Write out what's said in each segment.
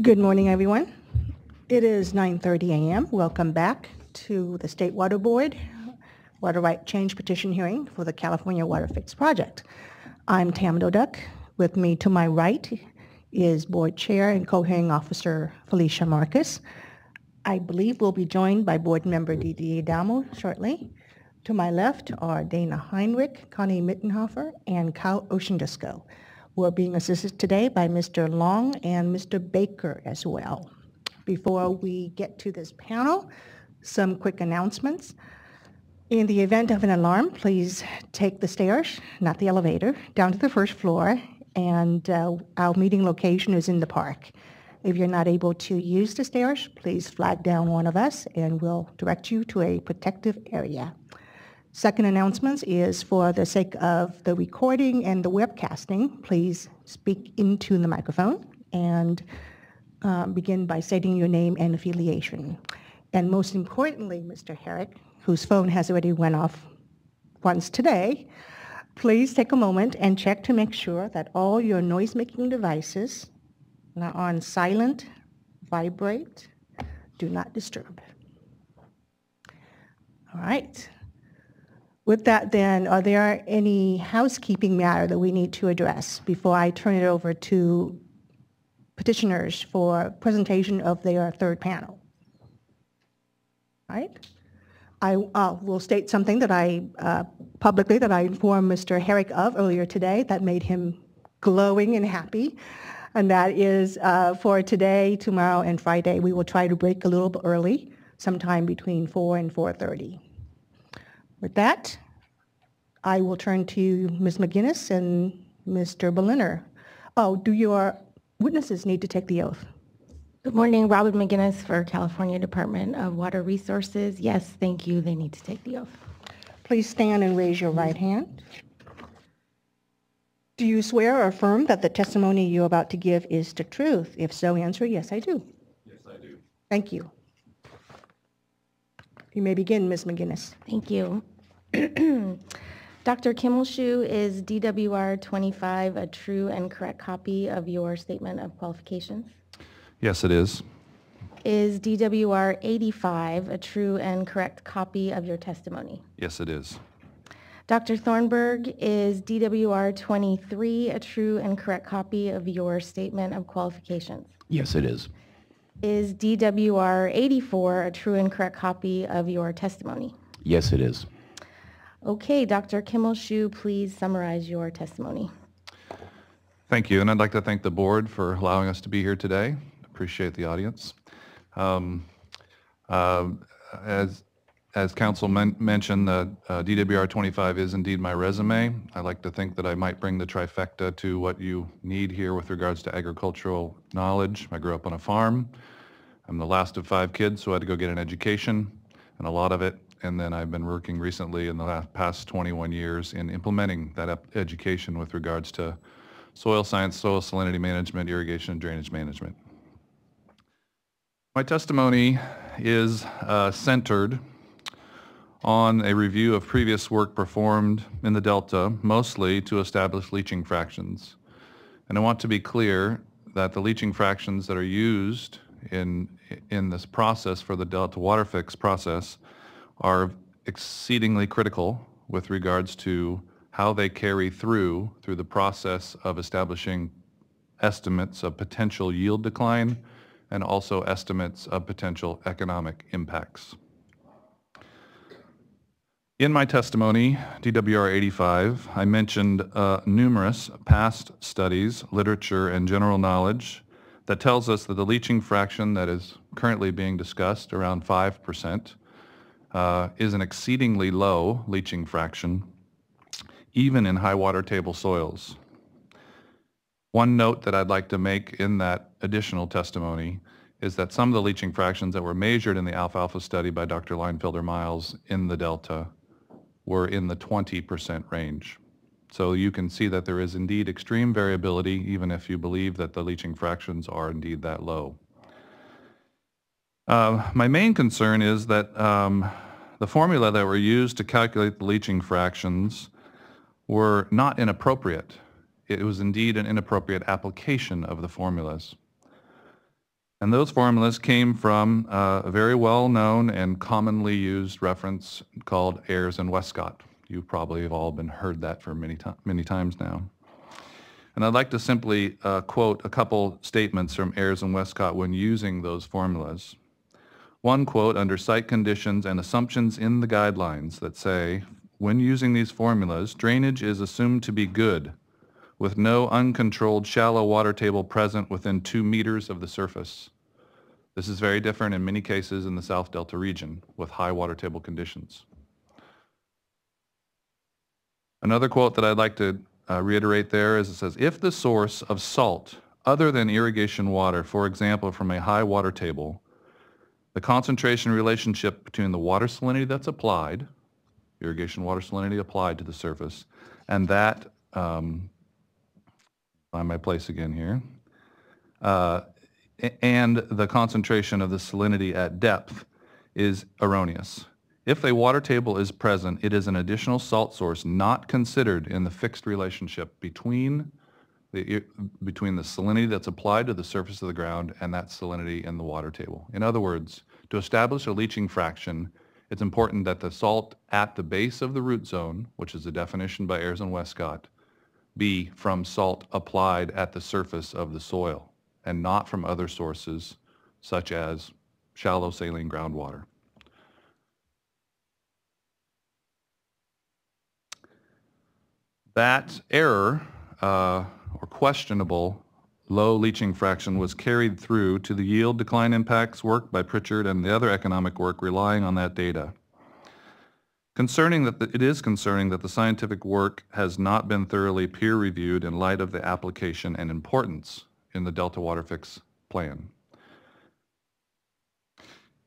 Good morning, everyone. It is 9:30 a.m. Welcome back to the State Water Board Water Right Change Petition Hearing for the California Waterfix Project. I'm Tam Doduck. With me to my right is Board Chair and Co-Hearing Officer Felicia Marcus. I believe we'll be joined by Board Member Didier Damo shortly. To my left are Dana Heinrich, Connie Mittenhofer, and Kyle Oceandisco. We're being assisted today by Mr. Long and Mr. Baker as well. Before we get to this panel, some quick announcements. In the event of an alarm, please take the stairs, not the elevator, down to the first floor, and our meeting location is in the park. If you're not able to use the stairs, please flag down one of us and we'll direct you to a protective area. Second announcement is for the sake of the recording and the webcasting, please speak into the microphone and begin by stating your name and affiliation. And most importantly, Mr. Herrick, whose phone has already went off once today, please take a moment and check to make sure that all your noise-making devices are on silent, vibrate, do not disturb. All right. With that then, are there any housekeeping matter that we need to address before I turn it over to petitioners for presentation of their third panel? All right. I will state something that I publicly that I informed Mr. Herrick of earlier today that made him glowing and happy, and that is for today, tomorrow, and Friday, we will try to break a little bit early, sometime between 4 and 4:30. With that, I will turn to Ms. McGinnis and Mr. Berliner. Oh, do your witnesses need to take the oath? Good morning, Robert McGinnis for California Department of Water Resources. Yes, thank you. They need to take the oath. Please stand and raise your right hand. Do you swear or affirm that the testimony you're about to give is the truth? If so, answer yes, I do. Yes, I do. Thank you. You may begin, Ms. McGinnis. Thank you. Dr. Kimmelshoe, is DWR 25 a true and correct copy of your statement of qualifications? Yes, it is. Is DWR 85 a true and correct copy of your testimony? Yes, it is. Dr. Thornburg, is DWR 23 a true and correct copy of your statement of qualifications? Yes, it is. Is DWR 84 a true and correct copy of your testimony? Yes, it is. Okay, Dr. Kimmelshoe, please summarize your testimony. Thank you, and I'd like to thank the board for allowing us to be here today. Appreciate the audience. As council mentioned, DWR 25 is indeed my resume. I like to think that I might bring the trifecta to what you need here with regards to agricultural knowledge. I grew up on a farm. I'm the last of 5 kids, so I had to go get an education, and a lot of it. And then I've been working recently in the past 21 years in implementing that education with regards to soil science, soil salinity management, irrigation, and drainage management. My testimony is centered on a review of previous work performed in the Delta, mostly to establish leaching fractions. And I want to be clear that the leaching fractions that are used in this process for the Delta Waterfix process are exceedingly critical with regards to how they carry through the process of establishing estimates of potential yield decline and also estimates of potential economic impacts. In my testimony, DWR 85, I mentioned numerous past studies, literature, and general knowledge that tells us that the leaching fraction that is currently being discussed, around 5%, is an exceedingly low leaching fraction, even in high water table soils. One note that I'd like to make in that additional testimony is that some of the leaching fractions that were measured in the alfalfa study by Dr. Leinfelder-Miles in the Delta were in the 20% range. So you can see that there is indeed extreme variability, even if you believe that the leaching fractions are indeed that low. My main concern is that the formula that were used to calculate the leaching fractions were not inappropriate. It was indeed an inappropriate application of the formulas. And those formulas came from a very well-known and commonly used reference called Ayers and Westcott. You probably have all been heard that for many times now. And I'd like to simply quote a couple statements from Ayers and Westcott when using those formulas. One quote under site conditions and assumptions in the guidelines that say, when using these formulas, drainage is assumed to be good with no uncontrolled shallow water table present within 2 meters of the surface. This is very different in many cases in the South Delta region with high water table conditions. Another quote that I'd like to reiterate there is it says, if the source of salt other than irrigation water, for example, from a high water table, the concentration relationship between the water salinity that's applied, irrigation water salinity applied to the surface, and that, find my place again here, and the concentration of the salinity at depth is erroneous. If a water table is present, it is an additional salt source not considered in the fixed relationship between the salinity that's applied to the surface of the ground and that salinity in the water table. In other words, to establish a leaching fraction, it's important that the salt at the base of the root zone, which is the definition by Ayers and Westcott, be from salt applied at the surface of the soil and not from other sources such as shallow saline groundwater. That error or questionable low leaching fraction was carried through to the yield decline impacts work by Pritchard and the other economic work relying on that data. It is concerning that the scientific work has not been thoroughly peer reviewed in light of the application and importance in the Delta Waterfix plan.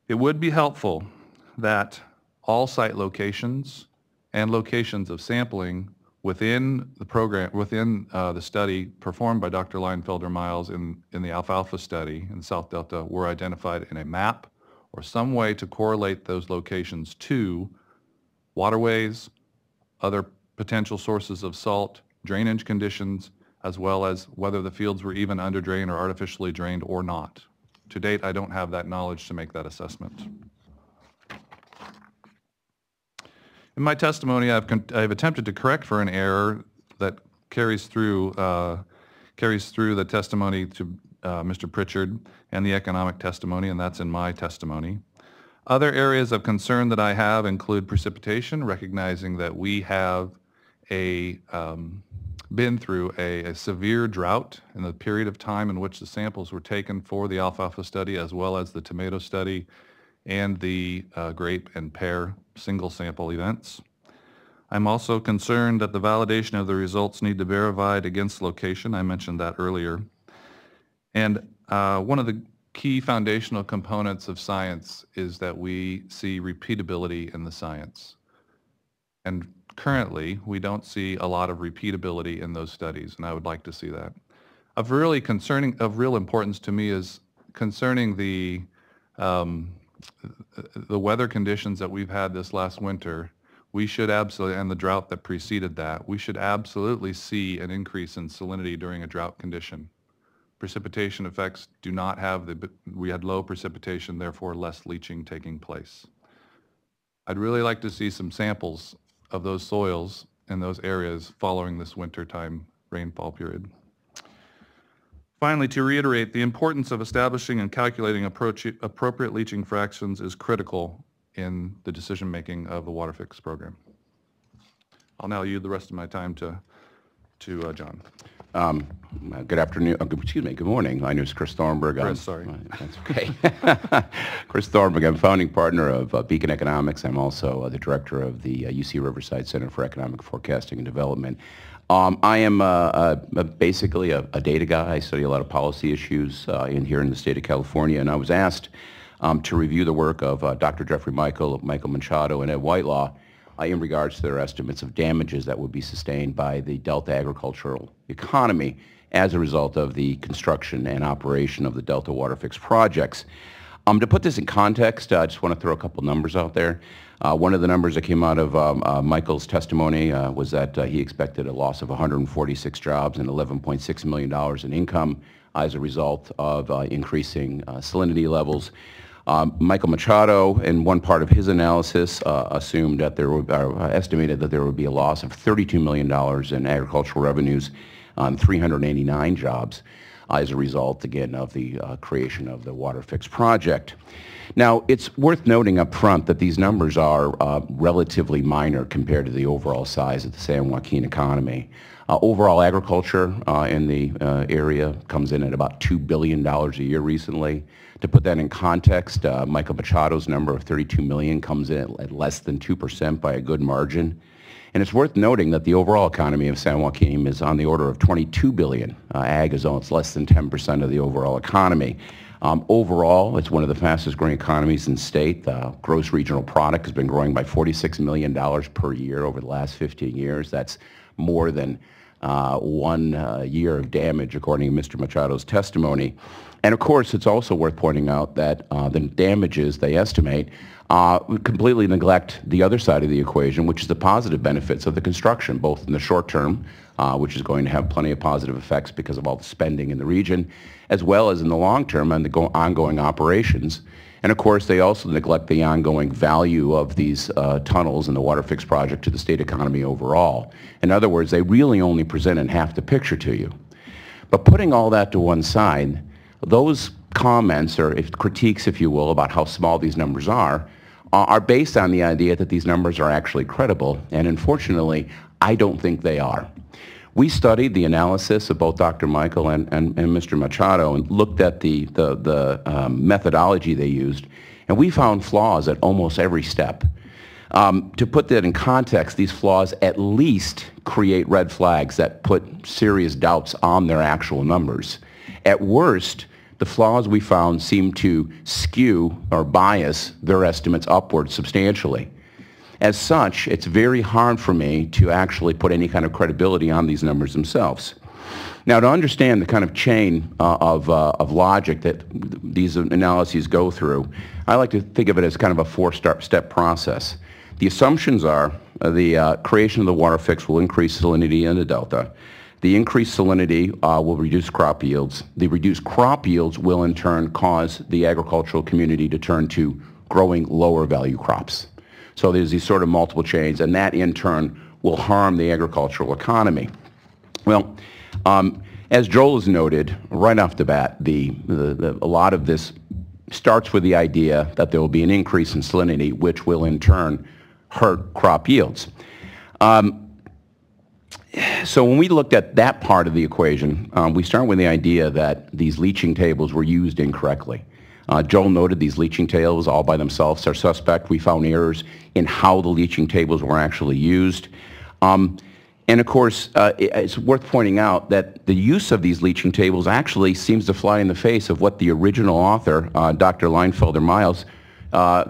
It would be helpful that all site locations and locations of sampling within the program, within the study performed by Dr. Leinfelder-Miles in the Alfalfa study in South Delta were identified in a map or some way to correlate those locations to waterways, other potential sources of salt, drainage conditions, as well as whether the fields were even under drained or artificially drained or not. To date, I don't have that knowledge to make that assessment. In my testimony, I've attempted to correct for an error that carries through the testimony to Mr. Pritchard and the economic testimony, and that's in my testimony. Other areas of concern that I have include precipitation, recognizing that we have been through a severe drought in the period of time in which the samples were taken for the alfalfa study, as well as the tomato study and the grape and pear single sample events. I'm also concerned that the validation of the results need to be verified against location. I mentioned that earlier. And one of the key foundational components of science is that we see repeatability in the science. And currently, we don't see a lot of repeatability in those studies, and I would like to see that. Of real importance to me is concerning the weather conditions that we've had this last winter. We should absolutely, and the drought that preceded that, we should absolutely see an increase in salinity during a drought condition. Precipitation effects do not have we had low precipitation, therefore less leaching taking place. I'd really like to see some samples of those soils in those areas following this wintertime rainfall period. Finally, to reiterate, the importance of establishing and calculating appropriate leaching fractions is critical in the decision-making of the Waterfix program. I'll now yield the rest of my time to John. Good afternoon, good morning. My name is Chris Thornburg. Chris, sorry. That's okay. Chris Thornburg, I'm founding partner of Beacon Economics. I'm also the director of the UC Riverside Center for Economic Forecasting and Development. I am basically a data guy. I study a lot of policy issues here in the state of California, and I was asked to review the work of Dr. Jeffrey Michael Machado, and Ed Whitelaw in regards to their estimates of damages that would be sustained by the Delta agricultural economy as a result of the construction and operation of the Delta Waterfix projects. To put this in context, I just want to throw a couple numbers out there. One of the numbers that came out of Michael's testimony was that he expected a loss of 146 jobs and $11.6 million in income as a result of increasing salinity levels. Michael Machado, in one part of his analysis, assumed that there would, estimated that there would be a loss of $32 million in agricultural revenues on 389 jobs as a result, again, of the creation of the Waterfix project. Now, it's worth noting up front that these numbers are relatively minor compared to the overall size of the San Joaquin economy. Overall agriculture in the area comes in at about $2 billion a year recently. To put that in context, Michael Machado's number of 32 million comes in at less than 2% by a good margin. And it's worth noting that the overall economy of San Joaquin is on the order of 22 billion. Ag is it's less than 10% of the overall economy. Overall, it's one of the fastest growing economies in the state. Gross regional product has been growing by $46 million per year over the last 15 years. That's more than 1 year of damage, according to Mr. Machado's testimony. And of course, it's also worth pointing out that the damages they estimate completely neglect the other side of the equation, which is the positive benefits of the construction, both in the short term, which is going to have plenty of positive effects because of all the spending in the region, as well as in the long term and the ongoing operations. And of course, they also neglect the ongoing value of these tunnels and the Waterfix project to the state economy overall. In other words, they really only present in half the picture to you. But putting all that to one side, those comments, or critiques, if you will, about how small these numbers are based on the idea that these numbers are actually credible, and unfortunately, I don't think they are. We studied the analysis of both Dr. Michael and Mr. Machado and looked at the methodology they used, and we found flaws at almost every step. To put that in context, these flaws at least create red flags that put serious doubts on their actual numbers. At worst, the flaws we found seem to skew or bias their estimates upward substantially. As such, it's very hard for me to actually put any kind of credibility on these numbers themselves. Now, to understand the kind of chain of logic that these analyses go through, I like to think of it as kind of a four-step process. The assumptions are the creation of the Waterfix will increase salinity in the delta. The increased salinity will reduce crop yields. The reduced crop yields will in turn cause the agricultural community to turn to growing lower value crops. So there's these sort of multiple chains, and that in turn will harm the agricultural economy. Well, as Joel has noted, right off the bat, a lot of this starts with the idea that there will be an increase in salinity, which will in turn hurt crop yields. So when we looked at that part of the equation, we start with the idea that these leaching tables were used incorrectly. Joel noted these leaching tables all by themselves are suspect. We found errors in how the leaching tables were actually used. And of course, it's worth pointing out that the use of these leaching tables actually seems to fly in the face of what the original author, Dr. Leinfelder-Miles,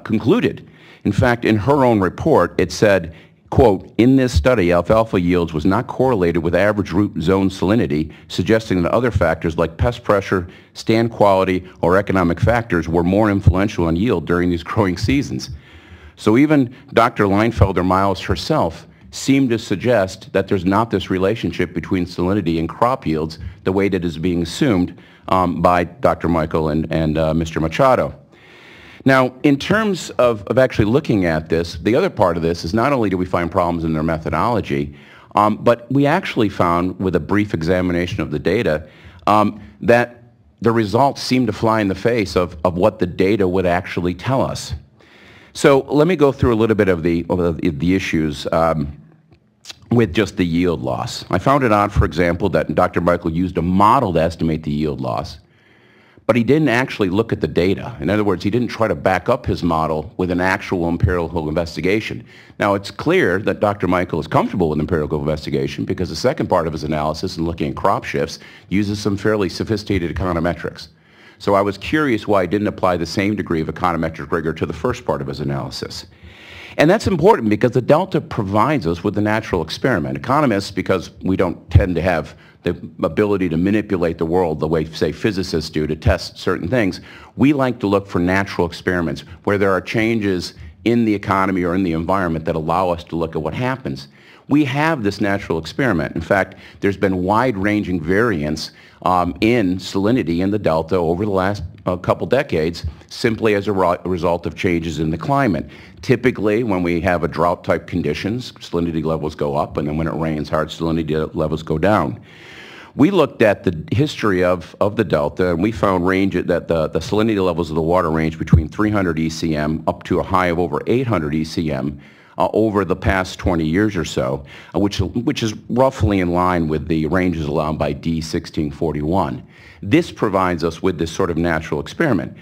concluded. In fact, in her own report, it said, quote, in this study, alfalfa yields was not correlated with average root zone salinity, suggesting that other factors like pest pressure, stand quality, or economic factors were more influential on yield during these growing seasons. So even Dr. Leinfelder-Miles herself seemed to suggest that there's not this relationship between salinity and crop yields the way that is being assumed by Dr. Michael and Mr. Machado. Now, in terms of actually looking at this, the other part of this is not only do we find problems in their methodology, but we actually found, with a brief examination of the data, that the results seem to fly in the face of what the data would actually tell us. So let me go through a little bit of the issues with just the yield loss. I found it odd, for example, that Dr. Michael used a model to estimate the yield loss, but he didn't actually look at the data. In other words, he didn't try to back up his model with an actual empirical investigation. Now, it's clear that Dr. Michael is comfortable with empirical investigation because the second part of his analysis in looking at crop shifts uses some fairly sophisticated econometrics. So I was curious why he didn't apply the same degree of econometric rigor to the first part of his analysis. And that's important because the delta provides us with the natural experiment. Economists, because we don't tend to have the ability to manipulate the world the way, say, physicists do to test certain things, we like to look for natural experiments where there are changes in the economy or in the environment that allow us to look at what happens. We have this natural experiment. In fact, there's been wide-ranging variance in salinity in the delta over the last couple decades simply as a result of changes in the climate. Typically, when we have a drought-type conditions, salinity levels go up, and then when it rains hard, salinity levels go down. We looked at the history of the delta, and we found that the salinity levels of the water range between 300 ECM up to a high of over 800 ECM over the past 20 years or so, which is roughly in line with the ranges allowed by D1641. This provides us with this sort of natural experiment.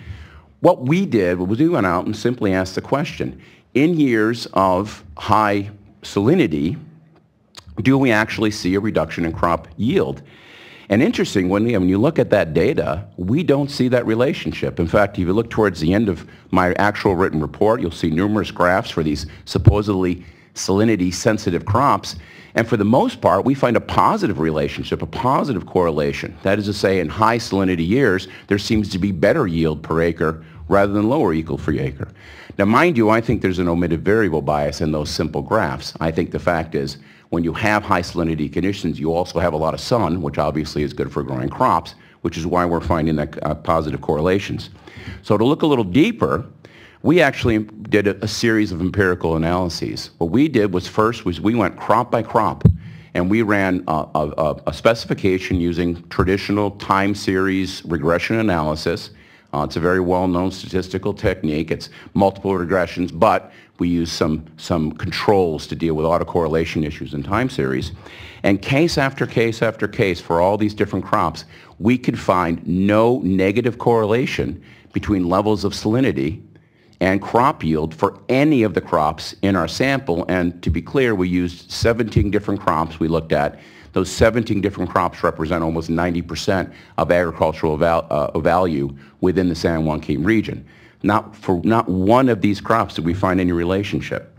What we did was we went out and simply asked the question, in years of high salinity, do we actually see a reduction in crop yield? And interesting, when you look at that data, we don't see that relationship. In fact, if you look towards the end of my actual written report, you'll see numerous graphs for these supposedly salinity-sensitive crops. And for the most part, we find a positive relationship, a positive correlation. That is to say, in high salinity years, there seems to be better yield per acre rather than lower yield per acre. Now, mind you, I think there's an omitted variable bias in those simple graphs. I think the fact is, when you have high salinity conditions, you also have a lot of sun, which obviously is good for growing crops, which is why we're finding that positive correlations. So to look a little deeper, we actually did a series of empirical analyses. What we did was we went crop by crop, and we ran a specification using traditional time series regression analysis. It's a very well-known statistical technique. It's multiple regressions, but we use some controls to deal with autocorrelation issues in time series. And case after case after case for all these different crops, we could find no negative correlation between levels of salinity and crop yield for any of the crops in our sample. And to be clear, we used 17 different crops we looked at. Those 17 different crops represent almost 90% of agricultural value within the San Joaquin region. Not one of these crops did we find any relationship.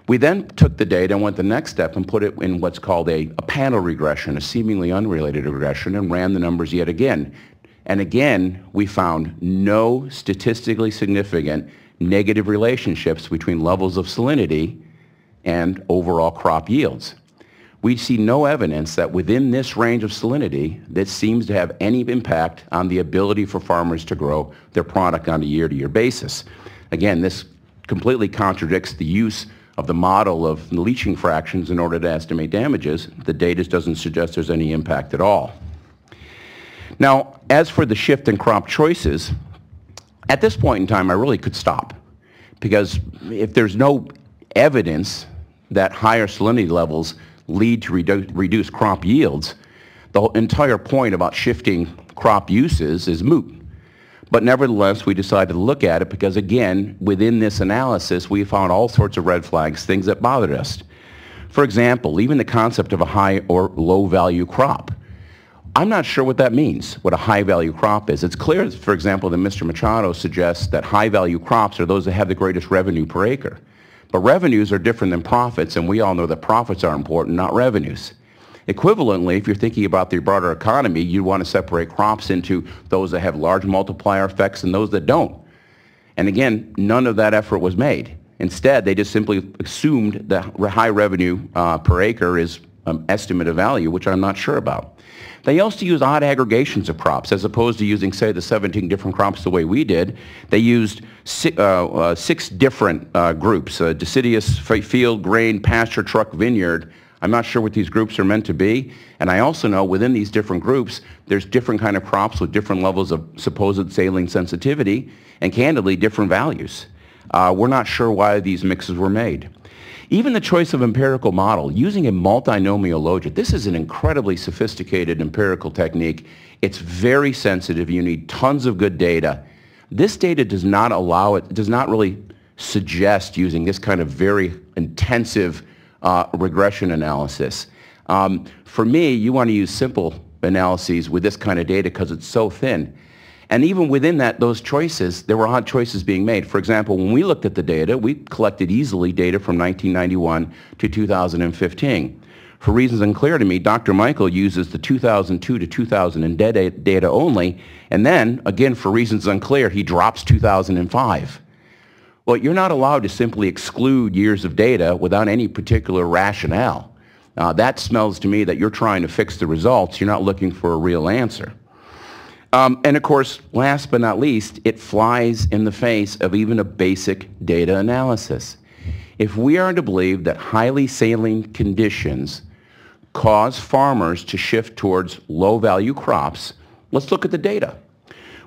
We then took the data and went the next step and put it in what's called a panel regression, a seemingly unrelated regression, and ran the numbers yet again. And again, we found no statistically significant negative relationships between levels of salinity and overall crop yields. We see no evidence that within this range of salinity that seems to have any impact on the ability for farmers to grow their product on a year-to-year basis. Again, this completely contradicts the use of the model of leaching fractions in order to estimate damages. The data doesn't suggest there's any impact at all. Now, as for the shift in crop choices, at this point in time, I really could stop, because if there's no evidence that higher salinity levels lead to reduced crop yields, the entire point about shifting crop uses is moot. But nevertheless, we decided to look at it because, again, within this analysis, we found all sorts of red flags, things that bothered us. For example, even the concept of a high or low value crop. I'm not sure what that means, what a high value crop is. It's clear, for example, that Mr. Machado suggests that high value crops are those that have the greatest revenue per acre. But revenues are different than profits, and we all know that profits are important, not revenues. Equivalently, if you're thinking about the broader economy, you want to separate crops into those that have large multiplier effects and those that don't. And again, none of that effort was made. Instead, they just simply assumed that high revenue per acre is an estimate of value, which I'm not sure about. They also use odd aggregations of crops, as opposed to using, say, the 17 different crops the way we did. They used six different groups, deciduous, field, grain, pasture, truck, vineyard. I'm not sure what these groups are meant to be. And I also know within these different groups, there's different kind of crops with different levels of supposed saline sensitivity and, candidly, different values. We're not sure why these mixes were made. Even the choice of empirical model, using a multinomial logit, this is an incredibly sophisticated empirical technique. It's very sensitive. You need tons of good data. This data does not allow it, does not really suggest using this kind of very intensive regression analysis. For me, you want to use simple analyses with this kind of data because it's so thin. And even within that, those choices, there were odd choices being made. For example, when we looked at the data, we collected easily data from 1991 to 2015. For reasons unclear to me, Dr. Michael uses the 2002 to 2000 data only, and then, again, for reasons unclear, he drops 2005. Well, you're not allowed to simply exclude years of data without any particular rationale. That smells to me that you're trying to fix the results. You're not looking for a real answer. And of course, last but not least, it flies in the face of even a basic data analysis. If we are to believe that highly saline conditions cause farmers to shift towards low-value crops, let's look at the data.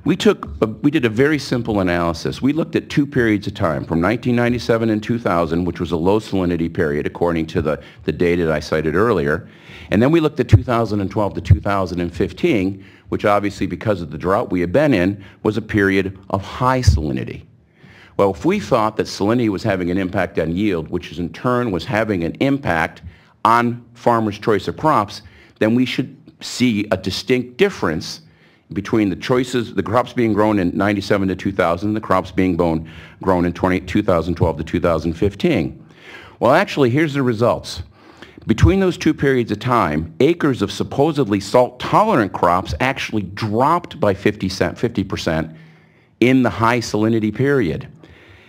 We did a very simple analysis. We looked at 2 periods of time, from 1997 and 2000, which was a low salinity period according to the data that I cited earlier. And then we looked at 2012 to 2015, which obviously because of the drought we had been in, was a period of high salinity. Well, if we thought that salinity was having an impact on yield, which is in turn was having an impact on farmers' choice of crops, then we should see a distinct difference between the choices, the crops being grown in 97 to 2000, and the crops being grown in 2012 to 2015. Well, actually, here's the results. Between those 2 periods of time, acres of supposedly salt-tolerant crops actually dropped by 50% in the high salinity period.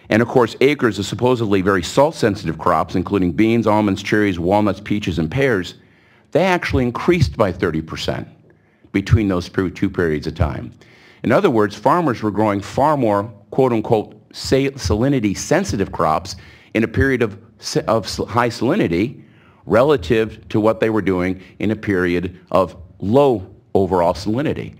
And of course, acres of supposedly very salt-sensitive crops, including beans, almonds, cherries, walnuts, peaches, and pears, they actually increased by 30% between those 2 periods of time. In other words, farmers were growing far more, quote-unquote, salinity-sensitive crops in a period of high salinity relative to what they were doing in a period of low overall salinity.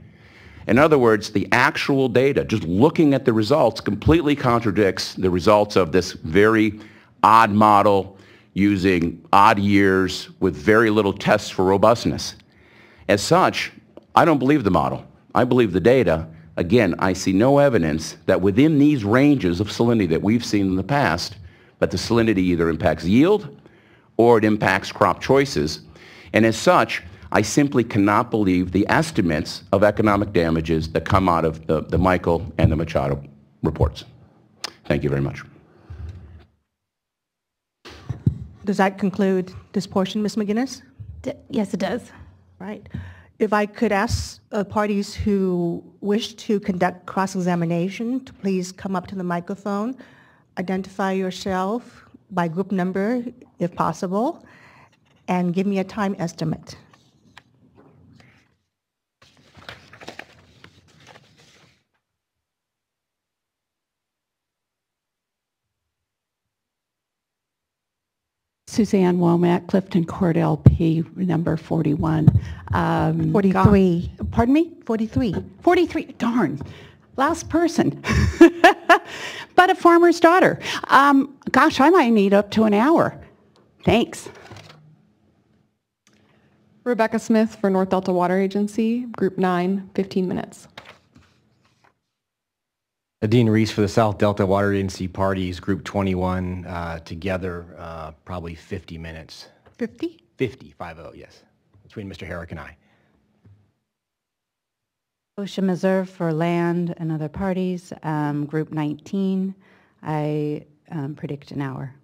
In other words, the actual data, just looking at the results, completely contradicts the results of this very odd model using odd years with very little tests for robustness. As such, I don't believe the model. I believe the data. Again, I see no evidence that within these ranges of salinity that we've seen in the past, that the salinity either impacts yield or it impacts crop choices. And as such, I simply cannot believe the estimates of economic damages that come out of the Michael and the Machado reports. Thank you very much. Does that conclude this portion, Ms. McGinnis? Yes, it does. Right. If I could ask parties who wish to conduct cross-examination to please come up to the microphone, identify yourself by group number if possible, and give me a time estimate. Suzanne Womack, Clifton Court LP, number 41. 43. Pardon me? 43. 43, darn. Last person. But a farmer's daughter. Gosh, I might need up to an hour. Thanks. Rebecca Smith for North Delta Water Agency, Group 9, 15 minutes. Dean Reese for the South Delta Water Agency parties, Group 21, together probably 50 minutes. 50? 50, 50, yes, between Mr. Herrick and I. OSHA Meserve for land and other parties, Group 19, I predict an hour.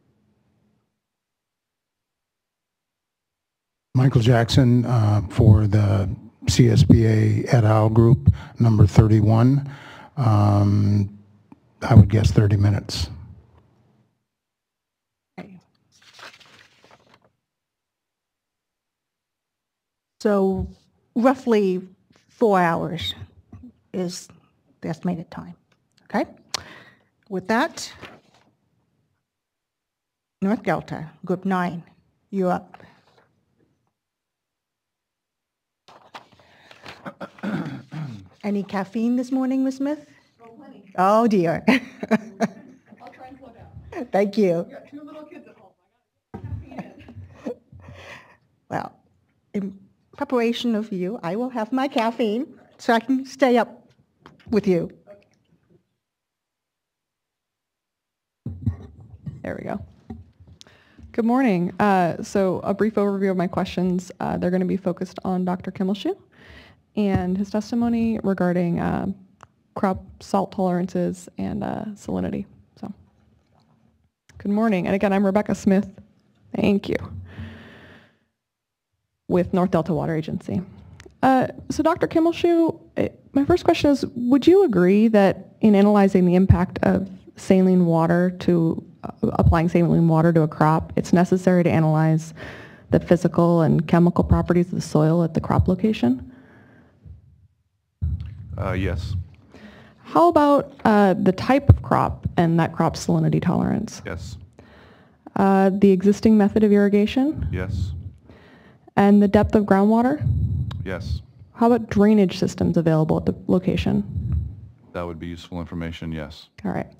Michael Jackson for the CSBA et al. Group, number 31. I would guess 30 minutes. Okay. So roughly 4 hours is the estimated time. Okay? With that, North Delta, Group 9, you're up. Any caffeine this morning, Ms. Smith? Oh, plenty. Oh, dear. I'll try and slow down. Thank you. I've got 2 little kids at home. I got caffeine in. Well, in preparation of you, I will have my caffeine so I can stay up with you. There we go. Good morning. So a brief overview of my questions. They're going to be focused on Dr. Kimmelshoe and his testimony regarding crop salt tolerances and salinity. So, good morning. And again, I'm Rebecca Smith. Thank you. With North Delta Water Agency. So Dr. Kimmelshoe, my first question is, would you agree that in analyzing the impact of saline water to applying saline water to a crop, it's necessary to analyze the physical and chemical properties of the soil at the crop location? Yes. How about the type of crop and that crop's salinity tolerance? Yes. The existing method of irrigation? Yes. And the depth of groundwater? Yes. How about drainage systems available at the location? That would be useful information, yes. All right.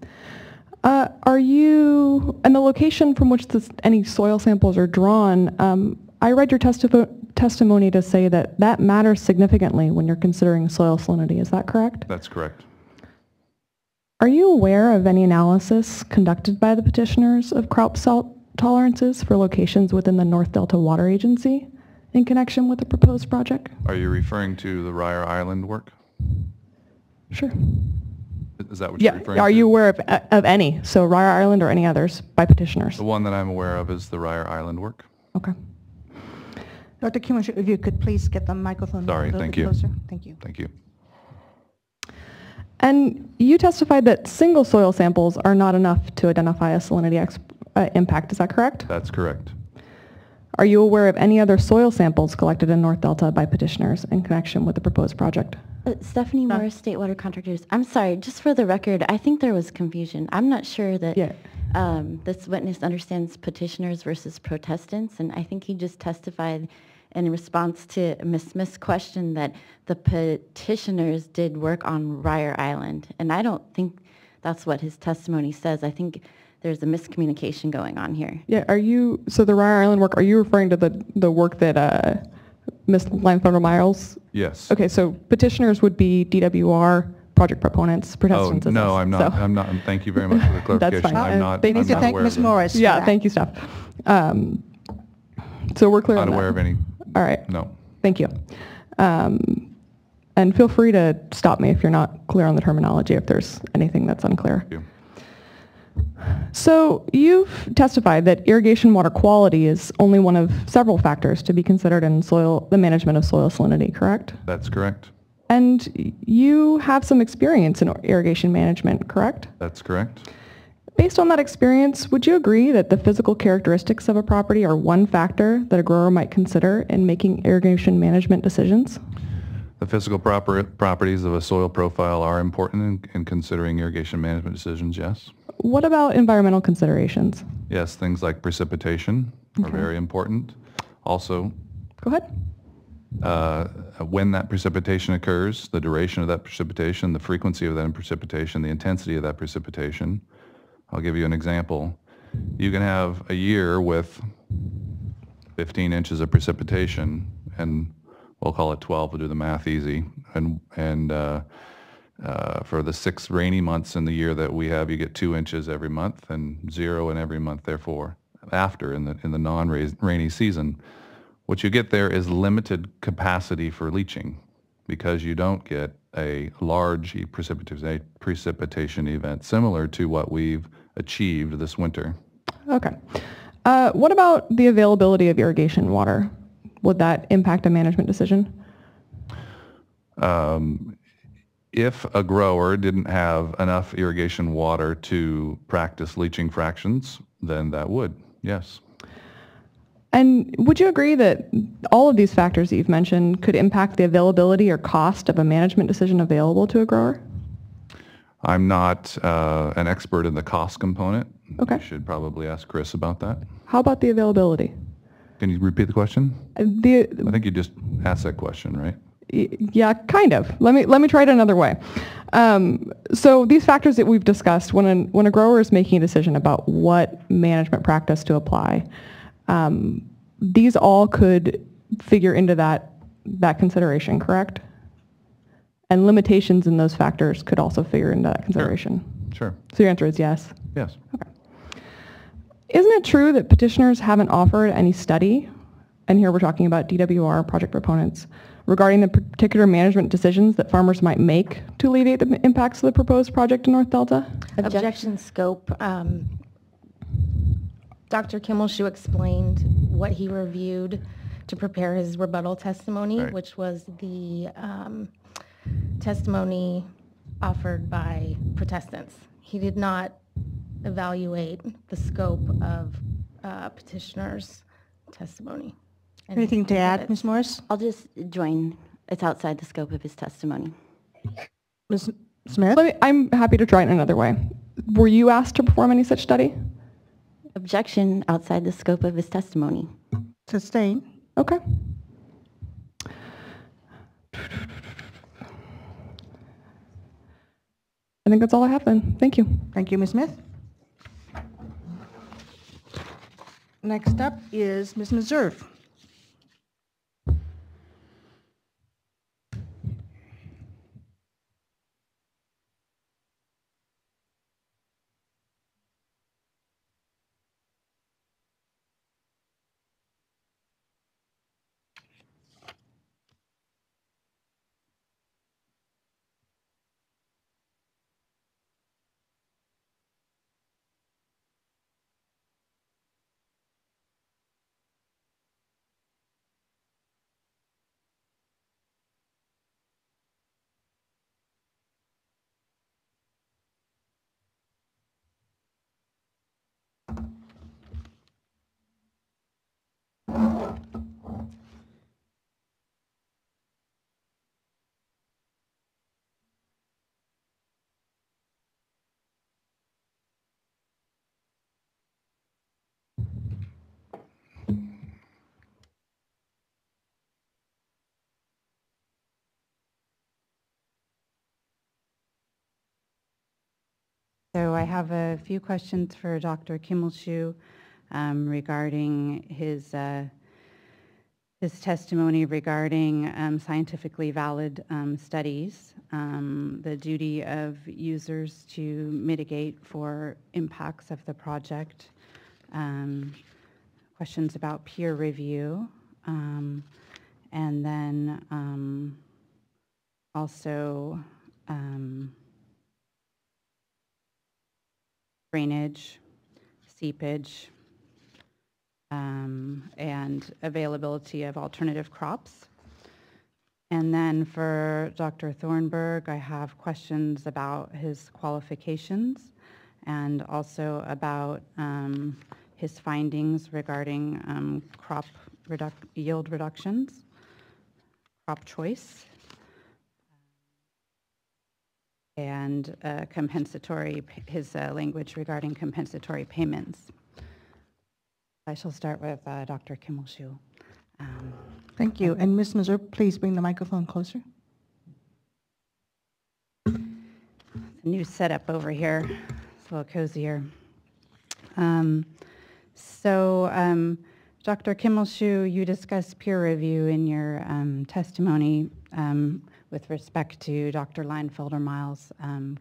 Are you, and the location from which any soil samples are drawn, I read your testimony to say that that matters significantly when you're considering soil salinity. Is that correct? That's correct. Are you aware of any analysis conducted by the petitioners of crop salt tolerances for locations within the North Delta Water Agency in connection with the proposed project? Are you referring to the Ryer Island work? Sure. Is that what you're referring to? Are you aware of any, so Ryer Island or any others by petitioners? The one that I'm aware of is the Ryer Island work. Okay. Dr. Kimmel, if you could please get the microphone Sorry, a little thank bit you. closer. Thank you. Thank you. And you testified that single soil samples are not enough to identify a salinity impact. Is that correct? That's correct. Are you aware of any other soil samples collected in North Delta by petitioners in connection with the proposed project? Stephanie Morris, State Water Contractors. I'm sorry, just for the record, I think there was confusion. I'm not sure that this witness understands petitioners versus protestants, and I think he just testified in response to Ms. Smith's question that the petitioners did work on Ryer Island, and I don't think that's what his testimony says. I think there's a miscommunication going on here. Yeah, so the Ryer Island work, are you referring to the work that Ms. Lanthorne-Miles? Yes. Okay, so petitioners would be DWR, project proponents, protestants. Oh, no, I'm not. So. I'm not. Thank you very much for the clarification. That's fine. I'm not. They need to I'm not thank aware Ms. of them. Morris. Yeah, thank you, Steph. So we're clear on Not that. aware of any. All right. No. Thank you. And feel free to stop me if you're not clear on the terminology, if there's anything that's unclear. Thank you. So you've testified that irrigation water quality is only one of several factors to be considered in the management of soil salinity, correct? That's correct. And you have some experience in irrigation management, correct? That's correct. Based on that experience, would you agree that the physical characteristics of a property are one factor that a grower might consider in making irrigation management decisions? The physical properties of a soil profile are important in considering irrigation management decisions, yes. What about environmental considerations? Yes, things like precipitation are very important. Also, Go ahead. When that precipitation occurs, the duration of that precipitation, the frequency of that precipitation, the intensity of that precipitation. I'll give you an example. You can have a year with 15 inches of precipitation, and we'll call it 12 to do the math easy. And for the 6 rainy months in the year that we have, you get 2 inches every month and 0 in every month, therefore, after in the non-rainy season. What you get there is limited capacity for leaching because you don't get a large precipitation event similar to what we've achieved this winter. Okay. What about the availability of irrigation water? Would that impact a management decision? If a grower didn't have enough irrigation water to practice leaching fractions, then that would, yes. And would you agree that all of these factors that you've mentioned could impact the availability or cost of a management decision available to a grower? I'm not an expert in the cost component. Okay. You should probably ask Chris about that. How about the availability? Can you repeat the question? I think you just asked that question, right? Yeah, kind of. Let me try it another way. So these factors that we've discussed, when a grower is making a decision about what management practice to apply, these all could figure into that consideration, correct? And limitations in those factors could also figure into that consideration. Sure. So your answer is yes? Yes. Okay. Isn't it true that petitioners haven't offered any study, and here we're talking about DWR project proponents, regarding the particular management decisions that farmers might make to alleviate the impacts of the proposed project in North Delta? Objection scope. Dr. Kimmelshoe explained what he reviewed to prepare his rebuttal testimony, Right. which was the testimony offered by protestants. He did not evaluate the scope of petitioners' testimony. Anything to add, Ms. Morris? I'll just join. It's outside the scope of his testimony. Ms. Smith? I'm happy to try it another way. Were you asked to perform any such study? Objection outside the scope of his testimony. Sustain. Okay. I think that's all I have then. Thank you. Thank you, Ms. Smith. Next up is Ms. Meserve. So I have a few questions for Dr. Kimmelshoe regarding his testimony regarding scientifically valid studies, the duty of users to mitigate for impacts of the project, questions about peer review, and then also drainage, seepage, and availability of alternative crops. And then for Dr. Thornburg, I have questions about his qualifications and also about his findings regarding crop yield reductions, crop choice, and his language regarding compensatory payments. I shall start with Dr. Kimmelshoe. Thank you. And Ms. Meserve, please bring the microphone closer. It's a new setup over here. It's a little cozier. Dr. Kimmelshoe, you discussed peer review in your testimony with respect to Dr. Leinfelder-Miles'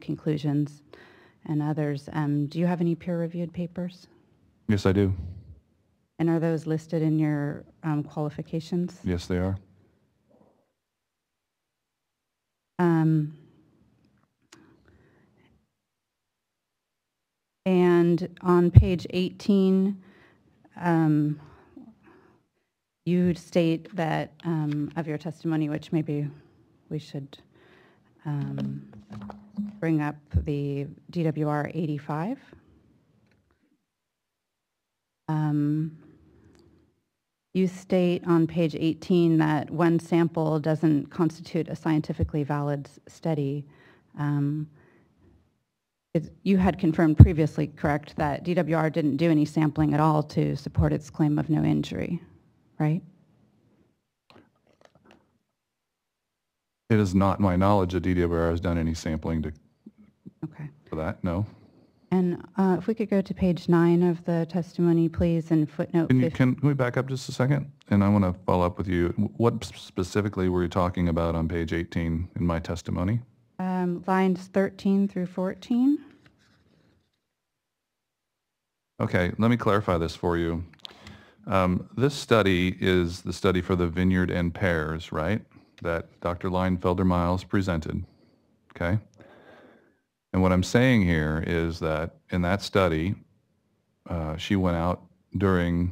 conclusions and others. Do you have any peer-reviewed papers? Yes, I do. And are those listed in your qualifications? Yes, they are. And on page 18, you state that of your testimony, which maybe we should bring up the DWR 85. You state on page 18 that one sample doesn't constitute a scientifically valid study. You had confirmed previously, correct, that DWR didn't do any sampling at all to support its claim of no injury, right? It is not my knowledge that DWR has done any sampling Okay. for that, no. And if we could go to page 9 of the testimony, please, and footnote 50. Can we back up just a second? And I want to follow up with you. What specifically were you talking about on page 18 in my testimony? Lines 13 through 14. Okay, let me clarify this for you. This study is the study for the vineyard and pears, right? That Dr. Leinfelder-Miles presented, okay? And what I'm saying here is that in that study, she went out during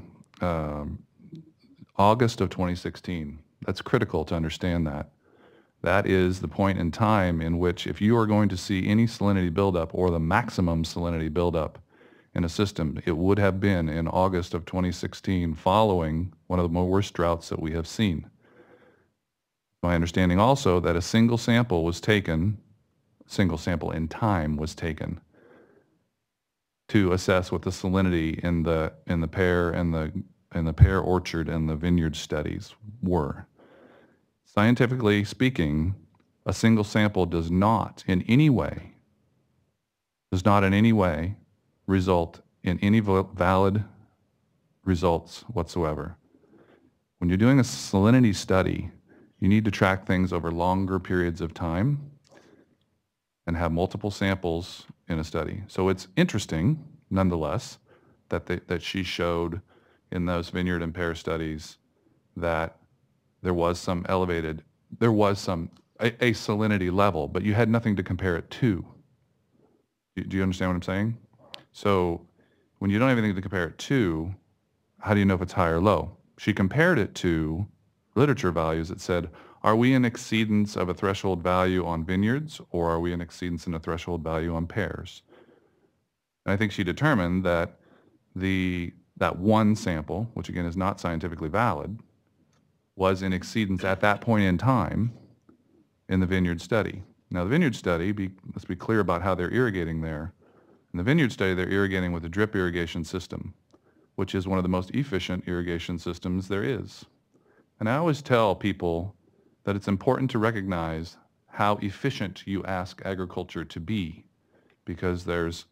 August of 2016. That's critical to understand that. That is the point in time in which if you are going to see any salinity buildup or the maximum salinity buildup in a system. It would have been in August of 2016 following one of the worst droughts that we have seen. My understanding also that a single sample was taken, single sample in time was taken to assess what the salinity in the pear and the pear orchard and the vineyard studies were. Scientifically speaking, a single sample does not in any way result in any valid results whatsoever. When you're doing a salinity study, you need to track things over longer periods of time and have multiple samples in a study. So it's interesting, nonetheless, that she showed in those vineyard and pear studies that there was some a salinity level, but you had nothing to compare it to. Do you understand what I'm saying? So when you don't have anything to compare it to, how do you know if it's high or low? She compared it to literature values that said, are we in exceedance of a threshold value on vineyards, or are we in exceedance in a threshold value on pears? And I think she determined that that one sample, which again is not scientifically valid, was in exceedance at that point in time in the vineyard study. Now the vineyard study, let's be clear about how they're irrigating there. In the vineyard study, they're irrigating with a drip irrigation system, which is one of the most efficient irrigation systems there is. And I always tell people that it's important to recognize how efficient you ask agriculture to be, because there's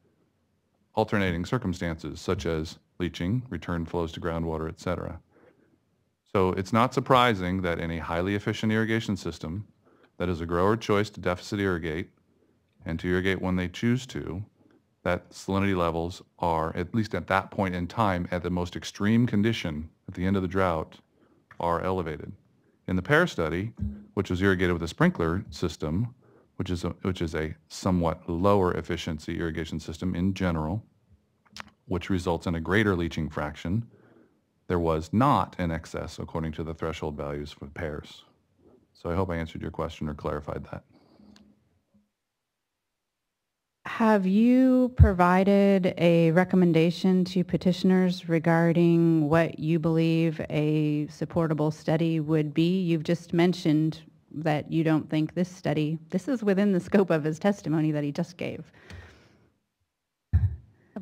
alternating circumstances such as leaching, return flows to groundwater, etc. So it's not surprising that in a highly efficient irrigation system that is a grower choice to deficit irrigate and to irrigate when they choose to, that salinity levels are, at least at that point in time, at the most extreme condition at the end of the drought, are elevated. In the pear study, which was irrigated with a sprinkler system, which is a somewhat lower efficiency irrigation system in general, which results in a greater leaching fraction, there was not an excess according to the threshold values for pears. So I hope I answered your question or clarified that. Have you provided a recommendation to petitioners regarding what you believe a supportable study would be? You've just mentioned that you don't think this is within the scope of his testimony that he just gave.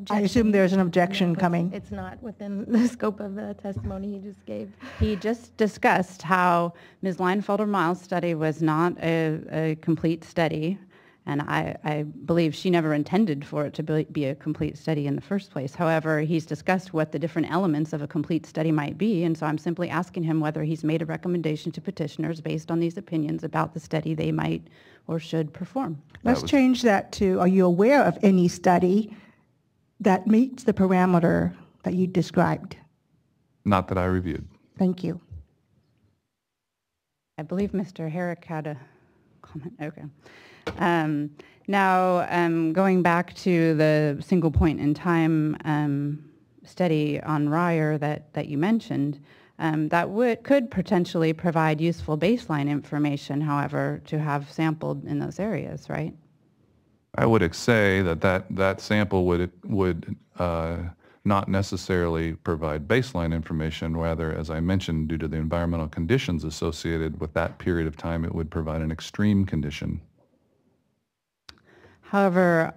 I assume there's an objection coming. It's not within the scope of the testimony he just gave. He just discussed how Ms. Leinfelder-Miles' study was not a complete study, and I believe she never intended for it to be a complete study in the first place. However, he's discussed what the different elements of a complete study might be, and so I'm simply asking him whether he's made a recommendation to petitioners based on these opinions about the study they might or should perform. Let's change that to, are you aware of any study that meets the parameter that you described? Not that I reviewed. Thank you. I believe Mr. Herrick had a comment. Okay. Now, going back to the single point in time study on Ryer that you mentioned, that could potentially provide useful baseline information, however, to have sampled in those areas, right? I would say that sample would not necessarily provide baseline information. Rather, as I mentioned, due to the environmental conditions associated with that period of time, it would provide an extreme condition. However,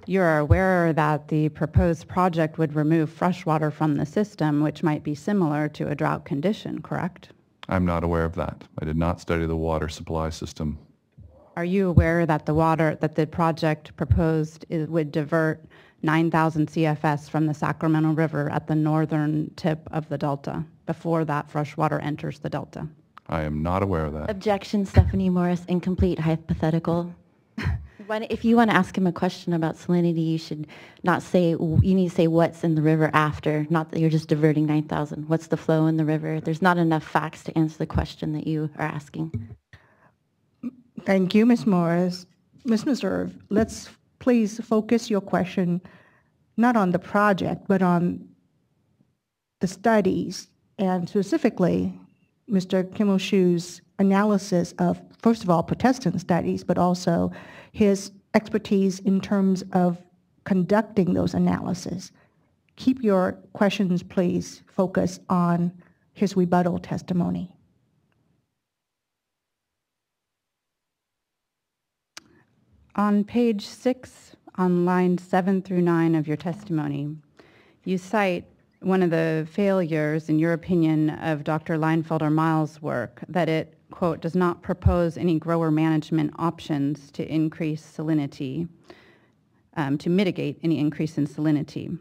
you're aware that the proposed project would remove fresh water from the system, which might be similar to a drought condition, correct? I'm not aware of that. I did not study the water supply system. Are you aware that the project proposed would divert 9,000 CFS from the Sacramento River at the northern tip of the Delta before that fresh water enters the Delta? I am not aware of that. Objection, Stephanie Morris, incomplete hypothetical. If you want to ask him a question about salinity, you should not say, you need to say what's in the river after, not that you're just diverting 9,000. What's the flow in the river? There's not enough facts to answer the question that you are asking. Thank you, Ms. Morris. Ms. Meserve, let's please focus your question not on the project, but on the studies, and specifically Mr. Kimmelshue's analysis of, first of all, Protestant studies, but also his expertise in terms of conducting those analyses. keep your questions, please, focused on his rebuttal testimony. On page 6, on lines 7 through 9 of your testimony, you cite one of the failures, in your opinion, of Dr. Leinfelder-Miles' work, that it, quote, does not propose any grower management options to increase salinity, to mitigate any increase in salinity.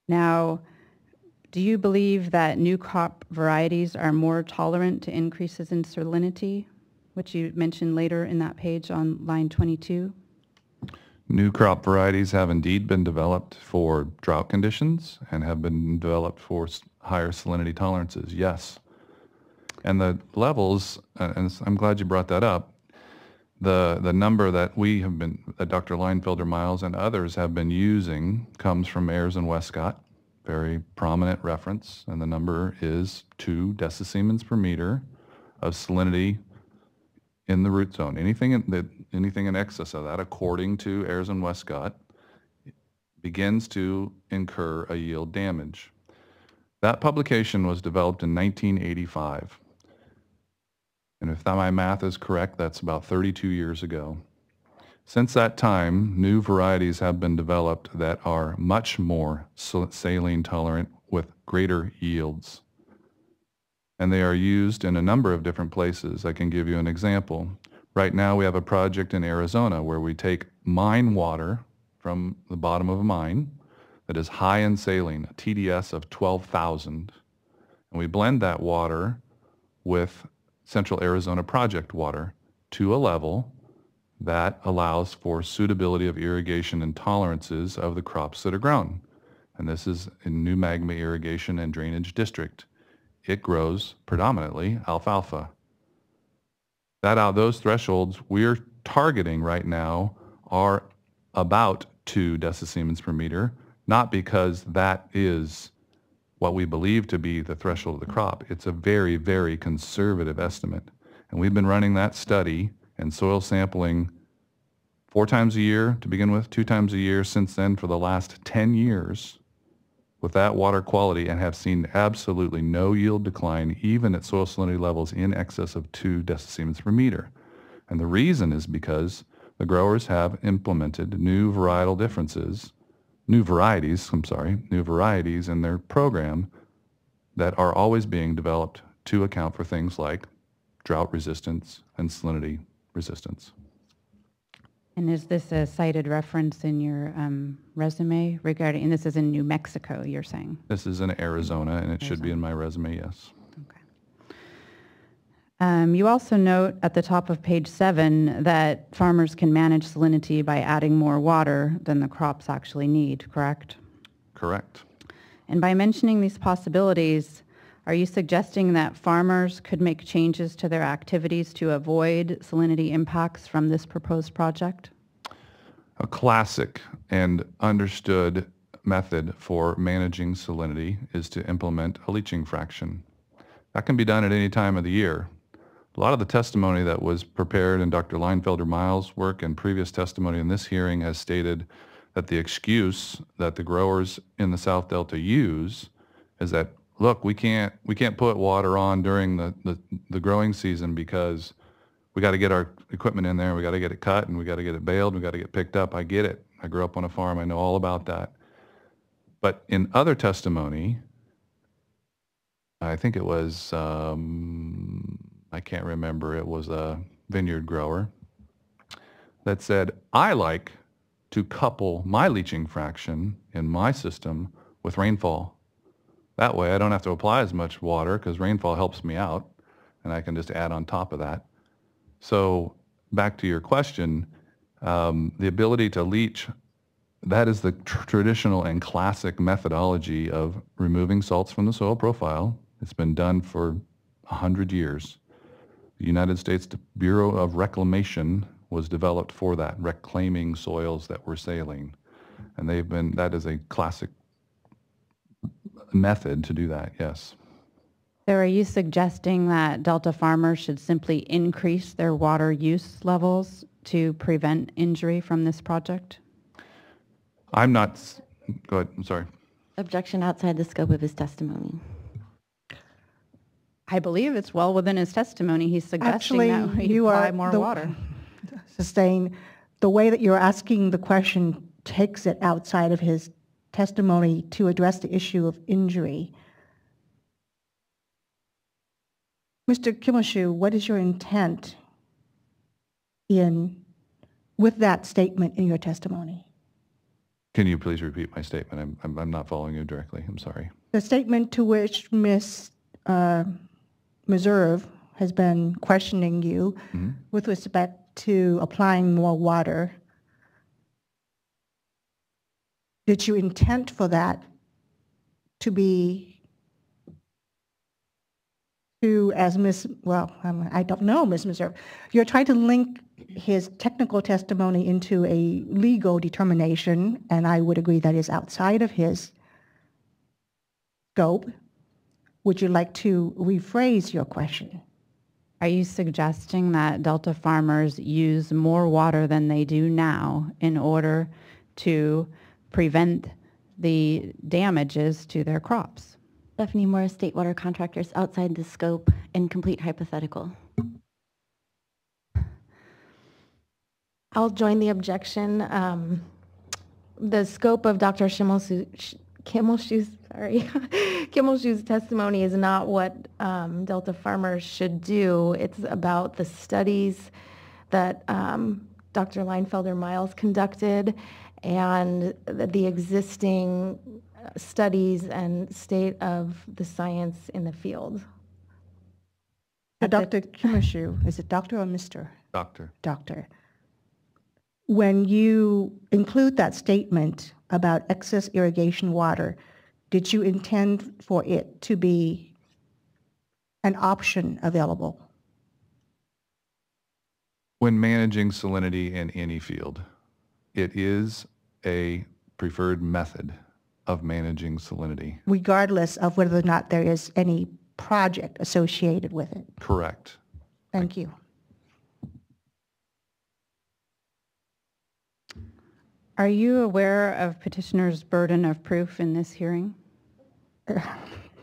Now, do you believe that new crop varieties are more tolerant to increases in salinity, which you mentioned later in that page on line 22? New crop varieties have indeed been developed for drought conditions and have been developed for higher salinity tolerances, yes. And the levels, and I'm glad you brought that up, the number that that Dr. Leinfelder-Miles and others have been using comes from Ayers and Westcott, very prominent reference, and the number is 2 decisiemens per meter of salinity in the root zone. Anything in excess of that, according to Ayers and Westcott, begins to incur a yield damage. That publication was developed in 1985. And if my math is correct, that's about 32 years ago. Since that time, new varieties have been developed that are much more saline tolerant with greater yields. And they are used in a number of different places. I can give you an example. Right now we have a project in Arizona where we take mine water from the bottom of a mine that is high in saline, a TDS of 12,000, and we blend that water with Central Arizona Project water to a level that allows for suitability of irrigation and tolerances of the crops that are grown. And this is in New Magma Irrigation and Drainage District. It grows predominantly alfalfa. Those thresholds we're targeting right now are about 2 decisiemens per meter, not because that is what we believe to be the threshold of the crop. It's a very, very conservative estimate. And we've been running that study and soil sampling 4 times a year to begin with, 2 times a year since then for the last 10 years with that water quality, and have seen absolutely no yield decline, even at soil salinity levels in excess of 2 decisiemens per meter. And the reason is because the growers have implemented new varieties in their program that are always being developed to account for things like drought resistance and salinity resistance. And is this a cited reference in your resume regarding, and this is in New Mexico, you're saying? This is in Arizona, and it should be in my resume, yes. Okay. You also note at the top of page 7 that farmers can manage salinity by adding more water than the crops actually need, correct? Correct. And by mentioning these possibilities, are you suggesting that farmers could make changes to their activities to avoid salinity impacts from this proposed project? A classic and understood method for managing salinity is to implement a leaching fraction. That can be done at any time of the year. A lot of the testimony that was prepared in Dr. Leinfelder-Miles' work and previous testimony in this hearing has stated that the excuse that the growers in the South Delta use is that, look, we can't put water on during the growing season because we got to get our equipment in there, we got to get it cut, and we got to get it baled, we got to get picked up. I get it. I grew up on a farm. I know all about that. But in other testimony, I think it was, I can't remember, it was a vineyard grower that said, I like to couple my leaching fraction in my system with rainfall. That way I don't have to apply as much water because rainfall helps me out, and I can just add on top of that. So back to your question, the ability to leach, that is the traditional and classic methodology of removing salts from the soil profile. It's been done for 100 years. The United States Bureau of Reclamation was developed for that, reclaiming soils that were saline. And that is a classic method to do that, yes. So are you suggesting that Delta farmers should simply increase their water use levels to prevent injury from this project? I'm not, go ahead, I'm sorry. Objection outside the scope of his testimony. I believe it's well within his testimony. He's suggesting Actually, that we you apply are more the- water. Sustain, the way that you're asking the question takes it outside of his testimony to address the issue of injury. Mr. Kimmelshue, what is your intent with that statement in your testimony? Can you please repeat my statement? I'm not following you directly. I'm sorry. The statement to which Ms. Meserve has been questioning you with respect to applying more water, did you intend for that to be as I don't know, Ms. Meserve. You're trying to link his technical testimony into a legal determination, and I would agree that is outside of his scope. Would you like to rephrase your question? Are you suggesting that Delta farmers use more water than they do now in order to prevent the damages to their crops? Stephanie Morris, State Water Contractors, outside the scope, incomplete hypothetical. I'll join the objection. The scope of Dr. Kimmelshue's testimony is not what Delta farmers should do. It's about the studies that Dr. Leinfelder-Miles conducted and the existing studies and state of the science in the field. Dr. Kimmelshue, is it doctor or Mr.? Doctor. Doctor. When you include that statement about excess irrigation water, did you intend for it to be an option available? When managing salinity in any field, it is a preferred method of managing salinity. Regardless of whether or not there is any project associated with it. Correct. Thank you. Are you aware of petitioner's burden of proof in this hearing?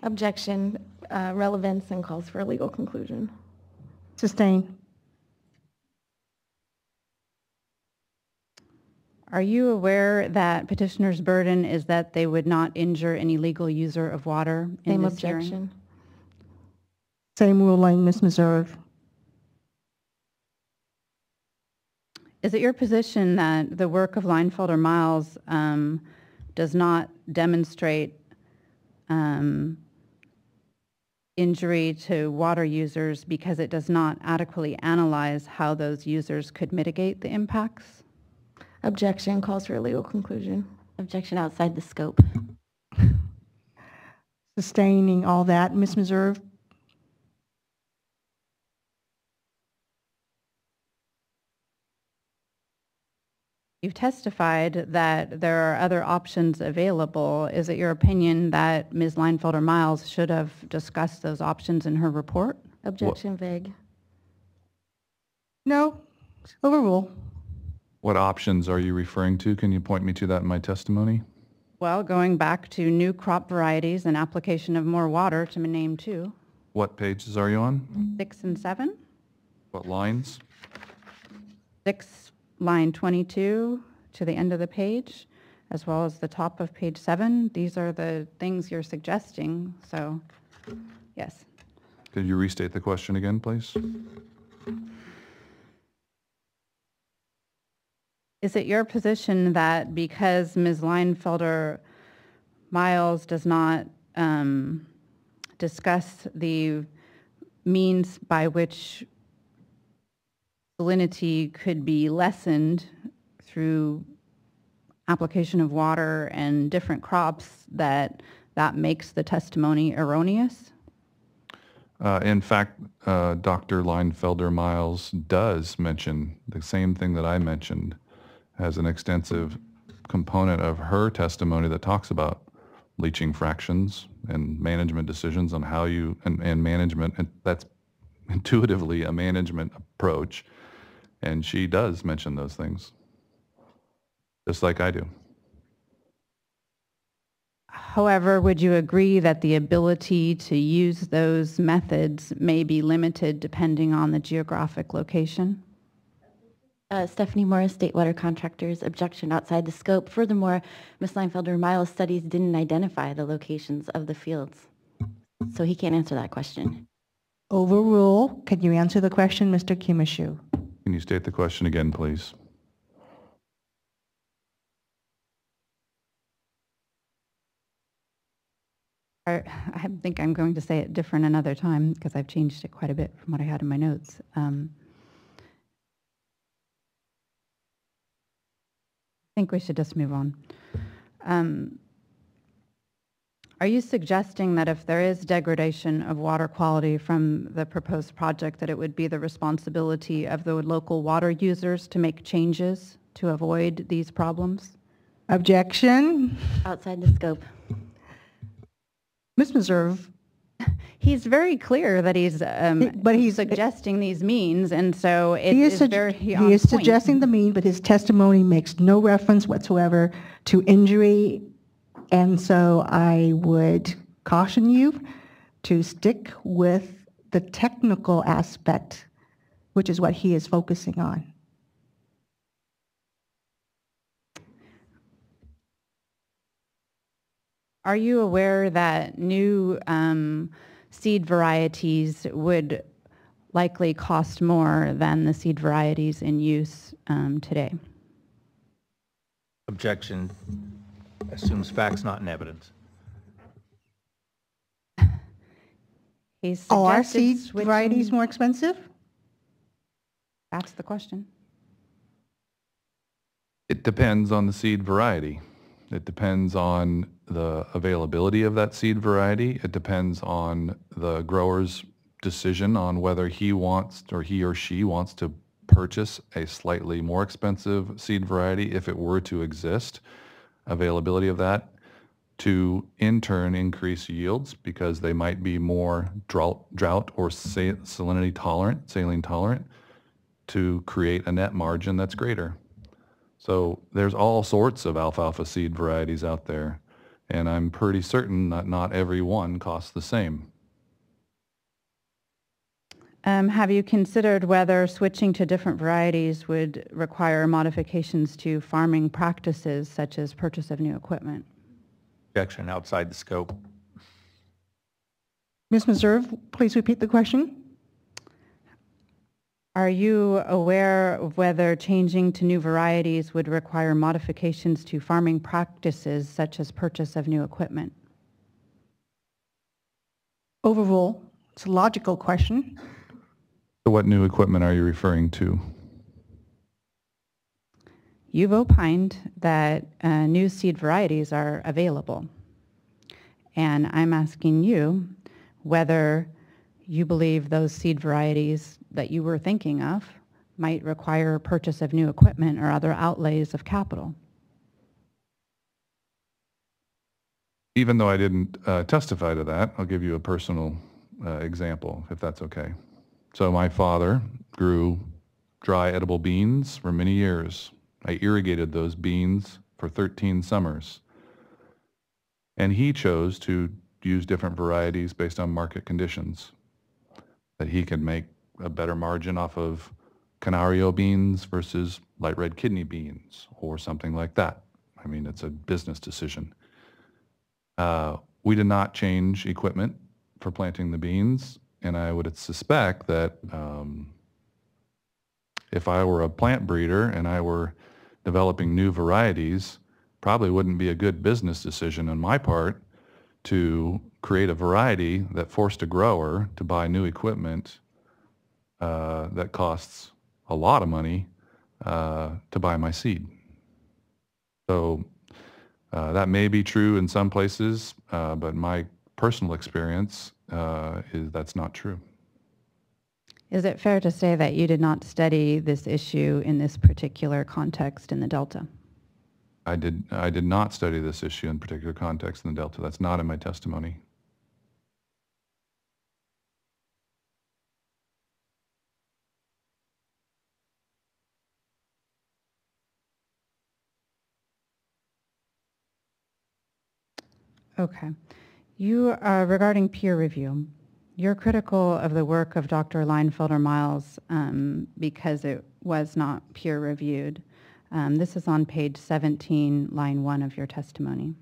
Objection, relevance, and calls for a legal conclusion. Sustain. Are you aware that petitioner's burden is that they would not injure any legal user of water in Same this hearing? objection. Same ruling, Ms. Meserve. Is it your position that the work of Leinfelder-Miles does not demonstrate injury to water users because it does not adequately analyze how those users could mitigate the impacts? Objection, calls for a legal conclusion. Objection outside the scope. Sustaining all that, Ms. Meserve. You've testified that there are other options available. Is it your opinion that Ms. Leinfelder-Miles should have discussed those options in her report? Objection vague. No, overrule. What options are you referring to? Can you point me to that in my testimony? Well, going back to new crop varieties and application of more water, to name two. What pages are you on? 6 and 7. What lines? 6, line 22 to the end of the page, as well as the top of page 7. These are the things you're suggesting, so yes. Could you restate the question again, please? Is it your position that because Ms. Leinfelder-Miles does not discuss the means by which salinity could be lessened through application of water and different crops, that makes the testimony erroneous? In fact, Dr. Leinfelder-Miles does mention the same thing that I mentioned, has an extensive component of her testimony that talks about leaching fractions and management decisions on how you, and management, and that's intuitively a management approach. And she does mention those things, just like I do. However, would you agree that the ability to use those methods may be limited depending on the geographic location? Stephanie Morris, State Water Contractors, objection outside the scope. Furthermore, Ms. Leinfelder-Miles' studies didn't identify the locations of the fields, so he can't answer that question. Overrule. Can you answer the question, Mr. Kimishu? Can you state the question again, please? I think I'm going to say it different another time because I've changed it quite a bit from what I had in my notes. I think we should just move on. Are you suggesting that if there is degradation of water quality from the proposed project, that it would be the responsibility of the local water users to make changes to avoid these problems? Objection. Outside the scope. Ms. Meserve. He's very clear that he's suggesting these means, and so it is very on He is point. suggesting the mean, but his testimony makes no reference whatsoever to injury, and so I would caution you to stick with the technical aspect, which is what he is focusing on. Are you aware that new seed varieties would likely cost more than the seed varieties in use today? Objection. Assumes facts, not in evidence. Are seed varieties more expensive? That's the question. It depends on the seed variety. It depends on the availability of that seed variety. It depends on the grower's decision on whether he wants or he or she wants to purchase a slightly more expensive seed variety if it were to exist. Availability of that to in turn increase yields because they might be more drought or saline tolerant to create a net margin that's greater. So there's all sorts of alfalfa seed varieties out there, and I'm pretty certain that not every one costs the same. Have you considered whether switching to different varieties would require modifications to farming practices such as purchase of new equipment? Objection. Outside the scope. Ms. Meserve, please repeat the question. Are you aware of whether changing to new varieties would require modifications to farming practices such as purchase of new equipment? Overrule. It's a logical question. So what new equipment are you referring to? You've opined that new seed varieties are available. And I'm asking you whether you believe those seed varieties that you were thinking of might require purchase of new equipment or other outlays of capital. Even though I didn't testify to that, I'll give you a personal example, if that's okay. So my father grew dry edible beans for many years. I irrigated those beans for 13 summers. And he chose to use different varieties based on market conditions, that he could make a better margin off of Canario beans versus light red kidney beans or something like that. I mean, it's a business decision. We did not change equipment for planting the beans, and I would suspect that if I were a plant breeder and I were developing new varieties, probably wouldn't be a good business decision on my part to create a variety that forced a grower to buy new equipment that costs a lot of money to buy my seed. So that may be true in some places, but my personal experience is that's not true. Is it fair to say that you did not study this issue in this particular context in the Delta? I did not study this issue in particular context in the Delta. That's not in my testimony. Okay. You are regarding peer review. You're critical of the work of Dr. Leinfelder-Miles because it was not peer reviewed. This is on page 17, line 1 of your testimony.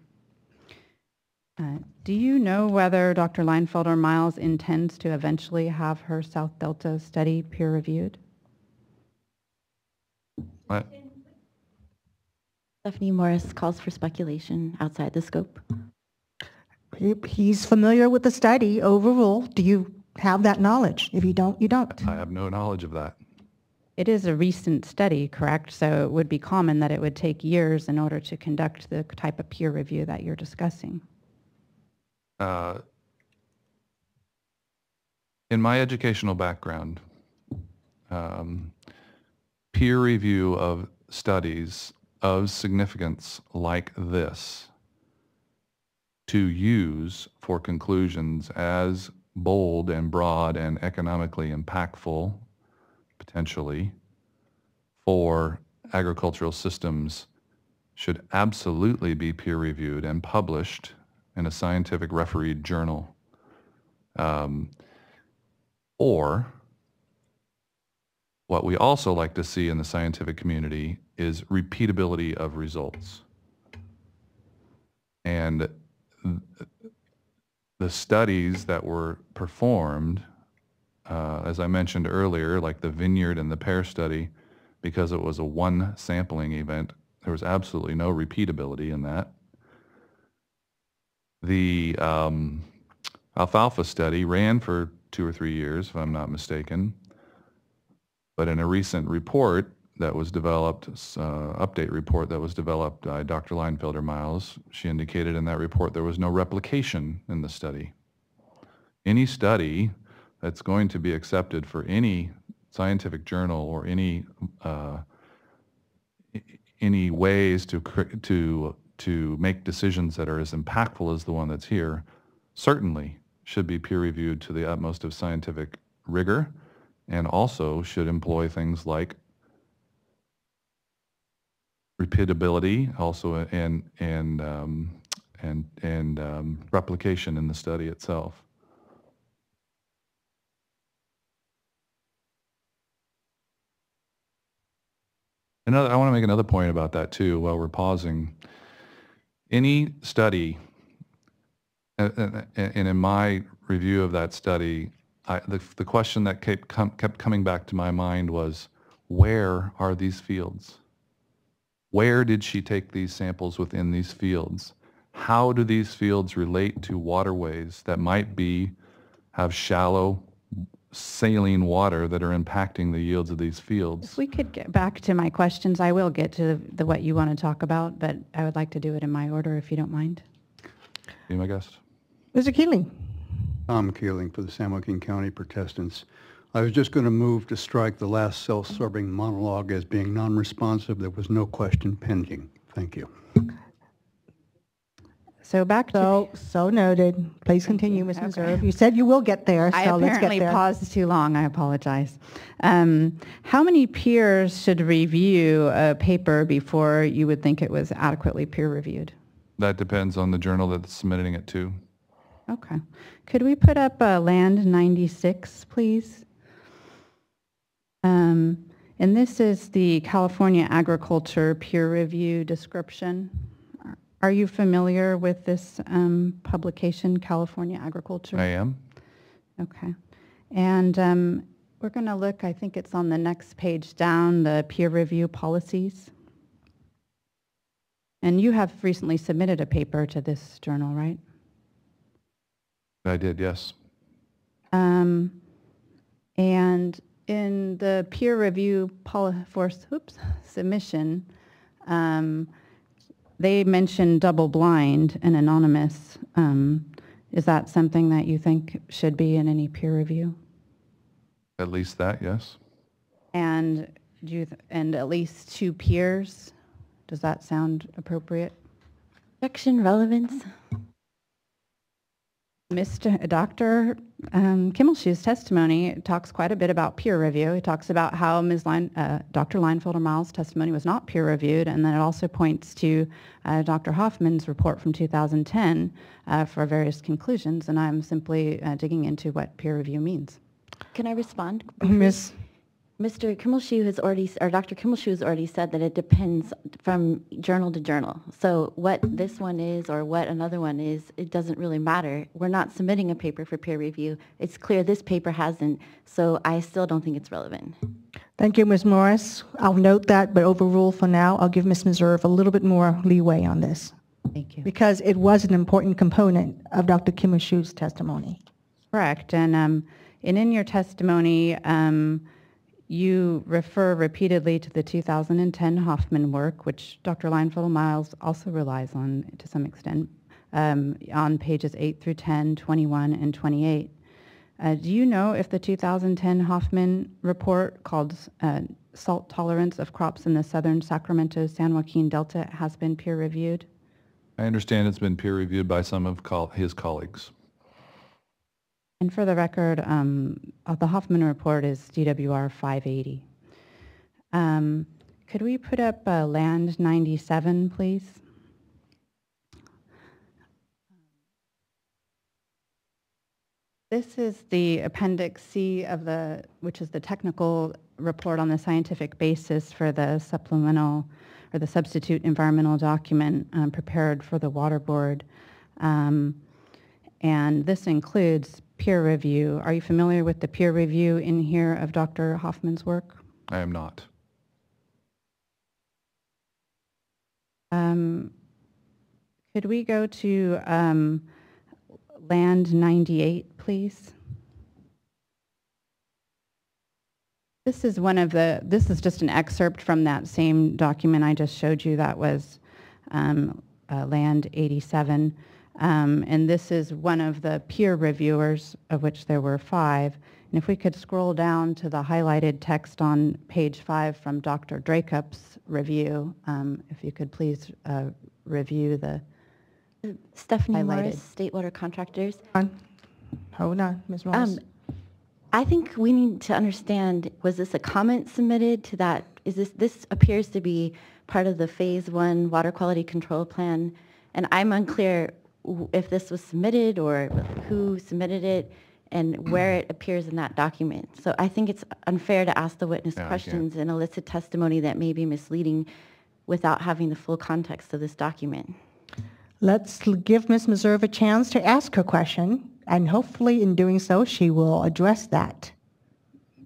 Do you know whether Dr. Leinfelder-Miles intends to eventually have her South Delta study peer reviewed? What? Stephanie Morris calls for speculation outside the scope. He's familiar with the study overall. Do you have that knowledge? If you don't, you don't. I have no knowledge of that. It is a recent study, correct? So it would be common that it would take years in order to conduct the type of peer review that you're discussing. In my educational background, peer review of studies of significance like this to use for conclusions as bold and broad and economically impactful, potentially, for agricultural systems should absolutely be peer reviewed and published in a scientific refereed journal. Or what we also like to see in the scientific community is repeatability of results. And the studies that were performed, as I mentioned earlier, like the vineyard and the pear study, because it was a one sampling event, there was absolutely no repeatability in that. The alfalfa study ran for 2 or 3 years, if I'm not mistaken. But in a recent report that was developed, update report that was developed by Dr. Leinfelder-Miles, she indicated in that report there was no replication in the study. Any study that's going to be accepted for any scientific journal or any ways to make decisions that are as impactful as the one that's here certainly should be peer reviewed to the utmost of scientific rigor, and also should employ things like repeatability, also and replication in the study itself. I want to make another point about that too while we're pausing. Any study, and in my review of that study, the question that kept coming back to my mind was, where are these fields? Where did she take these samples within these fields? How do these fields relate to waterways that might have shallow saline water that are impacting the yields of these fields? If we could get back to my questions, I will get to what you want to talk about, but I would like to do it in my order if you don't mind. Be my guest. Mr. Keeling. Tom Keeling for the San Joaquin County Protestants. I was just going to move to strike the last self-serving monologue as being non-responsive. There was no question pending. Thank you. So back to... So noted. Please continue, Ms. Meserve. You said you will get there, so let's get there. I apparently paused too long. I apologize. How many peers should review a paper before you would think it was adequately peer-reviewed? That depends on the journal that's submitting it to. Okay. Could we put up Land 96, please? And this is the California Agriculture peer review description. Are you familiar with this publication, California Agriculture? I am. Okay. And we're going to look, I think it's on the next page down, the peer review policies. And you have recently submitted a paper to this journal, right? I did, yes. And in the peer review submission, they mentioned double-blind and anonymous. Is that something that you think should be in any peer review? At least that, yes. And and at least 2 peers? Does that sound appropriate? Objection, relevance. Dr. Kimmelshue's testimony talks quite a bit about peer review. He talks about how Dr. Leinfelder-Miles' testimony was not peer reviewed, and then it also points to Dr. Hoffman's report from 2010 for various conclusions, and I'm simply digging into what peer review means. Can I respond? Ms. Mr. Kimmelshue has already, or Dr. Kimmelshue has already said that it depends from journal to journal. So what this one is or what another one is, it doesn't really matter. We're not submitting a paper for peer review. It's clear this paper hasn't, so I still don't think it's relevant. Thank you, Ms. Morris. I'll note that, but overrule for now. I'll give Ms. Meserve a little bit more leeway on this. Thank you. Because it was an important component of Dr. Kimmelshue's testimony. Correct. And in your testimony, you refer repeatedly to the 2010 Hoffman work, which Dr. Leinfelder-Miles also relies on to some extent, on pages 8 through 10, 21, and 28. Do you know if the 2010 Hoffman report called Salt Tolerance of Crops in the Southern Sacramento-San Joaquin Delta has been peer reviewed? I understand it's been peer reviewed by some of his colleagues. And for the record, the Hoffman report is DWR 580. Could we put up Land 97, please? This is the Appendix C of which is the technical report on the scientific basis for the supplemental or the substitute environmental document prepared for the Water Board. And this includes peer review. Are you familiar with the peer review in here of Dr. Hoffman's work? I am not. Could we go to Land 98, please? This is this is just an excerpt from that same document I just showed you that was Land 87. And this is one of the peer reviewers, of which there were 5. And if we could scroll down to the highlighted text on page 5 from Dr. Dracup's review, if you could please review the Stephanie highlighted. Morris, State Water Contractors. Hold on, Ms. Morris. I think we need to understand, was this a comment submitted to that? This appears to be part of the Phase 1 Water Quality Control Plan, and I'm unclear if this was submitted or who submitted it and where it appears in that document. So I think it's unfair to ask the witness questions and elicit testimony that may be misleading without having the full context of this document. Let's give Ms. Meserve a chance to ask her question, and hopefully in doing so, she will address that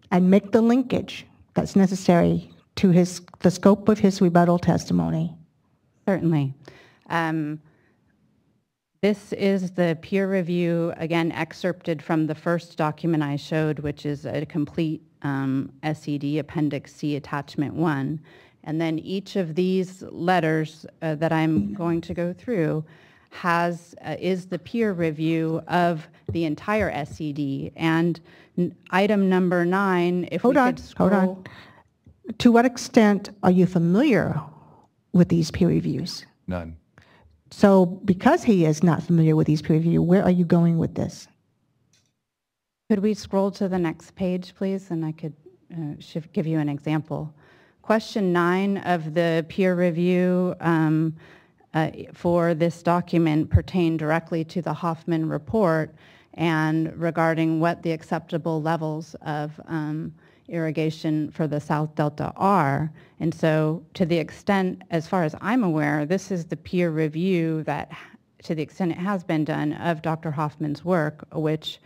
and make the linkage that's necessary to the scope of his rebuttal testimony. Certainly. This is the peer review, again, excerpted from the first document I showed, which is a complete SED Appendix C Attachment 1. And then each of these letters that I'm going to go through is the peer review of the entire SED. And item number 9, if we could scroll. Hold on. To what extent are you familiar with these peer reviews? None. So because he is not familiar with these peer reviews, where are you going with this? Could we scroll to the next page, please? And I could give you an example. Question 9 of the peer review for this document pertained directly to the Hoffman report and regarding what the acceptable levels of irrigation for the South Delta are. And so to the extent, as far as I'm aware, this is the peer review that, to the extent it has been done, of Dr. Hoffman's work, which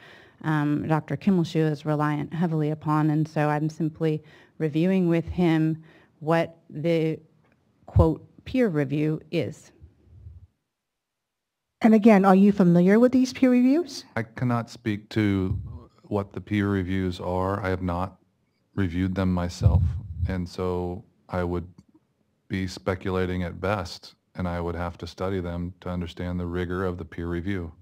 Dr. Kimmelshue is reliant heavily upon. And so I'm simply reviewing with him what the, quote, peer review is. And again, are you familiar with these peer reviews? I cannot speak to what the peer reviews are. I have not reviewed them myself, and so I would be speculating at best, and I would have to study them to understand the rigor of the peer review.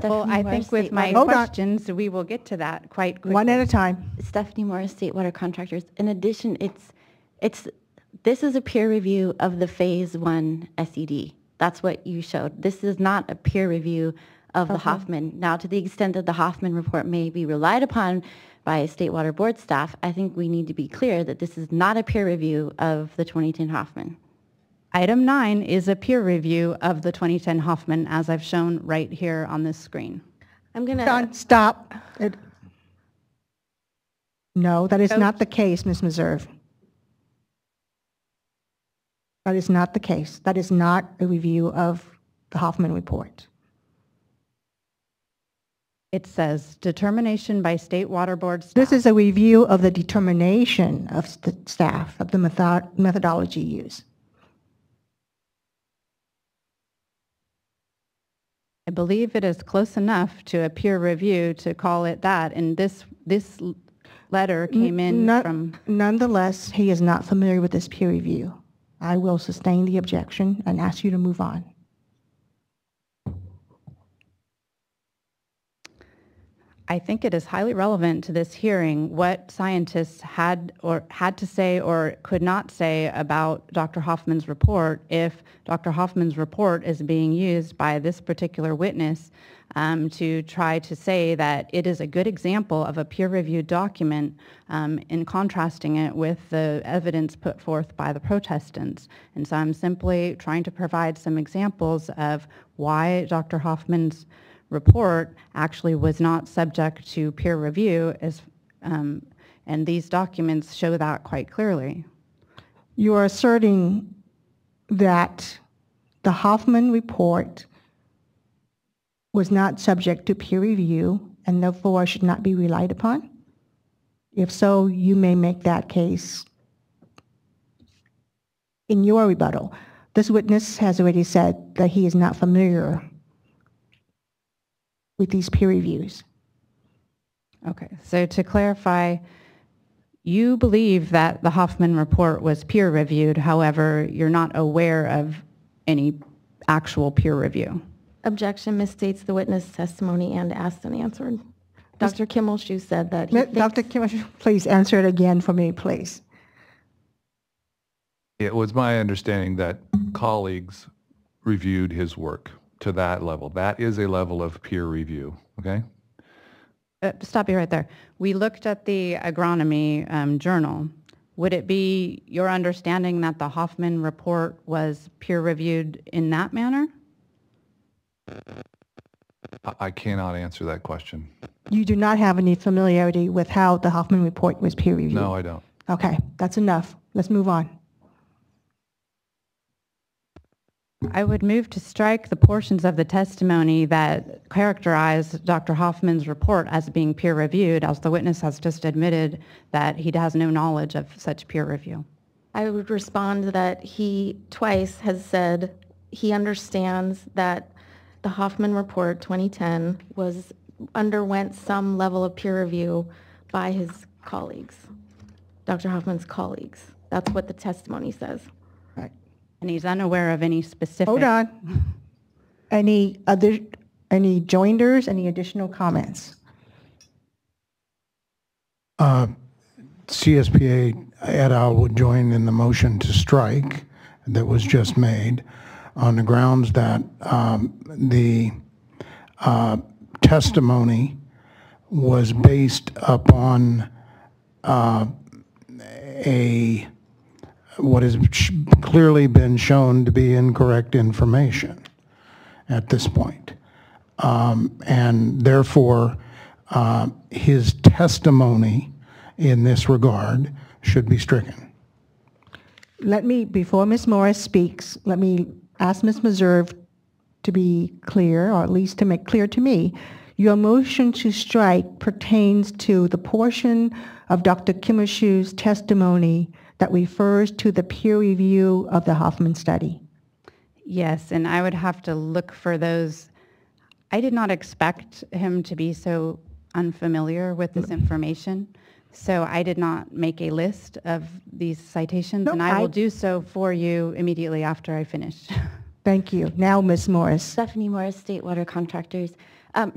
Well, I think with my questions, we will get to that quite quickly. One at a time. Stephanie Morris, State Water Contractors. In addition, this is a peer review of the Phase 1 SED. That's what you showed. This is not a peer review of the Hoffman. Now, to the extent that the Hoffman report may be relied upon by State Water Board staff, I think we need to be clear that this is not a peer review of the 2010 Hoffman. Item 9 is a peer review of the 2010 Hoffman, as I've shown right here on this screen. I'm going to... Don, stop. No, that is not the case, Ms. Meserve. That is not the case. That is not a review of the Hoffman report. It says determination by State Water Board staff. This is a review of the determination of the staff, of the methodology used. I believe it is close enough to a peer review to call it that, and this letter came in from... Nonetheless, he is not familiar with this peer review. I will sustain the objection and ask you to move on. I think it is highly relevant to this hearing what scientists had to say or could not say about Dr. Hoffman's report if Dr. Hoffman's report is being used by this particular witness to try to say that it is a good example of a peer-reviewed document in contrasting it with the evidence put forth by the protestants. And so I'm simply trying to provide some examples of why Dr. Hoffman's report actually was not subject to peer review, and these documents show that quite clearly. You are asserting that the Hoffman report was not subject to peer review and therefore should not be relied upon? If so, you may make that case in your rebuttal. This witness has already said that he is not familiar with these peer reviews. Okay, so to clarify, you believe that the Hoffman report was peer reviewed, however, you're not aware of any actual peer review. Objection misstates the witness testimony and asked and answered. Dr. Kimmelshoe said that he Dr. Kimmelshoe, please answer it again for me, please. It was my understanding that colleagues reviewed his work to that level. That is a level of peer review, okay? Stop you right there. We looked at the agronomy journal. Would it be your understanding that the Hoffman report was peer reviewed in that manner? I cannot answer that question. You do not have any familiarity with how the Hoffman report was peer reviewed? No, I don't. Okay, that's enough. Let's move on. I would move to strike the portions of the testimony that characterize Dr. Hoffman's report as being peer reviewed, as the witness has just admitted that he has no knowledge of such peer review. I would respond that he twice has said he understands that the Hoffman report 2010 underwent some level of peer review by his colleagues, Dr. Hoffman's colleagues. That's what the testimony says. And he's unaware of any specific... Hold on. Any joinders, any additional comments? CSPA et al. Would join in the motion to strike that was just made on the grounds that the testimony was based upon what has clearly been shown to be incorrect information at this point. And therefore, his testimony in this regard should be stricken. Before Ms. Morris speaks, let me ask Ms. Meserve to be clear, or at least to make clear to me, your motion to strike pertains to the portion of Dr. Kimmelshoe's testimony that refers to the peer review of the Hoffman study. Yes, and I would have to look for those. I did not expect him to be so unfamiliar with this information, so I did not make a list of these citations, and I will do so for you immediately after I finish. Thank you. Now, Ms. Morris. Stephanie Morris, State Water Contractors. I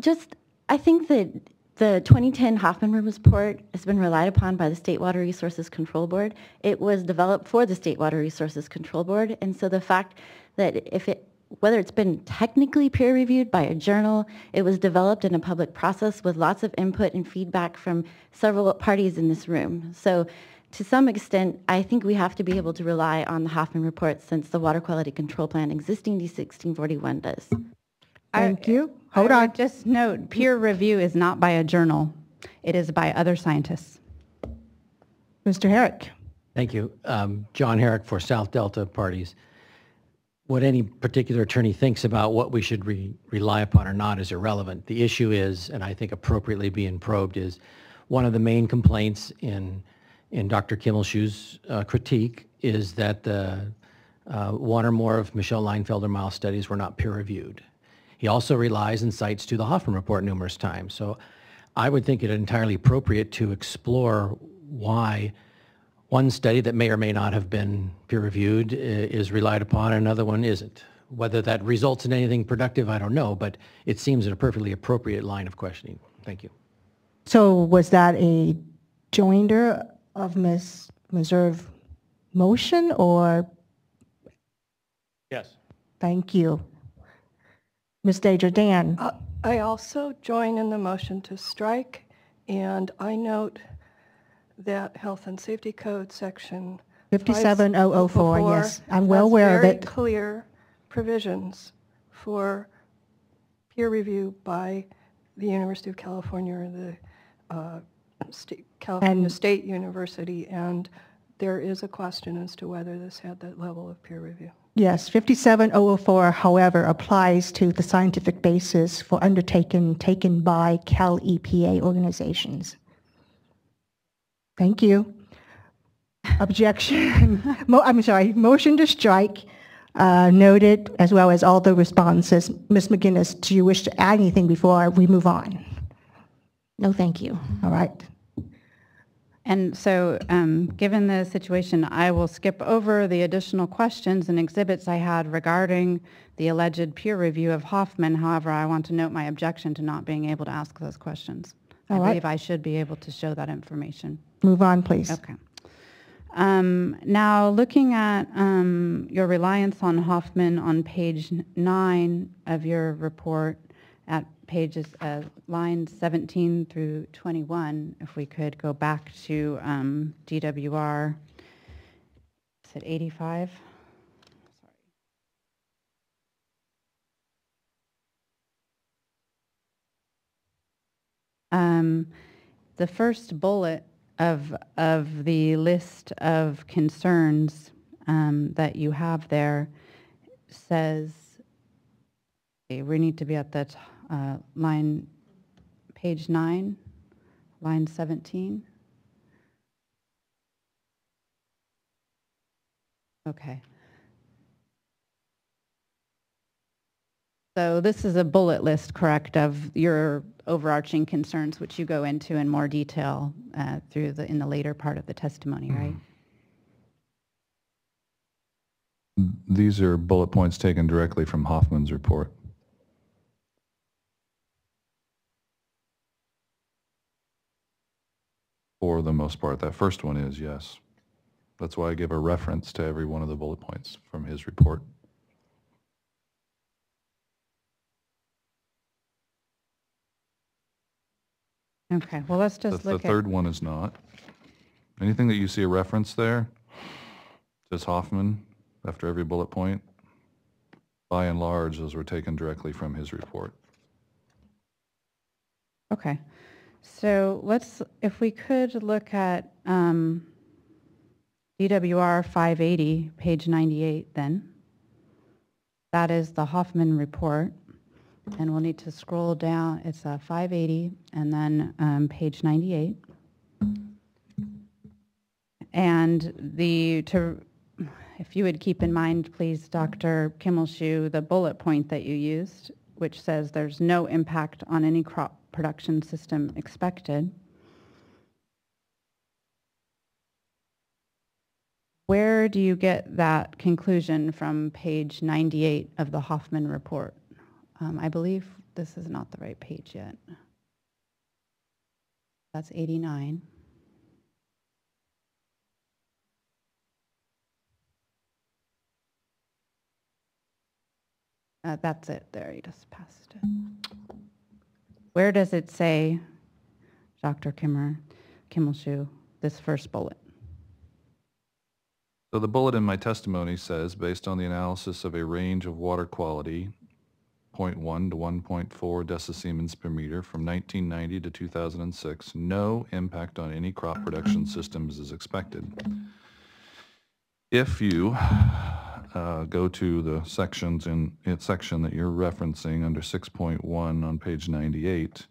think that the 2010 Hoffman report has been relied upon by the State Water Resources Control Board. It was developed for the State Water Resources Control Board, and so the fact that if it whether it's been technically peer reviewed by a journal, it was developed in a public process with lots of input and feedback from several parties in this room. So to some extent, I think we have to be able to rely on the Hoffman report since the Water Quality Control Plan existing D1641 does. Thank you. Hold I on. would just note, peer review is not by a journal. It is by other scientists. Mr. Herrick. Thank you. John Herrick for South Delta Parties. What any particular attorney thinks about what we should rely upon or not is irrelevant. The issue is, and I think appropriately being probed, is one of the main complaints in Dr. Kimmelschuh's critique is that the one or more of Michelle Leinfelder-Miles' studies were not peer-reviewed. He also relies and cites to the Hoffman report numerous times. So I would think it entirely appropriate to explore why one study that may or may not have been peer-reviewed is relied upon and another one isn't. Whether that results in anything productive, I don't know, but it seems a perfectly appropriate line of questioning. Thank you. So was that a joinder of Ms. Meserve's motion, or? Yes. Thank you. Ms. Desjardins. I also join in the motion to strike, and I note that Health and Safety Code section 57004, yes. I'm well aware of it. Very clear provisions for peer review by the University of California or the California State University, and there is a question as to whether this had that level of peer review. Yes, 57004, however, applies to the scientific basis for undertaken taken by Cal EPA organizations. Thank you. Objection. I'm sorry. Motion to strike noted, as well as all the responses. Ms. McGinnis, do you wish to add anything before we move on? No, thank you. All right. And so, given the situation, I will skip over the additional questions and exhibits I had regarding the alleged peer review of Hoffman. However, I want to note my objection to not being able to ask those questions. I believe I should be able to show that information. Move on, please. Okay. Now, looking at your reliance on Hoffman on page 9 of your report at pages lines 17 through 21, if we could go back to DWR, is it 85? The first bullet of the list of concerns that you have there says, okay, we need to be at that line, page 9, line 17. Okay. So this is a bullet list, correct, of your overarching concerns, which you go into in more detail in the later part of the testimony, right? These are bullet points taken directly from Hoffman's report. For the most part, that first one is, yes. That's why I give a reference to every one of the bullet points from his report. Okay, well, let's just look at... The third one is not. Anything that you see a reference there, says Hoffman after every bullet point, by and large, those were taken directly from his report. Okay. So let's, if we could look at DWR 580, page 98 then. That is the Hoffman report. And we'll need to scroll down. It's 580 and then page 98. And if you would keep in mind, please, Dr. Kimmelschuh, the bullet point that you used, which says there's no impact on any crop production system expected. Where do you get that conclusion from page 98 of the Hoffman report? I believe this is not the right page yet. That's 89. That's it. There, you just passed it. Where does it say, Dr. Kimmelshoe, this first bullet? So the bullet in my testimony says, based on the analysis of a range of water quality, 0.1 to 1.4 decisiemens per meter from 1990 to 2006, no impact on any crop production systems is expected. If you go to the sections in section that you're referencing under 6.1 on page 98,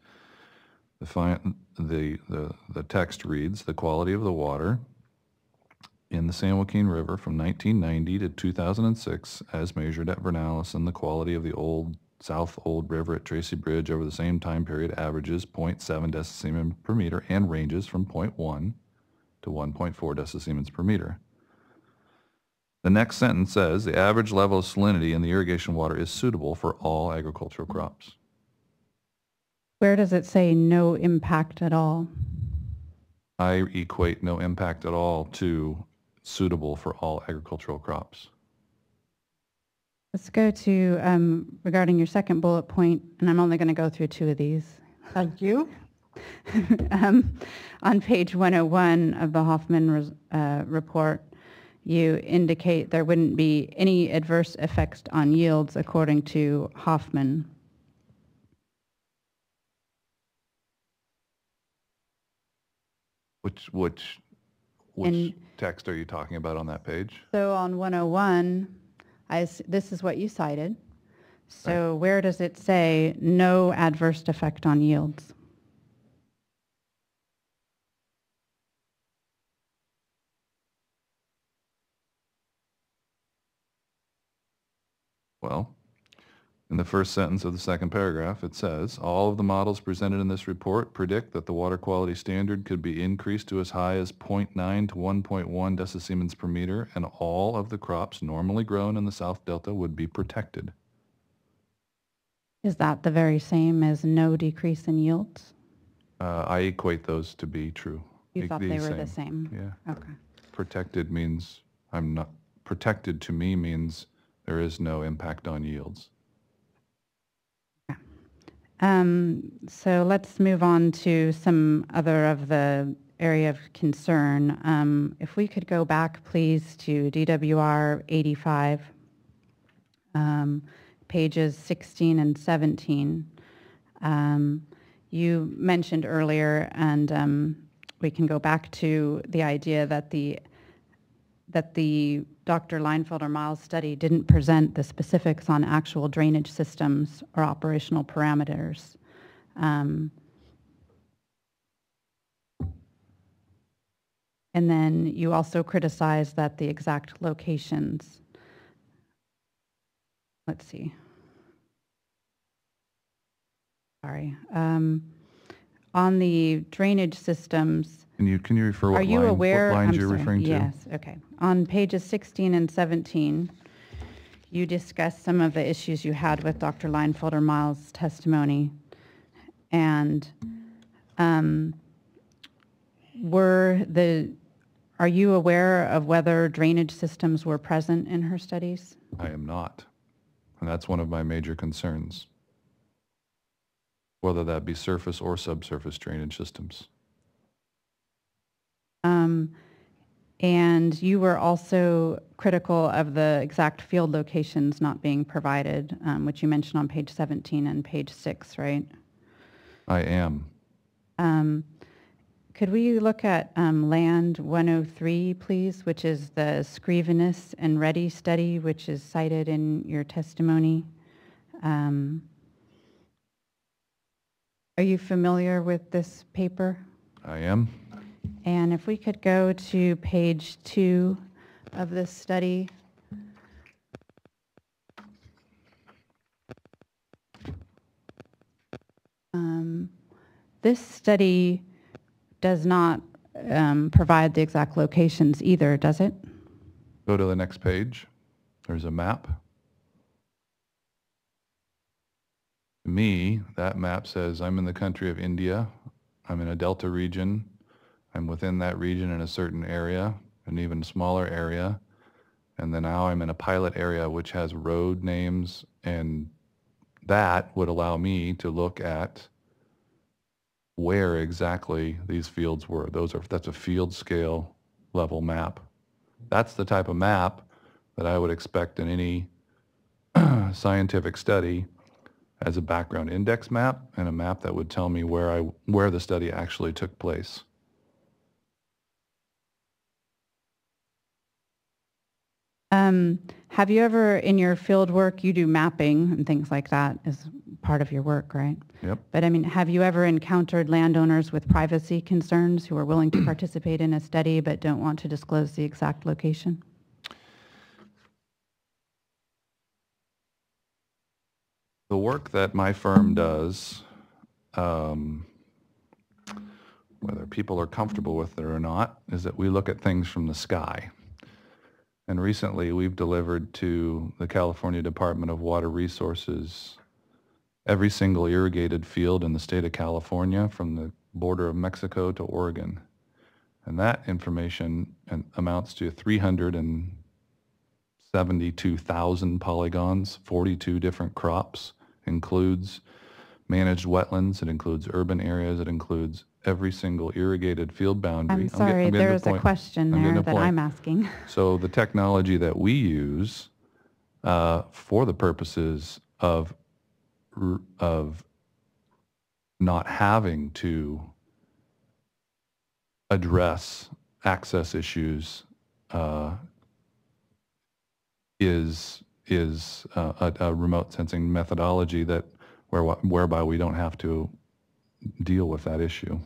the text reads, the quality of the water in the San Joaquin River from 1990 to 2006 as measured at Vernalis, and the quality of the South Old River at Tracy Bridge over the same time period averages 0.7 decisiemens per meter and ranges from 0.1 to 1.4 decisiemens per meter. The next sentence says, the average level of salinity in the irrigation water is suitable for all agricultural crops. Where does it say no impact at all? I equate no impact at all to suitable for all agricultural crops. Let's go to regarding your second bullet point, and I'm only going to go through two of these. Thank you. On page 101 of the Hoffman report, you indicate there wouldn't be any adverse effects on yields according to Hoffman. Which text are you talking about on that page? So on 101, this is what you cited. So right. Where does it say no adverse effect on yields? Well, in the first sentence of the second paragraph, it says, all of the models presented in this report predict that the water quality standard could be increased to as high as 0.9 to 1.1 decisiemens per meter, and all of the crops normally grown in the South Delta would be protected. Is that the very same as no decrease in yields? I equate those to be true. You thought they were the same? Yeah. Okay. Protected means, protected to me means there is no impact on yields. So let's move on to some other of the area of concern. If we could go back, please, to DWR 85, pages 16 and 17. You mentioned earlier, and we can go back to the idea that the Dr. Leinfelder-Miles study didn't present the specifics on actual drainage systems or operational parameters. And then you also criticized that the exact locations, let's see. Sorry. On the drainage systems, Can you refer what, are you aware, what lines I'm you're sorry, referring to? Yes, okay. On pages 16 and 17, you discussed some of the issues you had with Dr. Leinfelder-Miles' testimony. And are you aware of whether drainage systems were present in her studies? I am not. And that's one of my major concerns, whether that be surface or subsurface drainage systems. And you were also critical of the exact field locations not being provided, which you mentioned on page 17 and page 6, right? I am. Could we look at Land 103, please, which is the Scrivenis and Reddy study, which is cited in your testimony? Are you familiar with this paper? I am. And if we could go to page 2 of this study. This study does not provide the exact locations either, does it? Go to the next page. There's a map. To me, that map says I'm in the country of India. I'm in a delta region. I'm within that region in a certain area, an even smaller area. And then now I'm in a pilot area which has road names And that would allow me to look at where exactly these fields were. That's a field scale level map. That's the type of map that I would expect in any scientific study as a background index map, and a map that would tell me where the study actually took place. Have you ever, in your field work, you do mapping and things like that as part of your work, right? Yep. But I mean, have you ever encountered landowners with privacy concerns who are willing to participate in a study but don't want to disclose the exact location? The work that my firm does, whether people are comfortable with it or not, is that we look at things from the sky. And recently we've delivered to the California Department of Water Resources every single irrigated field in the state of California from the border of Mexico to Oregon. And that information amounts to 372,000 polygons, 42 different crops, includes managed wetlands, it includes urban areas, it includes every single irrigated field boundary. I'm sorry, there's a question there that I'm asking. So the technology that we use for the purposes of not having to address access issues is a remote sensing methodology whereby we don't have to deal with that issue.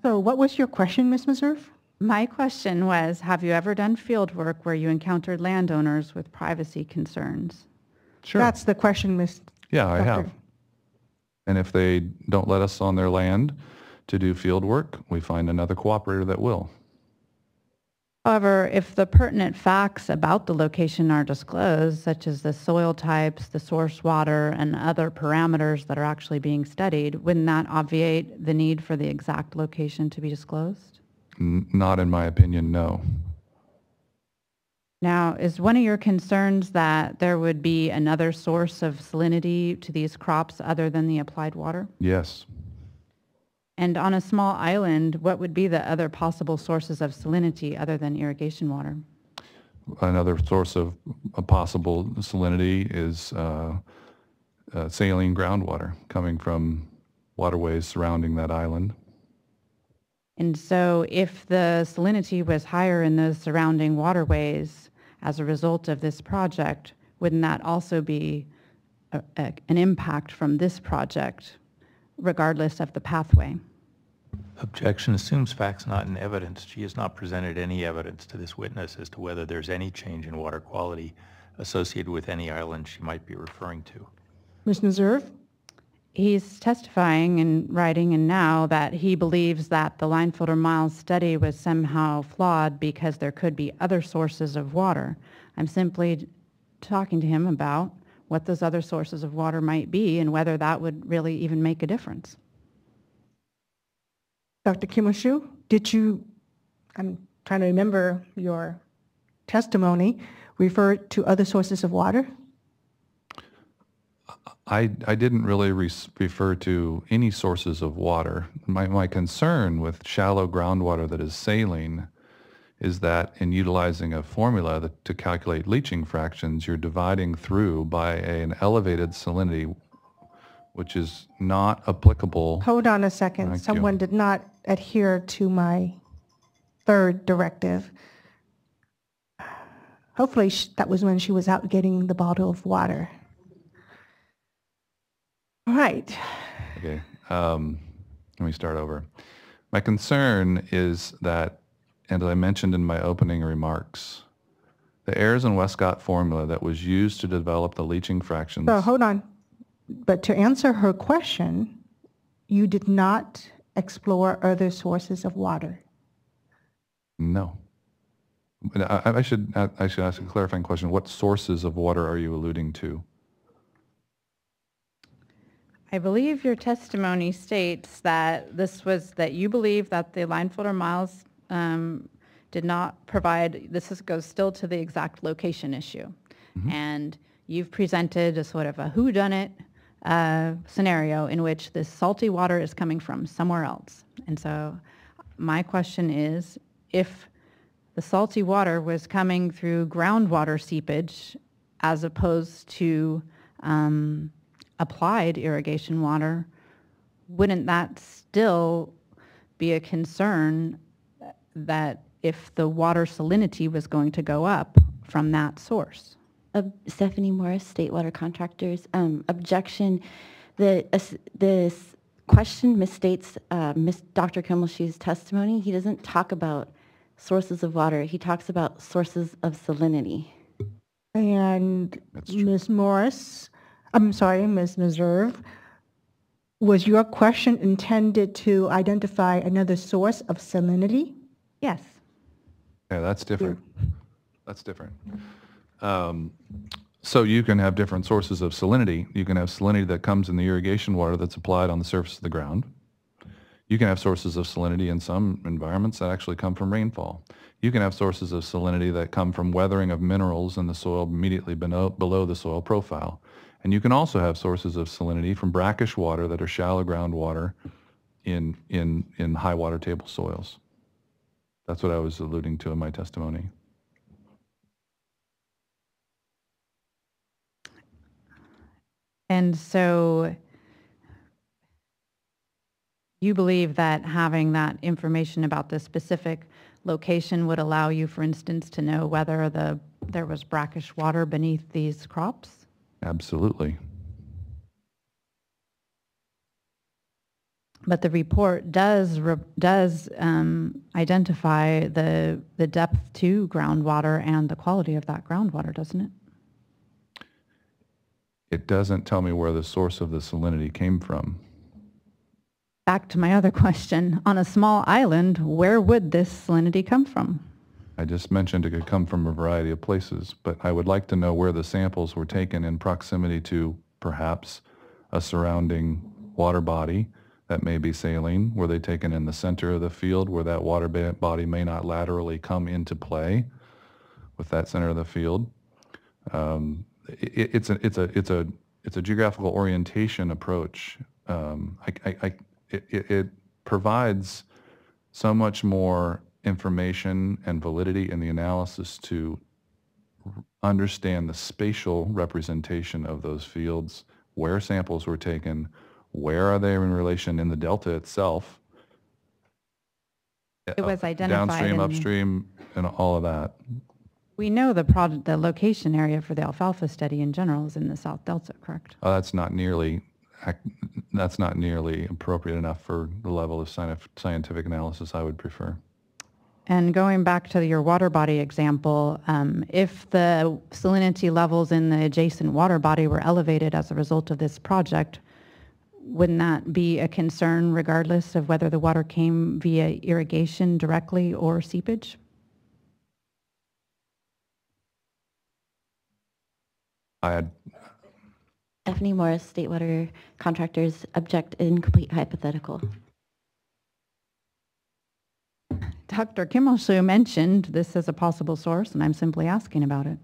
So what was your question, Ms. Meserve? My question was, have you ever done field work where you encountered landowners with privacy concerns? Sure. That's the question, Ms. Yeah, I Doctor. have. And if they don't let us on their land to do field work, we find another cooperator that will. However, if the pertinent facts about the location are disclosed, such as the soil types, the source water, and other parameters that are actually being studied, wouldn't that obviate the need for the exact location to be disclosed? Not in my opinion, no. Now, is one of your concerns that there would be another source of salinity to these crops other than the applied water? Yes. And on a small island, what would be the other possible sources of salinity other than irrigation water? Another source of a possible salinity is saline groundwater coming from waterways surrounding that island. And so if the salinity was higher in those surrounding waterways as a result of this project, wouldn't that also be an impact from this project, regardless of the pathway? Objection assumes facts not in evidence. She has not presented any evidence to this witness as to whether there's any change in water quality associated with any island she might be referring to. Ms. Meserve? He's testifying and writing and now that he believes that the Leinfelder-Miles study was somehow flawed because there could be other sources of water. I'm simply talking to him about what those other sources of water might be and whether that would really even make a difference. Dr. Kimoshu, did you, I'm trying to remember your testimony, refer to other sources of water? I didn't really refer to any sources of water. My concern with shallow groundwater that is saline is that in utilizing a formula to calculate leaching fractions, you're dividing through by an elevated salinity, which is not applicable. Hold on a second. Thank Someone you. did not adhere to my third directive. Hopefully that was when she was out getting the bottle of water. All right. Okay, let me start over. My concern is that, and as I mentioned in my opening remarks, the Ayers and Westcott formula that was used to develop the leaching fractions. So hold on. But to answer her question, you did not explore other sources of water. No. But I should ask a clarifying question. What sources of water are you alluding to? I believe your testimony states that that you believe that the Leinfelder-Miles did not provide, goes still to the exact location issue. Mm-hmm. And you've presented a sort of a whodunit scenario in which this salty water is coming from somewhere else. And so my question is, if the salty water was coming through groundwater seepage as opposed to applied irrigation water, wouldn't that still be a concern that if the water salinity was going to go up from that source? Stephanie Morris, State Water Contractors. Objection. This question misstates Dr. Kimmelshew's testimony. He doesn't talk about sources of water. He talks about sources of salinity. And Ms. Morris, I'm sorry, Ms. Meserve, was your question intended to identify another source of salinity? Yes. Yeah, that's different. That's different. So you can have different sources of salinity. You can have salinity that comes in the irrigation water that's applied on the surface of the ground. You can have sources of salinity in some environments that actually come from rainfall. You can have sources of salinity that come from weathering of minerals in the soil immediately below the soil profile. And you can also have sources of salinity from brackish water that are shallow groundwater in high water table soils. That's what I was alluding to in my testimony. And so you believe that having that information about the specific location would allow you, for instance, to know whether there was brackish water beneath these crops? Absolutely. But the report does identify the depth to groundwater and the quality of that groundwater, doesn't it? It doesn't tell me where the source of the salinity came from. Back to my other question, on a small island, where would this salinity come from? I just mentioned it could come from a variety of places, but I would like to know where the samples were taken in proximity to perhaps a surrounding water body that may be saline. Were they taken in the center of the field where that water body may not laterally come into play with that center of the field? It's a geographical orientation approach. It provides so much more information and validity in the analysis to understand the spatial representation of those fields, where samples were taken, where are they in relation in the delta itself, it was identified downstream, upstream, and all of that. We know the location area for the alfalfa study in general is in the South Delta, correct? That's not nearly appropriate enough for the level of scientific analysis I would prefer. And going back to your water body example, if the salinity levels in the adjacent water body were elevated as a result of this project, wouldn't that be a concern regardless of whether the water came via irrigation directly or seepage? Stephanie Morris, State Water Contractors, object incomplete hypothetical. Dr. Kimmelshue mentioned this as a possible source, and I'm simply asking about it.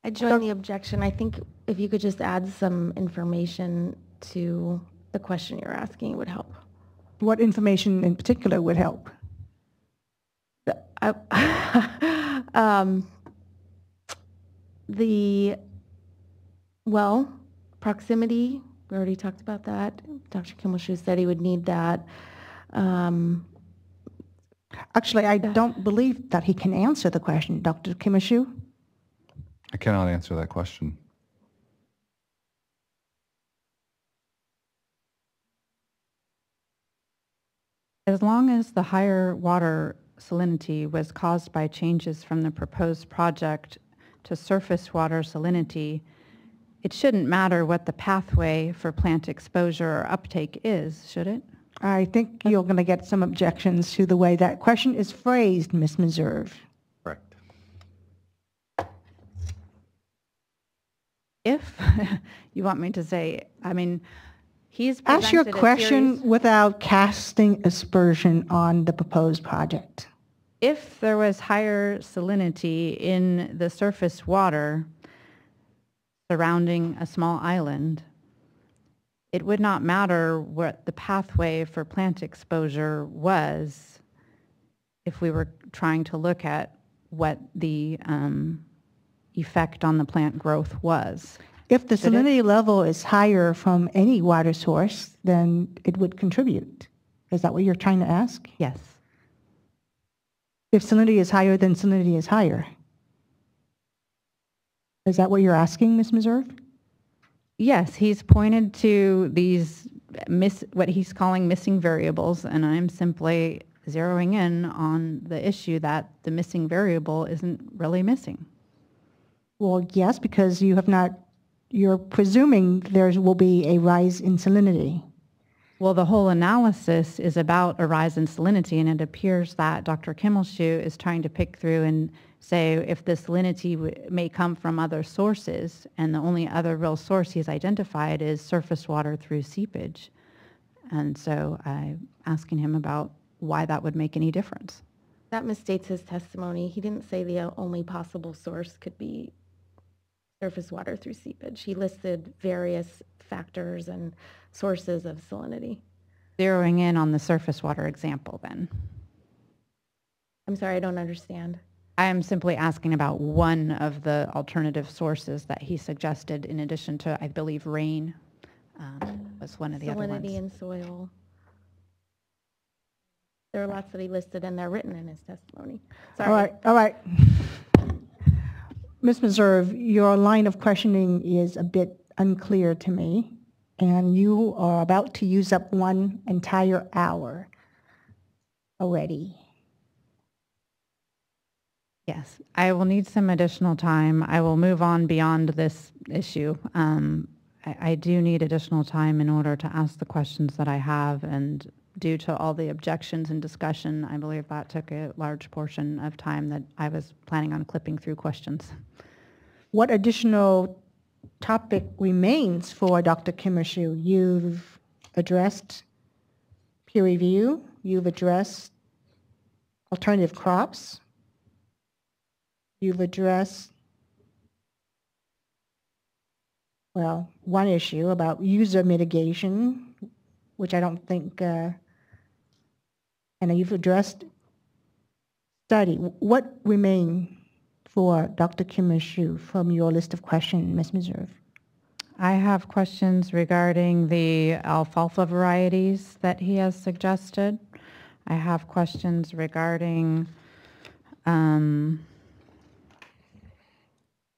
I join the objection. I think if you could just add some information to the question you're asking, it would help. What information in particular would help? Well, proximity, we already talked about that. Dr. Kimmelshue said he would need that. Actually, I don't believe that he can answer the question. Dr. Kimmelshue? I cannot answer that question. As long as the higher water salinity was caused by changes from the proposed project to surface water salinity, it shouldn't matter what the pathway for plant exposure or uptake is, should it? I think you're going to get some objections to the way that question is phrased, Ms. Meserve. Correct. If you want me to say, I mean, he's ask your presented a question series- without casting aspersion on the proposed project. If there was higher salinity in the surface water, surrounding a small island, it would not matter what the pathway for plant exposure was if we were trying to look at what the effect on the plant growth was. If the salinity level is higher from any water source, then it would contribute. Is that what you're trying to ask? Yes. If salinity is higher, then salinity is higher. Is that what you're asking, Ms. Meserve? Yes, he's pointed to these what he's calling missing variables, and I'm simply zeroing in on the issue that the missing variable isn't really missing. Well, yes, because you're presuming there will be a rise in salinity. Well, the whole analysis is about a rise in salinity, and it appears that Dr. Kimmelshoe is trying to pick through and say if the salinity may come from other sources, and the only other real source he's identified is surface water through seepage. And so I'm asking him about why that would make any difference. That misstates his testimony. He didn't say the only possible source could be surface water through seepage. He listed various factors and sources of salinity. Zeroing in on the surface water example then. I'm sorry, I don't understand. I am simply asking about one of the alternative sources that he suggested in addition to, I believe, rain was one of the other ones. Salinity in soil. There are lots that he listed and they're written in his testimony. Sorry. All right. Ms. Meserve, your line of questioning is a bit unclear to me, and you are about to use up one entire hour already. Yes, I will need some additional time. I will move on beyond this issue. I do need additional time in order to ask the questions that I have, and due to all the objections and discussion, I believe that took a large portion of time that I was planning on clipping through questions. What additional topic remains for Dr. Kimmelshoe? You've addressed peer review, you've addressed alternative crops, you've addressed, well, one issue about user mitigation, which I don't think, and you've addressed study. What remains for Dr. Kimmelshoe from your list of questions, Ms. Meserve? I have questions regarding the alfalfa varieties that he has suggested. I have questions regarding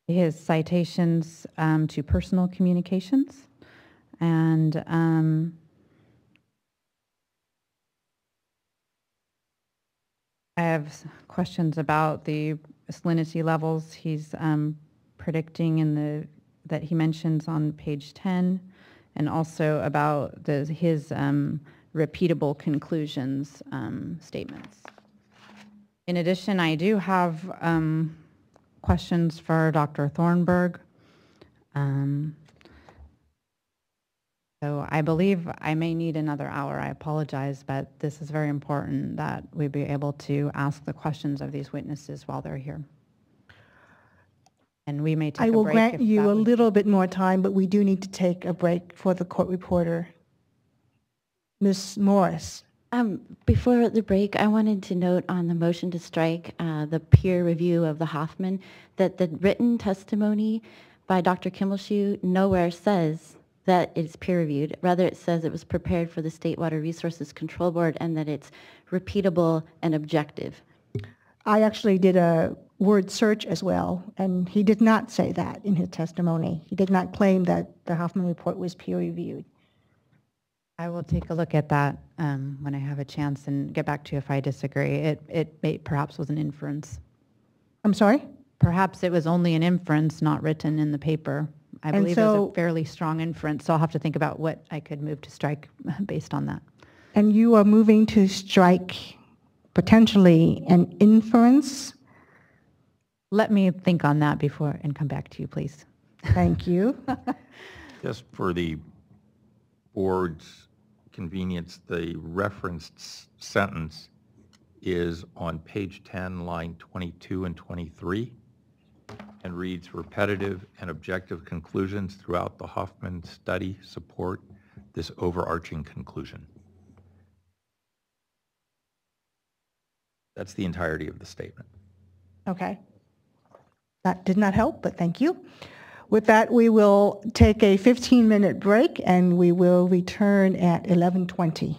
his citations to personal communications, and I have questions about the salinity levels he's predicting that he mentions on page 10, and also about his repeatable conclusions statements. In addition, I do have questions for Dr. Thornburg. So I believe I may need another hour. I apologize, but this is very important that we be able to ask the questions of these witnesses while they're here. And we may take a break. I will grant you a little bit more time, but we do need to take a break for the court reporter. Ms. Morris. Before the break, I wanted to note on the motion to strike the peer review of the Hoffman that the written testimony by Dr. Kimmelshoe nowhere says that it's peer reviewed. Rather, it says it was prepared for the State Water Resources Control Board and that it's repeatable and objective. I actually did a word search as well, and he did not say that in his testimony. He did not claim that the Hoffman report was peer reviewed. I will take a look at that when I have a chance and get back to you if I disagree. It perhaps was an inference. I'm sorry? Perhaps it was only an inference, not written in the paper. I believe it was a fairly strong inference, so I'll have to think about what I could move to strike based on that. And you are moving to strike potentially an inference? Let me think on that before and come back to you, please. Thank you. Just for the board's convenience, the referenced sentence is on page 10, line 22 and 23. and reads repetitive and objective conclusions throughout the Hoffman study support this overarching conclusion. That's the entirety of the statement. Okay. That did not help, but thank you. With that, we will take a 15-minute break, and we will return at 11:20.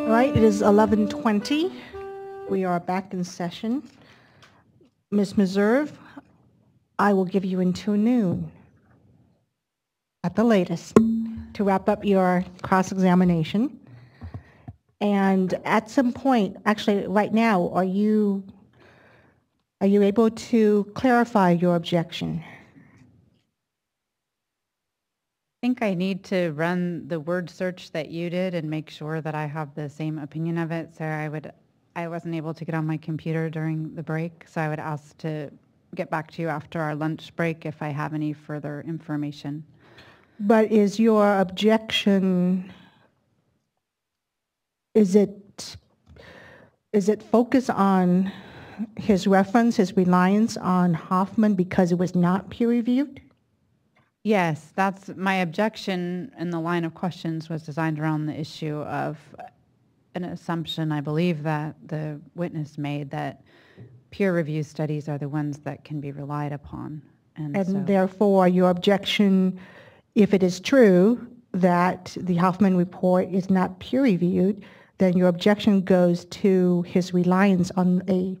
All right, it is 11:20. We are back in session. Ms. Meserve, I will give you until noon at the latest to wrap up your cross-examination. And at some point, actually right now, are you able to clarify your objection? I think I need to run the word search that you did and make sure that I have the same opinion of it. So I wasn't able to get on my computer during the break, so I would ask to get back to you after our lunch break if I have any further information. But is your objection, is it focused on his reference, his reliance on Hoffman because it was not peer-reviewed? Yes, that's my objection, and the line of questions was designed around the issue of an assumption I believe that the witness made, that peer review studies are the ones that can be relied upon. And so, therefore, your objection, if it is true that the Hoffman report is not peer-reviewed, then your objection goes to his reliance on a,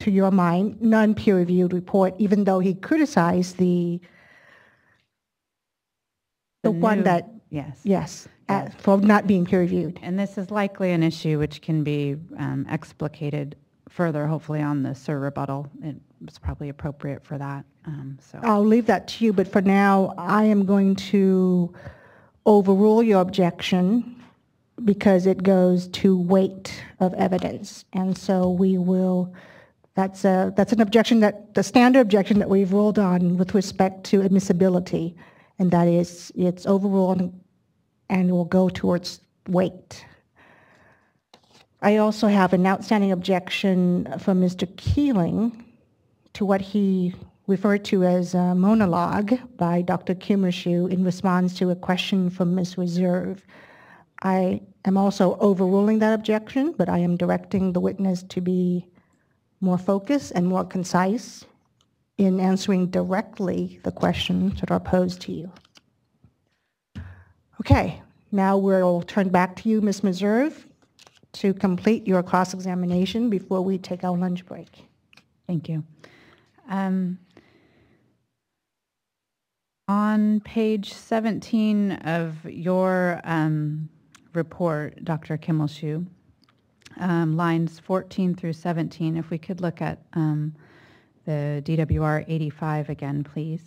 to your mind, non-peer-reviewed report, even though he criticized the one that, yes, for not being peer-reviewed. And this is likely an issue which can be explicated further, hopefully on the SIR rebuttal. It was probably appropriate for that. I'll leave that to you, but for now, I am going to overrule your objection because it goes to weight of evidence. And so we will, that's an objection that, the standard objection that we've ruled on with respect to admissibility, and that is it's overruled and will go towards weight. I also have an outstanding objection from Mr. Keeling to what he referred to as a monologue by Dr. Kimmershoe in response to a question from Ms. Reserve. I am also overruling that objection, but I am directing the witness to be more focused and more concise in answering directly the questions that are posed to you. Okay, now we'll turn back to you, Ms. Reserve, to complete your cross-examination before we take our lunch break. Thank you. On page 17 of your report, Dr. Kimmershoe, lines 14 through 17, if we could look at the DWR 85 again, please.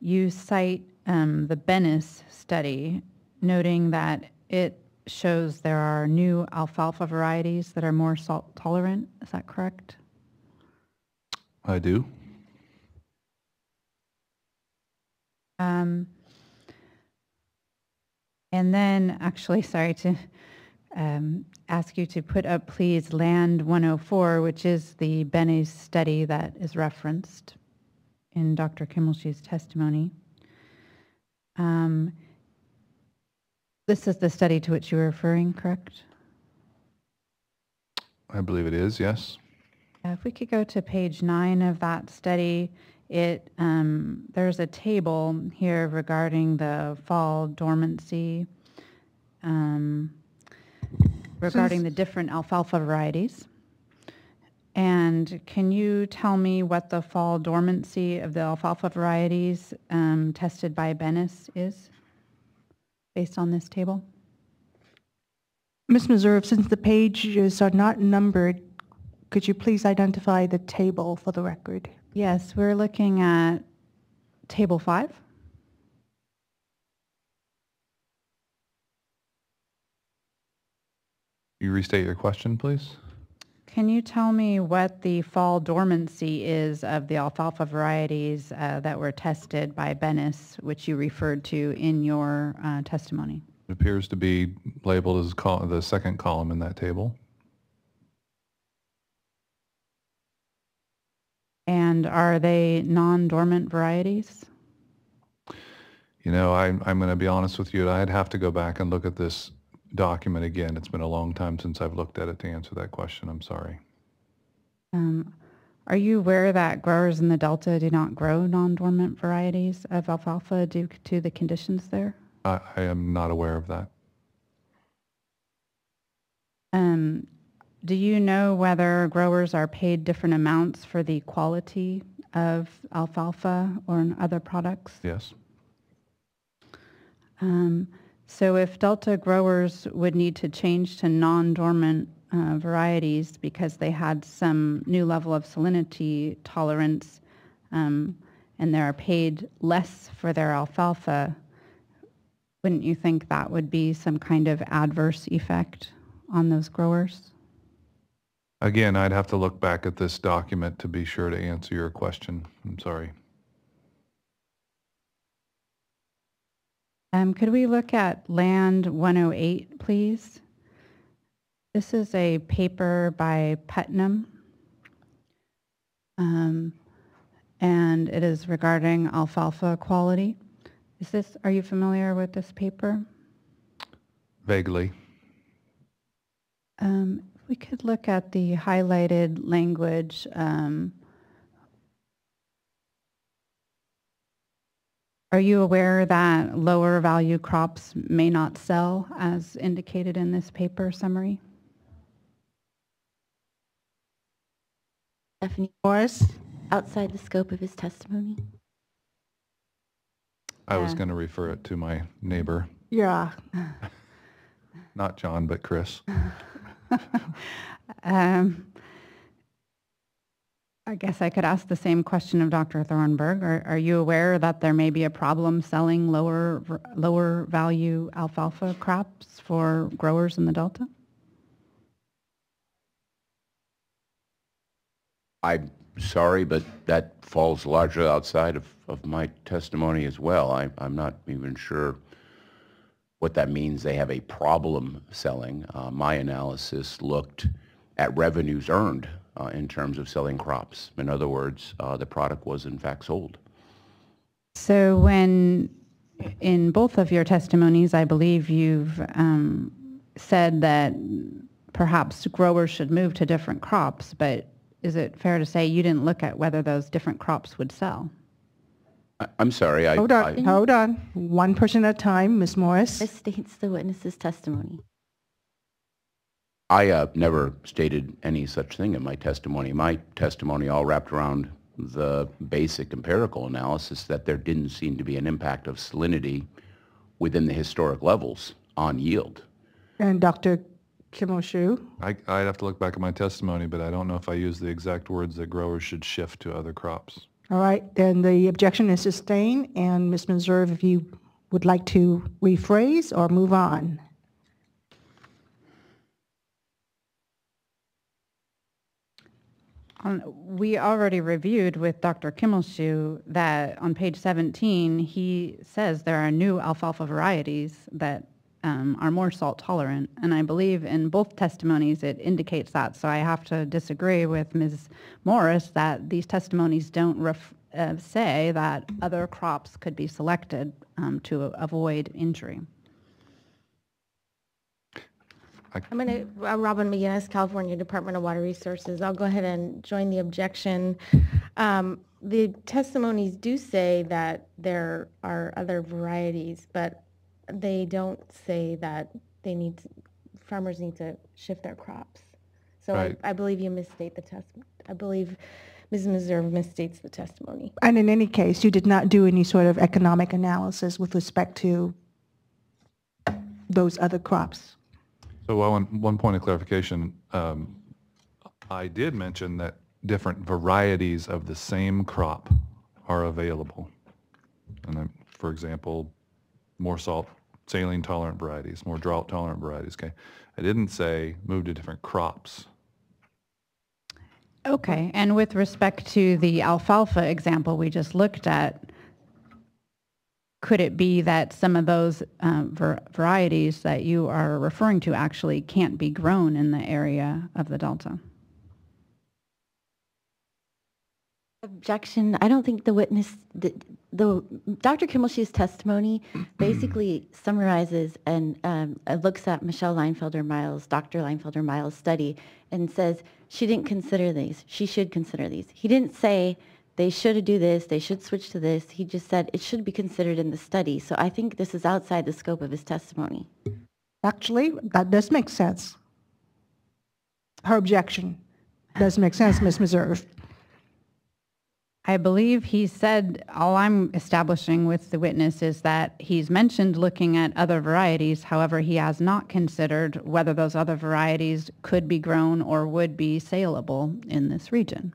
You cite the Bennis study, noting that it shows there are new alfalfa varieties that are more salt tolerant. Is that correct? I do. And then, actually, sorry to ask you to put up, please, Land 104, which is the Bennis study that is referenced in Dr. Kimmelshoe's testimony. This is the study to which you were referring, correct? I believe it is, yes. If we could go to page 9 of that study, there's a table here regarding the fall dormancy, regarding the different alfalfa varieties. And can you tell me what the fall dormancy of the alfalfa varieties tested by Bennis is, based on this table? Ms. Meserve, since the pages are not numbered, could you please identify the table for the record? Yes, we're looking at table 5. You restate your question, please? Can you tell me what the fall dormancy is of the alfalfa varieties that were tested by Bennis, which you referred to in your testimony? It appears to be labeled as the second column in that table. And are they non-dormant varieties? You know, I'm going to be honest with you. I'd have to go back and look at this document again. It's been a long time since I've looked at it to answer that question. I'm sorry. Are you aware that growers in the Delta do not grow non-dormant varieties of alfalfa due to the conditions there? I am not aware of that. Do you know whether growers are paid different amounts for the quality of alfalfa or other products? Yes. So if Delta growers would need to change to non-dormant varieties because they had some new level of salinity tolerance, and they're paid less for their alfalfa, wouldn't you think that would be some kind of adverse effect on those growers? Again, I'd have to look back at this document to be sure to answer your question. I'm sorry. Could we look at Land 108, please? This is a paper by Putnam, and it is regarding alfalfa quality. Are you familiar with this paper? Vaguely. If we could look at the highlighted language. Are you aware that lower value crops may not sell as indicated in this paper summary? Stephanie Morris? Outside the scope of his testimony. I was going to refer it to my neighbor. Yeah. Not John, but Chris. I guess I could ask the same question of Dr. Thornburg. Are you aware that there may be a problem selling lower value alfalfa crops for growers in the Delta? I'm sorry, but that falls largely outside of my testimony as well. I'm not even sure what that means. They have a problem selling. My analysis looked at revenues earned in terms of selling crops. In other words, the product was in fact sold. So when, in both of your testimonies, I believe you've said that perhaps growers should move to different crops, but is it fair to say you didn't look at whether those different crops would sell? I'm sorry. Hold on. One person at a time. Ms. Morris. This states the witness's testimony. I never stated any such thing in my testimony. My testimony all wrapped around the basic empirical analysis that there didn't seem to be an impact of salinity within the historic levels on yield. And Dr. Kimoshu? I'd have to look back at my testimony, but I don't know if I used the exact words that growers should shift to other crops. All right, then the objection is sustained, and Ms. Meserve, if you would like to rephrase or move on. We already reviewed with Dr. Kimmelshoe that on page 17, he says there are new alfalfa varieties that are more salt tolerant. And I believe in both testimonies it indicates that. So I have to disagree with Ms. Morris that these testimonies don't say that other crops could be selected to avoid injury. I'm going to, Robin McGinnis, California Department of Water Resources. I'll go ahead and join the objection. The testimonies do say that there are other varieties, but they don't say that farmers need to shift their crops. So right. I believe you misstate the testimony. I believe Ms. Meserve misstates the testimony. And in any case, you did not do any sort of economic analysis with respect to those other crops. So one point of clarification, I did mention that different varieties of the same crop are available. And for example, more saline tolerant varieties, more drought tolerant varieties. Okay, I didn't say move to different crops. Okay, and with respect to the alfalfa example we just looked at, could it be that some of those varieties that you are referring to actually can't be grown in the area of the Delta? Objection. I don't think the witness, Dr. Kimmelshoe's testimony basically summarizes and looks at Michelle Leinfelder-Miles, Dr. Leinfelder-Miles' study and says she didn't consider these. She should consider these. He didn't say they should do this, they should switch to this. He just said it should be considered in the study. So I think this is outside the scope of his testimony. Actually, that does make sense. Her objection does make sense, Ms. Meserve. I believe he said, all I'm establishing with the witness is that he's mentioned looking at other varieties. However, he has not considered whether those other varieties could be grown or would be saleable in this region.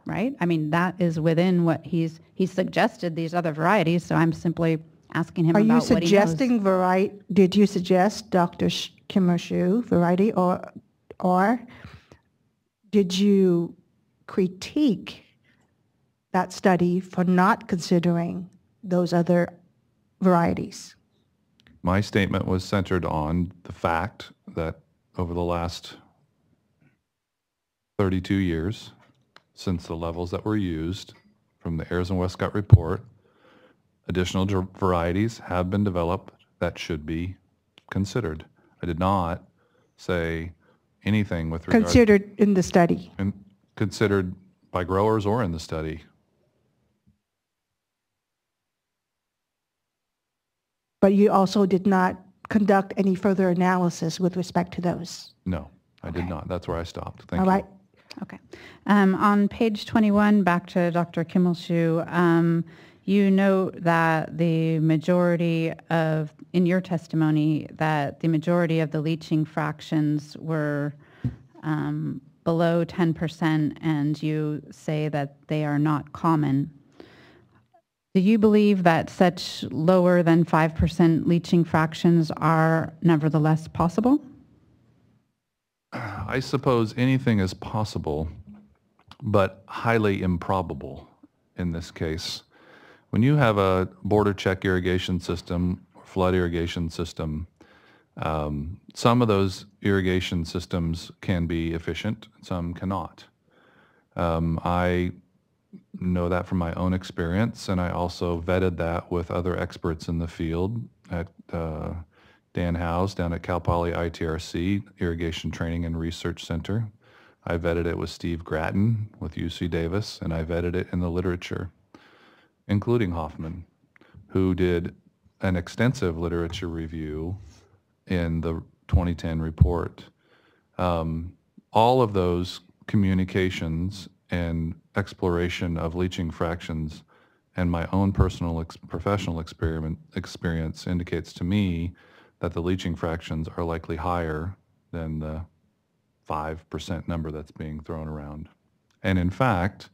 Right? I mean, that is within what he suggested these other varieties, so I'm simply asking him about what he knows. Are you suggesting variety? Did you suggest Dr. Kimmershu variety, or did you critique that study for not considering those other varieties? My statement was centered on the fact that over the last 32 years, since the levels that were used from the Ayers and Westcott report, additional varieties have been developed that should be considered. I did not say anything with regard considered in the study. And considered by growers or in the study. But you also did not conduct any further analysis with respect to those? No, I did not. That's where I stopped. Thank you. All right. Okay. On page 21, back to Dr. Kimmelshoe, you note that the majority of, in your testimony, that the majority of the leaching fractions were below 10%, and you say that they are not common. Do you believe that such lower than 5% leaching fractions are nevertheless possible? I suppose anything is possible, but highly improbable in this case. When you have a border check irrigation system, or flood irrigation system, some of those irrigation systems can be efficient, some cannot. I know that from my own experience, and I also vetted that with other experts in the field at Dan Howes down at Cal Poly ITRC, Irrigation Training and Research Center. I vetted it with Steve Gratton with UC Davis, and I vetted it in the literature, including Hoffman, who did an extensive literature review in the 2010 report. All of those communications and exploration of leaching fractions and my own personal professional experience indicates to me that the leaching fractions are likely higher than the 5% number that's being thrown around. And in fact,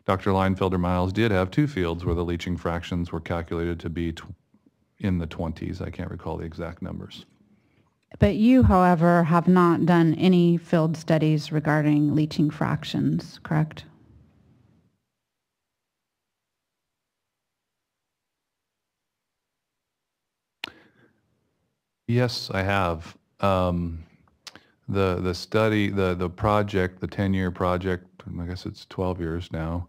Dr. Leinfelder-Miles did have two fields where the leaching fractions were calculated to be in the 20s. I can't recall the exact numbers. But you, however, have not done any field studies regarding leaching fractions, correct? Yes, I have. The study, the project, the 10-year project, I guess it's 12 years now,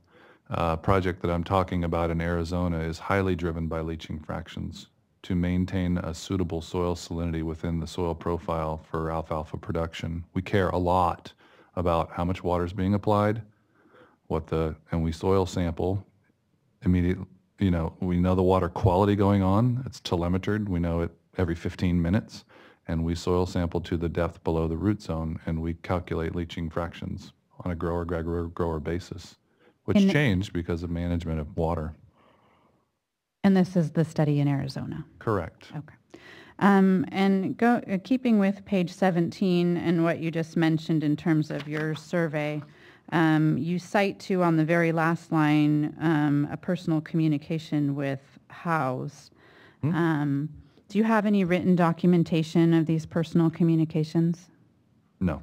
project that I'm talking about in Arizona is highly driven by leaching fractions to maintain a suitable soil salinity within the soil profile for alfalfa production. We care a lot about how much water is being applied, and we soil sample immediately. We know the water quality going on. It's telemetered. We know it every 15 minutes, and we soil sample to the depth below the root zone, and we calculate leaching fractions on a grower basis, which changed because of management of water. And this is the study in Arizona? Correct. Okay. And keeping with page 17 and what you just mentioned in terms of your survey, you cite to on the very last line a personal communication with Howes. Mm-hmm. Do you have any written documentation of these personal communications? No.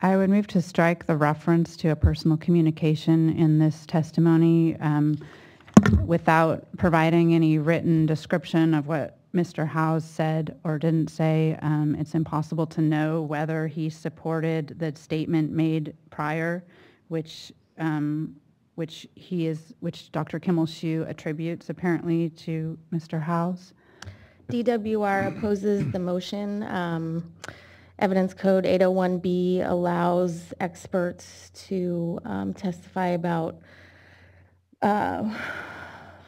I would move to strike the reference to a personal communication in this testimony without providing any written description of what Mr. Howes said or didn't say. It's impossible to know whether he supported the statement made prior, which Dr. Kimmelshoe attributes apparently to Mr. Howes. DWR opposes the motion. Evidence Code 801B allows experts to testify about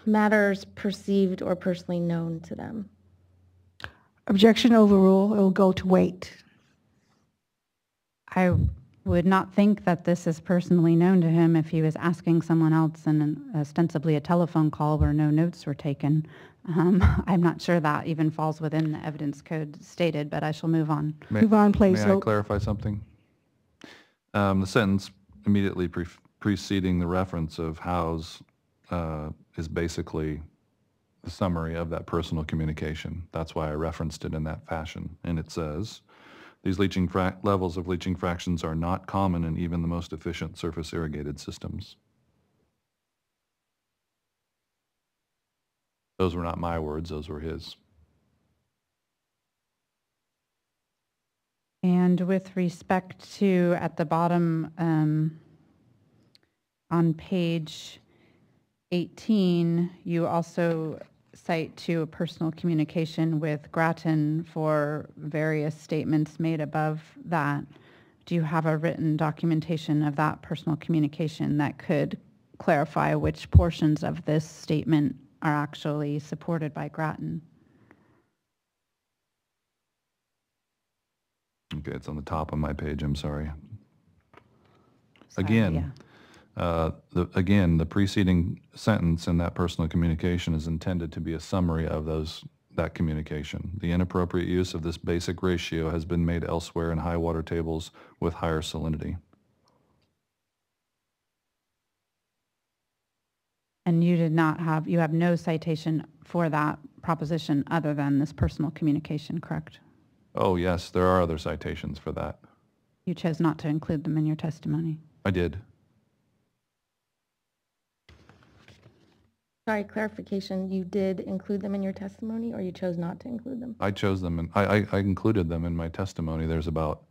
matters perceived or personally known to them. Objection overruled. It will go to wait. I would not think that this is personally known to him if he was asking someone else in ostensibly a telephone call where no notes were taken. I'm not sure that even falls within the evidence code stated, but I shall move on. Move on, please. May I clarify something? The sentence immediately preceding the reference of house is basically the summary of that personal communication. That's why I referenced it in that fashion. And it says, these levels of leaching fractions are not common in even the most efficient surface irrigated systems. Those were not my words, those were his. And with respect to, at the bottom on page 18, you also cite to a personal communication with Grattan for various statements made above that. Do you have a written documentation of that personal communication that could clarify which portions of this statement are actually supported by Grattan? Okay, it's on the top of my page, I'm sorry. Again, the preceding sentence in that personal communication is intended to be a summary of that communication. The inappropriate use of this basic ratio has been made elsewhere in high water tables with higher salinity. And you have no citation for that proposition other than this personal communication, correct? Oh yes, there are other citations for that. You chose not to include them in your testimony. I did. Sorry, clarification, you did include them in your testimony, or you chose not to include them? I chose them, and I included them in my testimony. There's about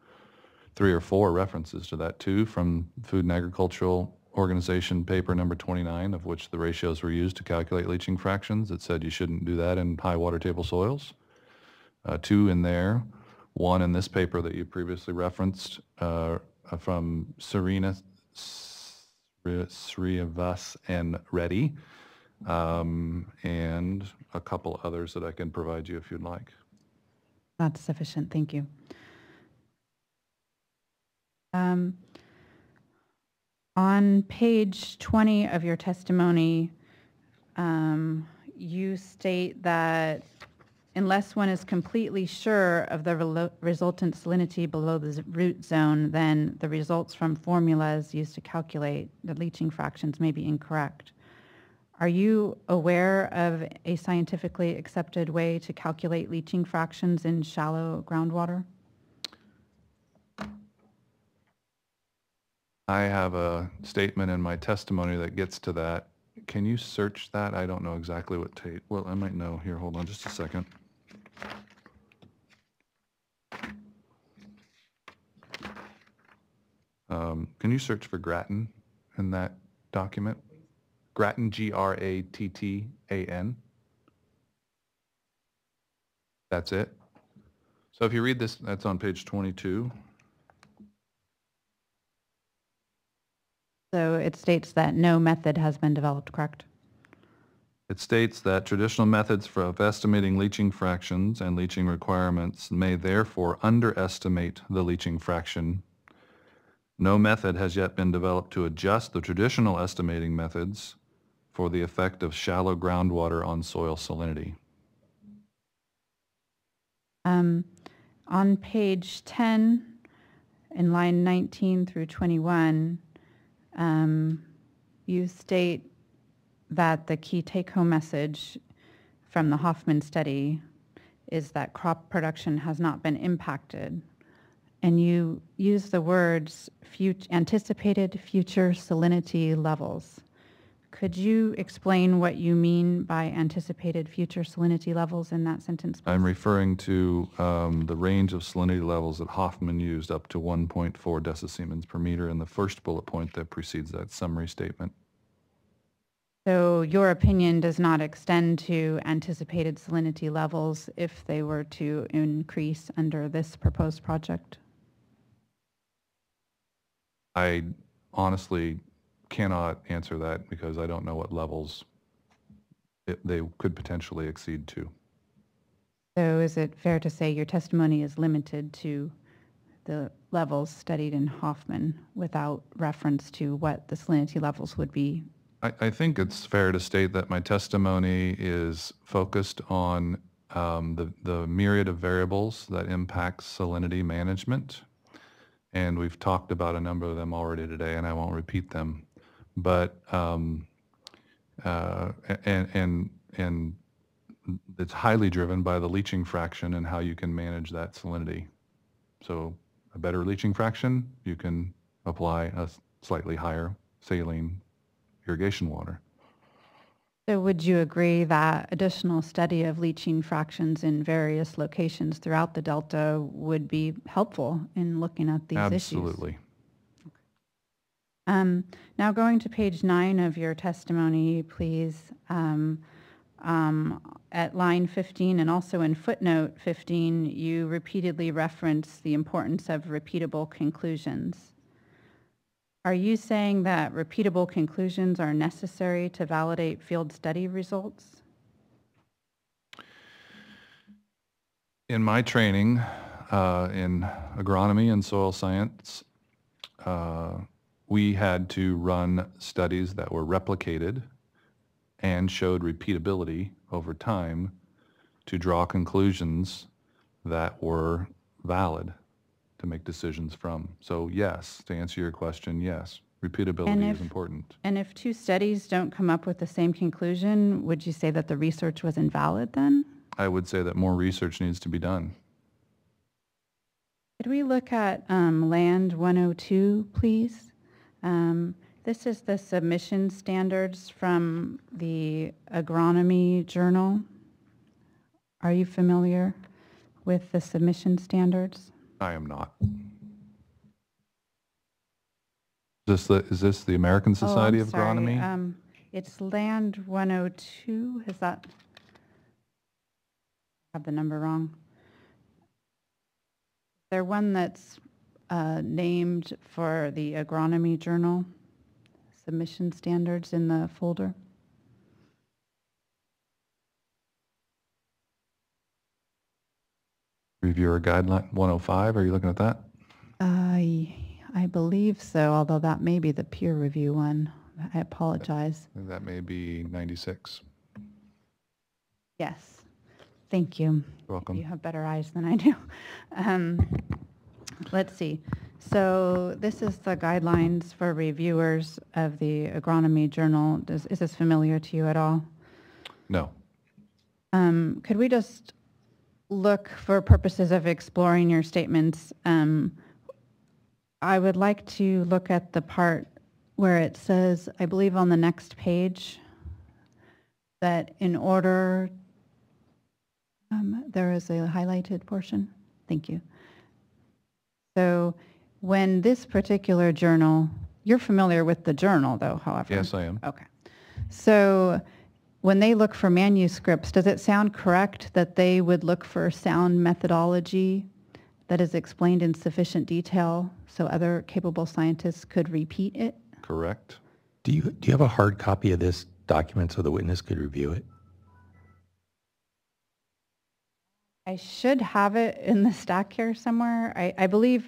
3 or 4 references to that too, from Food and Agricultural Organization paper number 29, of which the ratios were used to calculate leaching fractions. It said you shouldn't do that in high water table soils. 2 in there, 1 in this paper that you previously referenced from Serena Srivas and Reddy. And a couple others that I can provide you if you'd like. That's sufficient, thank you. On page 20 of your testimony, you state that unless one is completely sure of the resultant salinity below the root zone, then the results from formulas used to calculate the leaching fractions may be incorrect. Are you aware of a scientifically accepted way to calculate leaching fractions in shallow groundwater? I have a statement in my testimony that gets to that. Can you search that? I don't know exactly what well, I might know. Here, hold on just a second. Can you search for Grattan in that document? Grattan, Grattan. That's it. So if you read this, that's on page 22. So it states that no method has been developed, correct? It states that traditional methods of estimating leaching fractions and leaching requirements may therefore underestimate the leaching fraction. No method has yet been developed to adjust the traditional estimating methods for the effect of shallow groundwater on soil salinity. On page 10, in line 19 through 21, you state that the key take-home message from the Hoffman study is that crop production has not been impacted. And you use the words anticipated future salinity levels. Could you explain what you mean by anticipated future salinity levels in that sentence, please? I'm referring to the range of salinity levels that Hoffman used up to 1.4 decisiemens per meter in the first bullet point that precedes that summary statement. So your opinion does not extend to anticipated salinity levels if they were to increase under this proposed project? I honestly cannot answer that because I don't know what levels they could potentially exceed to. So is it fair to say your testimony is limited to the levels studied in Hoffman without reference to what the salinity levels would be? I think it's fair to state that my testimony is focused on the myriad of variables that impact salinity management. And we've talked about a number of them already today, and I won't repeat them. But and it's highly driven by the leaching fraction and how you can manage that salinity. So a better leaching fraction, you can apply a slightly higher saline irrigation water. So would you agree that additional study of leaching fractions in various locations throughout the Delta would be helpful in looking at these issues? Absolutely. Now going to page 9 of your testimony, please. At line 15 and also in footnote 15, you repeatedly reference the importance of repeatable conclusions. Are you saying that repeatable conclusions are necessary to validate field study results? In my training in agronomy and soil science, we had to run studies that were replicated and showed repeatability over time to draw conclusions that were valid to make decisions from. So yes, to answer your question, yes, repeatability is important. And if two studies don't come up with the same conclusion, would you say that the research was invalid then? I would say that more research needs to be done. Could we look at Land 102, please? This is the submission standards from the Agronomy Journal. Are you familiar with the submission standards? I am not. Is this the American Society of Agronomy? It's Land 102. Is that? I have the number wrong. Is there one that's named for the Agronomy Journal? Submission standards in the folder? Reviewer Guideline 105, are you looking at that? I believe so, although that may be the peer review one. I apologize. That may be 96. Yes. Thank you. You're welcome. You have better eyes than I do. Let's see. So this is the guidelines for reviewers of the Agronomy Journal. Is this familiar to you at all? No. Could we just look for purposes of exploring your statements? I would like to look at the part where it says, I believe on the next page, that in order, there is a highlighted portion. Thank you. So when this particular journal, you're familiar with the journal though, however. Yes, I am. Okay. So when they look for manuscripts, does it sound correct that they would look for sound methodology that is explained in sufficient detail so other capable scientists could repeat it? Correct. Do you have a hard copy of this document so the witness could review it? I should have it in the stack here somewhere. I believe.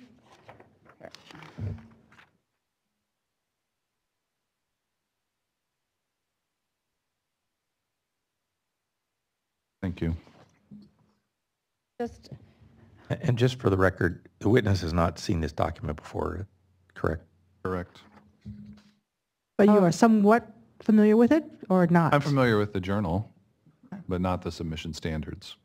Thank you. And just for the record, the witness has not seen this document before, correct? Correct. But you are somewhat familiar with it or not? I'm familiar with the journal, but not the submission standards.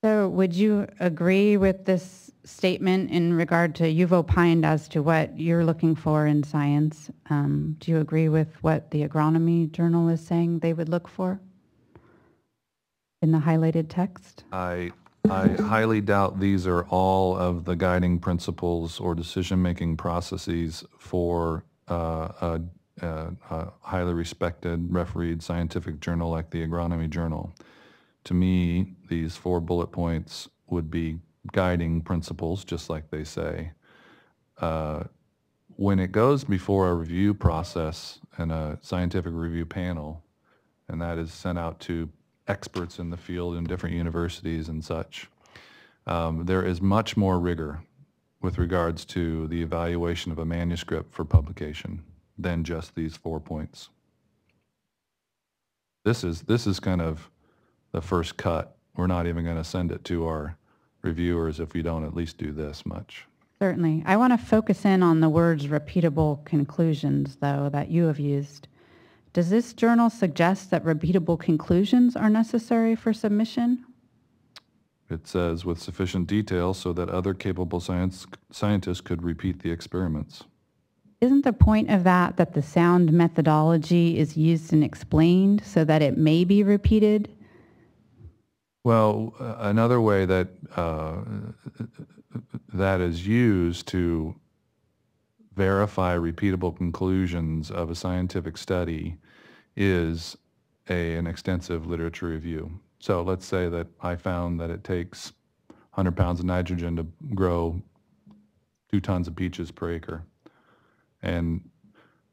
So would you agree with this statement in regard to, you've opined as to what you're looking for in science. Do you agree with what the Agronomy Journal is saying they would look for in the highlighted text? I highly doubt these are all of the guiding principles or decision-making processes for a highly respected, refereed scientific journal like the Agronomy Journal. To me, these 4 bullet points would be guiding principles, just like they say. When it goes before a review process and a scientific review panel, and that is sent out to experts in the field in different universities and such. There is much more rigor with regards to the evaluation of a manuscript for publication than just these 4 points. This is kind of the first cut. We're not even going to send it to our reviewers if we don't at least do this much. Certainly. I want to focus in on the words repeatable conclusions, though, that you have used. Does this journal suggest that repeatable conclusions are necessary for submission? It says with sufficient detail so that other capable scientists could repeat the experiments. Isn't the point of that that the sound methodology is used and explained so that it may be repeated? Well, another way that that is used to verify repeatable conclusions of a scientific study is an extensive literature review. So let's say that I found that it takes 100 pounds of nitrogen to grow 2 tons of peaches per acre. And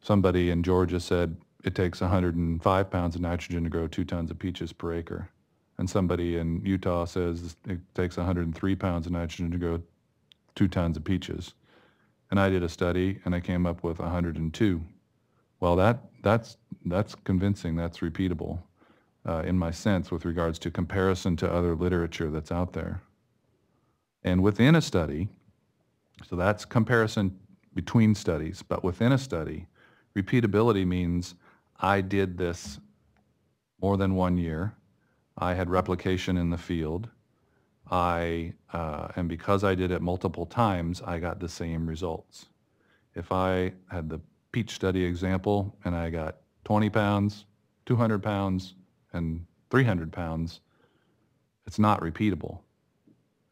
somebody in Georgia said it takes 105 pounds of nitrogen to grow 2 tons of peaches per acre. And somebody in Utah says it takes 103 pounds of nitrogen to grow 2 tons of peaches. And I did a study and I came up with 102. Well, that's convincing, that's repeatable in my sense with regards to comparison to other literature that's out there. And within a study, so that's comparison between studies, but within a study, repeatability means I did this more than 1 year. I had replication in the field. And because I did it multiple times, I got the same results. If I had the peach study example and I got 20 pounds, 200 pounds, and 300 pounds, it's not repeatable.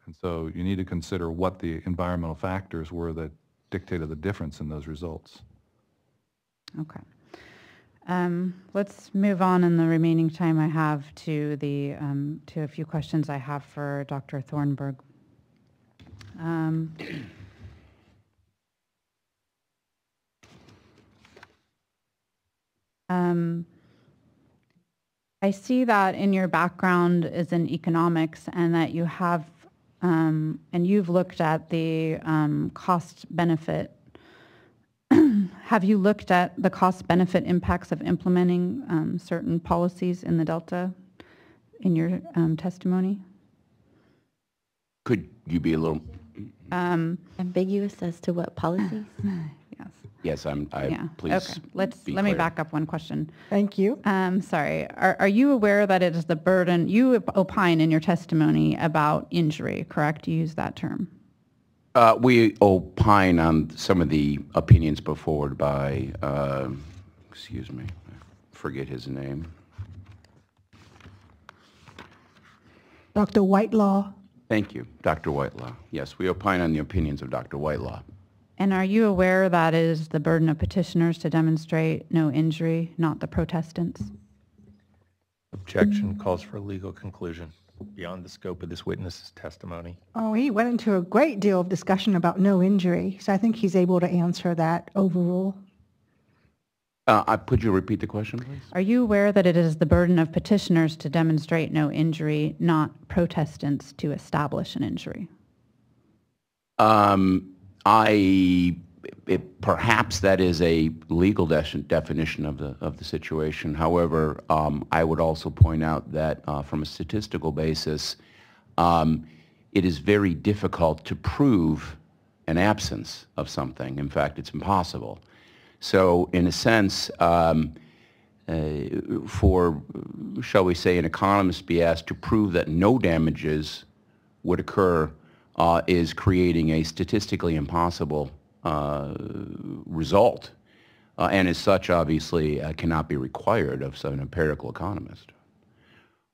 And so you need to consider what the environmental factors were that dictated the difference in those results. Okay. Let's move on in the remaining time I have to the to a few questions I have for Dr. Thornburg. I see that in your background is in economics and that you have, and you've looked at the cost benefit. Have you looked at the cost benefit impacts of implementing certain policies in the Delta in your testimony? Could you be a little ambiguous as to what policies? Yes, please. Okay, let me back up one question. Thank you. Sorry, are you aware that it is the burden, you opine in your testimony about injury, correct? You use that term. We opine on some of the opinions put forward by, excuse me, I forget his name. Dr. Whitelaw. Thank you, Dr. Whitelaw. Yes, we opine on the opinions of Dr. Whitelaw. And are you aware that it is the burden of petitioners to demonstrate no injury, not the protestants? Objection calls for a legal conclusion beyond the scope of this witness's testimony. Oh, he went into a great deal of discussion about no injury, so I think he's able to answer that overall. Could you repeat the question, please? Are you aware that it is the burden of petitioners to demonstrate no injury, not protestants to establish an injury? Perhaps that is a legal definition of the situation. However, I would also point out that from a statistical basis, it is very difficult to prove an absence of something. In fact, it's impossible. So in a sense, for, shall we say, an economist be asked to prove that no damages would occur is creating a statistically impossible result, and as such, obviously, cannot be required of an empirical economist.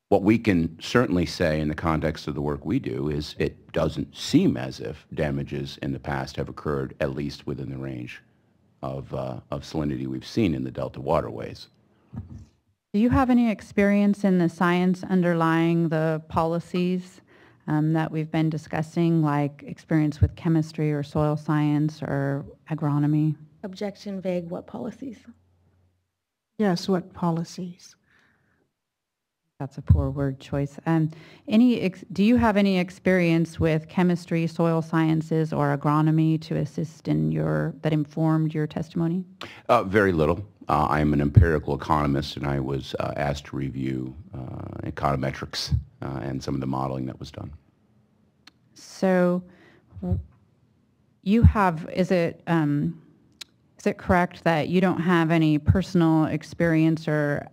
What we can certainly say in the context of the work we do is it doesn't seem as if damages in the past have occurred, at least within the range of salinity we've seen in the Delta waterways. Do you have any experience in the science underlying the policies that we've been discussing, like experience with chemistry or soil science or agronomy? Objection vague, what policies? Yes, what policies? that's a poor word choice. Do you have any experience with chemistry, soil sciences, or agronomy to assist in that informed your testimony? Very little. I'm an empirical economist, and I was asked to review econometrics and some of the modeling that was done. So you have, is it correct that you don't have any personal experience or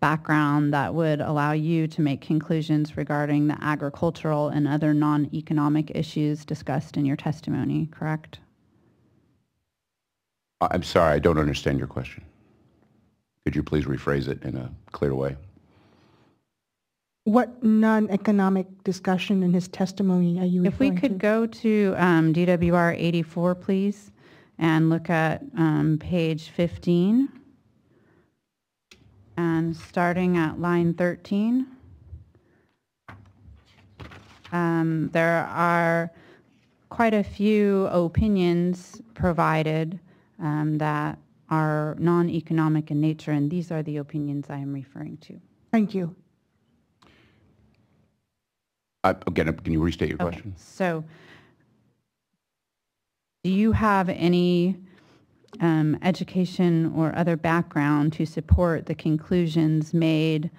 background that would allow you to make conclusions regarding the agricultural and other non-economic issues discussed in your testimony, correct? I'm sorry, I don't understand your question. Could you please rephrase it in a clear way? What non-economic discussion in his testimony are you referring to? If we could go to DWR 84, please, and look at page 15. And starting at line 13, there are quite a few opinions provided that are non-economic in nature, and these are the opinions I am referring to. Thank you. Again, can you restate your question? So, do you have any education or other background to support the conclusions made,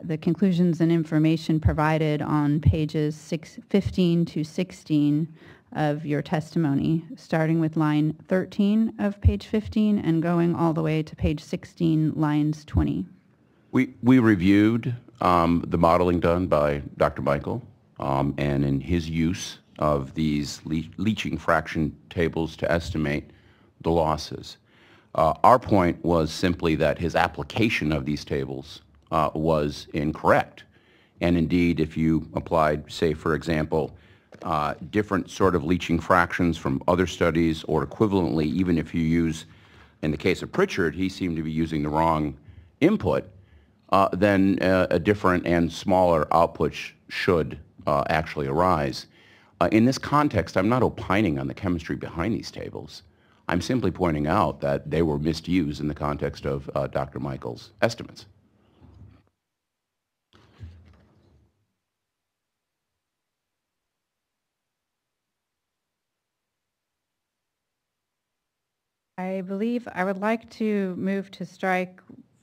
the conclusions and information provided on pages 15 to 16 of your testimony, starting with line 13 of page 15 and going all the way to page 16, lines 20? We reviewed the modeling done by Dr. Michael, and in his use of these leaching fraction tables to estimate the losses. Our point was simply that his application of these tables was incorrect. And indeed, if you applied, say, for example, different sort of leaching fractions from other studies, or equivalently, even if you use, in the case of Pritchard, he seemed to be using the wrong input, then a different and smaller output should actually arise. In this context, I'm not opining on the chemistry behind these tables. I'm simply pointing out that they were misused in the context of Dr. Michael's estimates. I believe I would like to move to strike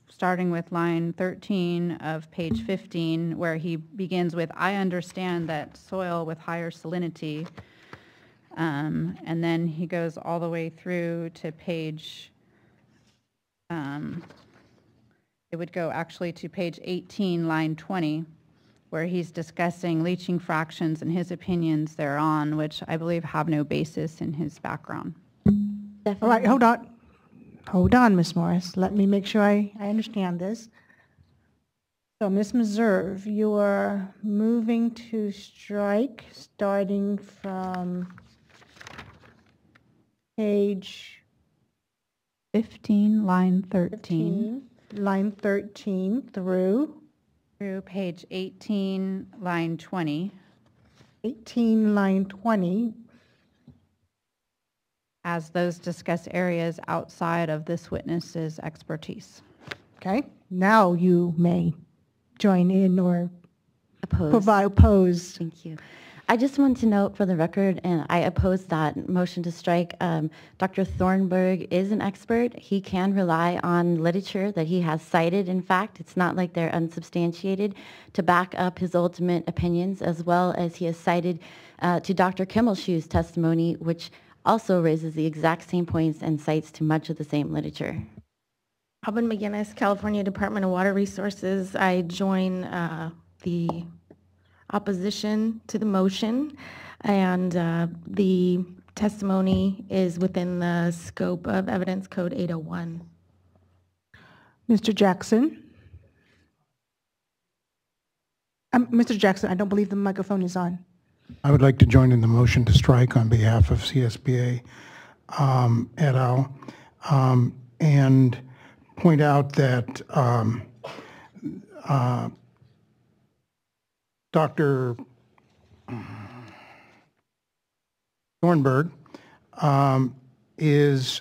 starting with line 13 of page 15, where he begins with, I understand that soil with higher salinity, and then he goes all the way through to page, it would go actually to page 18, line 20, where he's discussing leaching fractions and his opinions thereon, which I believe have no basis in his background. All right, hold on. Hold on, Ms. Morris. Let me make sure I understand this. So, Ms. Meserve, you are moving to strike starting from page 15, line 13. Line 13 through Page 18, line 20. 18, line 20. As those discuss areas outside of this witness's expertise. Okay, now you may join in or oppose. Thank you. I just want to note for the record, and I oppose that motion to strike. Dr. Thornburg is an expert. He can rely on literature that he has cited. In fact, it's not like they're unsubstantiated to back up his ultimate opinions, as well as he has cited to Dr. Kimmelshue's testimony, which also raises the exact same points and cites to much of the same literature. Alban McGinnis, California Department of Water Resources. I join the opposition to the motion, and the testimony is within the scope of Evidence Code 801. Mr. Jackson. Mr. Jackson, I don't believe the microphone is on. I would like to join in the motion to strike on behalf of CSBA et al. And point out that Dr. Thornburg has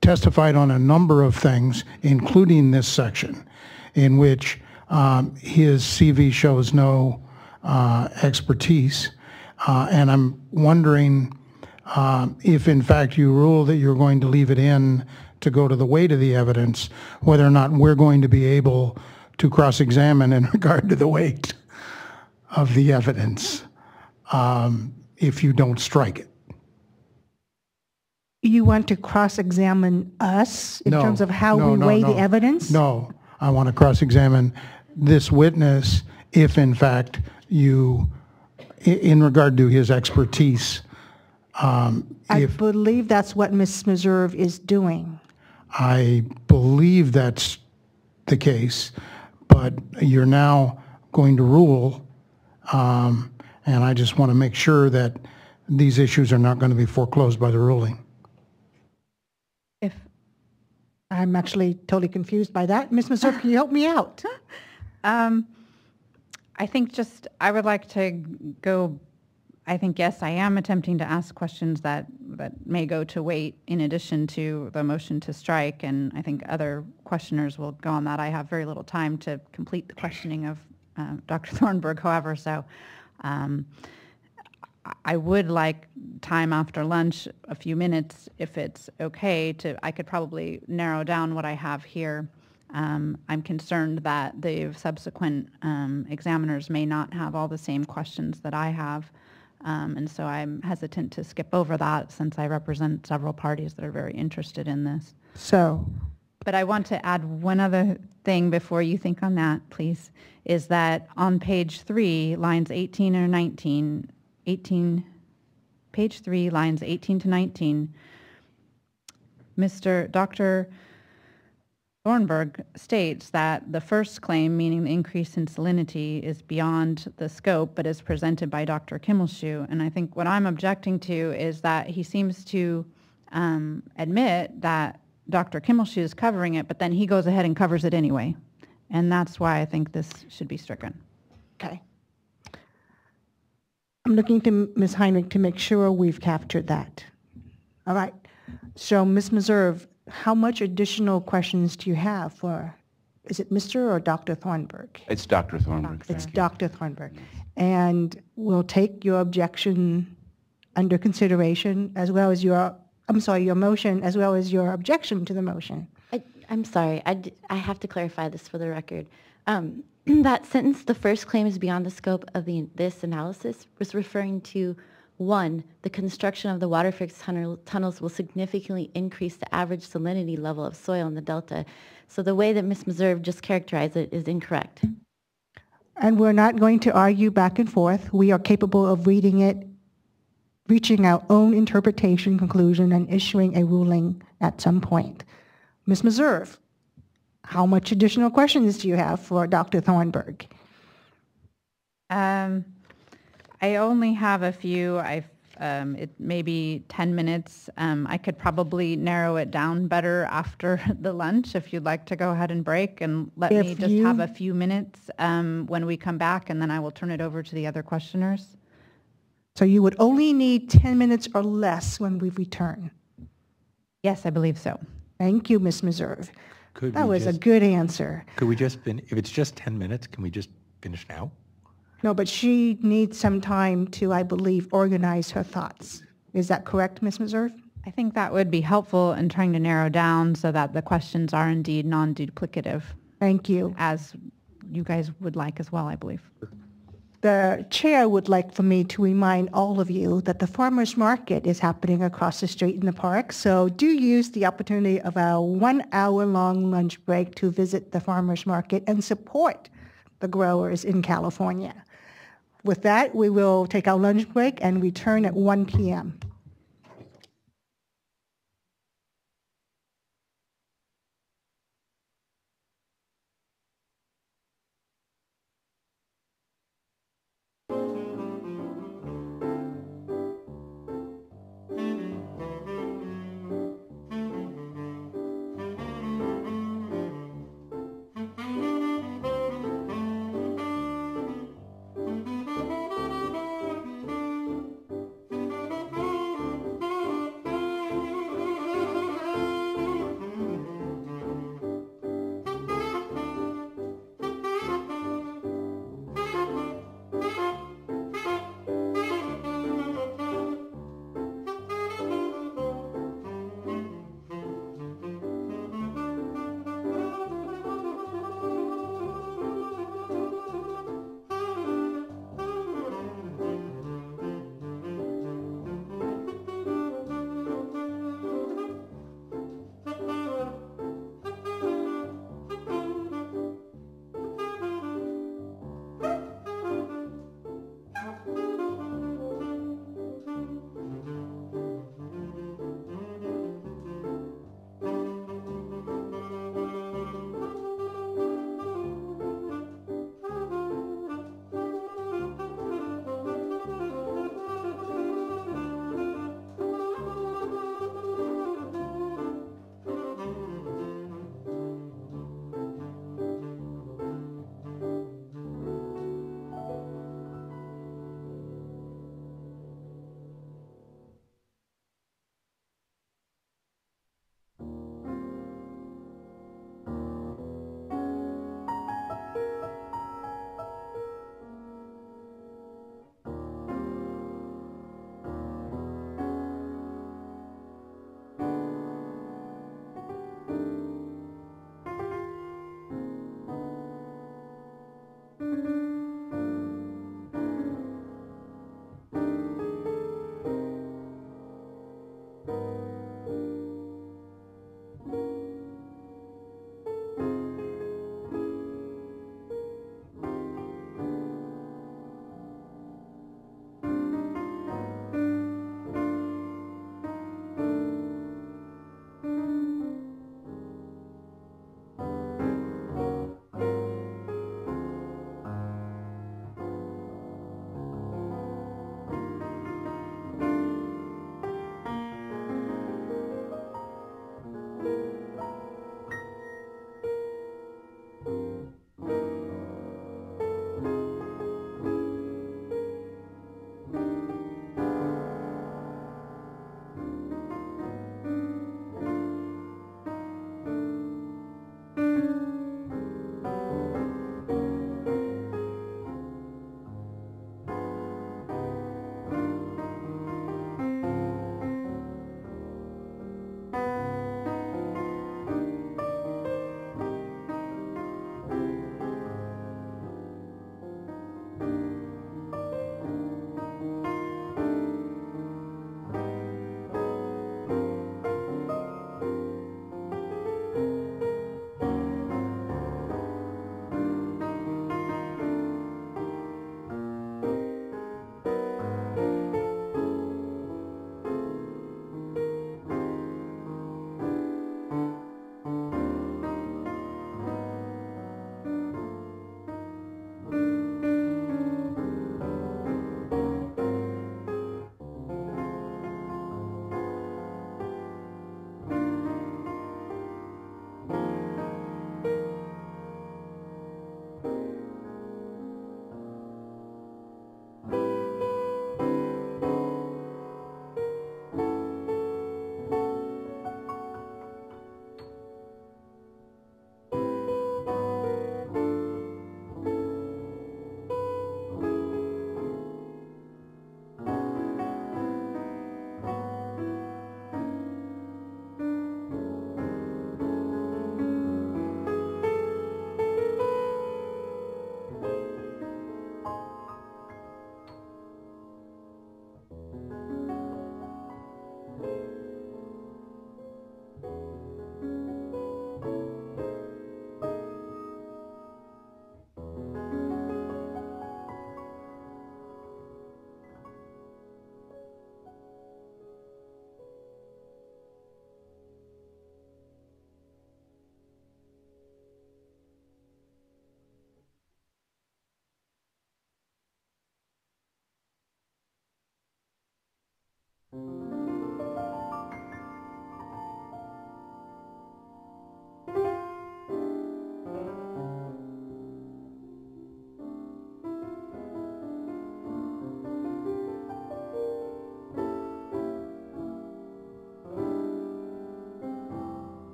testified on a number of things, including this section. in which his CV shows no expertise. And I'm wondering if in fact you rule that you're going to leave it in to go to the weight of the evidence, whether or not we're going to be able to cross-examine in regard to the weight of the evidence if you don't strike it. You want to cross-examine us in terms of how we weigh the evidence? No, I want to cross-examine this witness if in fact you, in regard to his expertise. I believe that's what Ms. Meserve is doing. I believe that's the case, but you're now going to rule, and I just want to make sure that these issues are not going to be foreclosed by the ruling. If I'm actually totally confused by that. Ms. Meserve, can you help me out? I think I would like to go, I think, yes, I am attempting to ask questions that may go to weight in addition to the motion to strike, and I think other questioners will go on that. I have very little time to complete the questioning of Dr. Thornburg, however, so I would like time after lunch, a few minutes, if it's okay, I could probably narrow down what I have here. I'm concerned that the subsequent examiners may not have all the same questions that I have. And so I'm hesitant to skip over that since I represent several parties that are very interested in this. But I want to add one other thing before you think on that, please, is that on page 3, lines 18 or 19, page 3, lines 18 to 19, Dr. Thornburg states that the first claim, meaning the increase in salinity, is beyond the scope, but is presented by Dr. Kimmelshoe. And I think what I'm objecting to is that he seems to admit that Dr. Kimmelshoe is covering it, but then he goes ahead and covers it anyway. And that's why I think this should be stricken. Okay. I'm looking to Ms. Heinrich to make sure we've captured that. All right. So, Ms. Meserve, how much additional questions do you have for, is it Mr. or Dr. Thornburg? It's Dr. Thornburg. It's Dr. Thornburg. And we'll take your objection under consideration as well as your motion as well as your objection to the motion. I'm sorry, I have to clarify this for the record. That sentence, the first claim is beyond the scope of this analysis, was referring to 1, the construction of the Waterfix tunnels will significantly increase the average salinity level of soil in the delta. So the way that Ms. Meserve just characterized it is incorrect. And we're not going to argue back and forth. We are capable of reading it, reaching our own interpretation, conclusion, and issuing a ruling at some point. Ms. Meserve, how much additional questions do you have for Dr. Thornburg? I only have a few. It may be 10 minutes. I could probably narrow it down better after the lunch if you'd like to go ahead and break and let me just have a few minutes when we come back, and then I will turn it over to the other questioners. So you would only need 10 minutes or less when we return? Yes, I believe so. Thank you, Ms. Meserve. That was a good answer. Could we just if it's just 10 minutes, can we just finish now? No, but she needs some time to, I believe, organize her thoughts. Is that correct, Ms. Meserve? I think that would be helpful in trying to narrow down so that the questions are indeed non-duplicative. Thank you. As you guys would like as well, I believe. The chair would like for me to remind all of you that the farmers market is happening across the street in the park, so do use the opportunity of our 1 hour-long lunch break to visit the farmers market and support the growers in California. With that, we will take our lunch break and return at 1 p.m.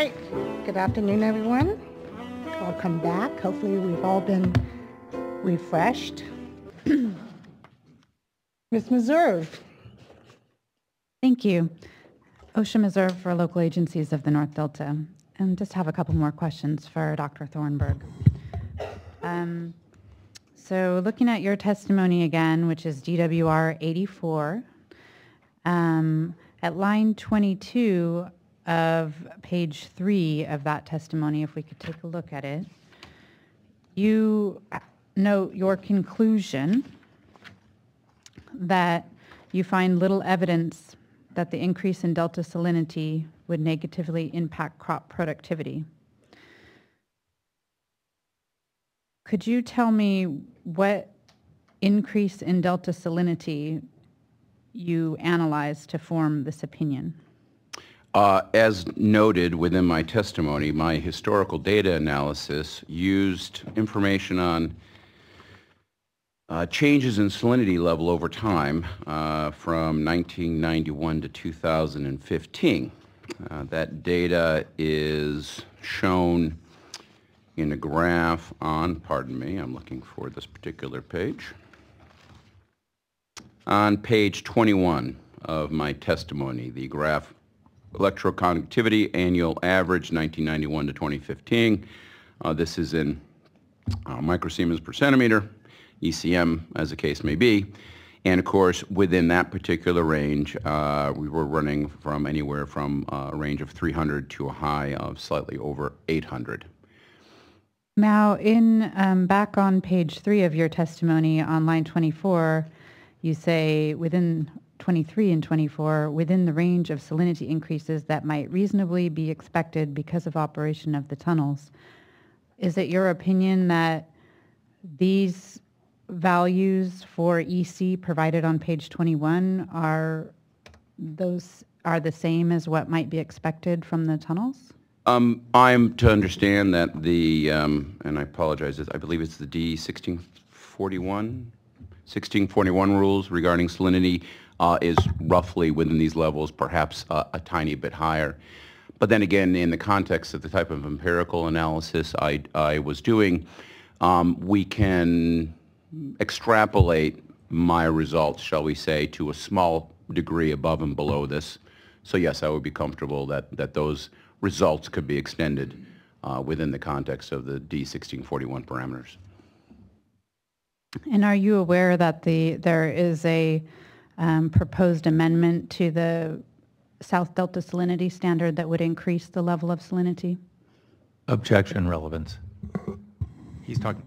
right. Good afternoon, everyone. Welcome back. Hopefully we've all been refreshed. Ms. Meserve. Thank you. OSHA Meserve for local agencies of the North Delta. And just have a couple more questions for Dr. Thornburg. So looking at your testimony again, which is DWR 84, at line 22 of page 3 of that testimony, if we could take a look at it, you note your conclusion that you find little evidence that the increase in delta salinity would negatively impact crop productivity. Could you tell me what increase in delta salinity you analyzed to form this opinion? As noted within my testimony, my historical data analysis used information on changes in salinity level over time from 1991 to 2015. That data is shown in a graph on, pardon me, I'm looking for this particular page. On page 21 of my testimony, the graph electroconductivity annual average 1991 to 2015. This is in microsiemens per centimeter, ECM as the case may be. And of course, within that particular range, we were running from anywhere from a range of 300 to a high of slightly over 800. Now, back on page 3 of your testimony on line 24, you say within 23 and 24, within the range of salinity increases that might reasonably be expected because of operation of the tunnels. Is it your opinion that these values for EC provided on page 21 are the same as what might be expected from the tunnels? I'm to understand that the, and I apologize, I believe it's the D1641 rules regarding salinity is roughly within these levels, perhaps a tiny bit higher. But then again, in the context of the type of empirical analysis I was doing, we can extrapolate my results, shall we say, to a small degree above and below this. So yes, I would be comfortable that those results could be extended within the context of the D1641 parameters. And are you aware that there is a proposed amendment to the South Delta salinity standard that would increase the level of salinity? Objection, relevance. He's talking.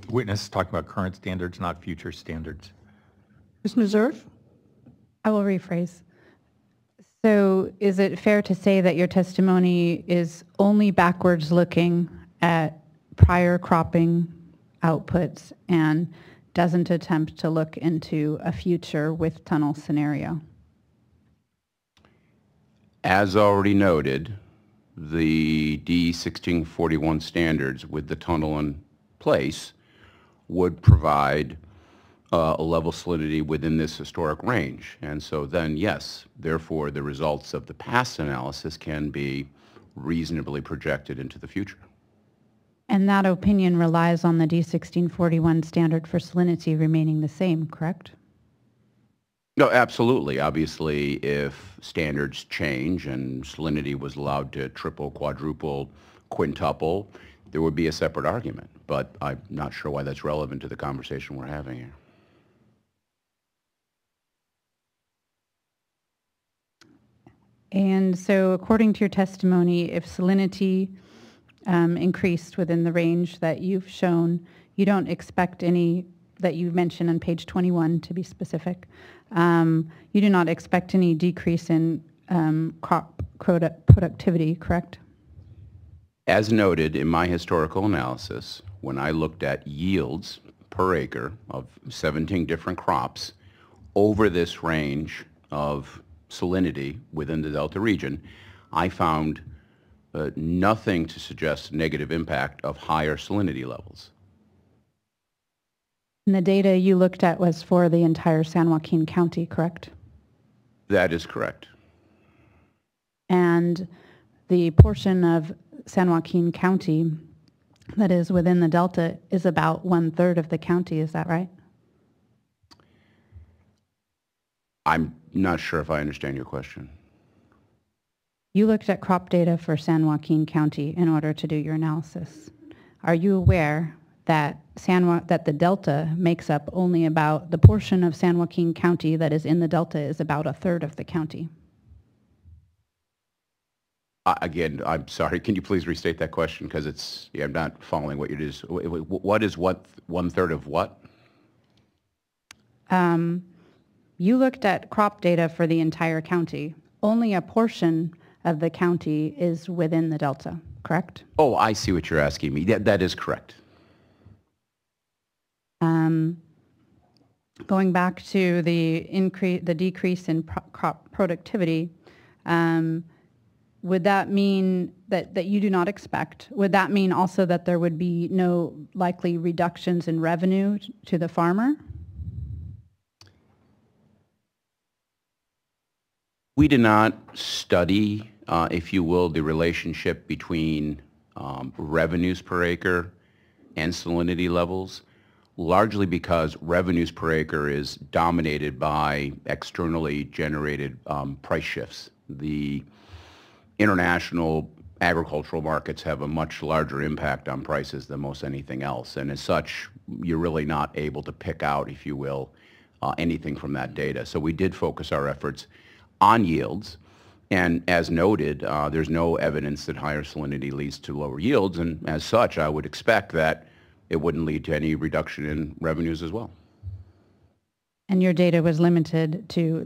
Witness is talking about current standards, not future standards. Ms. Meserve? I will rephrase. So is it fair to say that your testimony is only backwards looking at prior cropping outputs and doesn't attempt to look into a future with tunnel scenario? As already noted, the D1641 standards with the tunnel in place would provide a level salinity within this historic range. And so then, yes, therefore the results of the past analysis can be reasonably projected into the future. And that opinion relies on the D1641 standard for salinity remaining the same, correct? No, absolutely. Obviously, if standards change and salinity was allowed to triple, quadruple, quintuple, there would be a separate argument. But I'm not sure why that's relevant to the conversation we're having here. And so according to your testimony, if salinity increased within the range that you've shown, you don't expect any, that you mentioned on page 21 to be specific, you do not expect any decrease in crop productivity, correct? As noted in my historical analysis, when I looked at yields per acre of 17 different crops over this range of salinity within the Delta region, I found nothing to suggest negative impact of higher salinity levels. And the data you looked at was for the entire San Joaquin County, correct? That is correct. and the portion of San Joaquin County that is within the delta is about 1/3 of the county. Is that right? I'm not sure if I understand your question. You looked at crop data for San Joaquin County in order to do your analysis. Are you aware that that the delta makes up only about the portion of San Joaquin County that is in the delta is about 1/3 of the county? Again, I'm sorry. Can you please restate that question? Because I'm not following what you just. What is what 1/3 of what? You looked at crop data for the entire county. Only a portion of the county is within the delta, correct? Oh, I see what you're asking me. That is correct. Going back to the decrease in crop productivity, would that mean that you do not expect? Would that mean also that there would be no likely reductions in revenue to the farmer? We did not study, if you will, the relationship between revenues per acre and salinity levels, largely because revenues per acre is dominated by externally generated price shifts. The international agricultural markets have a much larger impact on prices than most anything else, and as such, you're really not able to pick out, if you will, anything from that data. So we did focus our efforts on yields, and as noted, there's no evidence that higher salinity leads to lower yields, and as such, I would expect that it wouldn't lead to any reduction in revenues as well. And your data was limited to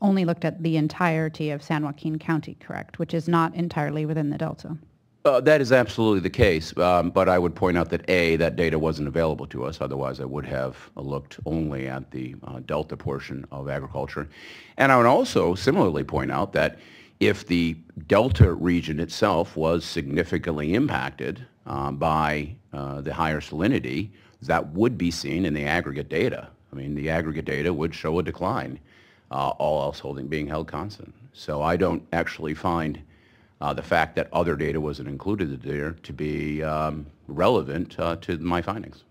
only looked at the entirety of San Joaquin County, correct? Which is not entirely within the delta. That is absolutely the case, but I would point out that that data wasn't available to us. Otherwise, I would have looked only at the delta portion of agriculture. And I would also similarly point out that if the delta region itself was significantly impacted by the higher salinity, that would be seen in the aggregate data. I mean, the aggregate data would show a decline, all else being held constant. So I don't actually find the fact that other data wasn't included there to be relevant to my findings.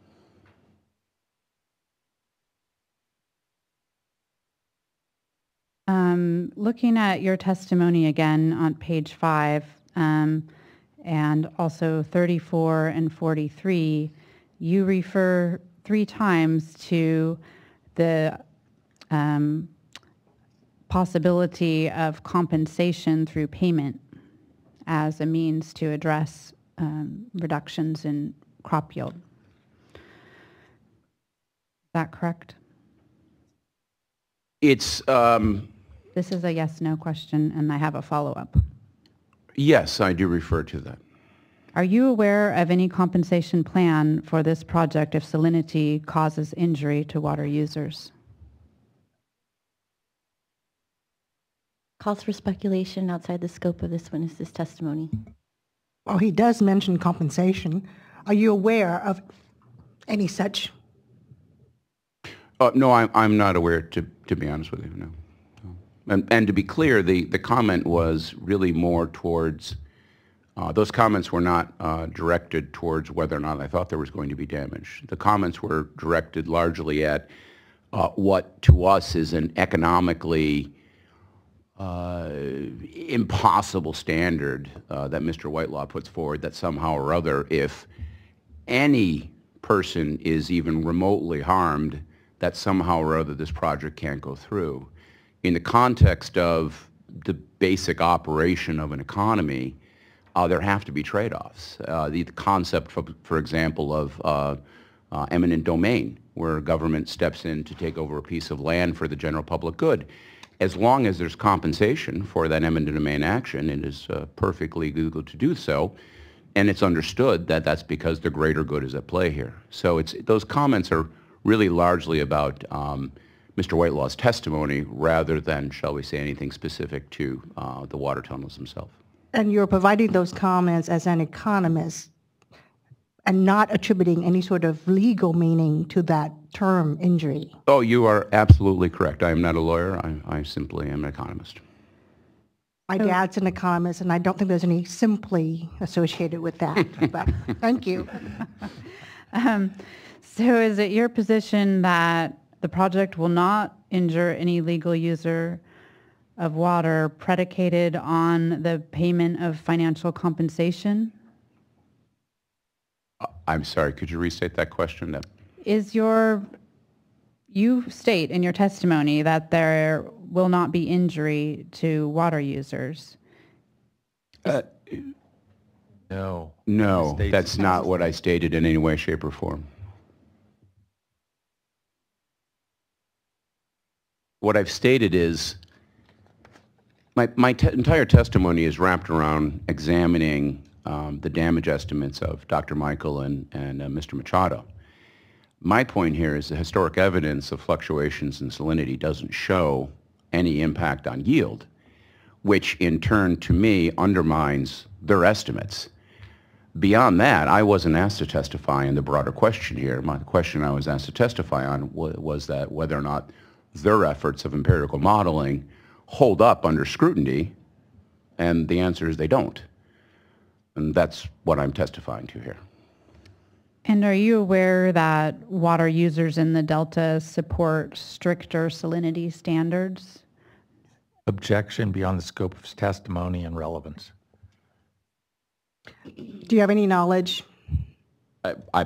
Looking at your testimony again on page 5 and also 34 and 43, you refer 3 times to the possibility of compensation through payment as a means to address reductions in crop yield. Is that correct? It's This is a yes/no question, and I have a follow-up. Yes, I do refer to that. Are you aware of any compensation plan for this project if salinity causes injury to water users? Calls for speculation outside the scope of this witness's testimony. Well, he does mention compensation. Are you aware of any such? No, I'm not aware, to be honest with you, no. And to be clear, the comment was really more towards, those comments were not directed towards whether or not I thought there was going to be damage. The comments were directed largely at what to us is an economically impossible standard that Mr. Whitelaw puts forward, that somehow or other, if any person is even remotely harmed, that somehow or other this project can't go through. In the context of the basic operation of an economy, there have to be trade-offs. The concept, for example, of eminent domain, where government steps in to take over a piece of land for the general public good. As long as there's compensation for that eminent domain action, it is perfectly legal to do so, and it's understood that that's because the greater good is at play here. So those comments are really largely about Mr. Whitelaw's testimony rather than, shall we say, anything specific to the water tunnels themselves. And you're providing those comments as an economist and not attributing any sort of legal meaning to that term injury. Oh, you are absolutely correct. I am not a lawyer. I simply am an economist. My dad's an economist, and I don't think there's any simply associated with that, but thank you. So is it your position that the project will not injure any legal user of water predicated on the payment of financial compensation? I'm sorry, could you restate that question? You state in your testimony that there will not be injury to water users. No. No, that's not what I stated in any way, shape, or form. What I've stated is my entire testimony is wrapped around examining the damage estimates of Dr. Michael and Mr. Machado. My point here is the historic evidence of fluctuations in salinity doesn't show any impact on yield, which in turn to me undermines their estimates. Beyond that, I wasn't asked to testify in the broader question here. The question I was asked to testify on was that whether or not their efforts of empirical modeling hold up under scrutiny, and the answer is they don't. And that's what I'm testifying to here. And are you aware that water users in the Delta support stricter salinity standards? Objection beyond the scope of testimony and relevance. Do you have any knowledge? I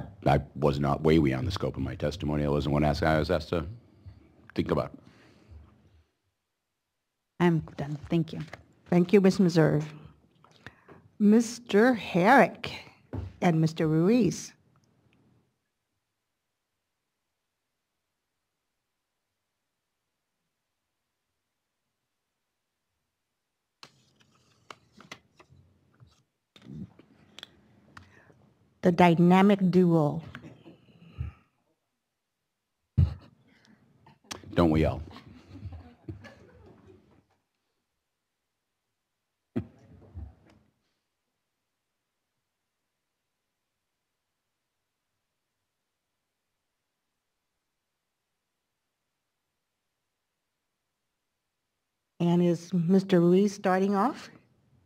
was not way beyond the scope of my testimony. I wasn't one asked. I was asked to think about it. I'm done. Thank you. Thank you, Ms. Meserve. Mr. Herrick and Mr. Ruiz. The dynamic duo. Don't we all? And is Mr. Ruiz starting off?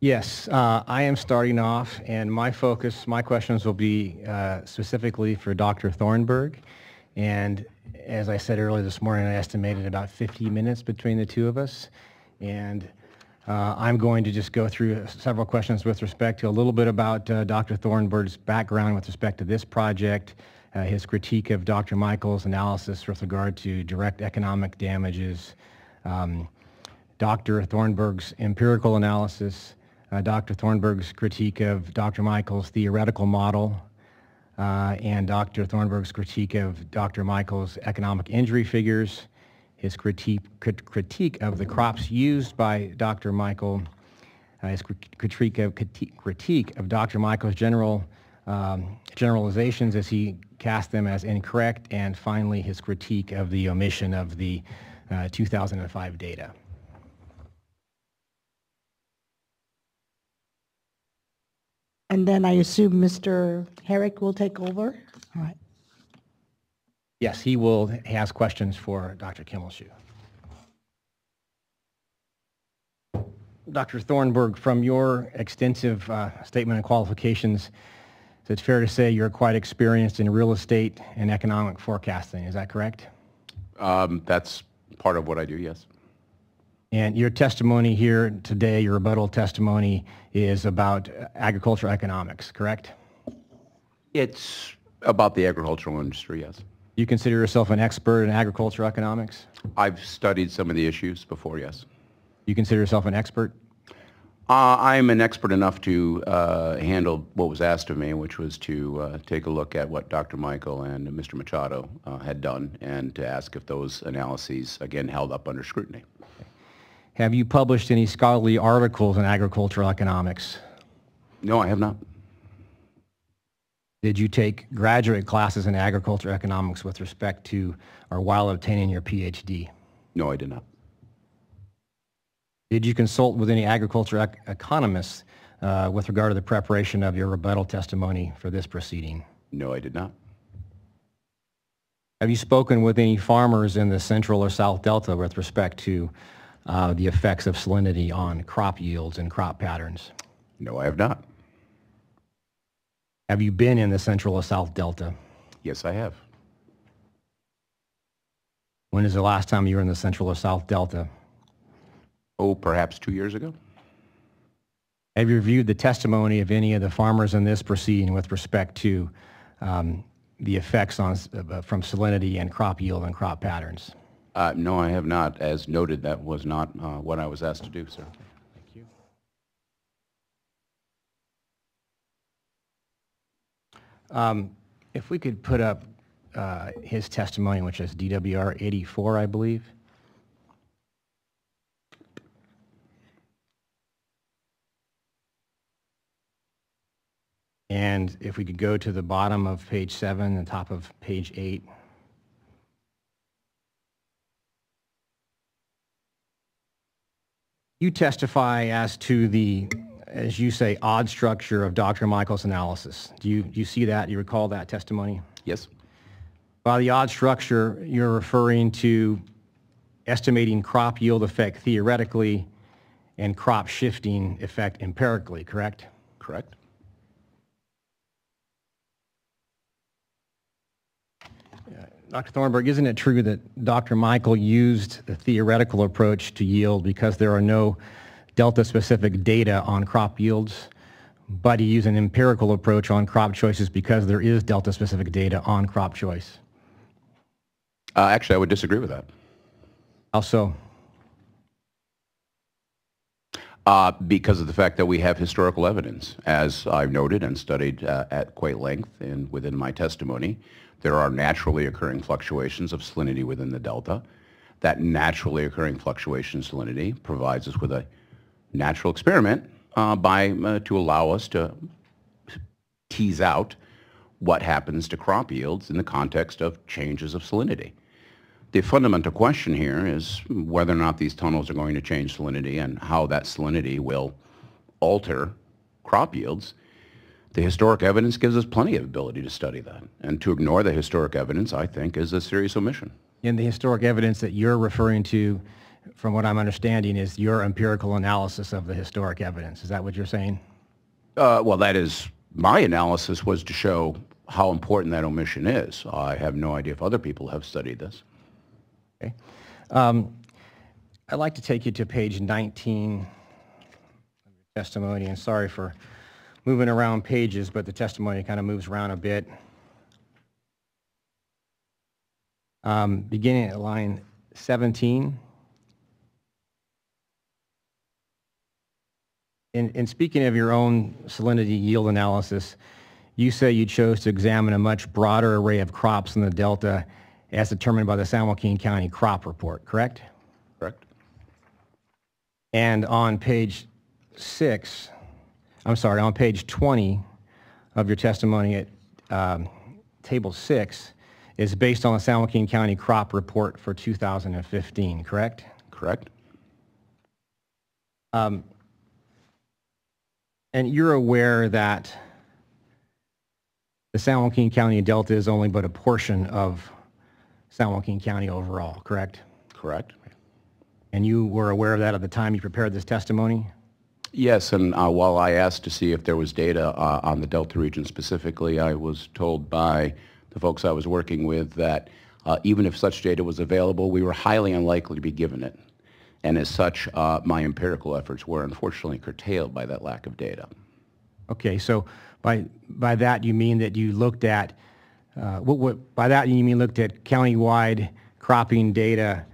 Yes, I am starting off, and my questions will be specifically for Dr. Thornburg. And as I said earlier this morning, I estimated about 50 minutes between the two of us. And I'm going to just go through several questions with respect to a little bit about Dr. Thornburg's background with respect to this project, his critique of Dr. Michael's analysis with regard to direct economic damages, Dr. Thornburg's empirical analysis, Dr. Thornburg's critique of Dr. Michael's theoretical model, and Dr. Thornburg's critique of Dr. Michael's economic injury figures, his critique of the crops used by Dr. Michael, his critique of Dr. Michael's generalizations as he cast them as incorrect, and finally his critique of the omission of the 2005 data. And then I assume Mr. Herrick will take over? All right. Yes, he will ask questions for Dr. Kimmelshoe. Dr. Thornburg, from your extensive statement of qualifications, it's fair to say you're quite experienced in real estate and economic forecasting. Is that correct? That's part of what I do, yes. And your testimony here today, your rebuttal testimony, is about agricultural economics, correct? It's about the agricultural industry, yes. You consider yourself an expert in agricultural economics? I've studied some of the issues before, yes. You consider yourself an expert? I'm an expert enough to handle what was asked of me, which was to take a look at what Dr. Michael and Mr. Machado had done and to ask if those analyses, again, held up under scrutiny. Have you published any scholarly articles in agricultural economics? No, I have not. Did you take graduate classes in agricultural economics with respect to or while obtaining your PhD? No, I did not. Did you consult with any agricultural economists with regard to the preparation of your rebuttal testimony for this proceeding? No, I did not. Have you spoken with any farmers in the Central or South Delta with respect to the effects of salinity on crop yields and crop patterns? No, I have not. Have you been in the Central or South Delta? Yes, I have. When is the last time you were in the Central or South Delta? Oh, perhaps 2 years ago. Have you reviewed the testimony of any of the farmers in this proceeding with respect to the effects on, from salinity and crop yield and crop patterns? No, I have not. As noted, that was not what I was asked to do, sir. Thank you. If we could put up his testimony, which is DWR 84, I believe. And if we could go to the bottom of page 7 and top of page 8. You testify as to the, as you say, odd structure of Dr. Michael's analysis. Do you see that? Do you recall that testimony? Yes. By the odd structure, you're referring to estimating crop yield effect theoretically and crop shifting effect empirically, correct? Correct. Dr. Thornburg, isn't it true that Dr. Michael used the theoretical approach to yield because there are no Delta-specific data on crop yields, but he used an empirical approach on crop choices because there is Delta-specific data on crop choice? Actually, I would disagree with that. How so? Because of the fact that we have historical evidence. As I've noted and studied at quite length and within my testimony, there are naturally occurring fluctuations of salinity within the delta. That naturally occurring fluctuation in salinity provides us with a natural experiment to allow us to tease out what happens to crop yields in the context of changes of salinity. The fundamental question here is whether or not these tunnels are going to change salinity and how that salinity will alter crop yields. The historic evidence gives us plenty of ability to study that. And to ignore the historic evidence, I think, is a serious omission. And the historic evidence that you're referring to, from what I'm understanding, is your empirical analysis of the historic evidence. Is that what you're saying? Well, that is, my analysis was to show how important that omission is. I have no idea if other people have studied this. Okay. I'd like to take you to page 19 of your testimony, and sorry for moving around pages, but the testimony kind of moves around a bit. Beginning at line 17. In speaking of your own salinity yield analysis, you say you chose to examine a much broader array of crops in the Delta as determined by the San Joaquin County Crop Report, correct? Correct. And on page 20 of your testimony at table 6 is based on the San Joaquin County Crop Report for 2015, correct? Correct. And you're aware that the San Joaquin County Delta is only but a portion of San Joaquin County overall, correct? Correct. And you were aware of that at the time you prepared this testimony? Yes, and while I asked to see if there was data on the Delta region specifically, I was told by the folks I was working with that even if such data was available, we were highly unlikely to be given it. And as such, my empirical efforts were unfortunately curtailed by that lack of data. Okay, so by that you mean that you looked at, by that you mean looked at county-wide cropping data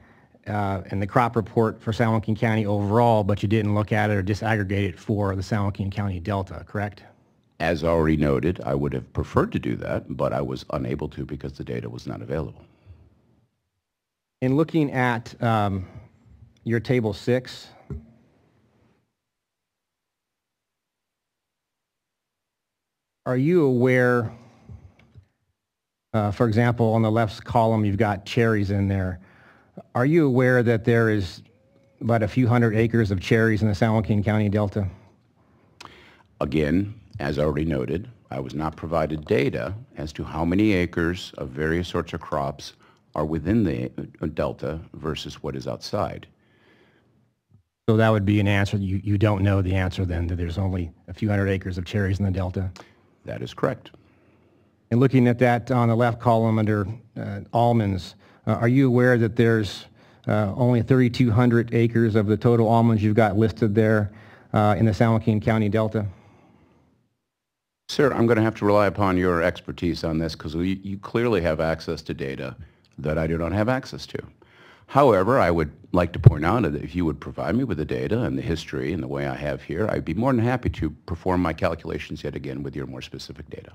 and the crop report for San Joaquin County overall, but you didn't look at it or disaggregate it for the San Joaquin County Delta, correct? As already noted, I would have preferred to do that, but I was unable to because the data was not available. In looking at your table 6, are you aware, for example, on the left column you've got cherries in there. Are you aware that there is about a few hundred acres of cherries in the San Joaquin County Delta? Again, as already noted, I was not provided data as to how many acres of various sorts of crops are within the Delta versus what is outside. So that would be an answer. You don't know the answer then, that there's only a few hundred acres of cherries in the delta? That is correct. And looking at that on the left column under almonds, are you aware that there's only 3,200 acres of the total almonds you've got listed there in the San Joaquin County Delta? Sir, I'm going to have to rely upon your expertise on this because you clearly have access to data that I do not have access to. However, I would like to point out that if you would provide me with the data and the history and the way I have here, I'd be more than happy to perform my calculations yet again with your more specific data.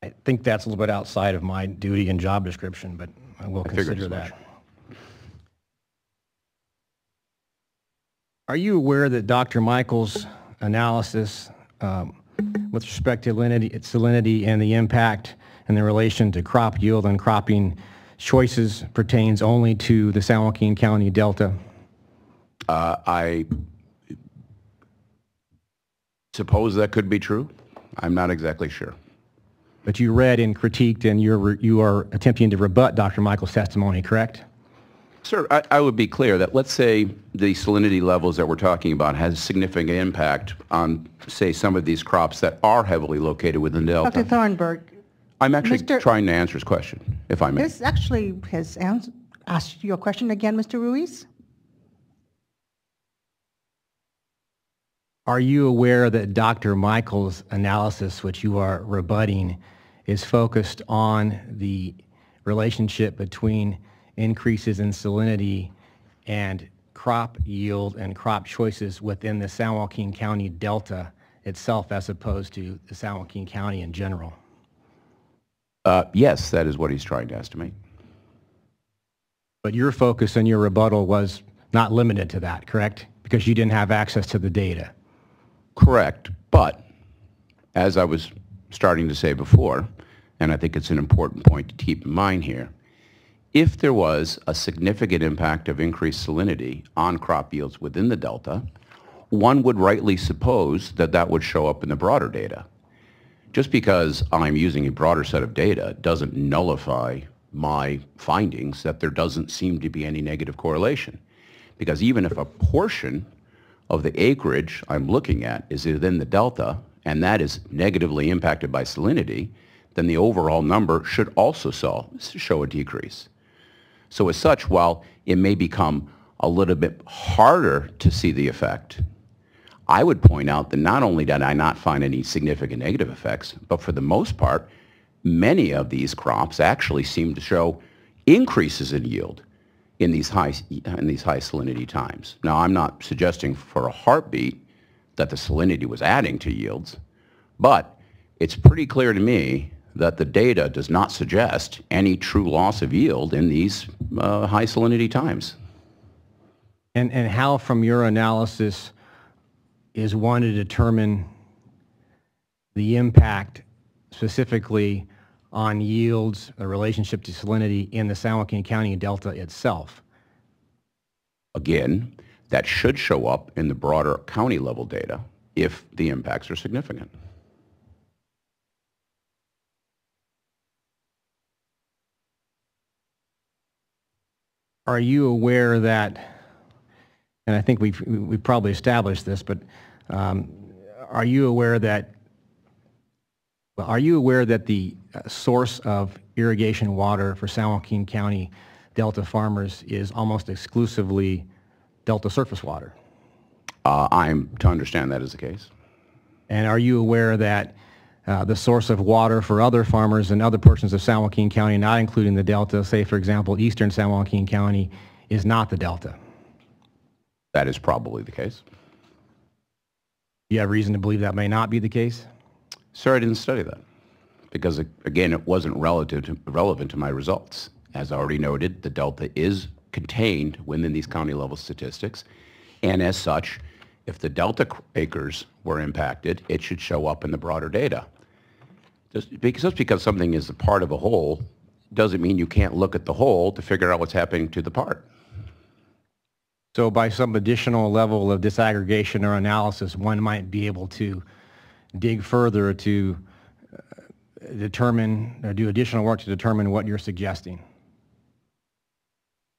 I think that's a little bit outside of my duty and job description, but I will consider that. Are you aware that Dr. Michael's analysis with respect to salinity and the impact and the relation to crop yield and cropping choices pertains only to the San Joaquin County Delta? I suppose that could be true. I'm not exactly sure. But you read and critiqued and you are attempting to rebut Dr. Michael's testimony, correct? Sir, I would be clear that let's say the salinity levels that we're talking about has significant impact on, say, some of these crops that are heavily located within the Delta. Dr. Thornburg. I'm actually trying to answer his question, if I may. This actually has asked your question again, Mr. Ruiz. Are you aware that Dr. Michael's analysis, which you are rebutting, is focused on the relationship between increases in salinity and crop yield and crop choices within the San Joaquin County Delta itself as opposed to the San Joaquin County in general? Yes, that is what he's trying to estimate. But your focus and your rebuttal was not limited to that, correct? Because you didn't have access to the data. Correct, but as I was starting to say before, and I think it's an important point to keep in mind here, if there was a significant impact of increased salinity on crop yields within the Delta, one would rightly suppose that that would show up in the broader data. Just because I'm using a broader set of data doesn't nullify my findings that there doesn't seem to be any negative correlation. Because even if a portion of the acreage I'm looking at is within the Delta, and that is negatively impacted by salinity, then the overall number should also show a decrease. So as such, while it may become a little bit harder to see the effect, I would point out that not only did I not find any significant negative effects, but for the most part, many of these crops actually seem to show increases in yield in these high salinity times. Now, I'm not suggesting for a heartbeat that the salinity was adding to yields, but it's pretty clear to me that the data does not suggest any true loss of yield in these high salinity times. And how, from your analysis, is one to determine the impact specifically on yields, the relationship to salinity in the San Joaquin County Delta itself? Again, that should show up in the broader county level data if the impacts are significant. Are you aware that, and I think we've probably established this, but are you aware that the source of irrigation water for San Joaquin County Delta farmers is almost exclusively Delta surface water? I'm to understand that is the case. And are you aware that the source of water for other farmers in other portions of San Joaquin County, not including the Delta, say for example eastern San Joaquin County, is not the Delta? That is probably the case. Do you have reason to believe that may not be the case? Sir, I didn't study that because, again, it wasn't relevant to my results. As I already noted, the Delta is contained within these county level statistics, and as such, if the Delta acres were impacted, it should show up in the broader data. Just because something is a part of a whole doesn't mean you can't look at the whole to figure out what's happening to the part. So by some additional level of disaggregation or analysis, one might be able to dig further to determine or do additional work to determine what you're suggesting.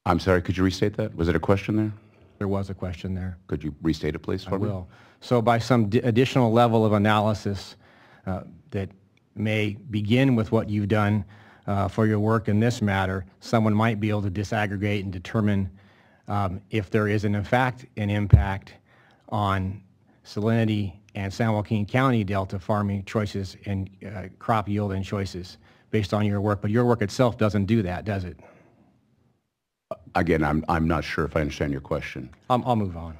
I'm sorry, could you restate that? Was it a question there? There was a question there. Could you restate it, please, I for me? will. So by some additional level of analysis that may begin with what you've done for your work in this matter, someone might be able to disaggregate and determine if there is in fact an impact on salinity and San Joaquin County Delta farming choices and crop yield and choices based on your work. But your work itself doesn't do that, does it? Again, I'm not sure if I understand your question. I'll move on.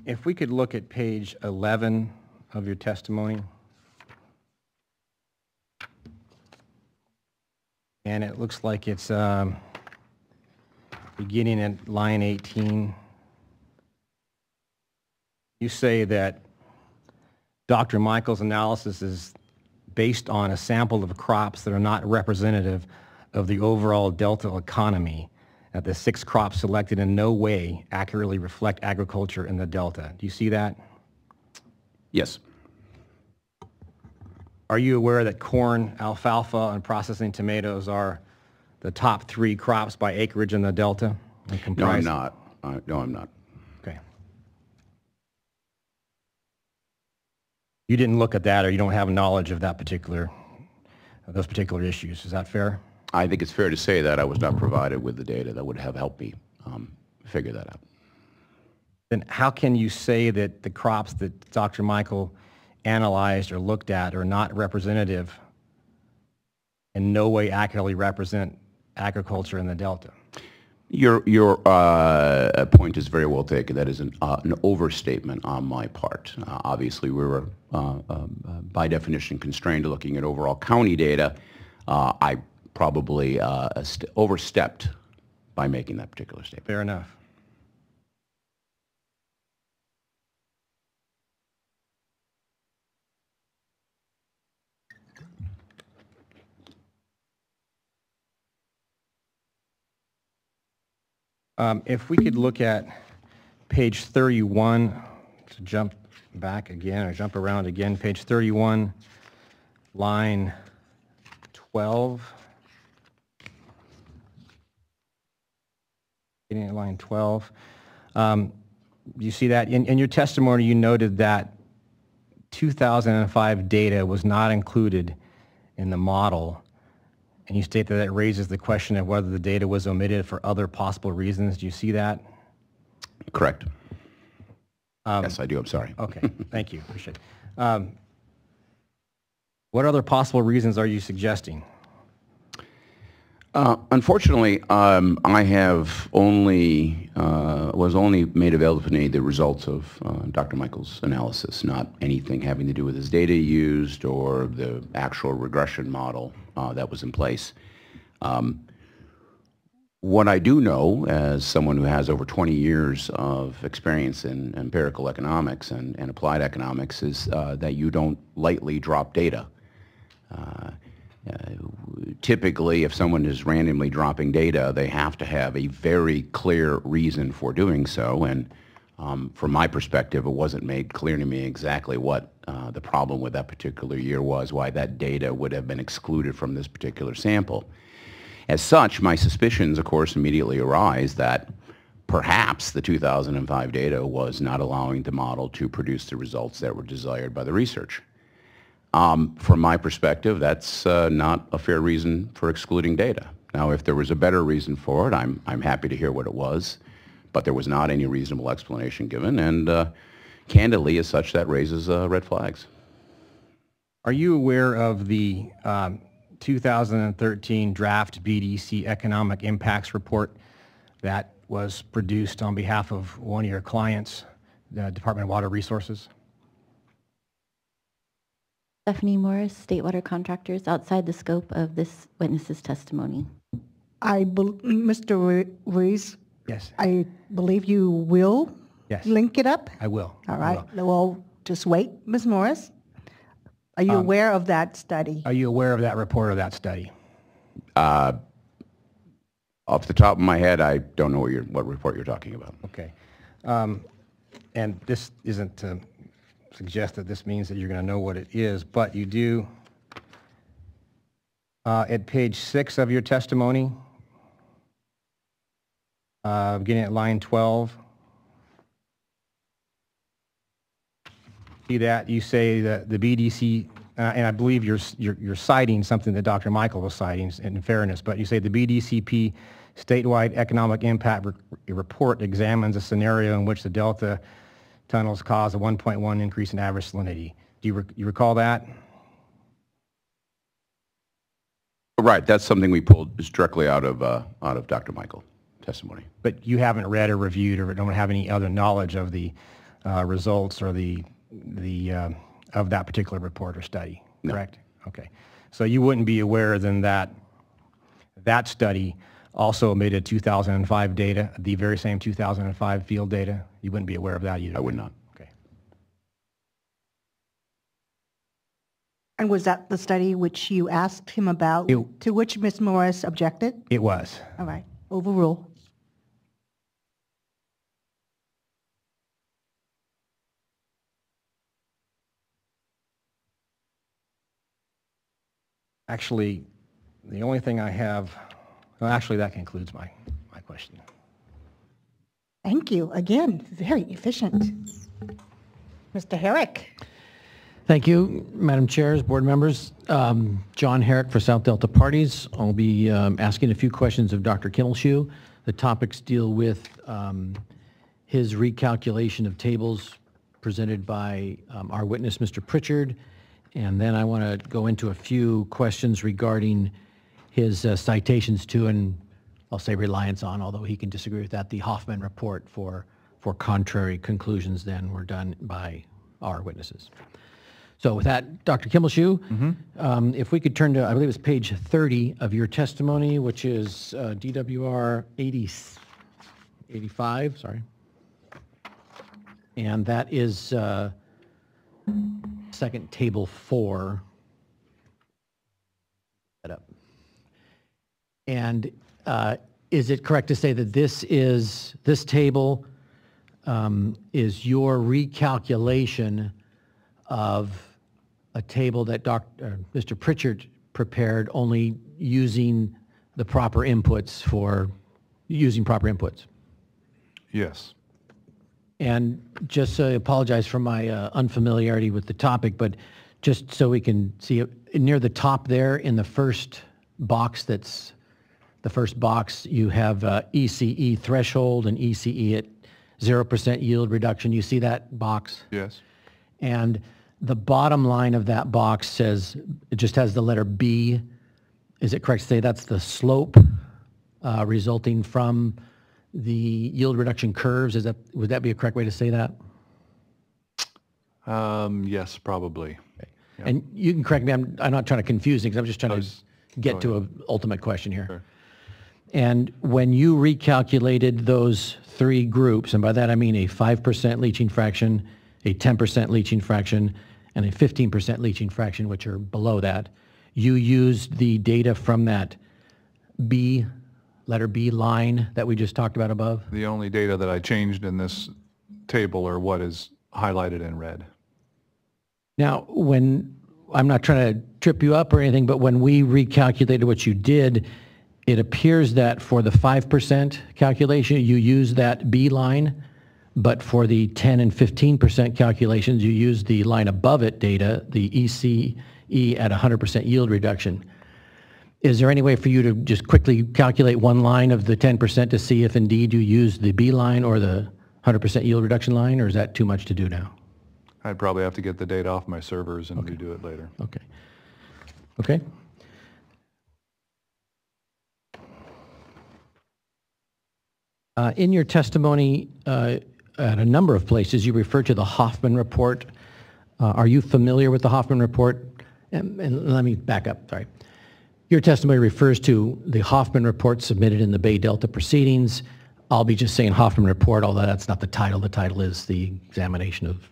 If we could look at page 11 of your testimony. And it looks like it's beginning at line 18. You say that Dr. Michael's analysis is based on a sample of crops that are not representative of the overall Delta economy, that the 6 crops selected in no way accurately reflect agriculture in the Delta. Do you see that? Yes. Are you aware that corn, alfalfa, and processing tomatoes are the top 3 crops by acreage in the Delta? No, I'm not. No, I'm not. Okay. You didn't look at that, or you don't have knowledge of that those particular issues. Is that fair? I think it's fair to say that I was not provided with the data that would have helped me figure that out. Then how can you say that the crops that Dr. Michael analyzed or looked at are not representative, in no way accurately represent agriculture in the Delta? Your point is very well taken. That is an overstatement on my part. Obviously, we were, by definition, constrained to looking at overall county data. I probably overstepped by making that particular statement. Fair enough. If we could look at page 31, to jump back again, or jump around again, page 31, line 12. Getting at line 12. You see that? In your testimony, you noted that 2005 data was not included in the model. And you state that it raises the question of whether the data was omitted for other possible reasons. Do you see that? Correct. Yes, I do. I'm sorry. Okay. Thank you. Appreciate it. What other possible reasons are you suggesting? Unfortunately, I have was only made available to me the results of Dr. Michael's analysis, not anything having to do with his data used or the actual regression model that was in place. What I do know, as someone who has over 20 years of experience in empirical economics and applied economics, is that you don't lightly drop data. Typically, if someone is randomly dropping data, they have to have a very clear reason for doing so. And from my perspective, it wasn't made clear to me exactly what the problem with that particular year was, why that data would have been excluded from this particular sample. As such, my suspicions, of course, immediately arise that perhaps the 2005 data was not allowing the model to produce the results that were desired by the research. From my perspective, that's not a fair reason for excluding data. Now, if there was a better reason for it, I'm happy to hear what it was, but there was not any reasonable explanation given, and candidly, as such, that raises red flags. Are you aware of the 2013 draft BDC Economic Impacts Report that was produced on behalf of one of your clients, the Department of Water Resources? Stephanie Morris, State Water Contractors, outside the scope of this witness's testimony. Mr. Ruiz? Yes. I believe you will link it up? I will. All right. Well, just wait. Ms. Morris, are you aware of that study? Are you aware of that report or that study? Off the top of my head, I don't know what report you're talking about. Okay. And this isn't to suggest that this means that you're going to know what it is, but you do, at page 6 of your testimony, beginning at line 12, see that you say that the BDC, and I believe you're citing something that Dr. Michael was citing in fairness, but you say the BDCP statewide economic impact report examines a scenario in which the Delta tunnels cause a 1.1 increase in average salinity. Do you recall that? Right, that's something we pulled just directly out of Dr. Michael testimony. But you haven't read or reviewed or don't have any other knowledge of the results or of that particular report or study, correct? No. Okay. So you wouldn't be aware then that that study also omitted 2005 data, the very same 2005 field data? You wouldn't be aware of that either? I would not. Okay. And was that the study which you asked him about, to which Ms. Morris objected? It was. All right. Overrule. Actually, the only thing I have, well, actually that concludes my question. Thank you. Again, very efficient. Mr. Herrick. Thank you, Madam Chairs, board members. John Herrick for South Delta Parties. I'll be asking a few questions of Dr. Kimmelshue. The topics deal with his recalculation of tables presented by our witness, Mr. Pritchard. And then I want to go into a few questions regarding his citations to, and I'll say reliance on, although he can disagree with that, the Hoffman report for contrary conclusions then were done by our witnesses. So with that, Dr. Kimmelshue, if we could turn to, I believe it's page 30 of your testimony, which is DWR 85, sorry. And that is second table 4. And is it correct to say that this table is your recalculation of a table that Mr. Pritchard prepared, only using the proper inputs proper inputs? Yes. And just I apologize for my unfamiliarity with the topic, but just so we can see it, near the top there in the first box, you have ECE threshold and ECE at 0% yield reduction. You see that box? Yes. And the bottom line of that box says, it just has the letter B. Is it correct to say that's the slope resulting from the yield reduction curves? Would that be a correct way to say that? Yes, probably. Okay. Yeah. And you can correct me, I'm not trying to confuse things, I'm just trying to get to an ultimate question here. Sure. And when you recalculated those 3 groups, and by that I mean a 5% leaching fraction, a 10% leaching fraction, and a 15% leaching fraction, which are below that, you used the data from that letter B line that we just talked about above? The only data that I changed in this table are what is highlighted in red. Now, I'm not trying to trip you up or anything, but when we recalculated what you did, it appears that for the 5% calculation, you used that B line, but for the 10 and 15% calculations, you used the line above it data, the ECE at 100% yield reduction. Is there any way for you to just quickly calculate one line of the 10% to see if indeed you used the B line or the 100% yield reduction line, or is that too much to do now? I'd probably have to get the data off my servers and redo it later. Okay. Okay. In your testimony, at a number of places, you refer to the Hoffman report. Are you familiar with the Hoffman report? And let me back up, sorry. Your testimony refers to the Hoffman report submitted in the Bay Delta proceedings. I'll be just saying Hoffman report, although that's not the title. The title is the examination of,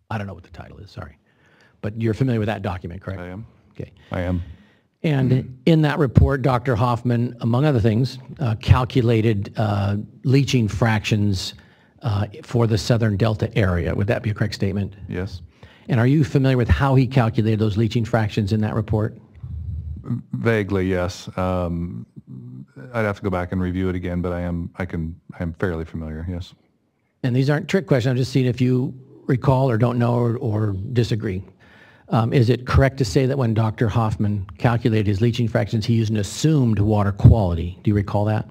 I don't know what the title is, sorry. But you're familiar with that document, correct? I am. Okay. I am. And in that report, Dr. Hoffman, among other things, calculated leaching fractions for the Southern Delta area. Would that be a correct statement? Yes. And are you familiar with how he calculated those leaching fractions in that report? Vaguely, yes. I'd have to go back and review it again, but I am fairly familiar, yes. And these aren't trick questions. I'm just seeing if you recall or don't know or disagree. Is it correct to say that when Dr. Hoffman calculated his leaching fractions, he used an assumed water quality? Do you recall that?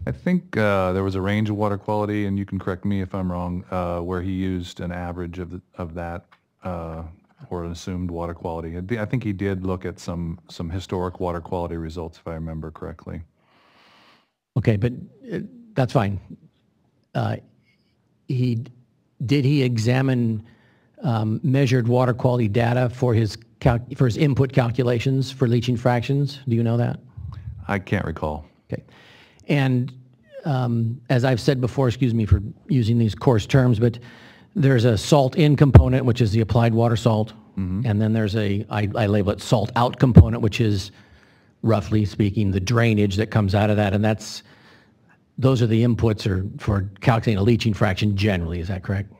I think there was a range of water quality, and you can correct me if I'm wrong, where he used an average of that or an assumed water quality. I think he did look at some historic water quality results, if I remember correctly. Okay, but that's fine. Did he examine measured water quality data for his input calculations for leaching fractions? Do you know that? I can't recall. Okay. And as I've said before, excuse me for using these coarse terms, but there's a salt in component, which is the applied water salt. Mm-hmm. And then there's I label it salt out component, which is, roughly speaking, the drainage that comes out of that. And those are the inputs for calculating a leaching fraction generally. Is that correct?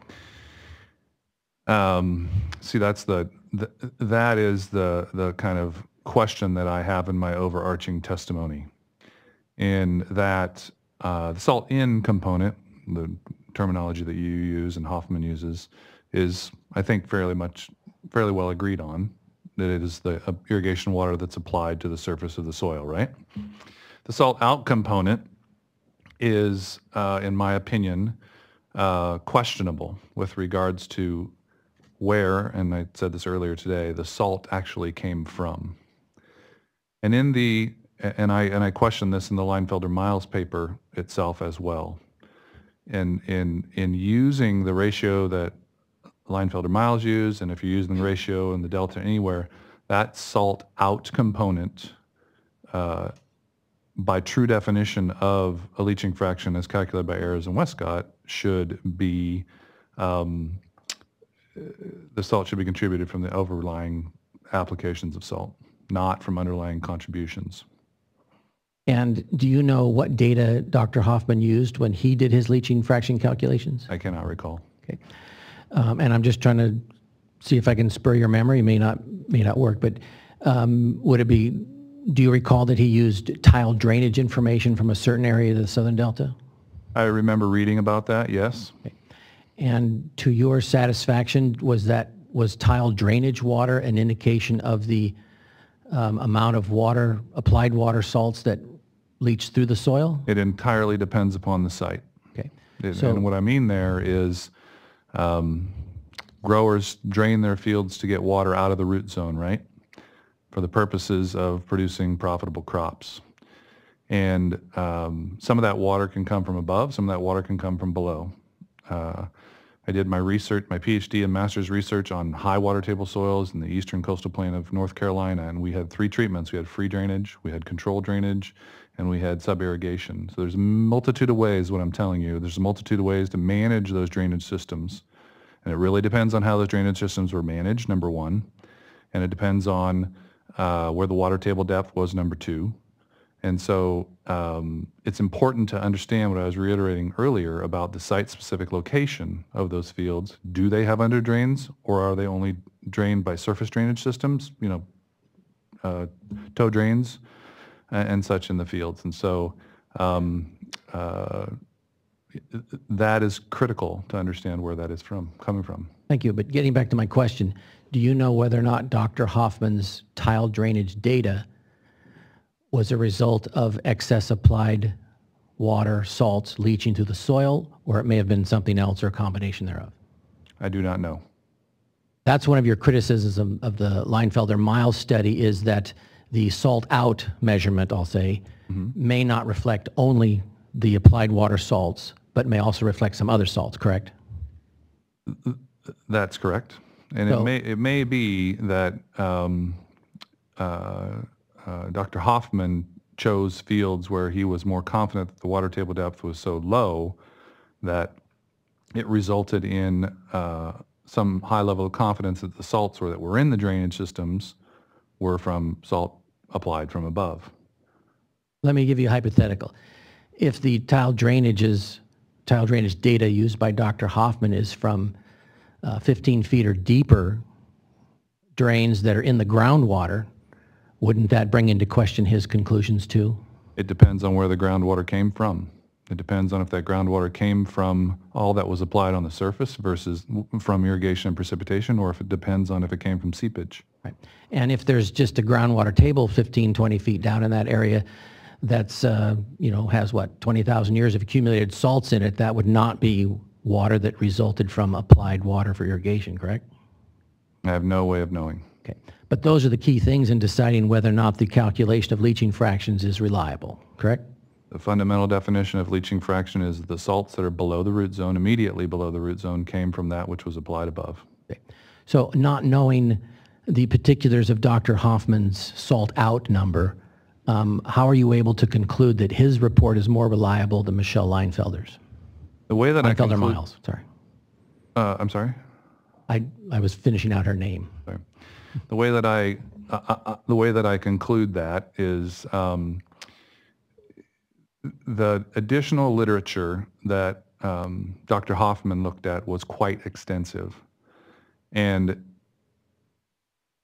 See, that is the kind of question that I have in my overarching testimony. In that the salt in component, the terminology that you use and Hoffman uses, is, I think, fairly well agreed on, that it is the irrigation water that's applied to the surface of the soil, right? The salt out component is, in my opinion, questionable with regards to where, and I said this earlier today, the salt actually came from. And I question this in the Leinfelder-Miles paper itself as well. And in using the ratio that Leinfelder-Miles used, and if you're using the ratio in the Delta anywhere, that salt out component, by true definition of a leaching fraction as calculated by Ayers and Westcott, should be, the salt should be contributed from the overlying applications of salt, not from underlying contributions. And do you know what data Dr. Hoffman used when he did his leaching fraction calculations? I cannot recall. Okay. And I'm just trying to see if I can spur your memory. It may not work, but do you recall that he used tile drainage information from a certain area of the Southern Delta? I remember reading about that, yes. Okay. And to your satisfaction, was tile drainage water an indication of the amount of water, applied water salts that leach through the soil? It entirely depends upon the site. Okay. And what I mean there is growers drain their fields to get water out of the root zone, right? For the purposes of producing profitable crops. And some of that water can come from above, some of that water can come from below. I did my research, my PhD and master's research on high water table soils in the eastern coastal plain of North Carolina, and we had 3 treatments. We had free drainage, we had controlled drainage, and we had sub-irrigation. So there's a multitude of ways, what I'm telling you, there's a multitude of ways to manage those drainage systems. And it really depends on how those drainage systems were managed, number one. And it depends on where the water table depth was, number 2. And so it's important to understand what I was reiterating earlier about the site-specific location of those fields. Do they have under drains, or are they only drained by surface drainage systems, toe drains and such in the fields? And so that is critical to understand where that is coming from. Thank you. But getting back to my question, do you know whether or not Dr. Hoffman's tile drainage data was a result of excess applied water, salts leaching through the soil, or it may have been something else or a combination thereof? I do not know. That's one of your criticisms of the Leinfelder-Miles study, is that the salt out measurement, I'll say, may not reflect only the applied water salts, but may also reflect some other salts, correct? That's correct. And so, it may be that Dr. Hoffman chose fields where he was more confident that the water table depth was so low that it resulted in some high level of confidence that the salts that were in the drainage systems were from salt applied from above. Let me give you a hypothetical. If the tile drainage data used by Dr. Hoffman is from 15 feet or deeper drains that are in the groundwater, wouldn't that bring into question his conclusions too? It depends on where the groundwater came from. It depends on if that groundwater came from all that was applied on the surface versus from irrigation and precipitation, or if it depends on if it came from seepage. Right. And if there's just a groundwater table 15, 20 feet down in that area that's, has what, 20,000 years of accumulated salts in it, that would not be water that resulted from applied water for irrigation, correct? I have no way of knowing. Okay. But those are the key things in deciding whether or not the calculation of leaching fractions is reliable, correct? The fundamental definition of leaching fraction is the salts that are below the root zone, immediately below the root zone, came from that which was applied above. Okay. So not knowing the particulars of Dr. Hoffman's salt out number, how are you able to conclude that his report is more reliable than Michelle Leinfelder's? The way that Leinfelder Miles, sorry. I'm sorry? I was finishing out her name. Sorry. The way that I conclude that is the additional literature that Dr. Hoffman looked at was quite extensive, and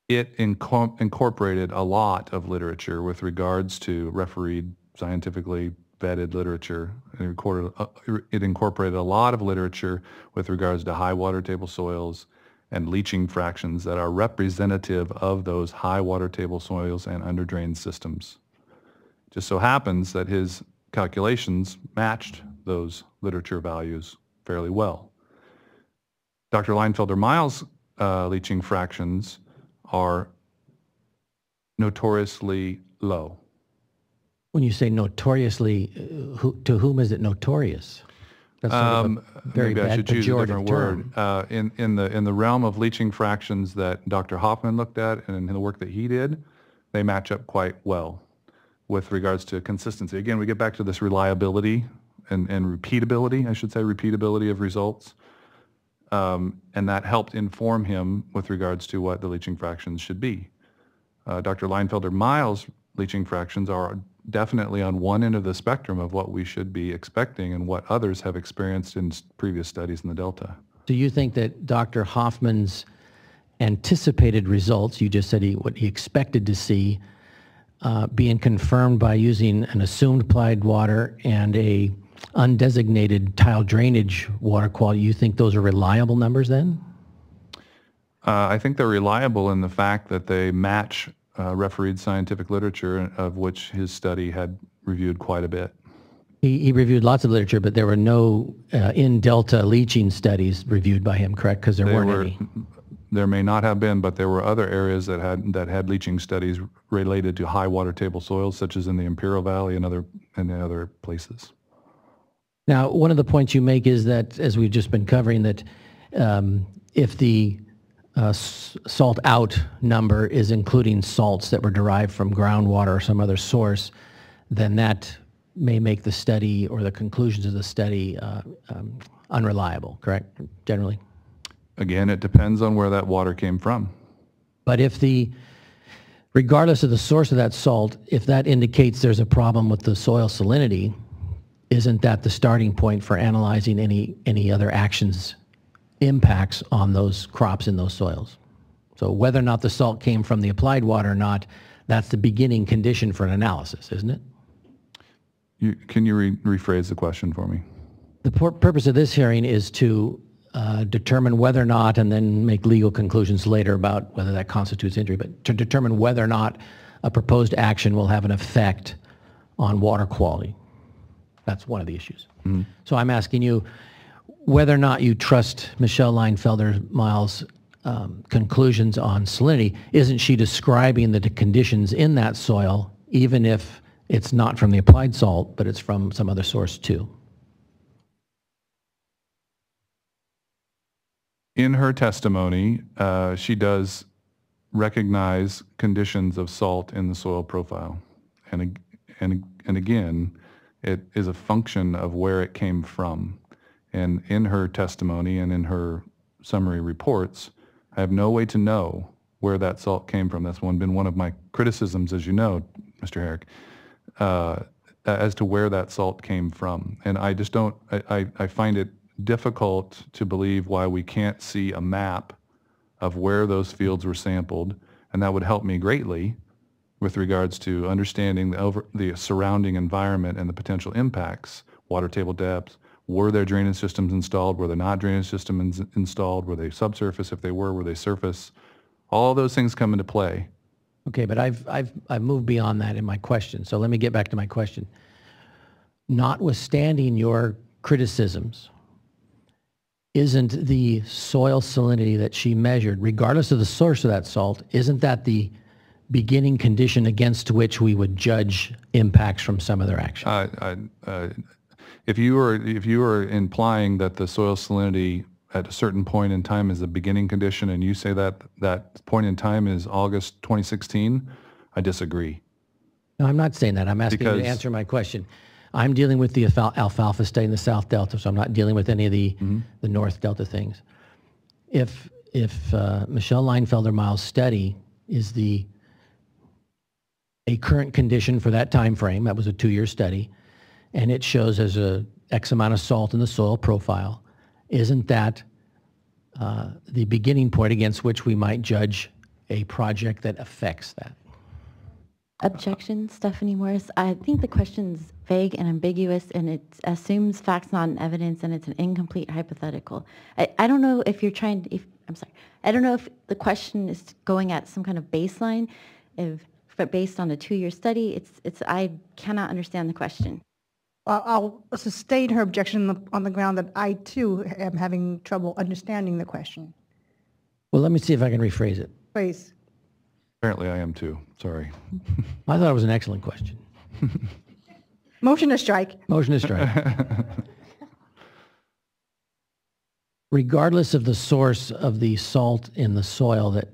it incorporated a lot of literature with regards to refereed, scientifically vetted literature. It incorporated a lot of literature with regards to high water table soils and leaching fractions that are representative of those high water table soils and underdrained systems. Just so happens that his calculations matched those literature values fairly well. Dr. Leinfelder-Miles' leaching fractions are notoriously low. When you say notoriously, to whom is it notorious? That's sort of a very maybe bad I should choose a different term. word. In the realm of leaching fractions that Dr. Hoffman looked at and in the work that he did, they match up quite well with regards to consistency. Again, we get back to this reliability and repeatability, I should say, repeatability of results. And that helped inform him with regards to what the leaching fractions should be. Dr. Leinfelder-Miles' leaching fractions are definitely on one end of the spectrum of what we should be expecting and what others have experienced in previous studies in the Delta. Do you think that Dr. Hoffman's anticipated results, you just said what he expected to see, being confirmed by using an assumed applied water and a undesignated tile drainage water quality, you think those are reliable numbers then? I think they're reliable in the fact that they match refereed scientific literature, of which his study had reviewed quite a bit. He reviewed lots of literature, but there were no in-delta leaching studies reviewed by him, correct? Because there weren't any. There may not have been, but there were other areas that had leaching studies related to high water table soils, such as in the Imperial Valley and other places. Now, one of the points you make is that, as we've just been covering, that if the salt out number is including salts that were derived from groundwater or some other source, then that may make the study or the conclusions of the study unreliable, correct, generally? Again, it depends on where that water came from. But if regardless of the source of that salt, if that indicates there's a problem with the soil salinity, isn't that the starting point for analyzing any other impacts on those crops in those soils? So whether or not the salt came from the applied water or not, that's the beginning condition for an analysis, isn't it? Can you rephrase the question for me? The purpose of this hearing is to determine whether or not, and then make legal conclusions later about whether that constitutes injury, but to determine whether or not a proposed action will have an effect on water quality. That's one of the issues. Mm-hmm. So I'm asking you whether or not you trust Michelle Leinfelder-Miles' conclusions on salinity. Isn't she describing the conditions in that soil, even if it's not from the applied salt, but it's from some other source too? In her testimony, she does recognize conditions of salt in the soil profile. And again, it is a function of where it came from. And in her testimony and in her summary reports, I have no way to know where that salt came from. That's been one of my criticisms, as you know, Mr. Herrick, as to where that salt came from. And I just don't, I find it difficult to believe why we can't see a map of where those fields were sampled, and that would help me greatly with regards to understanding the surrounding environment and the potential impacts, water table depths. Were there drainage systems installed? Were there not drainage systems installed? Were they subsurface? If they were they surface? All those things come into play. Okay, but I've moved beyond that in my question. So let me get back to my question. Notwithstanding your criticisms, isn't the soil salinity that she measured, regardless of the source of that salt, isn't that the beginning condition against which we would judge impacts from some other action? If you were implying that the soil salinity at a certain point in time is a beginning condition, and you say that that point in time is August 2016, I disagree. No, I'm not saying that. I'm asking you to answer my question. I'm dealing with the alfalfa study in the South Delta, so I'm not dealing with any of the North Delta things. If Michelle Leinfelder-Miles' study is a current condition for that time frame, that was a 2-year study, and it shows as a X amount of salt in the soil profile, isn't that the beginning point against which we might judge a project that affects that? Objection, Stephanie Morris. I think the question's vague and ambiguous, and it assumes facts, not an evidence, and it's an incomplete hypothetical. I don't know if you're trying to, I don't know if the question is going at some kind of baseline, but based on a 2-year study, I cannot understand the question. I'll sustain her objection on the ground that I, too, am having trouble understanding the question. Well, let me see if I can rephrase it. Please. Apparently I am too. Sorry. I thought it was an excellent question. Motion to strike. Motion to strike. Regardless of the source of the salt in the soil that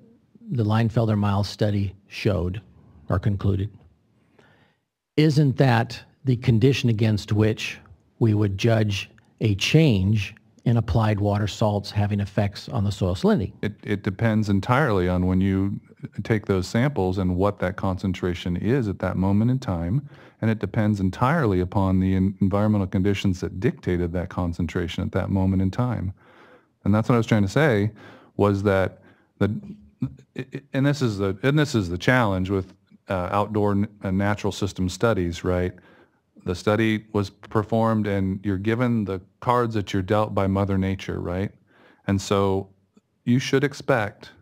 the Leinfelder-Miles study showed or concluded, isn't that the condition against which we would judge a change in applied water salts having effects on the soil salinity? It depends entirely on when you take those samples and what that concentration is at that moment in time, and it depends entirely upon the environmental conditions that dictated that concentration at that moment in time. And that's what I was trying to say, was that and this is the challenge with outdoor and natural system studies, right? The study was performed and you're given the cards that you're dealt by Mother Nature, right? And so you should expect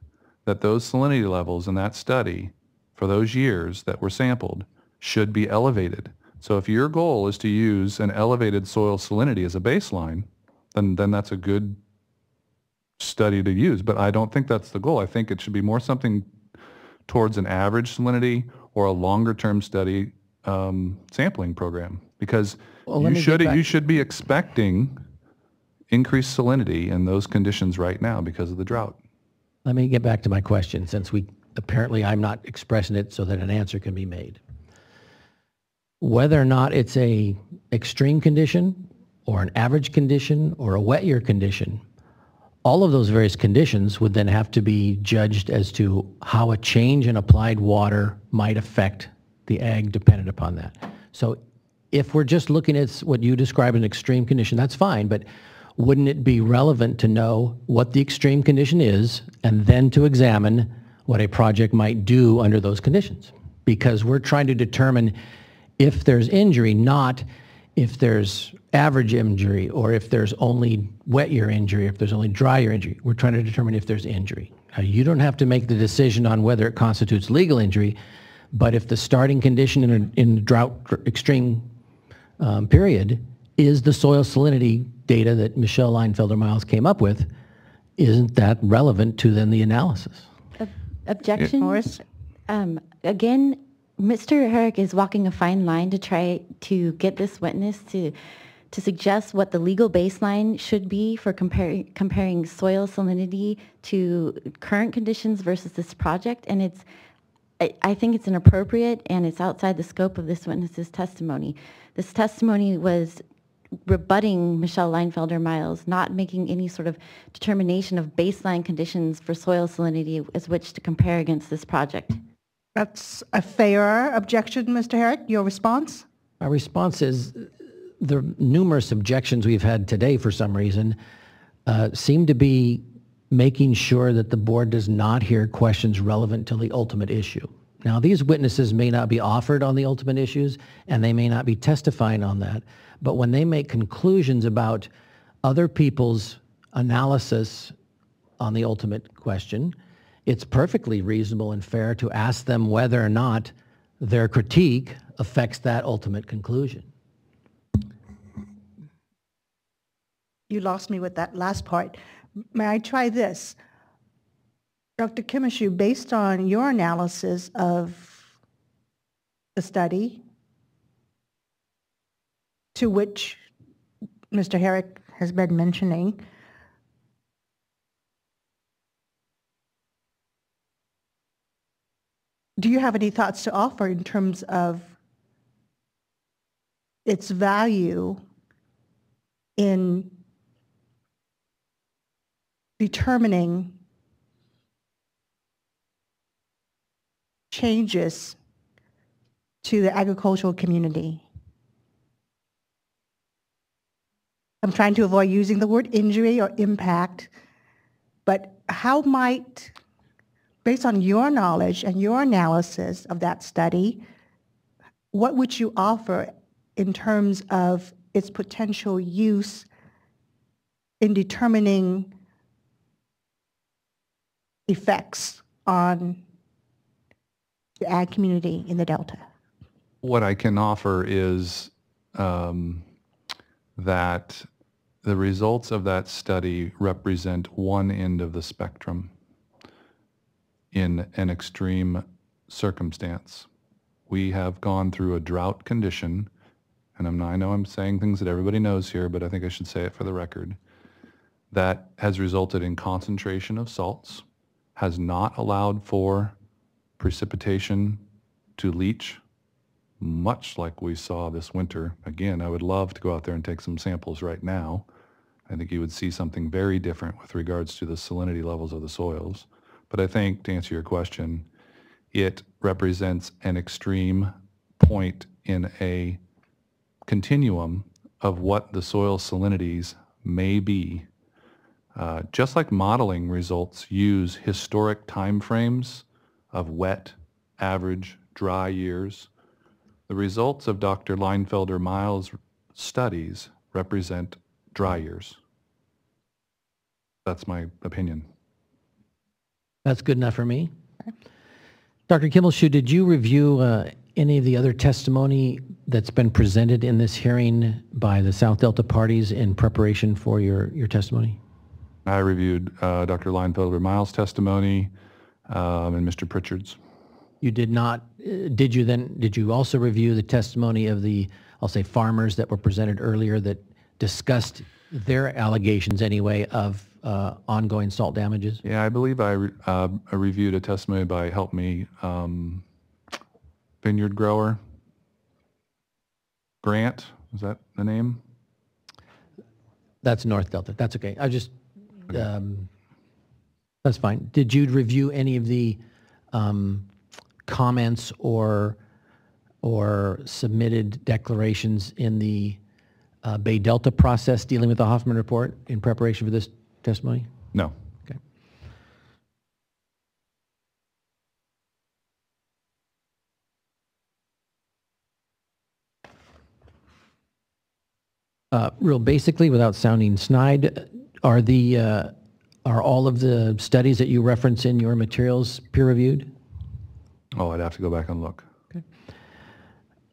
that those salinity levels in that study for those years that were sampled should be elevated. So if your goal is to use an elevated soil salinity as a baseline, then that's a good study to use. But I don't think that's the goal. I think it should be more something towards an average salinity or a longer term study sampling program, because you should be expecting increased salinity in those conditions right now because of the drought. Let me get back to my question, since apparently I'm not expressing it so that an answer can be made. Whether or not it's a extreme condition or an average condition or a wet year condition, all of those various conditions would then have to be judged as to how a change in applied water might affect the ag dependent upon that. So if we're just looking at what you describe as an extreme condition, that's fine, but wouldn't it be relevant to know what the extreme condition is and then to examine what a project might do under those conditions? Because we're trying to determine if there's injury, not if there's average injury or if there's only wet year injury, if there's only dry year injury. We're trying to determine if there's injury. You don't have to make the decision on whether it constitutes legal injury, but if the starting condition in a drought extreme period is the soil salinity data that Michelle Leinfelder-Miles came up with, isn't that relevant to then the analysis? Objection? Morris? Again, Mr. Herrick is walking a fine line to try to get this witness to suggest what the legal baseline should be for comparing soil salinity to current conditions versus this project, and I think it's inappropriate and it's outside the scope of this witness's testimony. This testimony was rebutting Michelle Leinfelder-Miles, not making any sort of determination of baseline conditions for soil salinity as which to compare against this project. That's a fair objection, Mr. Herrick. Your response? My response is the numerous objections we've had today for some reason seem to be making sure that the board does not hear questions relevant to the ultimate issue. Now, these witnesses may not be offered on the ultimate issues, and they may not be testifying on that, but when they make conclusions about other people's analysis on the ultimate question, it's perfectly reasonable and fair to ask them whether or not their critique affects that ultimate conclusion. You lost me with that last part. May I try this? Dr. Kimishu, based on your analysis of the study, to which Mr. Herrick has been mentioning, do you have any thoughts to offer in terms of its value in determining changes to the agricultural community? I'm trying to avoid using the word injury or impact, but how might, based on your knowledge and your analysis of that study, what would you offer in terms of its potential use in determining effects on the ag community in the Delta? What I can offer is that the results of that study represent one end of the spectrum in an extreme circumstance. We have gone through a drought condition, and I know I'm saying things that everybody knows here, but I think I should say it for the record, that has resulted in concentration of salts, has not allowed for precipitation to leach, much like we saw this winter. Again, I would love to go out there and take some samples right now. I think you would see something very different with regards to the salinity levels of the soils. But I think, to answer your question, it represents an extreme point in a continuum of what the soil salinities may be. Just like modeling results use historic time frames of wet, average, dry years, the results of Dr. Leinfelder-Miles' studies represent dry years. That's my opinion. That's good enough for me. Dr. Kimmelshoe, did you review any of the other testimony that's been presented in this hearing by the South Delta parties in preparation for your testimony? I reviewed Dr. Leinfelder-Miles' testimony and Mr. Pritchard's. You did not, did you also review the testimony of the, I'll say, farmers that were presented earlier that discussed their allegations anyway of ongoing salt damages? Yeah, I believe I reviewed a testimony by, help me, vineyard grower. Grant, is that the name? That's North Delta. That's okay. I just, that's fine. Did you review any of the comments or submitted declarations in the Bay Delta process dealing with the Hoffman report in preparation for this testimony? No. Okay. Real basically, without sounding snide, are all of the studies that you reference in your materials peer-reviewed? Oh, I'd have to go back and look. Okay.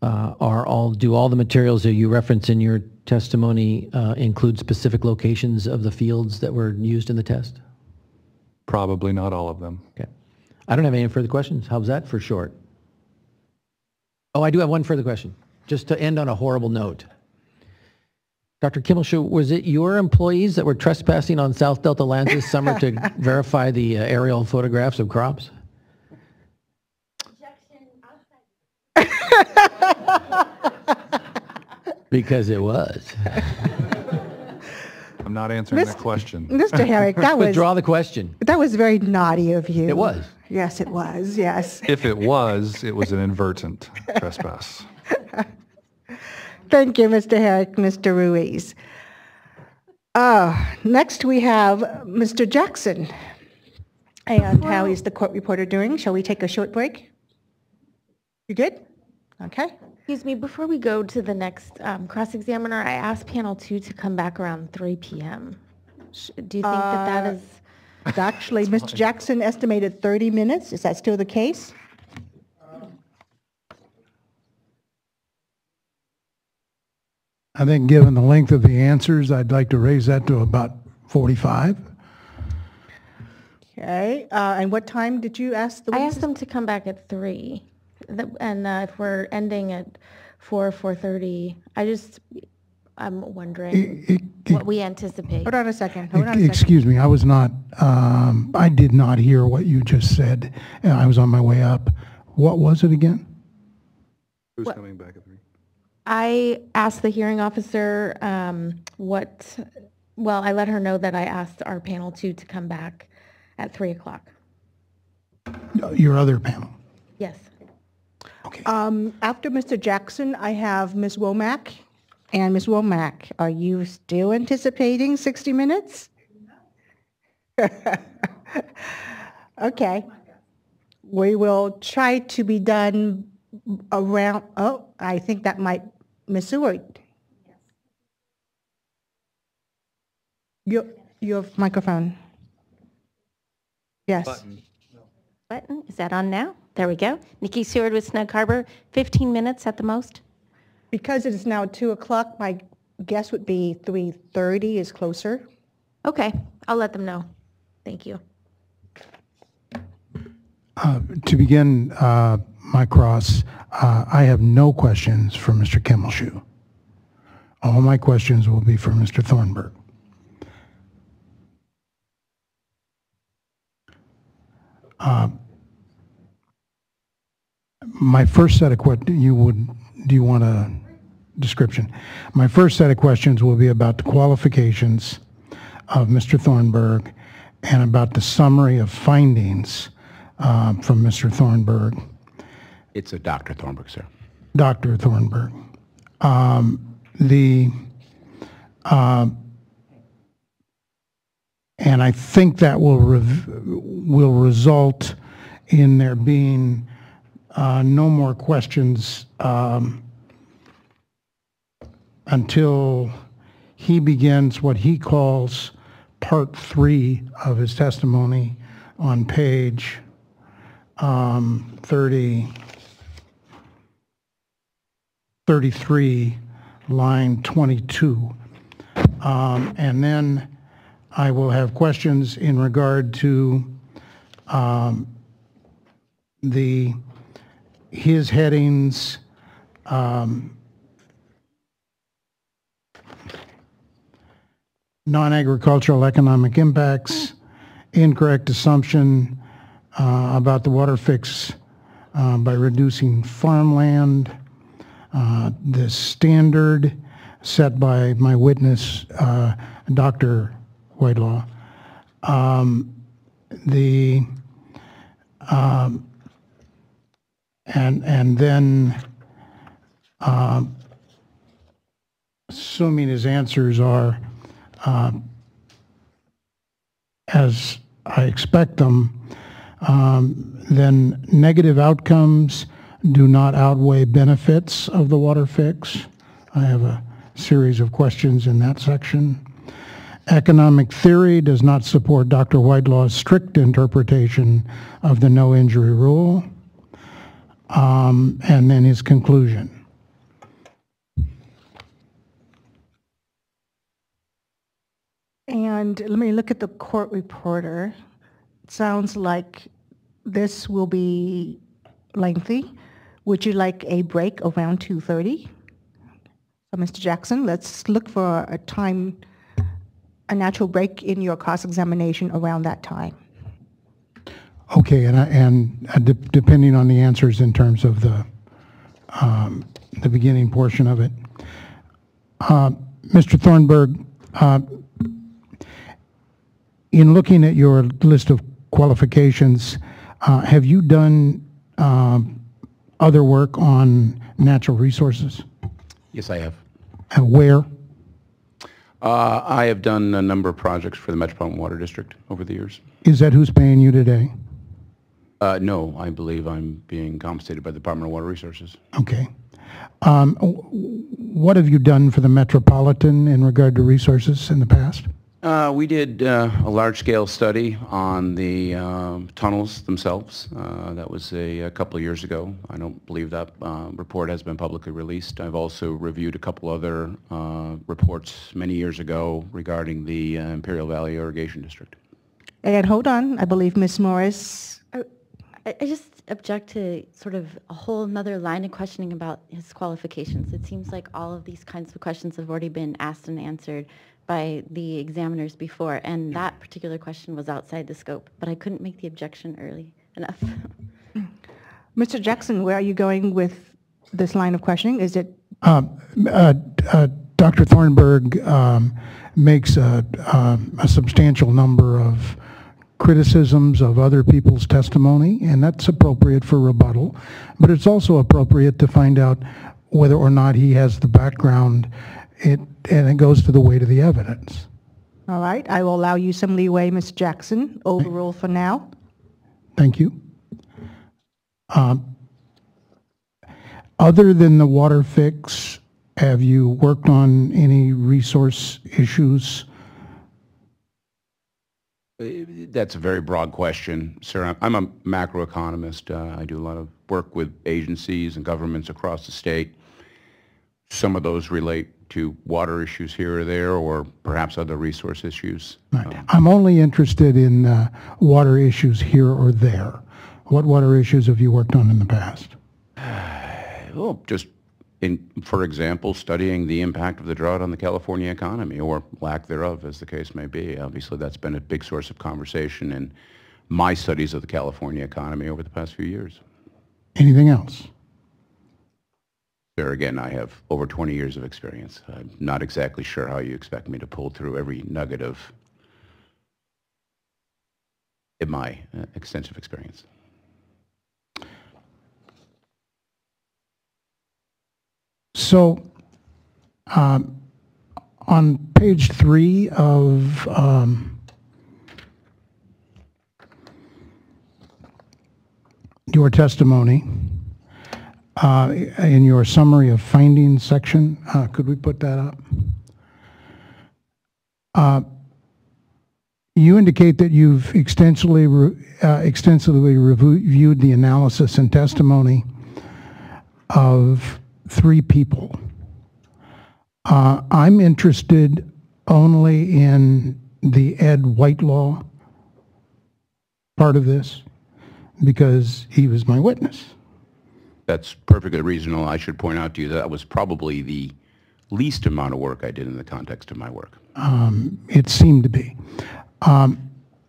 Do all the materials that you reference in your testimony include specific locations of the fields that were used in the test? Probably not all of them. Okay. I don't have any further questions. How's that for short? Oh, I do have one further question, just to end on a horrible note. Dr. Kimmelshoe, was it your employees that were trespassing on South Delta lands this summer to verify the aerial photographs of crops? Because it was. I'm not answering that question. Mr. Herrick, that was... Withdraw the question. That was very naughty of you. It was. Yes, it was, yes. If it was an inadvertent trespass. Thank you, Mr. Herrick, Mr. Ruiz. Next, we have Mr. Jackson. And how is the court reporter doing? Shall we take a short break? You good? Okay. Excuse me, before we go to the next cross-examiner, I asked panel 2 to come back around 3 p.m. Do you think that is... Actually, Mr. Jackson estimated 30 minutes. Is that still the case? I think given the length of the answers, I'd like to raise that to about 45. Okay. And what time did you ask the I witnesses? asked them to come back at 3. And if we're ending at 4:30, I'm wondering what we anticipate. Hold on a second. Excuse me, I was not, I did not hear what you just said. I was on my way up. What was it again? Who's coming back at 3? I asked the hearing officer I let her know that I asked our panel 2 to come back at 3 o'clock. Your other panel? Yes. Okay. After Mr. Jackson, I have Ms. Womack. And Ms. Womack, are you still anticipating 60 minutes? Okay. We will try to be done around, I think that might, Ms. Seward. Your microphone. Yes. Button, is that on now? There we go. Nikki Seward with Snug Harbor, 15 minutes at the most. Because it is now 2 o'clock, my guess would be 3:30 is closer. Okay, I'll let them know. Thank you. To begin my cross, I have no questions for Mr. Kimmelshoe. All my questions will be for Mr. Thornburg. My first set of questions, do you want a description? My first set of questions will be about the qualifications of Mr. Thornburg and about the summary of findings from Mr. Thornburg. It's a Dr. Thornburg, sir. Dr. Thornburg. And I think that will result in there being no more questions until he begins what he calls part 3 of his testimony on page 33, line 22. And then I will have questions in regard to his headings, non-agricultural economic impacts, incorrect assumption about the Waterfix by reducing farmland, the standard set by my witness, Dr. Whitelaw, and then assuming his answers are as I expect them, then negative outcomes do not outweigh benefits of the Waterfix. I have a series of questions in that section. Economic theory does not support Dr. Whitelaw's strict interpretation of the no injury rule. And then his conclusion. And let me look at the court reporter. It sounds like this will be lengthy. Would you like a break around 2:30? So, Mr. Jackson, let's look for a time, a natural break in your cross-examination around that time. Okay, and depending on the answers in terms of the beginning portion of it, Mr. Thornburg, in looking at your list of qualifications, have you done other work on natural resources? Yes, I have. Where? I have done a number of projects for the Metropolitan Water District over the years. Is that who's paying you today? No, I believe I'm being compensated by the Department of Water Resources. Okay. What have you done for the Metropolitan in regard to resources in the past? We did a large-scale study on the tunnels themselves. That was a couple of years ago. I don't believe that report has been publicly released. I've also reviewed a couple other reports many years ago regarding the Imperial Valley Irrigation District. And hold on, I believe Ms. Morris. I just object to sort of a whole nother line of questioning about his qualifications. It seems like all of these kinds of questions have already been asked and answered by the examiners before, and that particular question was outside the scope, but I couldn't make the objection early enough. Mr. Jackson, where are you going with this line of questioning? Is it? Dr. Thornburg makes a substantial number of criticisms of other people's testimony, and that's appropriate for rebuttal, but it's also appropriate to find out whether or not he has the background, and it goes to the weight of the evidence. All right, I will allow you some leeway, Ms. Jackson. Overrule for now. Thank you. Other than the water fix, have you worked on any resource issues? That's a very broad question, sir. I'm a macroeconomist. I do a lot of work with agencies and governments across the state. Some of those relate to water issues here or there, or perhaps other resource issues. Right. I'm only interested in water issues here or there. What water issues have you worked on in the past? Well, just for example, studying the impact of the drought on the California economy, or lack thereof, as the case may be. Obviously, that's been a big source of conversation in my studies of the California economy over the past few years. Anything else? There again, I have over 20 years of experience. I'm not exactly sure how you expect me to pull through every nugget of in my extensive experience. So, on page 3 of your testimony, in your summary of findings section, could we put that up? You indicate that you've extensively reviewed the analysis and testimony of 3 people. I'm interested only in the Ed Whitelaw part of this because he was my witness. That's perfectly reasonable. I should point out to you that was probably the least amount of work I did in the context of my work. It seemed to be.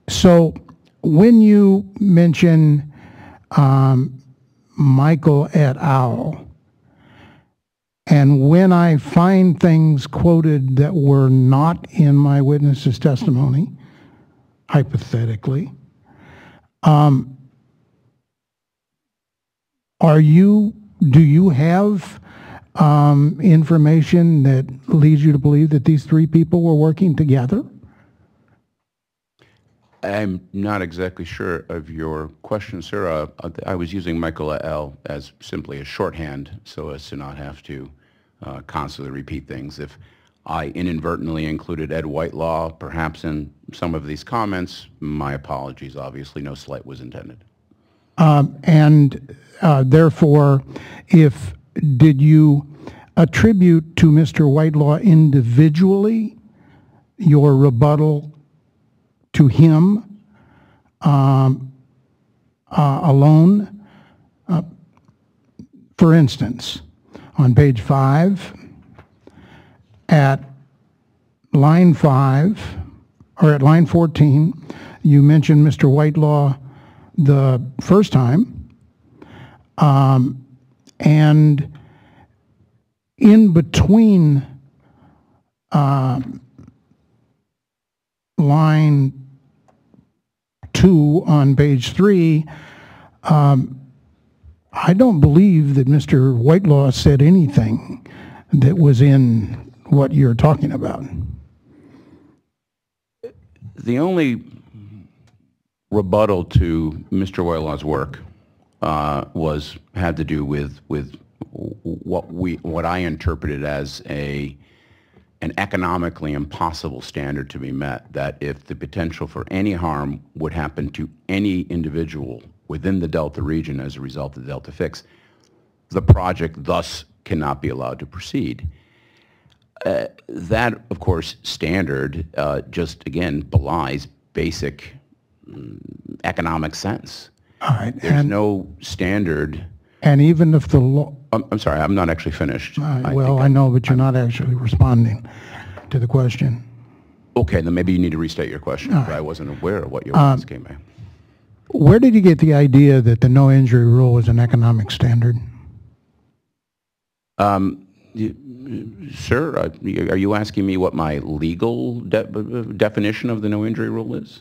So when you mention Michael et al., and when I find things quoted that were not in my witness's testimony, hypothetically, do you have information that leads you to believe that these 3 people were working together? I'm not exactly sure of your question, sir. I was using Michael et al. As simply a shorthand so as to not have to constantly repeat things. If I inadvertently included Ed Whitelaw perhaps in some of these comments, my apologies. Obviously, no slight was intended. Therefore, did you attribute to Mr. Whitelaw individually your rebuttal to him alone? For instance, on page 5, at line 5, or at line 14, you mentioned Mr. Whitelaw the first time, and in between line 2 on page 3, I don't believe that Mr. Whitelaw said anything that was in what you're talking about. The only rebuttal to Mr. Whitelaw's work had to do with what I interpreted as an economically impossible standard to be met, that if the potential for any harm would happen to any individual within the Delta region as a result of the Delta fix, the project thus cannot be allowed to proceed. That, of course, standard just, again, belies basic economic sense. All right. There's no standard. And even if the law... I'm sorry, I'm not actually finished. Well, I know, but you're not actually responding to the question. Okay, then maybe you need to restate your question. Right. I wasn't aware of what you were asking me. Where did you get the idea that the no injury rule is an economic standard? Sir, are you asking me what my legal definition of the no injury rule is?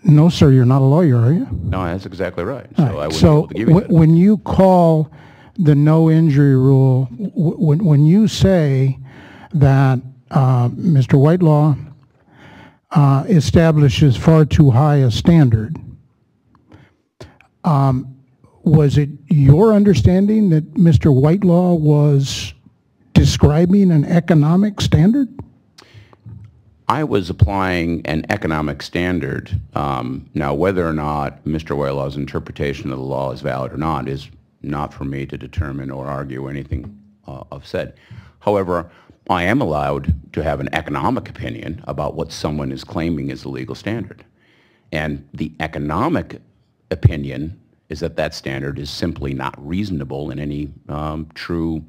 No, sir, you're not a lawyer, are you? No, that's exactly right. So I wouldn't be So able to give you that. when you call the no injury rule, when you say that Mr. Whitelaw establishes far too high a standard, was it your understanding that Mr. Whitelaw was describing an economic standard? I was applying an economic standard. Now, whether or not Mr. Whitelaw's interpretation of the law is valid or not is not for me to determine or argue anything of said. However, I am allowed to have an economic opinion about what someone is claiming is the legal standard. And the economic opinion is that that standard is simply not reasonable in any true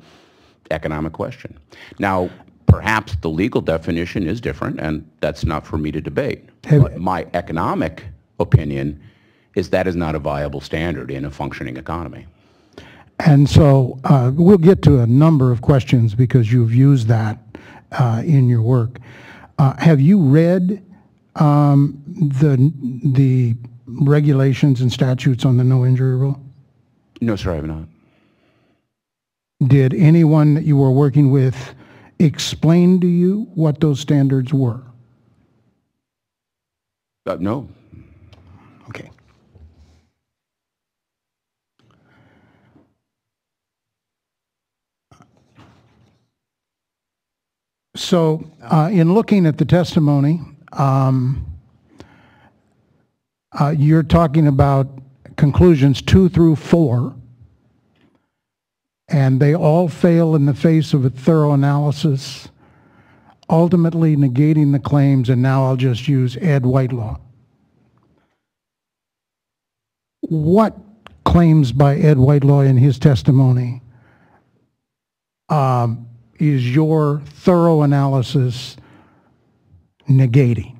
economic question. Now, perhaps the legal definition is different, and that's not for me to debate. But my economic opinion is that is not a viable standard in a functioning economy. And so we'll get to a number of questions because you've used that in your work. Have you read the regulations and statutes on the no injury rule? No, sir, I have not. Did anyone that you were working with explain to you what those standards were? No. Okay. So in looking at the testimony, you're talking about conclusions 2 through 4, and they all fail in the face of a thorough analysis, ultimately negating the claims, and now I'll just use Ed Whitelaw. What claims by Ed Whitelaw in his testimony is your thorough analysis negating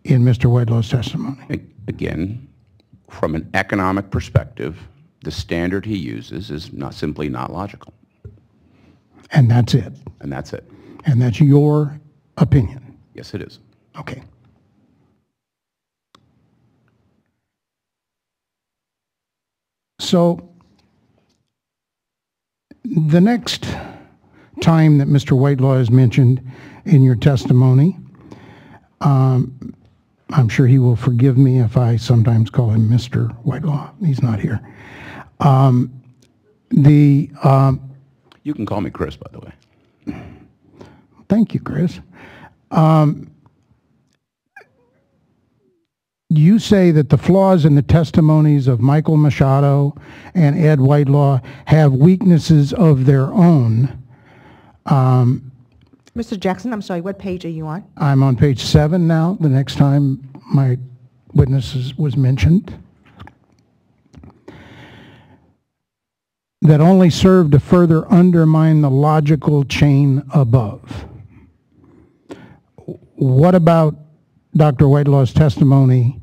in Mr. Whitelaw's testimony? Again, from an economic perspective, the standard he uses is simply not logical. And that's it? And that's it. And that's your opinion? Yes, it is. Okay. So the next time that Mr. Whitelaw is mentioned in your testimony, I'm sure he will forgive me if I sometimes call him Mr. Whitelaw. He's not here. You can call me Chris, by the way. Thank you, Chris. You say that the flaws in the testimonies of Michael Machado and Ed Whitelaw have weaknesses of their own. Mr. Jackson, I'm sorry, what page are you on? I'm on page 7 now, the next time my witnesses was mentioned. That only serve to further undermine the logical chain above. What about Dr. Whitelaw's testimony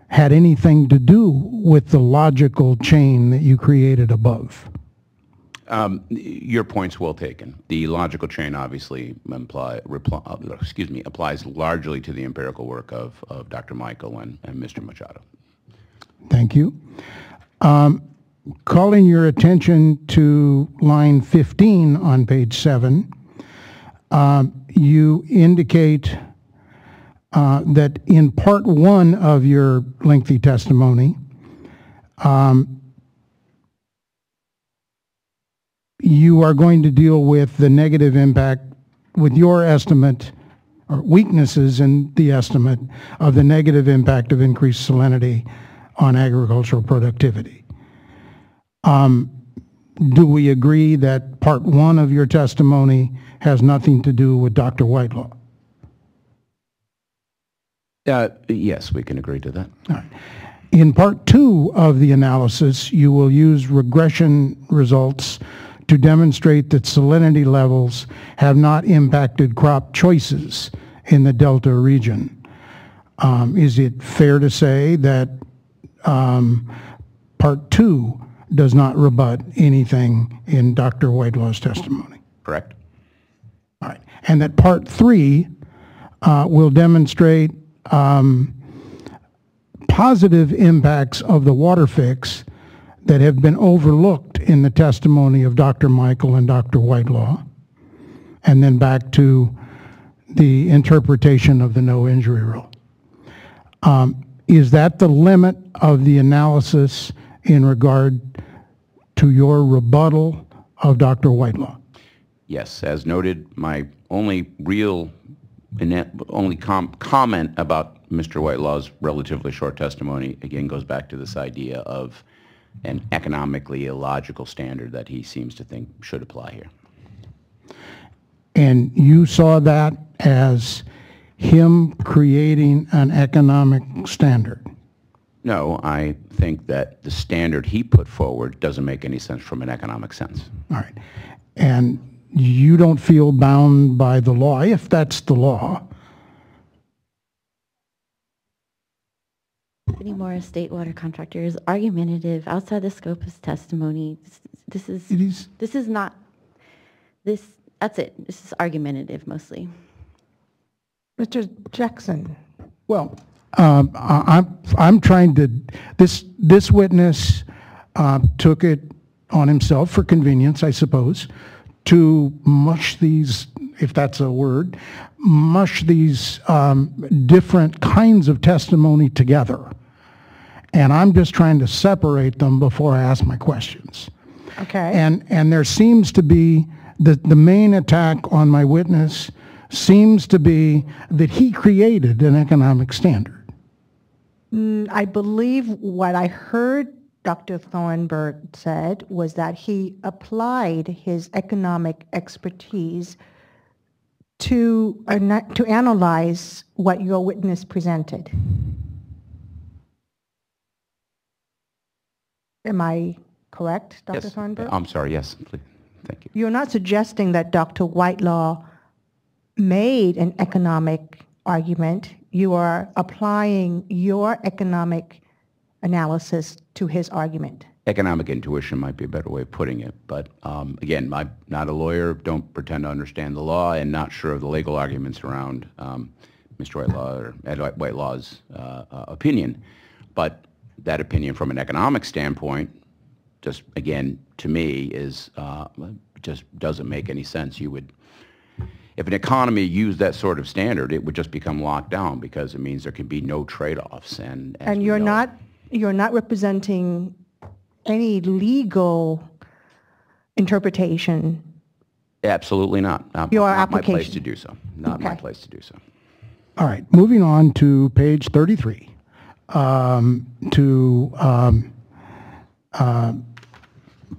had anything to do with the logical chain that you created above? Your point's well taken. The logical chain obviously applies largely to the empirical work of Dr. Michael and Mr. Machado. Thank you. Calling your attention to line 15 on page 7, you indicate that in part 1 of your lengthy testimony, you are going to deal with the negative impact with your estimate or weaknesses in the estimate of the negative impact of increased salinity on agricultural productivity. Do we agree that part 1 of your testimony has nothing to do with Dr. Whitelaw? Yes, we can agree to that. All right. In part 2 of the analysis, you will use regression results to demonstrate that salinity levels have not impacted crop choices in the Delta region. Is it fair to say that part 2 does not rebut anything in Dr. Whitelaw's testimony? Correct. All right. And that part 3 will demonstrate positive impacts of the Waterfix that have been overlooked in the testimony of Dr. Michael and Dr. Whitelaw, and then back to the interpretation of the no injury rule. Is that the limit of the analysis in regard to your rebuttal of Dr. Whitelaw? Yes, as noted, my only real comment about Mr. Whitelaw's relatively short testimony, again, goes back to this idea of an economically illogical standard that he seems to think should apply here. And you saw that as him creating an economic standard? No, I think that the standard he put forward doesn't make any sense from an economic sense. All right. And you don't feel bound by the law, if that's the law? Any more state water contractors argumentative outside the scope of testimony? That's it. This is argumentative mostly. Mr. Jackson. Well, I'm trying to, this witness took it on himself for convenience, I suppose, to mush these, if that's a word, mush these different kinds of testimony together. And I'm just trying to separate them before I ask my questions. Okay. And there seems to be, the main attack on my witness seems to be that he created an economic standard. I believe what I heard Dr. Thornburg said was that he applied his economic expertise to analyze what your witness presented. Am I correct, Dr. Yes. Thornburg? I'm sorry, yes, please. Thank you. You're not suggesting that Dr. Whitelaw made an economic argument. You are applying your economic analysis to his argument. Economic intuition might be a better way of putting it, but again, I'm not a lawyer, don't pretend to understand the law, and not sure of the legal arguments around Mr. Whitelaw or Ed Whitelaw's opinion. But that opinion from an economic standpoint, just again, to me, is just doesn't make any sense. You would, if an economy used that sort of standard, it would just become locked down because it means there can be no trade-offs. And you're not representing any legal interpretation. Absolutely not. Not my place to do so. Not my place to do so. All right, moving on to page 33.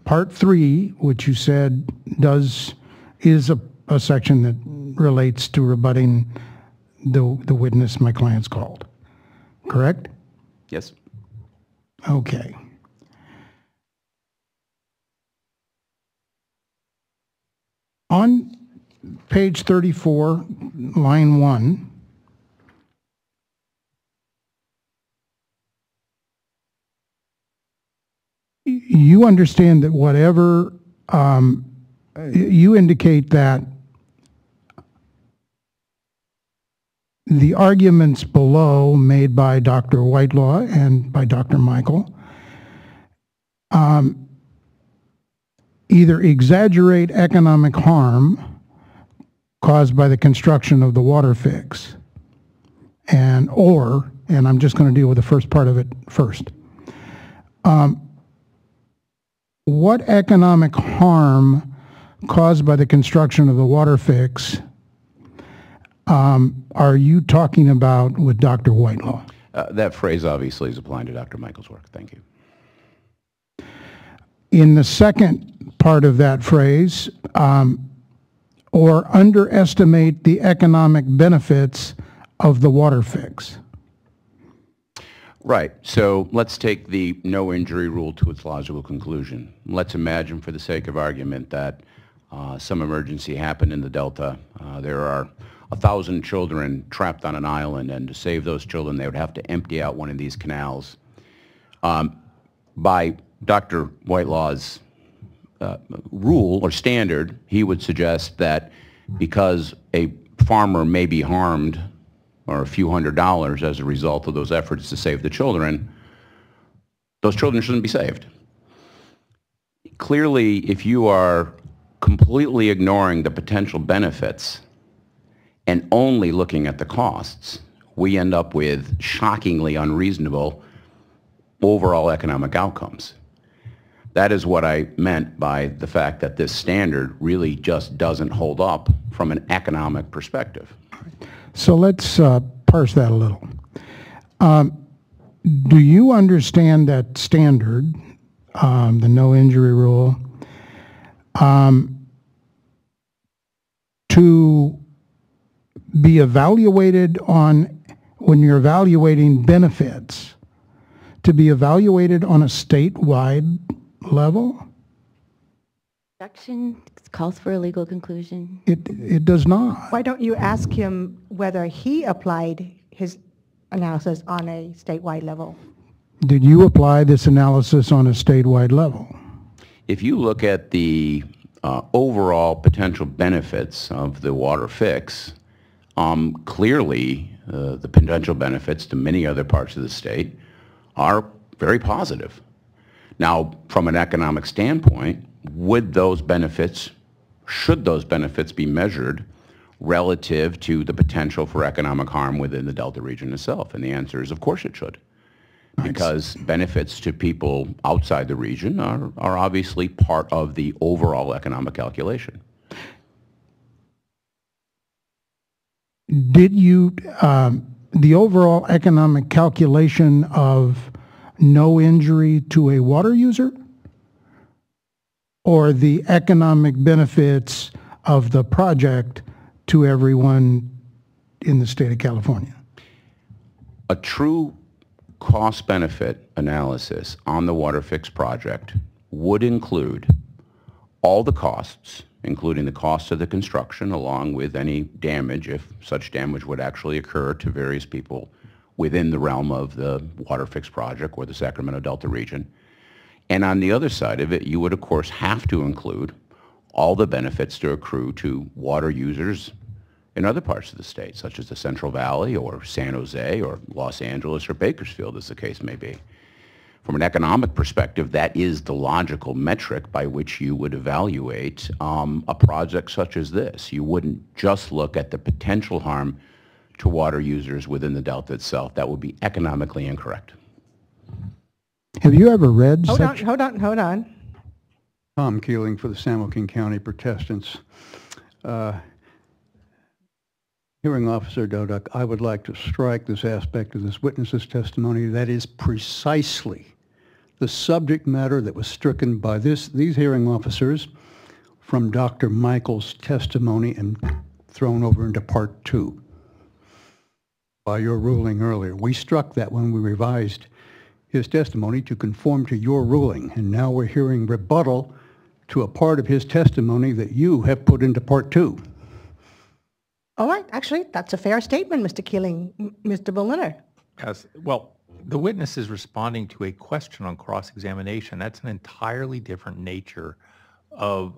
Part 3, which you said is a section that relates to rebutting the witness my client's called, correct? Yes. Okay. On page 34, line 1, you understand that whatever you indicate that the arguments below made by Dr. Whitelaw and by Dr. Michael either exaggerate economic harm caused by the construction of the water fix, and I'm just going to deal with the first part of it first. What economic harm caused by the construction of the water fix are you talking about with Dr. Whitelaw? That phrase obviously is applying to Dr. Michael's work. Thank you. In the second part of that phrase, or underestimate the economic benefits of the water fix. Right. So let's take the no injury rule to its logical conclusion. Let's imagine, for the sake of argument, that some emergency happened in the Delta. There are 1,000 children trapped on an island, and to save those children, they would have to empty out one of these canals. By Dr. Whitelaw's rule or standard, he would suggest that because a farmer may be harmed or a few $100s as a result of those efforts to save the children, those children shouldn't be saved. Clearly, if you are completely ignoring the potential benefits and only looking at the costs, we end up with shockingly unreasonable overall economic outcomes. That is what I meant by the fact that this standard really just doesn't hold up from an economic perspective. So let's parse that a little. Do you understand that standard, the no injury rule, to be evaluated on, when you're evaluating benefits, to be evaluated on a statewide level? Objection calls for a legal conclusion. It does not. Why don't you ask him whether he applied his analysis on a statewide level? Did you apply this analysis on a statewide level? If you look at the overall potential benefits of the water fix, clearly the potential benefits to many other parts of the state are very positive. Now, from an economic standpoint, should those benefits be measured relative to the potential for economic harm within the Delta region itself? And the answer is, of course it should. Because benefits to people outside the region are obviously part of the overall economic calculation. Did you, the overall economic calculation of no injury to a water user, or the economic benefits of the project to everyone in the state of California? A true cost-benefit analysis on the water fix project would include all the costs, including the cost of the construction, along with any damage, if such damage would actually occur to various people within the realm of the water fix project or the Sacramento Delta region. And on the other side of it, you would, of course, have to include all the benefits to accrue to water users in other parts of the state, such as the Central Valley or San Jose or Los Angeles or Bakersfield, as the case may be. From an economic perspective, that is the logical metric by which you would evaluate a project such as this. You wouldn't just look at the potential harm to water users within the Delta itself. That would be economically incorrect. Have you ever read Hold on. Tom Keeling for the San Joaquin County Protestants. Hearing Officer Doduk, I would like to strike this aspect of this witness's testimony. That is precisely the subject matter that was stricken by these hearing officers from Dr. Michael's testimony and thrown over into Part 2 by your ruling earlier. We struck that when we revised his testimony to conform to your ruling, and now we're hearing rebuttal to a part of his testimony that you have put into Part 2. All right, actually, that's a fair statement, Mr. Keeling. Mr. Berliner. Yes, well, the witness is responding to a question on cross-examination. That's an entirely different nature of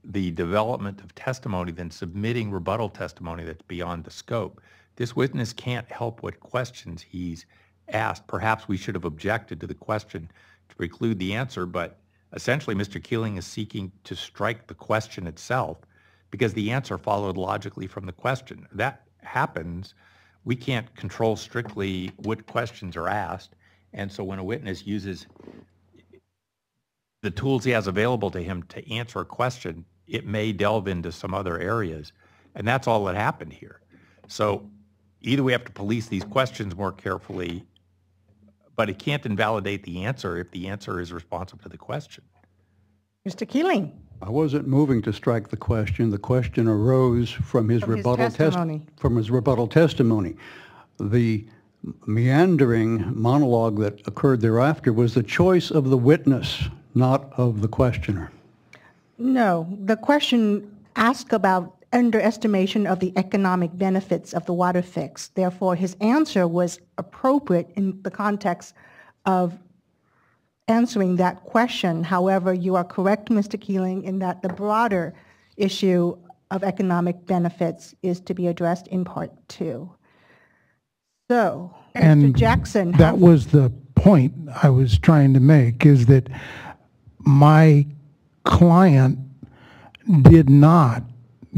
the development of testimony than submitting rebuttal testimony that's beyond the scope. This witness can't help what questions he's asked. Perhaps we should have objected to the question to preclude the answer, but essentially Mr. Keeling is seeking to strike the question itself because the answer followed logically from the question. That happens. We can't control strictly what questions are asked, and so when a witness uses the tools he has available to him to answer a question, it may delve into some other areas, and that's all that happened here. So either we have to police these questions more carefully, but it can't invalidate the answer if the answer is responsive to the question. Mr. Keeling. I wasn't moving to strike the question. The question arose from his rebuttal testimony. The meandering monologue that occurred thereafter was the choice of the witness, not of the questioner. No, the question asked about underestimation of the economic benefits of the water fix. Therefore, his answer was appropriate in the context of answering that question. However, you are correct, Mr. Keeling, in that the broader issue of economic benefits is to be addressed in part 2. So, Mr. Jackson. That was the point I was trying to make, is that my client did not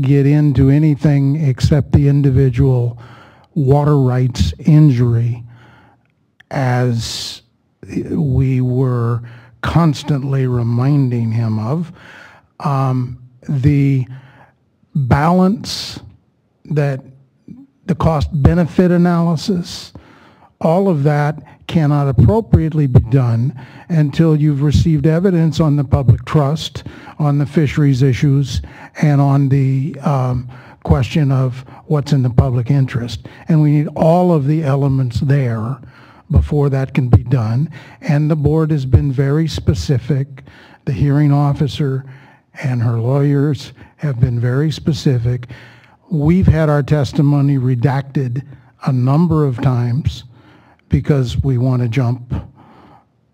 get into anything except the individual water rights injury, as we were constantly reminding him of. The balance, that the cost-benefit analysis, all of that cannot appropriately be done until you've received evidence on the public trust, on the fisheries issues, and on the question of what's in the public interest. And we need all of the elements there before that can be done. And the board has been very specific. The hearing officer and her lawyers have been very specific. We've had our testimony redacted a number of times because we want to jump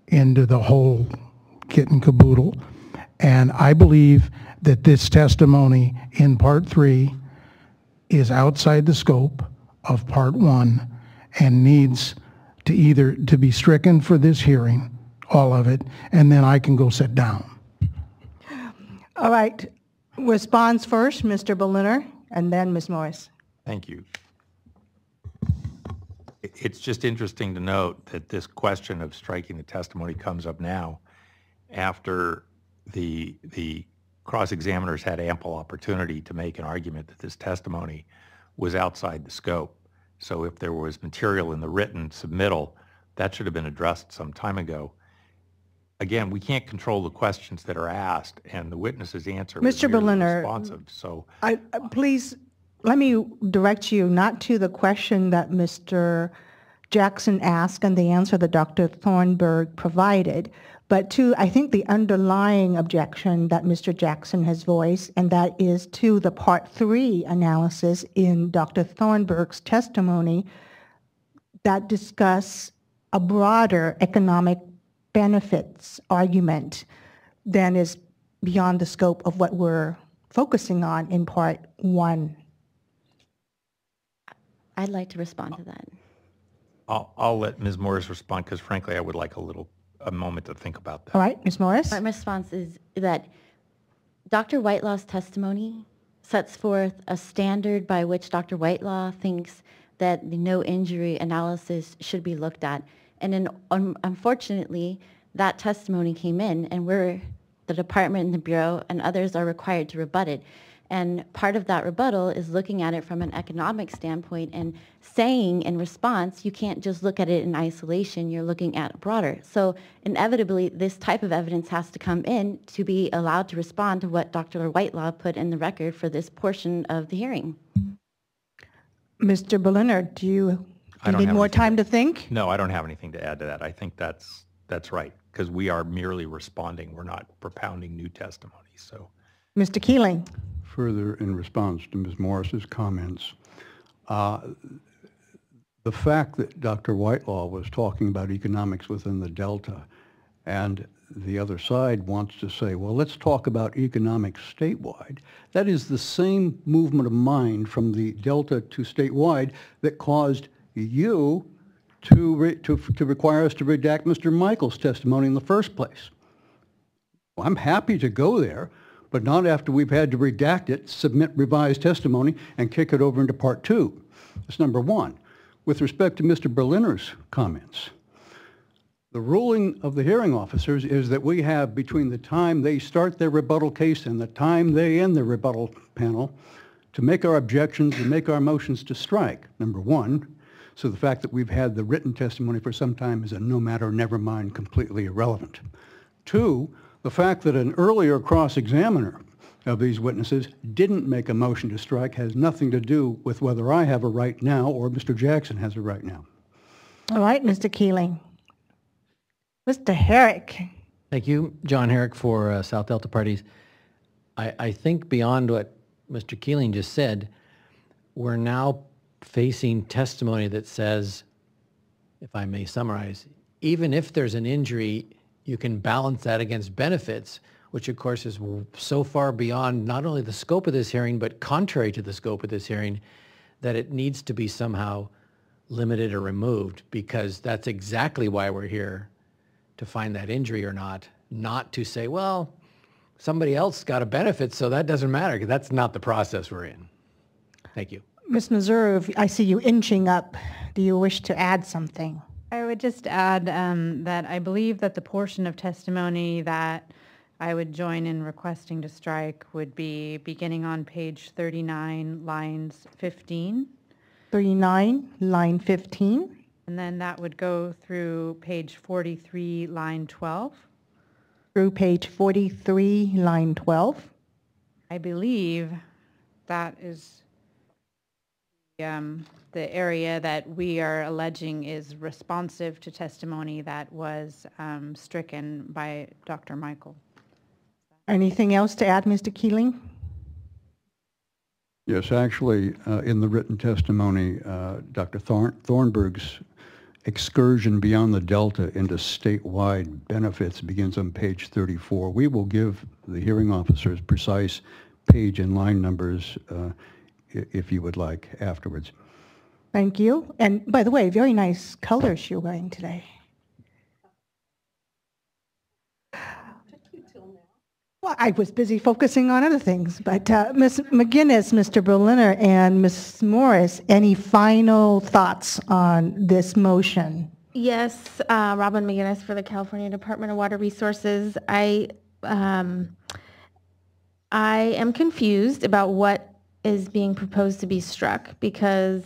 into the whole kit and caboodle. And I believe that this testimony in part 3 is outside the scope of part 1 and needs to either to be stricken for this hearing, all of it, and then I can go sit down. All right. Response first, Mr. Berliner, and then Ms. Morris. Thank you. It's just interesting to note that this question of striking the testimony comes up now after the cross-examiners had ample opportunity to make an argument that this testimony was outside the scope. So if there was material in the written submittal, that should have been addressed some time ago. Again, we can't control the questions that are asked, and the witness's answer was Berliner, responsive. So please let me direct you not to the question that Mr. Jackson asked and the answer that Dr. Thornburg provided, but to, I think, the underlying objection that Mr. Jackson has voiced, and that is to the Part 3 analysis in Dr. Thornburg's testimony that discuss a broader economic benefits argument than is beyond the scope of what we're focusing on in Part 1. I'd like to respond to that. I'll let Ms. Morris respond because, frankly, I would like a moment to think about that. All right, Ms. Morris. My response is that Dr. Whitelaw's testimony sets forth a standard by which Dr. Whitelaw thinks that the no injury analysis should be looked at. And unfortunately, that testimony came in, and the department and the Bureau and others are required to rebut it. And part of that rebuttal is looking at it from an economic standpoint and saying in response, you can't just look at it in isolation, you're looking at broader. So inevitably, this type of evidence has to come in to be allowed to respond to what Dr. Whitelaw put in the record for this portion of the hearing. Mr. Berliner, do you need more time to think? No, I don't have anything to add to that. I think that's right, because we are merely responding. We're not propounding new testimony. So, Mr. Keeling. Further, in response to Ms. Morris's comments, the fact that Dr. Whitelaw was talking about economics within the Delta and the other side wants to say, well, let's talk about economics statewide. That is the same movement of mind from the Delta to statewide that caused you to require us to redact Mr. Michael's testimony in the first place. Well, I'm happy to go there, but not after we've had to redact it, submit revised testimony, and kick it over into part two. That's number one. With respect to Mr. Berliner's comments, the ruling of the hearing officers is that we have, between the time they start their rebuttal case and the time they end the rebuttal panel, to make our objections and make our motions to strike, number one. So the fact that we've had the written testimony for some time is a no matter, never mind, completely irrelevant. Two, the fact that an earlier cross-examiner of these witnesses didn't make a motion to strike has nothing to do with whether I have a right now or Mr. Jackson has a right now. All right, Mr. Keeling. Mr. Herrick. Thank you, John Herrick for South Delta Parties. I think beyond what Mr. Keeling just said, we're now facing testimony that says, if I may summarize, even if there's an injury, you can balance that against benefits, which of course is so far beyond not only the scope of this hearing, but contrary to the scope of this hearing, that it needs to be somehow limited or removed, because that's exactly why we're here, to find that injury or not to say, well, somebody else got a benefit, so that doesn't matter, because that's not the process we're in. Thank you. Ms. Meserve, I see you inching up. Do you wish to add something? I would just add that I believe that the portion of testimony that I would join in requesting to strike would be beginning on page 39, lines 15. 39, line 15. And then that would go through page 43, line 12. Through page 43, line 12. I believe that is the area that we are alleging is responsive to testimony that was stricken by Dr. Michael. Anything else to add, Mr. Keeling? Yes, actually, in the written testimony, Dr. Thornburg's excursion beyond the Delta into statewide benefits begins on page 34. We will give the hearing officers precise page and line numbers if you would like afterwards. Thank you. And by the way, very nice colors you're wearing today. Well, I was busy focusing on other things, but Ms. McGinnis, Mr. Berliner, and Ms. Morris, any final thoughts on this motion? Yes, Robin McGinnis for the California Department of Water Resources. I am confused about what is being proposed to be struck, because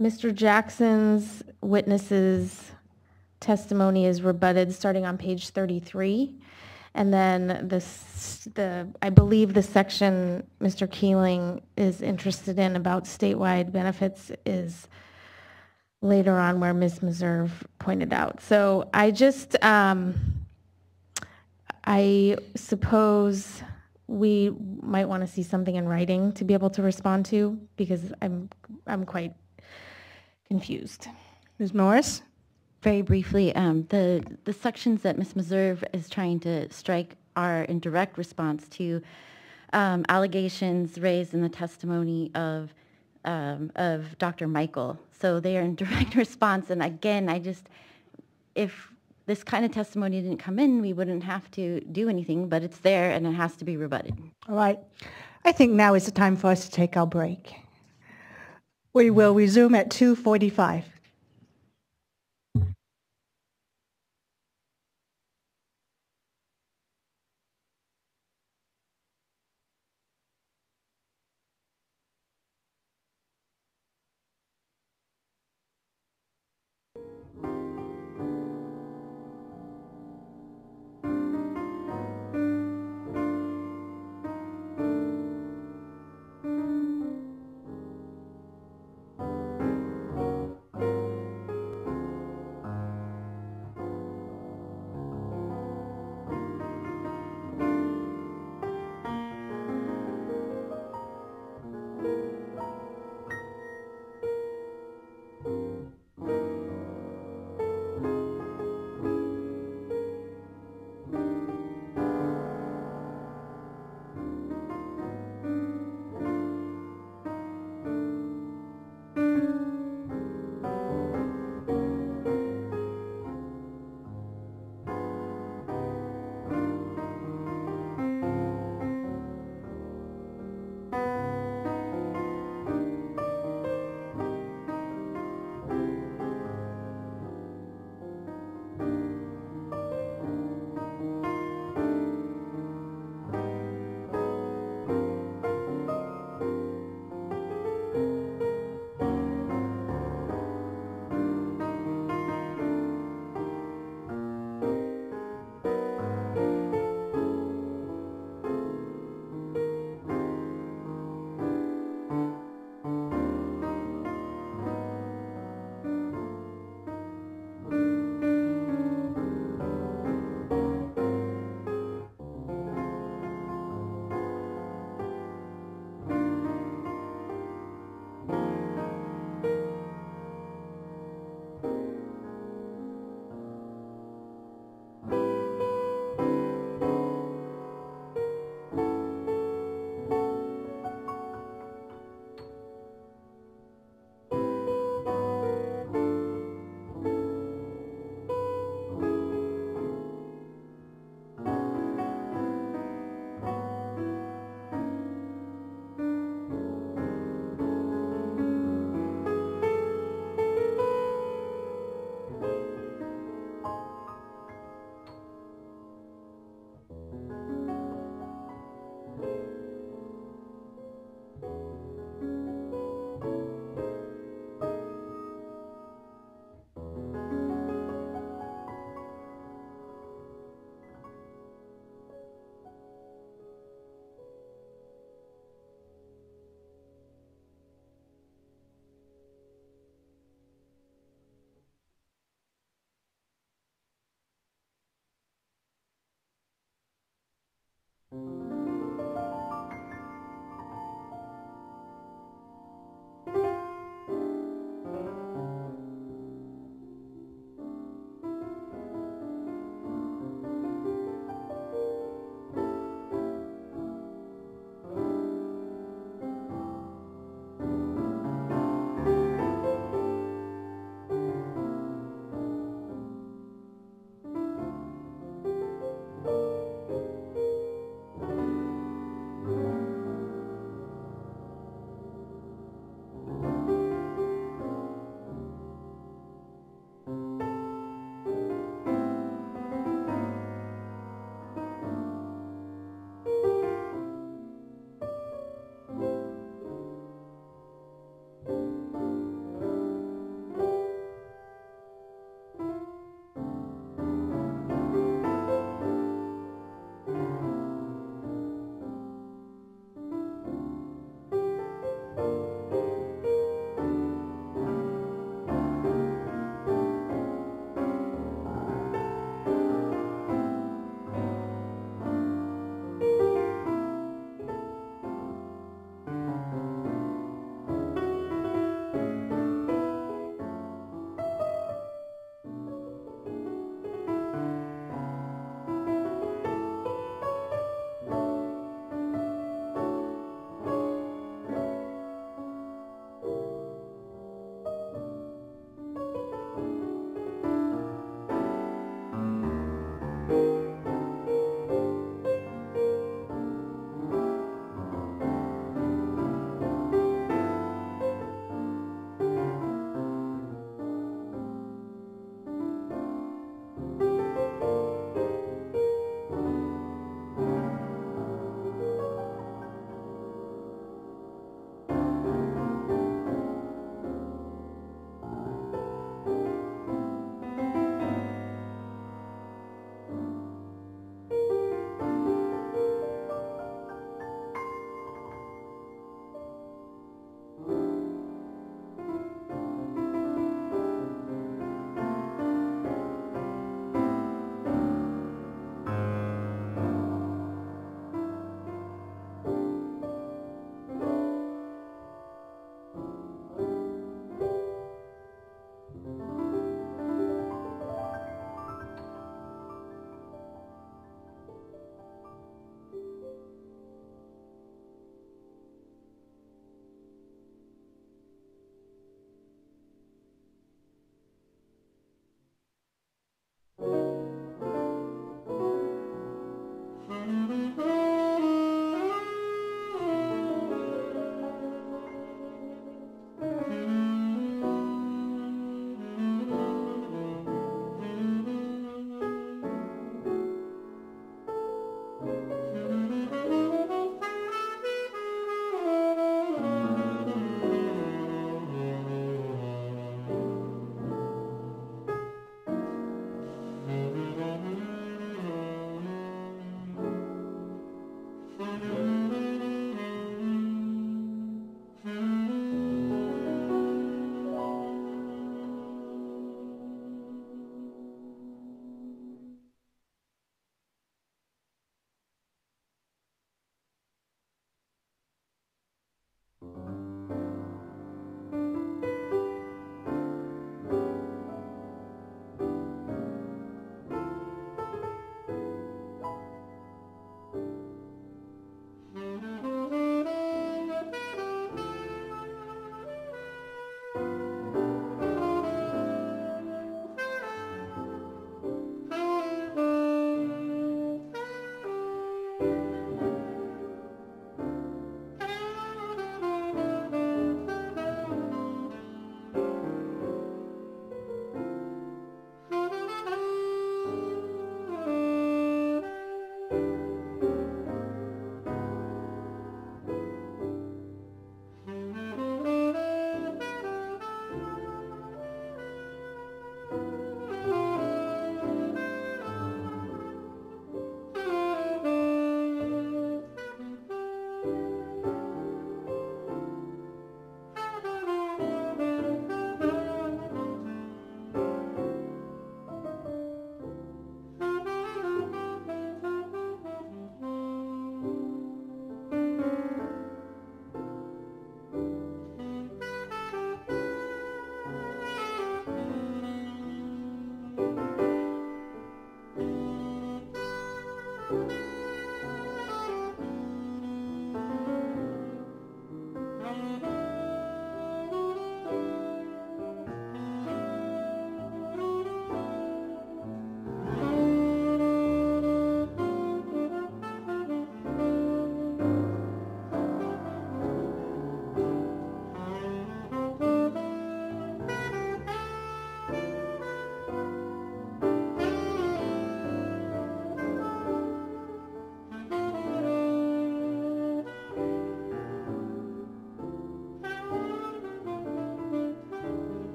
Mr. Jackson's witness's testimony is rebutted starting on page 33. And then I believe the section Mr. Keeling is interested in about statewide benefits is later on, where Ms. Meserve pointed out. So I just, I suppose we might want to see something in writing to be able to respond to, because I'm quite confused. Ms. Morris? Very briefly, the sections that Ms. Meserve is trying to strike are in direct response to allegations raised in the testimony of Dr. Michael. So they are in direct response. And again, if this kind of testimony didn't come in, we wouldn't have to do anything, but it's there and it has to be rebutted. All right. I think now is the time for us to take our break. We will resume at 2:45.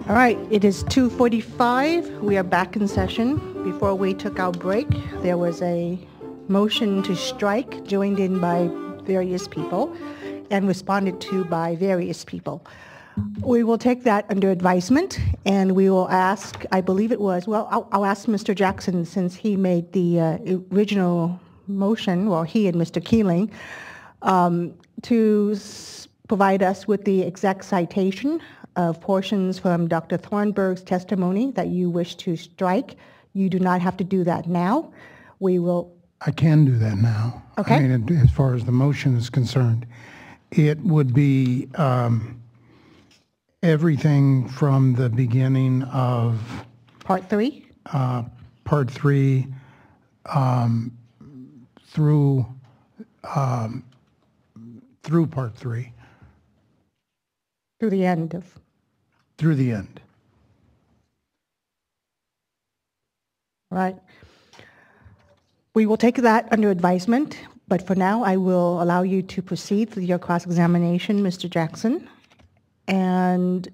All right, it is 2:45. We are back in session. Before we took our break, there was a motion to strike joined in by various people and responded to by various people. We will take that under advisement, and we will ask, I believe it was, well, I'll ask Mr. Jackson, since he made the original motion, well, he and Mr. Keeling, to provide us with the exact citation of portions from Dr. Thornburg's testimony that you wish to strike. You do not have to do that now. We will... I can do that now. Okay. I mean, as far as the motion is concerned, it would be everything from the beginning of... Part 3? Part 3 through Part 3. Through the end of... Through the end. Right. We will take that under advisement, but for now, I will allow you to proceed with your cross-examination, Mr. Jackson. And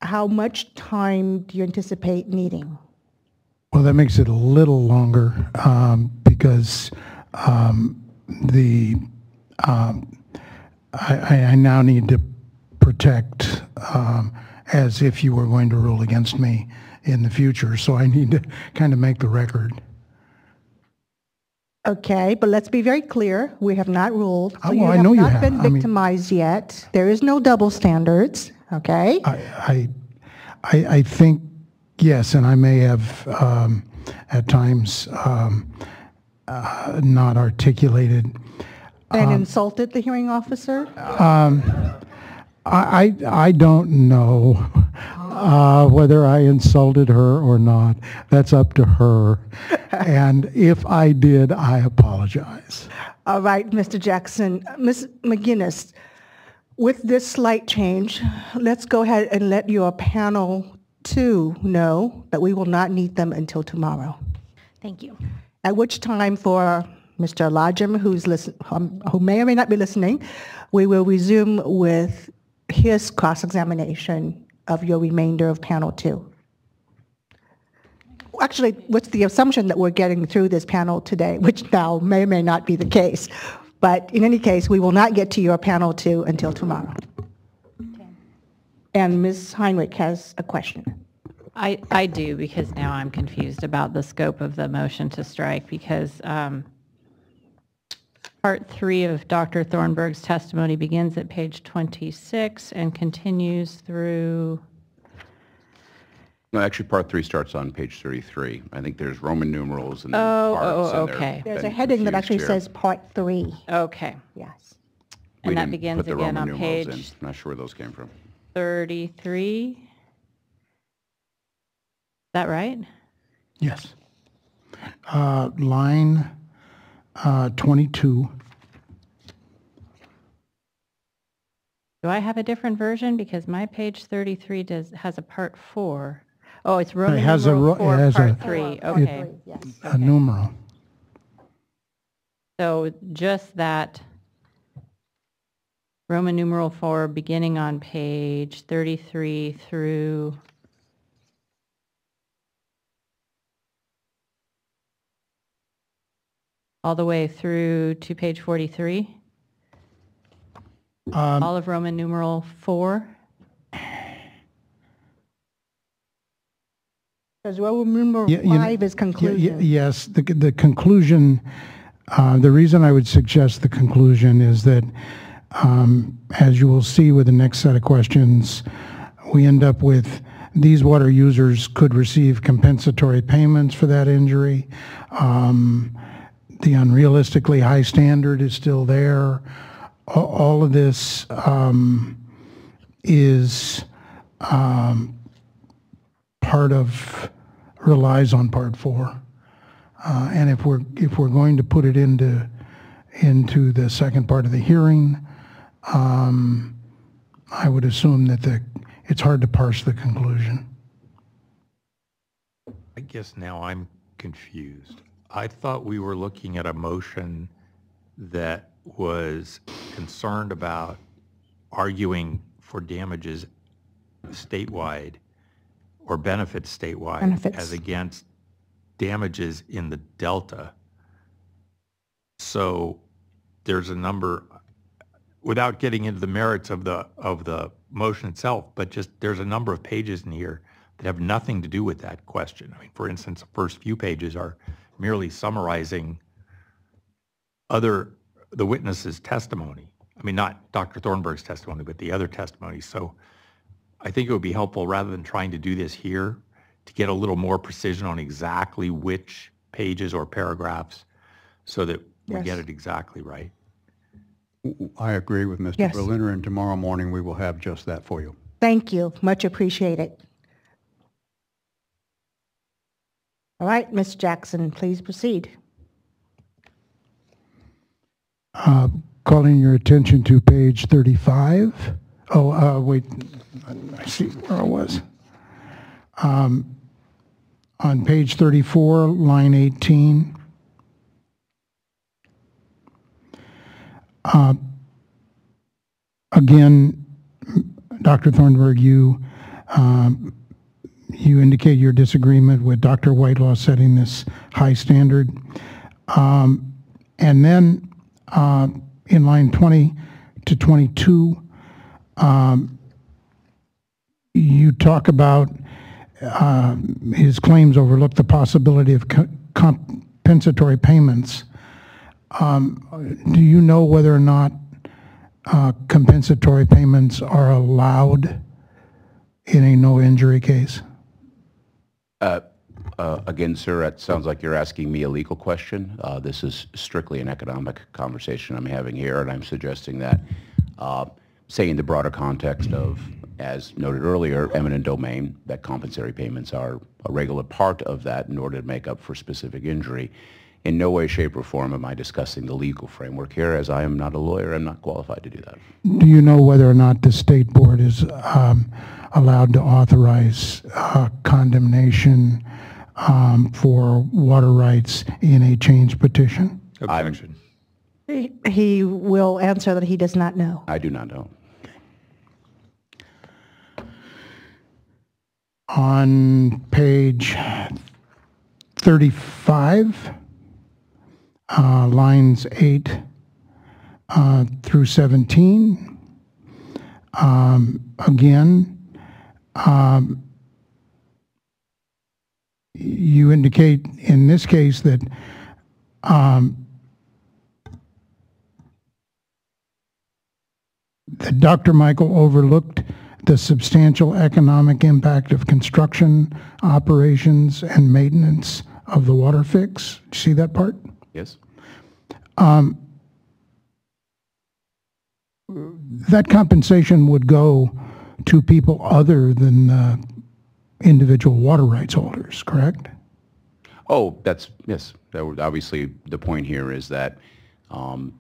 how much time do you anticipate needing? Well, that makes it a little longer because I now need to protect as if you were going to rule against me in the future, so I need to kind of make the record. Okay, but let's be very clear. We have not ruled. So well, I know you have. Not been victimized yet. There is no double standards, okay? I think, yes, and I may have at times not articulated. And insulted the hearing officer? I don't know whether I insulted her or not. That's up to her. And if I did, I apologize. All right, Mr. Jackson. Ms. McGinnis, with this slight change, let's go ahead and let your panel 2 know that we will not need them until tomorrow. Thank you. At which time, for Mr. Lodgem, who may or may not be listening, we will resume with his cross-examination of your remainder of panel 2. Actually, what's the assumption that we're getting through this panel today, which now may or may not be the case. But in any case, we will not get to your panel 2 until tomorrow. Okay. And Ms. Heinrich has a question. I do, because now I'm confused about the scope of the motion to strike, because Part 3 of Dr. Thornburg's testimony begins at page 26 and continues through... No, actually, Part 3 starts on page 33. I think there's Roman numerals and then parts. Okay. There's a heading that actually says Part 3. Okay. Yes. And that begins again on page... Not sure where those came from. 33. Is that right? Yes. Line 22. Do I have a different version? Because my page 33 has a part 4. Oh, it's Roman numeral 4, part 3. Okay. A numeral. So just that Roman numeral 4 beginning on page 33 through... all the way through to page 43? All of Roman numeral 4? Because Roman numeral 5 is conclusion. Yes, the conclusion, the reason I would suggest the conclusion is that, as you will see with the next set of questions, we end up with these water users could receive compensatory payments for that injury. The unrealistically high standard is still there. All of this is relies on Part 4, and if we're going to put it into the second part of the hearing, I would assume that it's hard to parse the conclusion. I guess now I'm confused. I thought we were looking at a motion that was concerned about arguing for damages statewide or benefits statewide Benefits. as against damages in the Delta. So there's a number, without getting into the merits of the motion itself, but just there's a number of pages in here that have nothing to do with that question. I mean, for instance, the first few pages are merely summarizing the witness's testimony. I mean, not Dr. Thornburg's testimony, but the other testimony. So I think it would be helpful, rather than trying to do this here, to get a little more precision on exactly which pages or paragraphs so that we get it exactly right. I agree with Mr. Yes. Berliner, and tomorrow morning we will have just that for you. Thank you. Much appreciated. All right, Ms. Jackson, please proceed. Calling your attention to page 35. Oh, wait, I see where I was. On page 34, line 18. Again, Dr. Thornburg, you indicate your disagreement with Dr. Whitelaw setting this high standard. And then in line 20 to 22, you talk about his claims overlook the possibility of compensatory payments. Do you know whether or not compensatory payments are allowed in a no-injury case? Again, sir, it sounds like you're asking me a legal question. This is strictly an economic conversation I'm having here, and I'm suggesting that, say in the broader context of, as noted earlier, eminent domain, that compensatory payments are a regular part of that in order to make up for specific injury. In no way, shape, or form am I discussing the legal framework here, as I am not a lawyer. I'm not qualified to do that. Do you know whether or not the state board is allowed to authorize condemnation for water rights in a change petition? Objection. He will answer that he does not know. I do not know. On page 35, lines 8 through 17, again, you indicate in this case that that Dr. Michael overlooked the substantial economic impact of construction, operations, and maintenance of the water fix. Do you see that part? Yes. That compensation would go to people other than the individual water rights holders, correct? Oh, yes. Obviously, the point here is that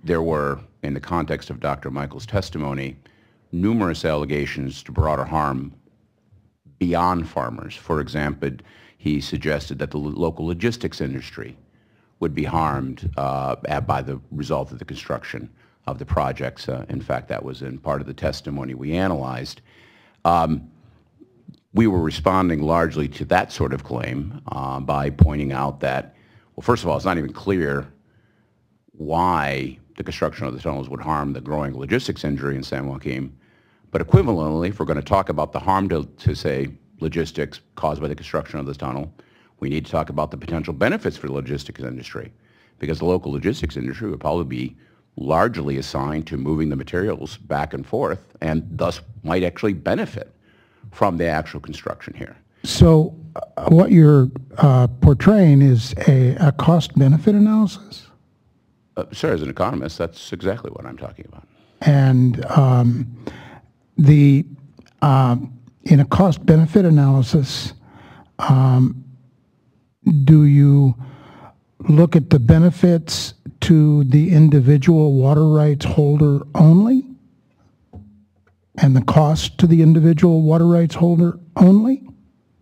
there were, in the context of Dr. Michael's testimony, numerous allegations to broader harm beyond farmers. For example, he suggested that the local logistics industry would be harmed by the result of the construction of the projects. In fact, that was in part of the testimony we analyzed. We were responding largely to that sort of claim by pointing out that, well, first of all, it's not even clear why the construction of the tunnels would harm the growing logistics industry in San Joaquin. But equivalently, if we're going to talk about the harm to say, logistics caused by the construction of this tunnel, we need to talk about the potential benefits for the logistics industry, because the local logistics industry would probably be largely assigned to moving the materials back and forth, and thus might actually benefit from the actual construction here. So what you're portraying is a cost-benefit analysis? Sir, as an economist, that's exactly what I'm talking about. And in a cost-benefit analysis, do you look at the benefits to the individual water rights holder only, and the cost to the individual water rights holder only?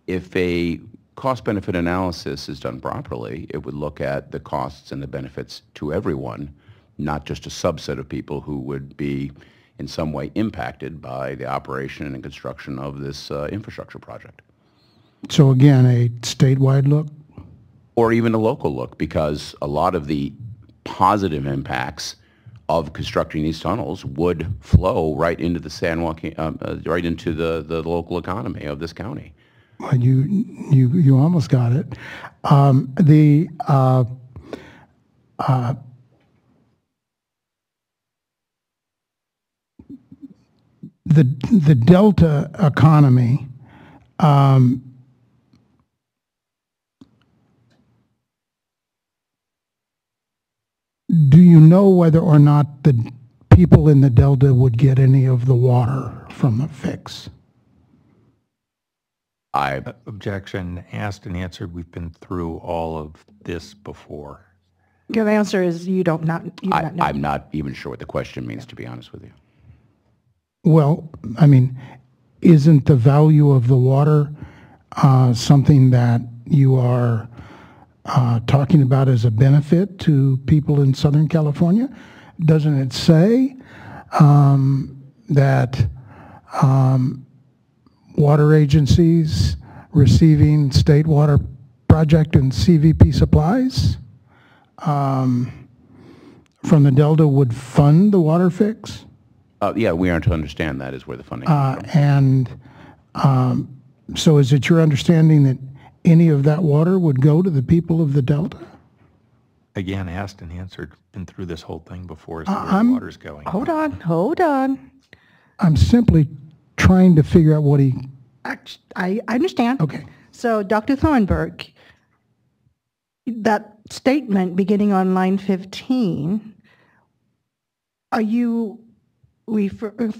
If a cost-benefit analysis is done properly, it would look at the costs and the benefits to everyone, not just a subset of people who would be in some way impacted by the operation and construction of this infrastructure project. So again, a statewide look? Or even a local look, because a lot of the positive impacts of constructing these tunnels would flow right into the right into the local economy of this county. Well, you almost got it. The Delta economy, do you know whether or not the people in the Delta would get any of the water from the fix? Objection asked and answered. We've been through all of this before. Your answer is you don't know. I'm not even sure what the question means, to be honest with you. Well, I mean, isn't the value of the water something that you are talking about as a benefit to people in Southern California? Doesn't it say that water agencies receiving state water project and CVP supplies from the Delta would fund the water fix? Yeah, we are to understand that is where the funding comes from. And so is it your understanding that any of that water would go to the people of the Delta? Again, asked and answered. Been through this whole thing before as to where the water's going. Hold on. I'm simply trying to figure out what he... I understand. Okay. So, Dr. Thornburg, that statement beginning on line 15, are you referring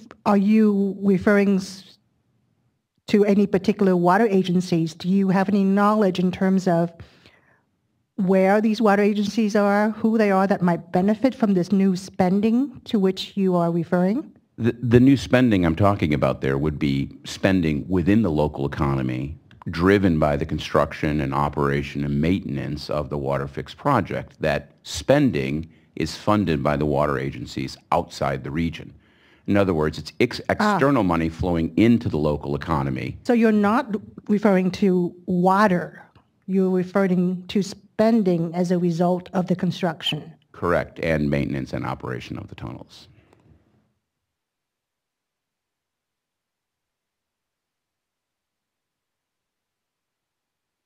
to any particular water agencies? Do you have any knowledge in terms of where these water agencies are, who they are that might benefit from this new spending to which you are referring? The new spending I'm talking about there would be spending within the local economy driven by the construction and operation and maintenance of the Waterfix project. That spending is funded by the water agencies outside the region. In other words, it's external money flowing into the local economy. So you're not referring to water. You're referring to spending as a result of the construction. Correct, and maintenance and operation of the tunnels.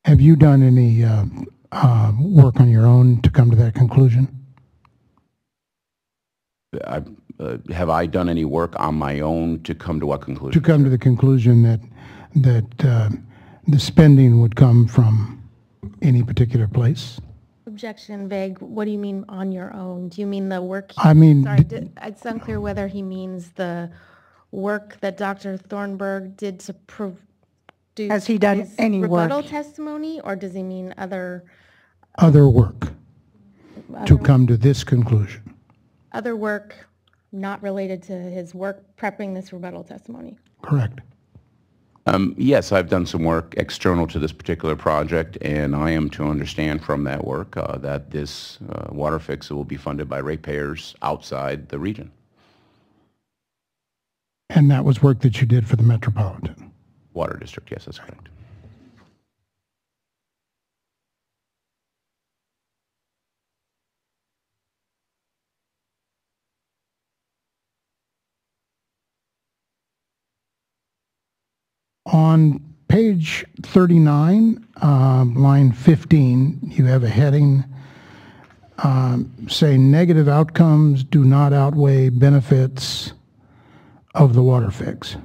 Have you done any work on your own to come to that conclusion? Have I done any work on my own to come to what conclusion? To come to the conclusion that the spending would come from any particular place? Objection, vague. What do you mean on your own? Do you mean the work? I mean, sorry, it's unclear whether he means the work that Dr. Thornburg did to produce. Has he done any rebuttal work? testimony, or does he mean other work to come to this conclusion? Other work not related to his work prepping this rebuttal testimony? Correct. Yes, I've done some work external to this particular project, and I am to understand from that work that this water fix will be funded by ratepayers outside the region. And that was work that you did for the Metropolitan Water District, yes, that's correct. On page 39, line 15, you have a heading saying negative outcomes do not outweigh benefits of the water fix.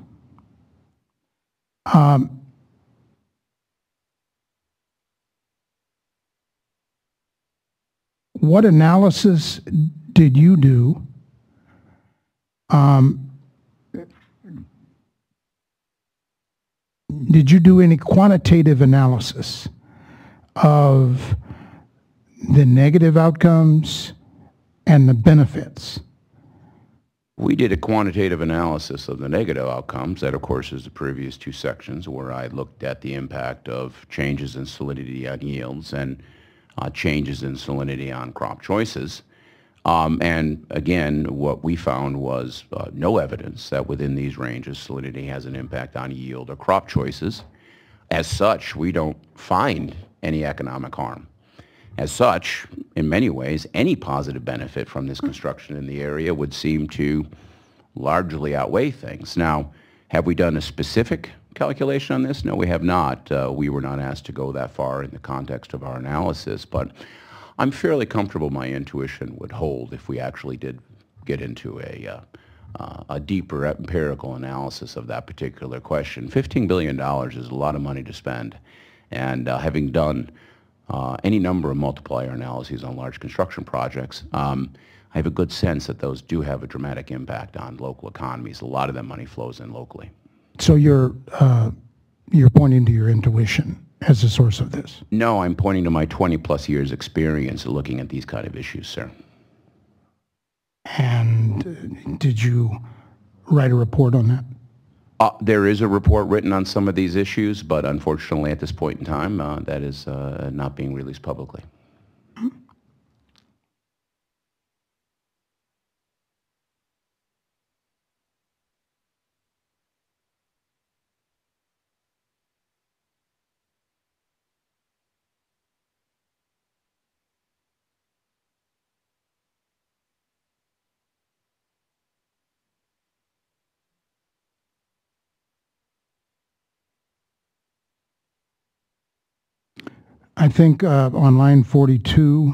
What analysis did you do did you do any quantitative analysis of the negative outcomes and the benefits? We did a quantitative analysis of the negative outcomes. That, of course, is the previous two sections where I looked at the impact of changes in salinity on yields and changes in salinity on crop choices. And again, what we found was no evidence that within these ranges salinity has an impact on yield or crop choices. As such, we don't find any economic harm. As such, in many ways, any positive benefit from this construction in the area would seem to largely outweigh things. Now, have we done a specific calculation on this? No, we have not. We were not asked to go that far in the context of our analysis, but I'm fairly comfortable my intuition would hold if we actually did get into a deeper empirical analysis of that particular question. $15 billion is a lot of money to spend, and having done any number of multiplier analyses on large construction projects, I have a good sense that those do have a dramatic impact on local economies. A lot of that money flows in locally. So you're pointing to your intuition as a source of this? No, I'm pointing to my 20-plus years experience looking at these kind of issues, sir. And did you write a report on that? There is a report written on some of these issues, but unfortunately at this point in time, that is not being released publicly. I think on line 42,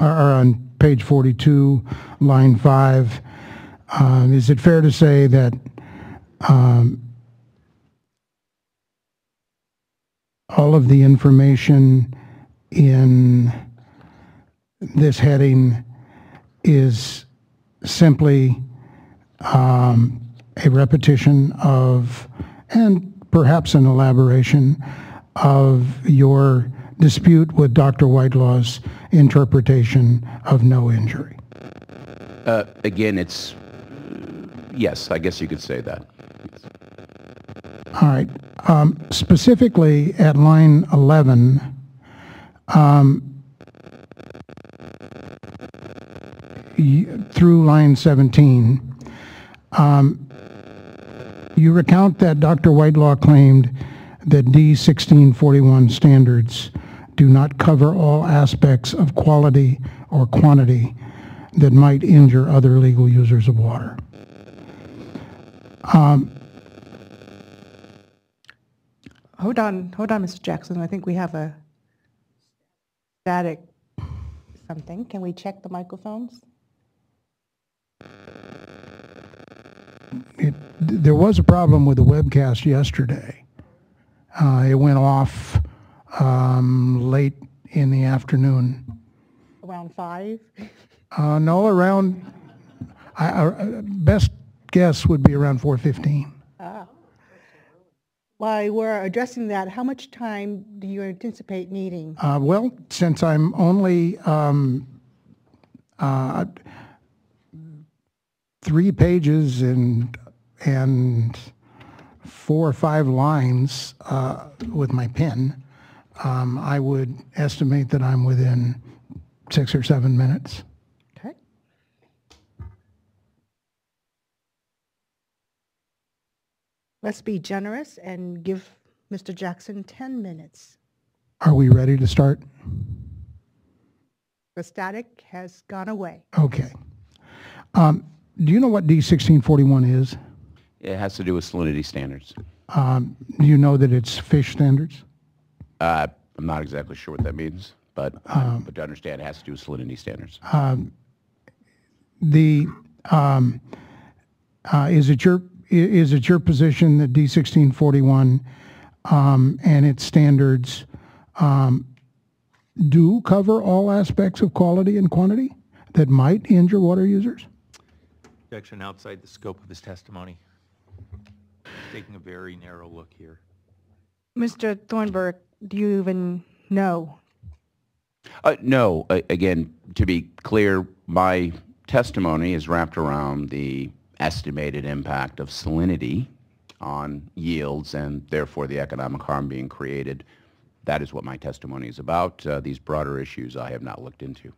or on page 42, line 5, is it fair to say that all of the information in this heading is simply a repetition of, and perhaps an elaboration of, your dispute with Dr. Whitelaw's interpretation of no injury? Again, it's, yes, I guess you could say that. All right. Specifically at line 11, through line 17, you recount that Dr. Whitelaw claimed that D1641 standards do not cover all aspects of quality or quantity that might injure other legal users of water. Hold on, Mr. Jackson. I think we have a static something. Can we check the microphones? There was a problem with the webcast yesterday. It went off late in the afternoon. Around 5? No, around, best guess would be around 4:15. While we're addressing that, how much time do you anticipate needing? Well, since I'm only 3 pages and 4 or 5 lines with my pen, I would estimate that I'm within 6 or 7 minutes. Okay. Let's be generous and give Mr. Jackson 10 minutes. Are we ready to start? The static has gone away. Okay. Do you know what D1641 is? It has to do with salinity standards. Do you know that it's fish standards? I'm not exactly sure what that means, but to understand it has to do with salinity standards. Is it your position that D1641 and its standards do cover all aspects of quality and quantity that might injure water users? Objection outside the scope of his testimony. Taking a very narrow look here. Mr. Thornburg, do you even know? No. Again, to be clear, my testimony is wrapped around the estimated impact of salinity on yields and therefore the economic harm being created. That is what my testimony is about. These broader issues I have not looked into.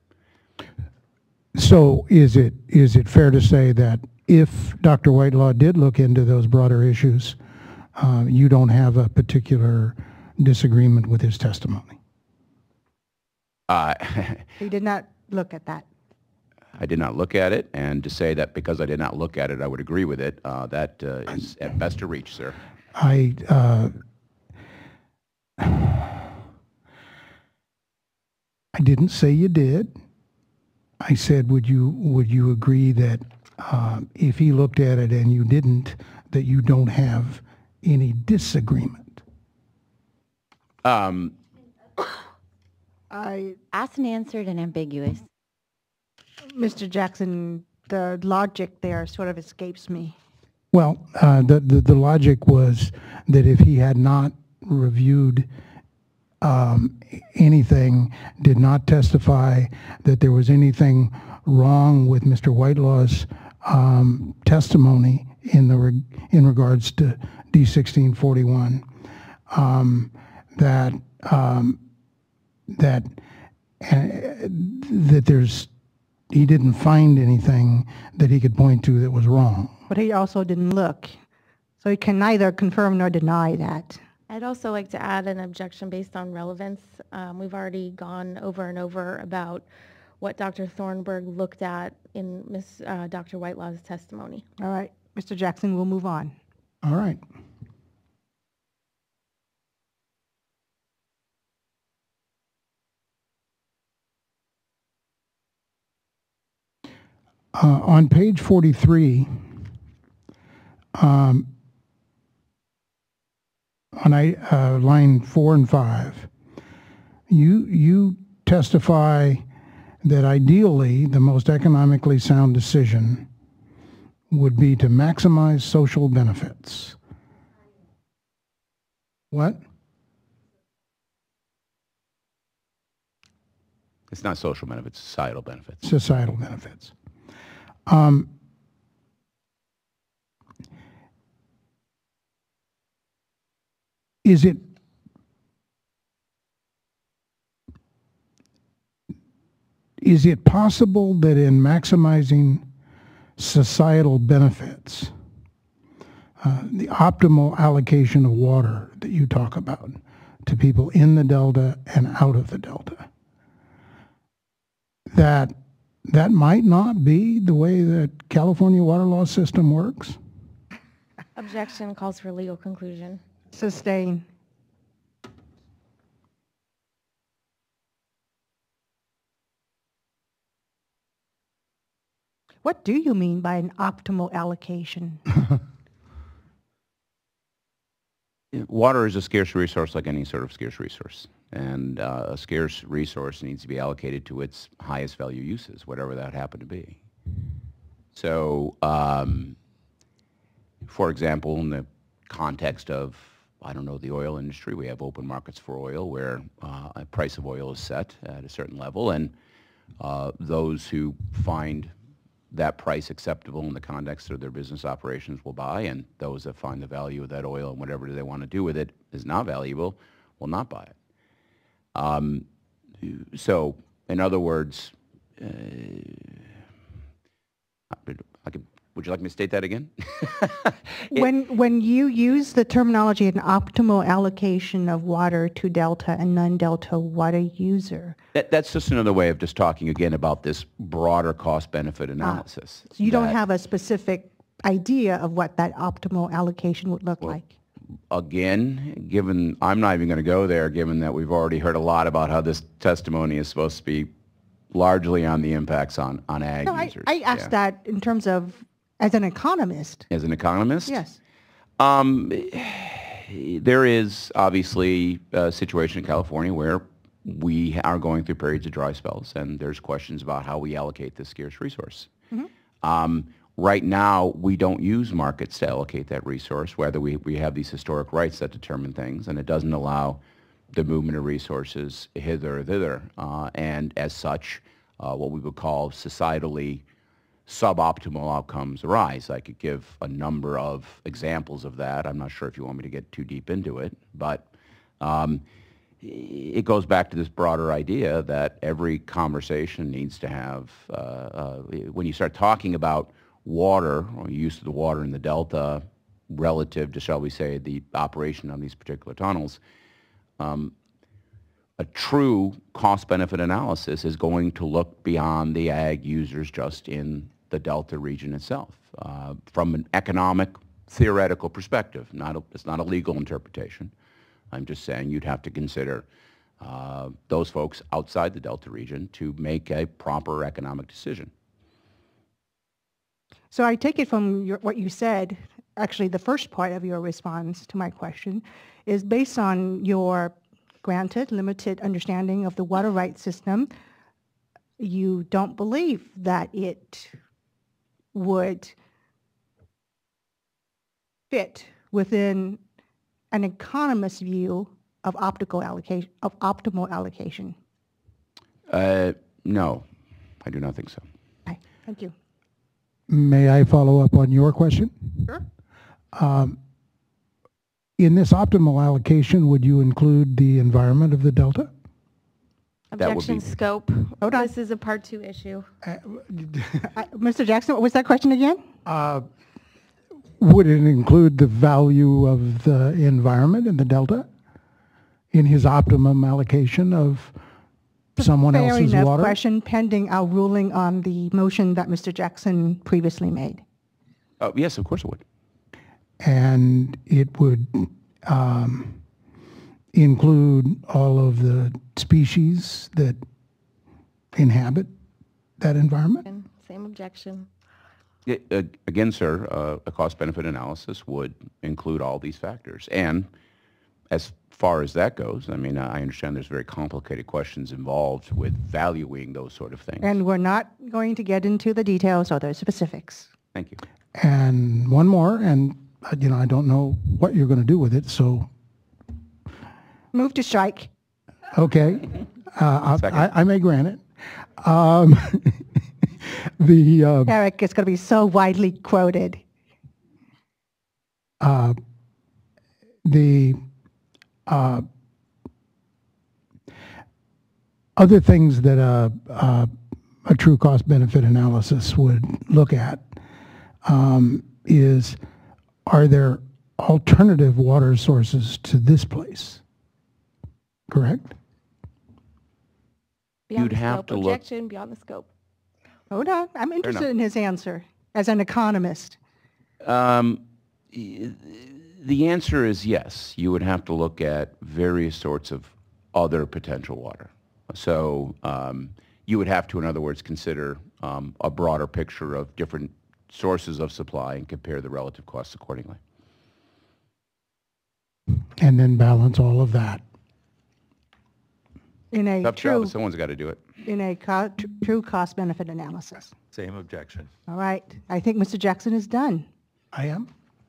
So is it fair to say that if Dr. Whitelaw did look into those broader issues, you don't have a particular disagreement with his testimony? He did not look at that. I did not look at it, and to say that because I did not look at it, I would agree with it, that is at best a reach, sir. I didn't say you did. I said, would you agree that if he looked at it and you didn't, that you don't have any disagreement? I asked and answered and ambiguous. Mr. Jackson, the logic there sort of escapes me. Well, the logic was that if he had not reviewed anything, did not testify that there was anything wrong with Mr. Whitelaw's testimony in regards to D1641, that he didn't find anything that he could point to that was wrong. But he also didn't look. So he can neither confirm nor deny that. I'd also like to add an objection based on relevance. We've already gone over and over about what Dr. Thornburg looked at in Dr. Whitelaw's testimony. All right, Mr. Jackson, we'll move on. All right. On page 43, on line 4 and 5, you testify that ideally the most economically sound decision would be to maximize social benefits. What? It's not social benefits, societal benefits. Societal benefits. Is it possible that in maximizing societal benefits, the optimal allocation of water that you talk about to people in the Delta and out of the Delta, that might not be the way that California water law system works? Objection calls for legal conclusion. Sustain. What do you mean by an optimal allocation? Water is a scarce resource like any sort of scarce resource. And a scarce resource needs to be allocated to its highest value uses, whatever that happen to be. So, for example, in the context of, I don't know, the oil industry, we have open markets for oil where a price of oil is set at a certain level, and those who find that price acceptable in the context of their business operations will buy, and those that find the value of that oil and whatever they want to do with it is not valuable will not buy it. So, in other words, would you like me to state that again? When you use the terminology an optimal allocation of water to Delta and non-Delta water user. That's just another way of just talking again about this broader cost-benefit analysis. So you don't have a specific idea of what that optimal allocation would look like? Again, given, I'm not even going to go there, given that we've already heard a lot about how this testimony is supposed to be largely on the impacts on ag users. I asked that in terms of, as an economist. As an economist? Yes. There is obviously a situation in California where we are going through periods of dry spells, and there's questions about how we allocate this scarce resource. Mm-hmm. Right now, we don't use markets to allocate that resource, whether we have these historic rights that determine things, and it doesn't allow the movement of resources hither or thither. And as such, what we would call societally suboptimal outcomes arise. I could give a number of examples of that. I'm not sure if you want me to get too deep into it, but it goes back to this broader idea that every conversation needs to have, when you start talking about water, or use of the water in the Delta relative to, shall we say, the operation of these particular tunnels, a true cost-benefit analysis is going to look beyond the ag users just in the Delta region itself. From an economic, theoretical perspective, it's not a legal interpretation. I'm just saying you'd have to consider those folks outside the Delta region to make a proper economic decision. So I take it from what you said, actually the first part of your response to my question is based on your granted limited understanding of the water rights system, you don't believe that it would fit within an economist's view of optimal allocation. No, I do not think so. Okay, thank you. May I follow up on your question? Sure. In this optimal allocation, would you include the environment of the Delta? Objection scope. Hold on. This is a part 2 issue. Mr. Jackson, what was that question again? Would it include the value of the environment in the Delta in his optimum allocation of someone else's Fair enough water? question pending our ruling on the motion that Mr. Jackson previously made. Yes, of course it would. And it would include all of the species that inhabit that environment? Same objection. Again, sir, a cost-benefit analysis would include all these factors. And as far as that goes, I mean, I understand there's very complicated questions involved with valuing those sort of things. And we're not going to get into the details or the specifics. Thank you. And one more, and you know, I don't know what you're going to do with it, so. Move to strike. Okay, I may grant it. Eric, it's going to be so widely quoted. The other things that a true cost-benefit analysis would look at is, are there alternative water sources to this place? Correct? Beyond You'd the have scope. to look. Objection beyond the scope. Hold on. I'm interested in his answer as an economist. The answer is yes. You would have to look at various sorts of other potential water. So you would have to, in other words, consider a broader picture of different sources of supply and compare the relative costs accordingly. And then balance all of that. In a Tough job, true, but someone's got to do it. in a true cost-benefit analysis. Same objection. All right. I think Mr. Jackson is done. I am.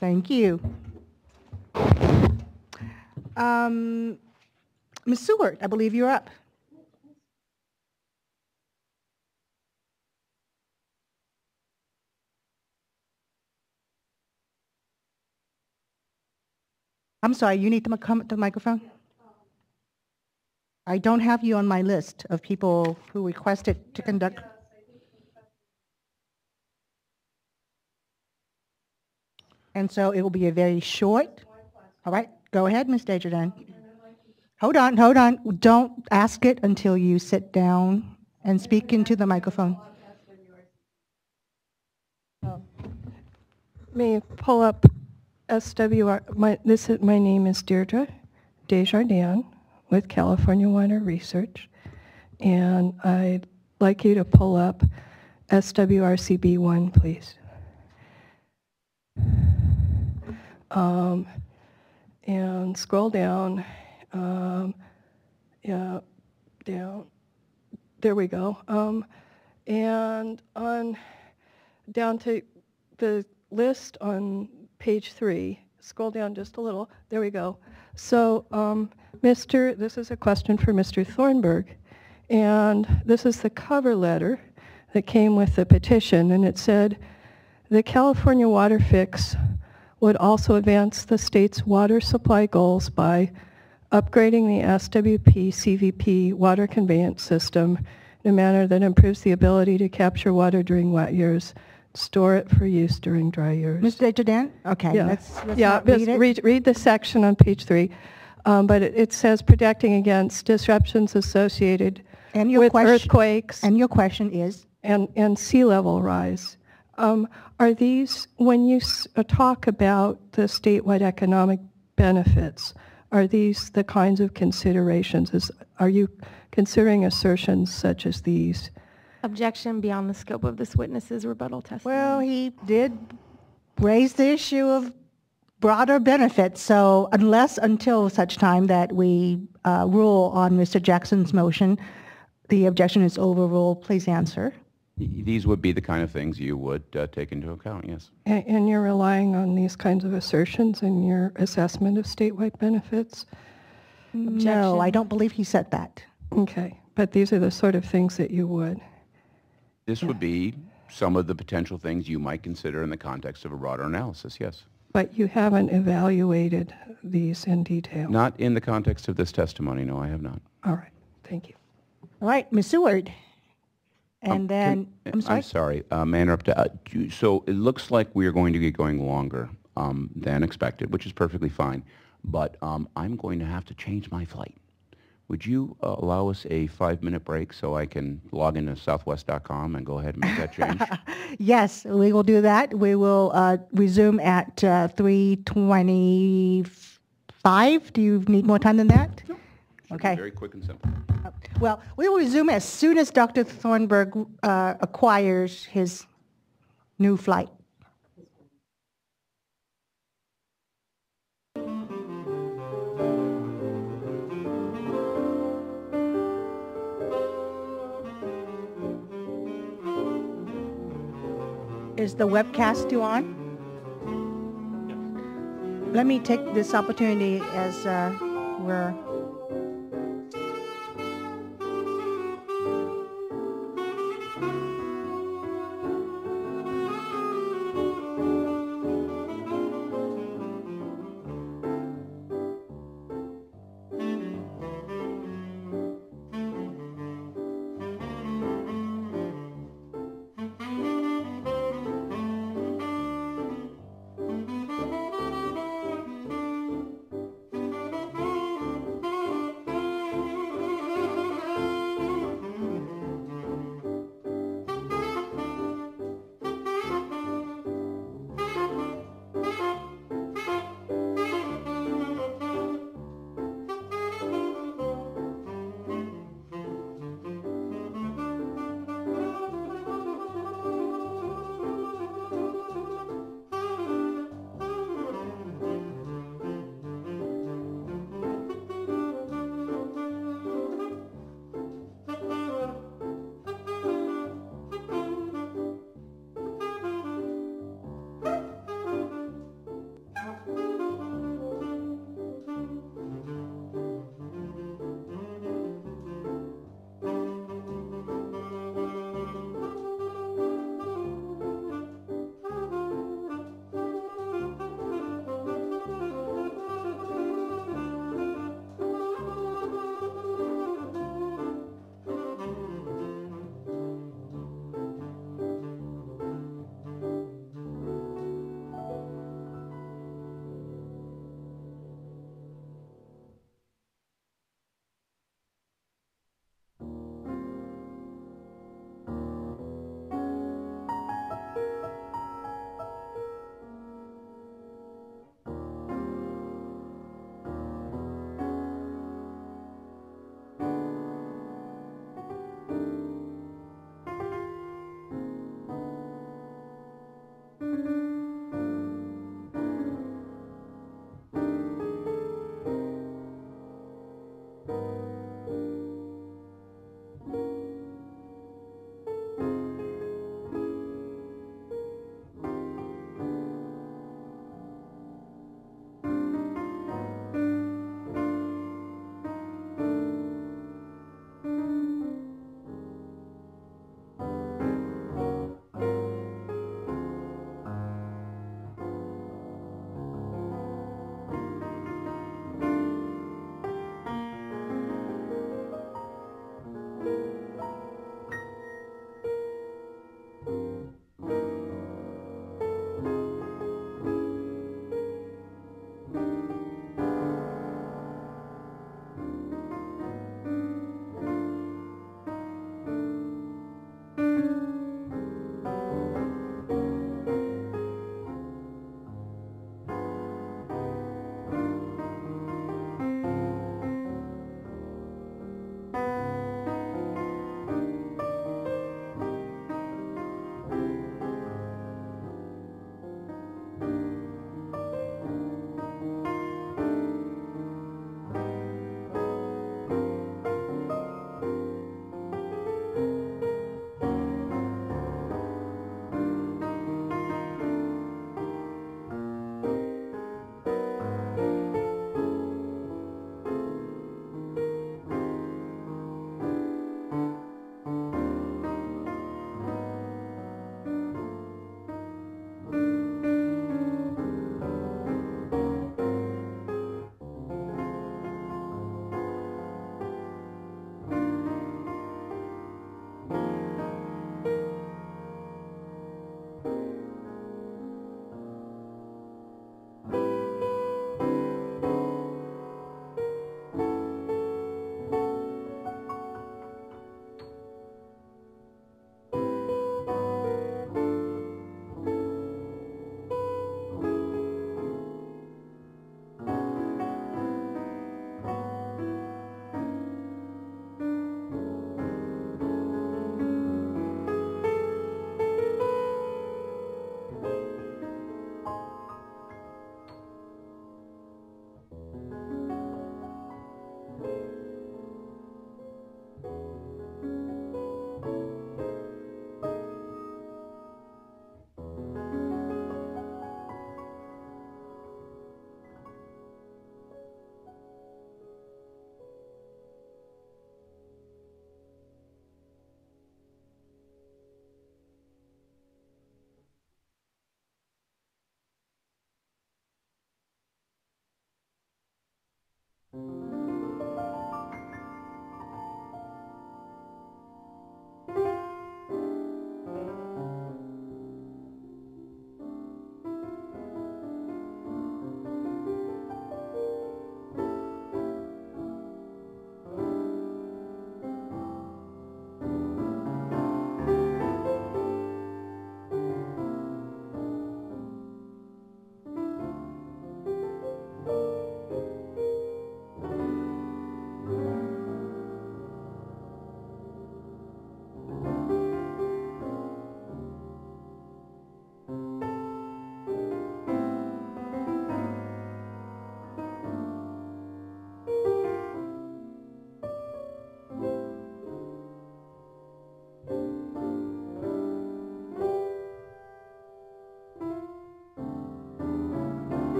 Thank you. Ms. Seward, I believe you're up. I'm sorry, you need to come to the microphone? I don't have you on my list of people who requested to conduct. And so it will be a very short. All right, go ahead, Ms. Desjardins. Hold on. Don't ask it until you sit down and speak into the microphone. May you pull up SWR? My name is Deirdre Desjardins with California Water Research, and I'd like you to pull up SWRCB 1, please. And scroll down. Yeah, down. There we go. And on down to the list on page 3. Scroll down just a little. There we go. So, this is a question for Mr. Thornburg, and this is the cover letter that came with the petition, and it said, the California Waterfix would also advance the state's water supply goals by upgrading the SWP CVP water conveyance system in a manner that improves the ability to capture water during wet years, store it for use during dry years. Mr. Desjardins? Okay, Yeah, let's yeah. not read it. Read the section on page 3. But it says protecting against disruptions associated with earthquakes. And your question is? And sea level rise. Are these, when you talk about the statewide economic benefits, are these the kinds of considerations? Are you considering assertions such as these? Objection beyond the scope of this witness's rebuttal testimony. Well, he did raise the issue of broader benefits, so until such time that we rule on Mr. Jackson's motion, the objection is overruled. Please answer. These would be the kind of things you would take into account, yes. And you're relying on these kinds of assertions in your assessment of statewide benefits? No, I don't believe he said that. Okay, but these are the sort of things that you would. This would be some of the potential things you might consider in the context of a broader analysis, yes. But you haven't evaluated these in detail? Not in the context of this testimony, no, I have not. All right, thank you. All right, Ms. Seward. And then, I'm sorry? I'm sorry, may I interrupt? So it looks like we are going to get going longer than expected, which is perfectly fine, but I'm going to have to change my flight. Would you allow us a 5-minute break so I can log into southwest.com and go ahead and make that change? Yes, we will do that. We will resume at 3:25. Do you need more time than that? No. Okay. Very quick and simple. Well, we will resume as soon as Dr. Thornburg acquires his new flight. Is the webcast still on? Let me take this opportunity as we're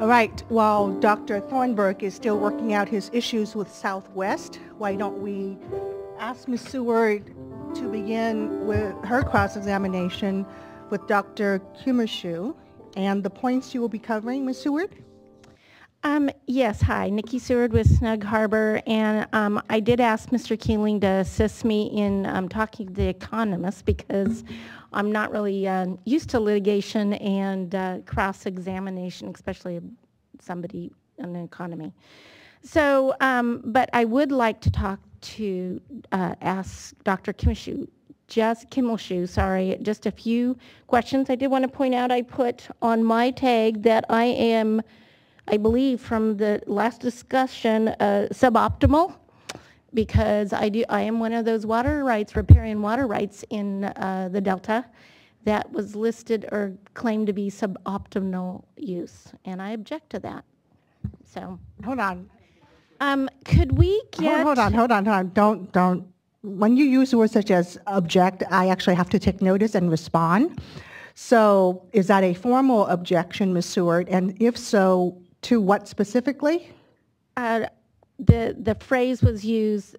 All right, while Dr. Thornburg is still working out his issues with Southwest, why don't we ask Ms. Seward to begin with her cross-examination with Dr. Kimmershoe and the points you will be covering, Ms. Seward? Yes, hi, Nikki Seward with Snug Harbor, and I did ask Mr. Keeling to assist me in talking to the economist because I'm not really used to litigation and cross-examination, especially somebody in the economy. So, but I would like to talk to, ask Dr. Kimmershoe, just a few questions. I did want to point out I put on my tag that I am, I believe from the last discussion, suboptimal, because I am one of those riparian water rights in the Delta that was listed or claimed to be suboptimal use, and I object to that. So hold on. Could we get? Hold on. Don't. When you use words such as object, I actually have to take notice and respond. So is that a formal objection, Ms. Seward? And if so, to what specifically? The phrase was used,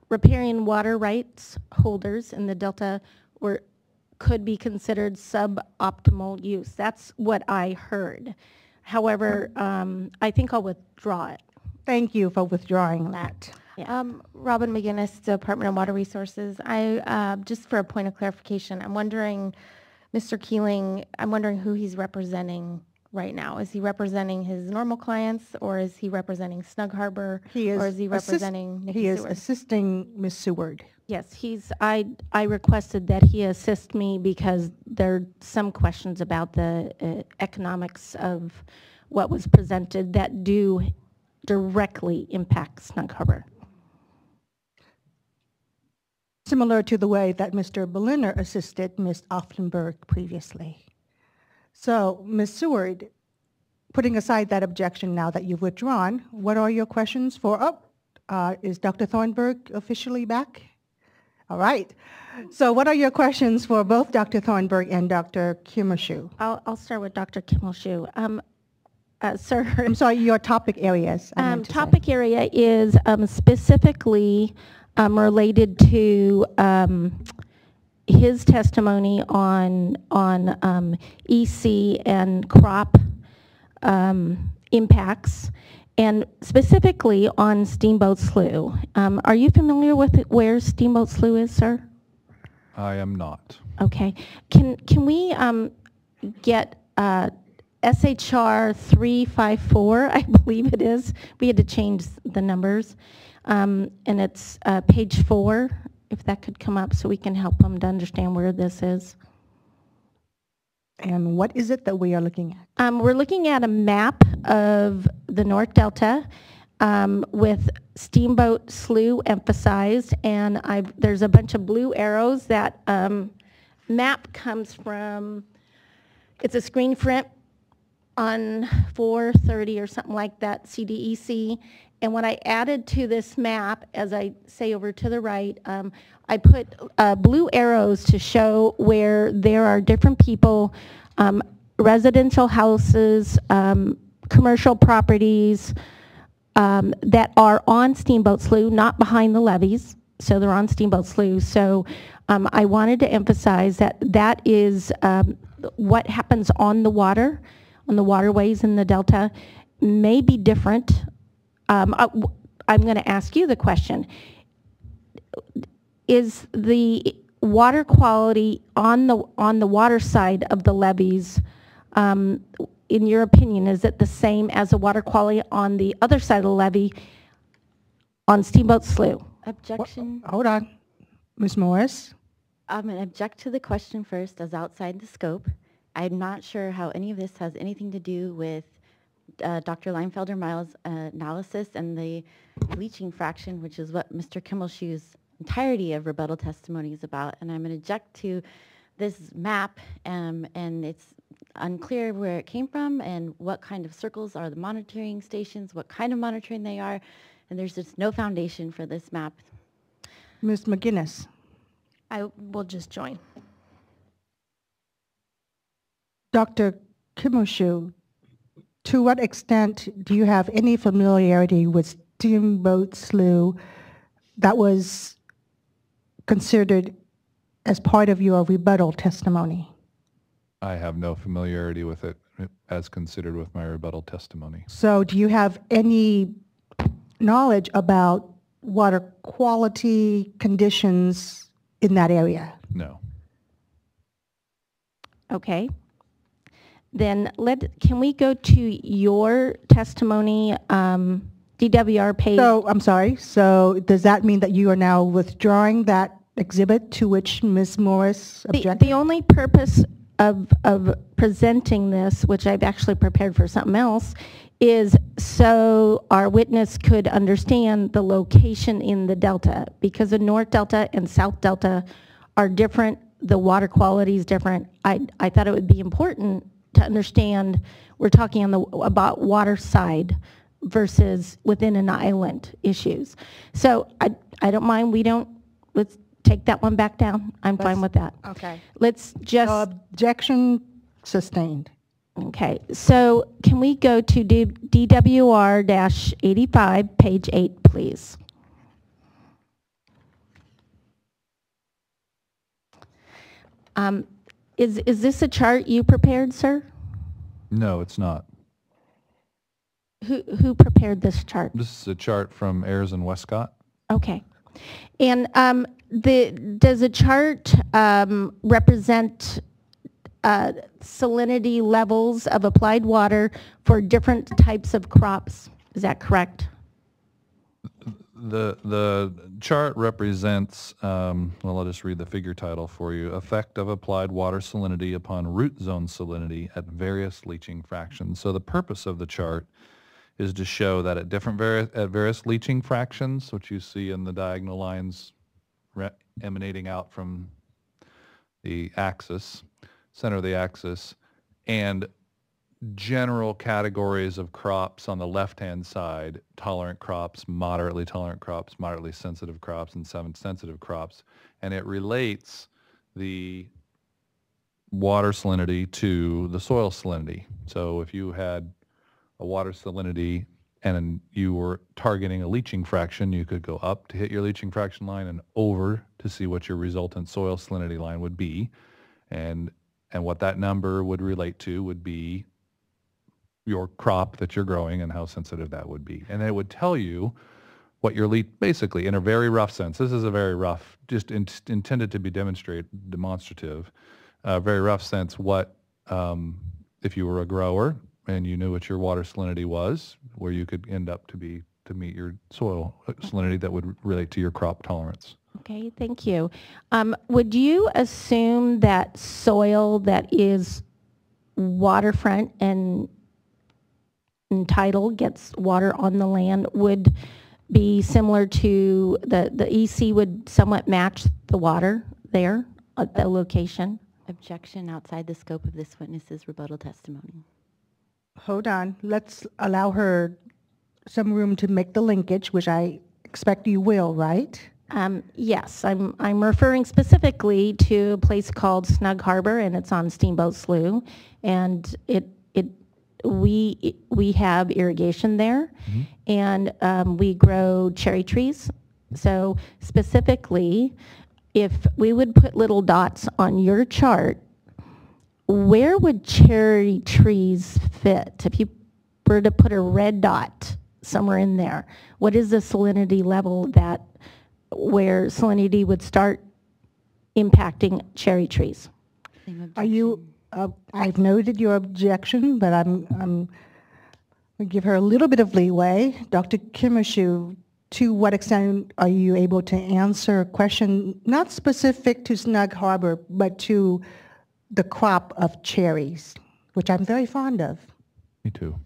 riparian water rights holders in the Delta could be considered suboptimal use. That's what I heard. However, I think I'll withdraw it. Thank you for withdrawing that. Yeah. Robin McGinnis, Department of Water Resources. I just for a point of clarification, I'm wondering, Mr. Keeling, I'm wondering who he's representing right now. Is he representing his normal clients, or is he representing Snug Harbor, or is he representing Nikki Seward? He is assisting Ms. Seward. Yes, I requested that he assist me because there are some questions about the economics of what was presented that do directly impact Snug Harbor. Similar to the way that Mr. Berliner assisted Ms. Offenberg previously. So, Ms. Seward, putting aside that objection now that you've withdrawn, what are your questions for, is Dr. Thornburg officially back? All right. So what are your questions for both Dr. Thornburg and Dr. Kimmershoe? I'll start with Dr. Kimmershoe. Sir. I'm sorry, your topic areas. Topic area is specifically related to his testimony on EC and crop impacts, and specifically on Steamboat Slough. Are you familiar with where Steamboat Slough is, sir? I am not. Okay. Can we get SHR 354, I believe it is. We had to change the numbers. And it's page 4, if that could come up so we can help them to understand where this is. And what is it that we are looking at? We're looking at a map of the North Delta with Steamboat Slough emphasized, and there's a bunch of blue arrows. That map comes from, it's a screen print on 430 or something like that, CDEC. And what I added to this map, as I say over to the right, I put blue arrows to show where there are different people, residential houses, commercial properties that are on Steamboat Slough, not behind the levees. So they're on Steamboat Slough. So I wanted to emphasize that that is what happens on the water, on the waterways in the Delta, may be different. I'm going to ask you the question. Is the water quality on the water side of the levees, in your opinion, is it the same as the water quality on the other side of the levee on Steamboat Slough? Objection. Hold on. Ms. Morris? I'm going to object to the question first as outside the scope. I'm not sure how any of this has anything to do with Dr. Leinfelder-Miles' analysis and the bleaching fraction, which is what Mr. Kimmelshoe's entirety of rebuttal testimony is about. And I'm going to object to this map, and it's unclear where it came from and what kind of circles are the monitoring stations, what kind of monitoring they are, and there's just no foundation for this map. Ms. McGinnis? I will just join. Dr. Kimoshu, to what extent do you have any familiarity with Steamboat Slough that was considered as part of your rebuttal testimony? I have no familiarity with it as considered with my rebuttal testimony. So do you have any knowledge about water quality conditions in that area? No. Okay. Then can we go to your testimony, DWR page? So, I'm sorry, so does that mean that you are now withdrawing that exhibit to which Ms. Morris objected? The only purpose of presenting this, which I've actually prepared for something else, is so our witness could understand the location in the delta, because the North Delta and South Delta are different, the water quality is different. I thought it would be important to understand we're talking about water side versus within an island issues. So I don't mind, let's take that one back down. I'm fine with that. Okay. Let's just... Objection sustained. Okay, so can we go to DWR-85, page 8, please? Is this a chart you prepared, sir? No, it's not. Who prepared this chart? This is a chart from Ayers and Westcott. Okay. And does the chart represent salinity levels of applied water for different types of crops? Is that correct? The chart represents, well, I'll just read the figure title for you, effect of applied water salinity upon root zone salinity at various leaching fractions. So the purpose of the chart is to show that at various leaching fractions, which you see in the diagonal lines emanating out from the axis, center of the axis, and general categories of crops on the left-hand side, tolerant crops, moderately sensitive crops, and sensitive crops. And it relates the water salinity to the soil salinity. So if you had a water salinity and you were targeting a leaching fraction, you could go up to hit your leaching fraction line and over to see what your resultant soil salinity line would be. And what that number would relate to would be your crop that you're growing and how sensitive that would be. And it would tell you what your basically in a very rough sense, this is a very rough, just intended to be demonstrative, very rough sense what, if you were a grower and you knew what your water salinity was, where you could end up to meet your soil salinity that would relate to your crop tolerance. Okay, thank you. Would you assume that soil that is waterfront and tidal gets water on the land would be similar to the EC would somewhat match the water there at the location? Objection outside the scope of this witness's rebuttal testimony. Hold on. Let's allow her some room to make the linkage, which I expect you will, right? Yes, I'm referring specifically to a place called Snug Harbor, and it's on Steamboat Slough, and we have irrigation there, and we grow cherry trees. So specifically, if we would put little dots on your chart, where would cherry trees fit? If you were to put a red dot somewhere in there, what is the salinity level where salinity would start impacting cherry trees? Are you, I've noted your objection, but I'm going to give her a little bit of leeway. Dr. Kimoshu, to what extent are you able to answer a question not specific to Snug Harbor, but to the crop of cherries, which I'm very fond of? Me too.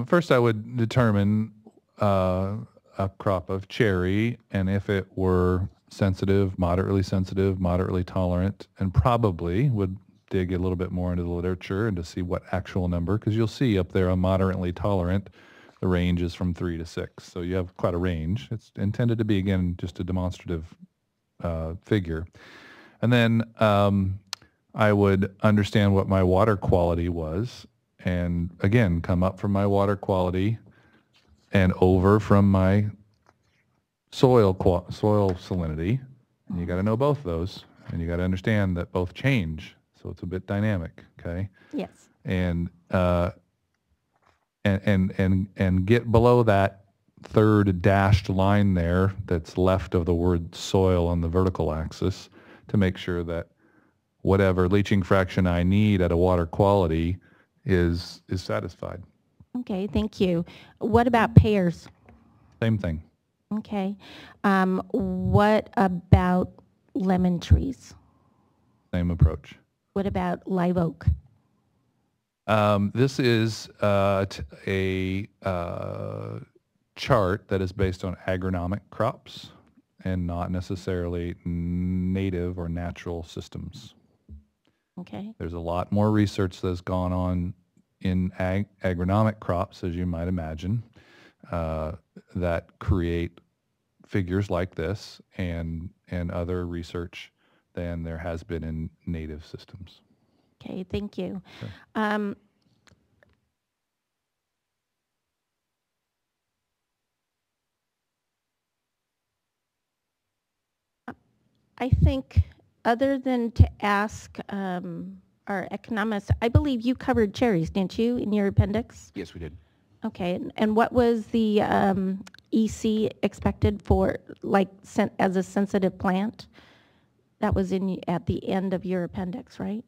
First, I would determine a crop of cherry, and if it were sensitive, moderately tolerant, and probably would dig a little bit more into the literature and to see what actual number, because you'll see up there on moderately tolerant, the range is from 3 to 6. So you have quite a range. It's intended to be, again, just a demonstrative figure. And then I would understand what my water quality was, and again, come up from my water quality and over from my soil salinity. And you got to know both those, and you got to understand that both change, so it's a bit dynamic. Okay. Yes. And get below that third dashed line there that's left of the word soil on the vertical axis to make sure that whatever leaching fraction I need at a water quality is satisfied. Okay, thank you. What about pears? Same thing. Okay. What about lemon trees? Same approach. What about live oak? This is a chart that is based on agronomic crops and not necessarily native or natural systems. Okay. There's a lot more research that's gone on in agronomic crops, as you might imagine, that create figures like this and other research than there has been in native systems. Okay, thank you. Sure. I think other than to ask our economists, I believe you covered cherries, didn't you, in your appendix? Yes, we did. Okay, and what was the EC expected for, like, as a sensitive plant? That was at the end of your appendix, right?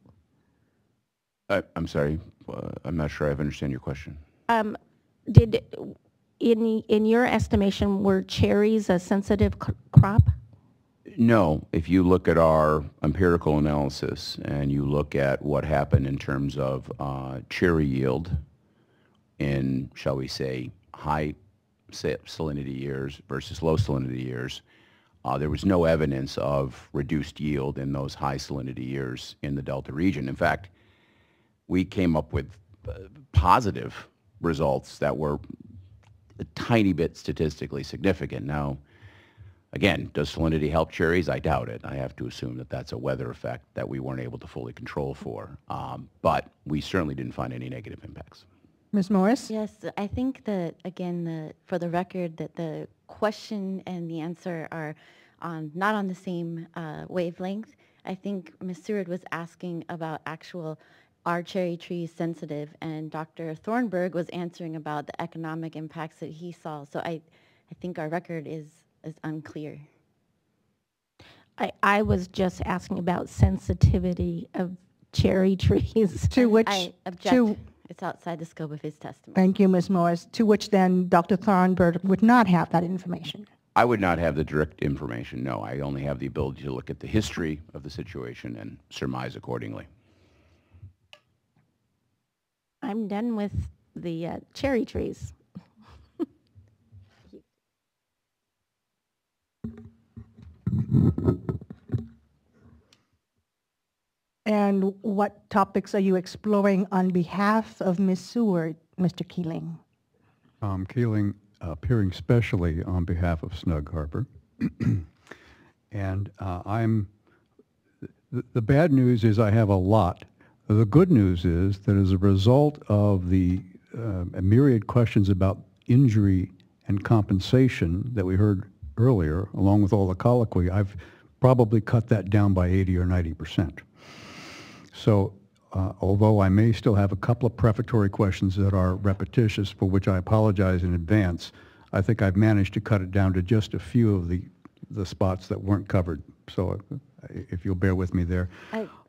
I'm sorry. I'm not sure I understand your question. Did, in your estimation, were cherries a sensitive crop? No. If you look at our empirical analysis and you look at what happened in terms of cherry yield in, shall we say, high salinity years versus low salinity years, there was no evidence of reduced yield in those high salinity years in the Delta region. In fact, we came up with positive results that were a tiny bit statistically significant. Now, again, does salinity help cherries? I doubt it. I have to assume that that's a weather effect that we weren't able to fully control for. But we certainly didn't find any negative impacts. Ms. Morris? Yes, I think that, again, for the record, that the question and the answer are not on the same wavelength. I think Ms. Seward was asking about are cherry trees sensitive, and Dr. Thornburg was answering about the economic impacts that he saw. So I think our record is unclear. I was just asking about sensitivity of cherry trees. To which, I object. It's outside the scope of his testimony. thank you, Ms. Morris, to which then Dr. Thornburg would not have that information. I would not have the direct information, no. I only have the ability to look at the history of the situation and surmise accordingly. I'm done with the cherry trees. And what topics are you exploring on behalf of Ms. Seward, Mr. Keeling? Keeling, appearing specially on behalf of Snug Harbor. And the bad news is I have a lot. The good news is that as a result of the myriad questions about injury and compensation that we heard earlier, along with all the colloquy, I've probably cut that down by 80 or 90%. So although I may still have a couple of prefatory questions that are repetitious, for which I apologize in advance, I think I've managed to cut it down to just a few of the spots that weren't covered. So if you'll bear with me there.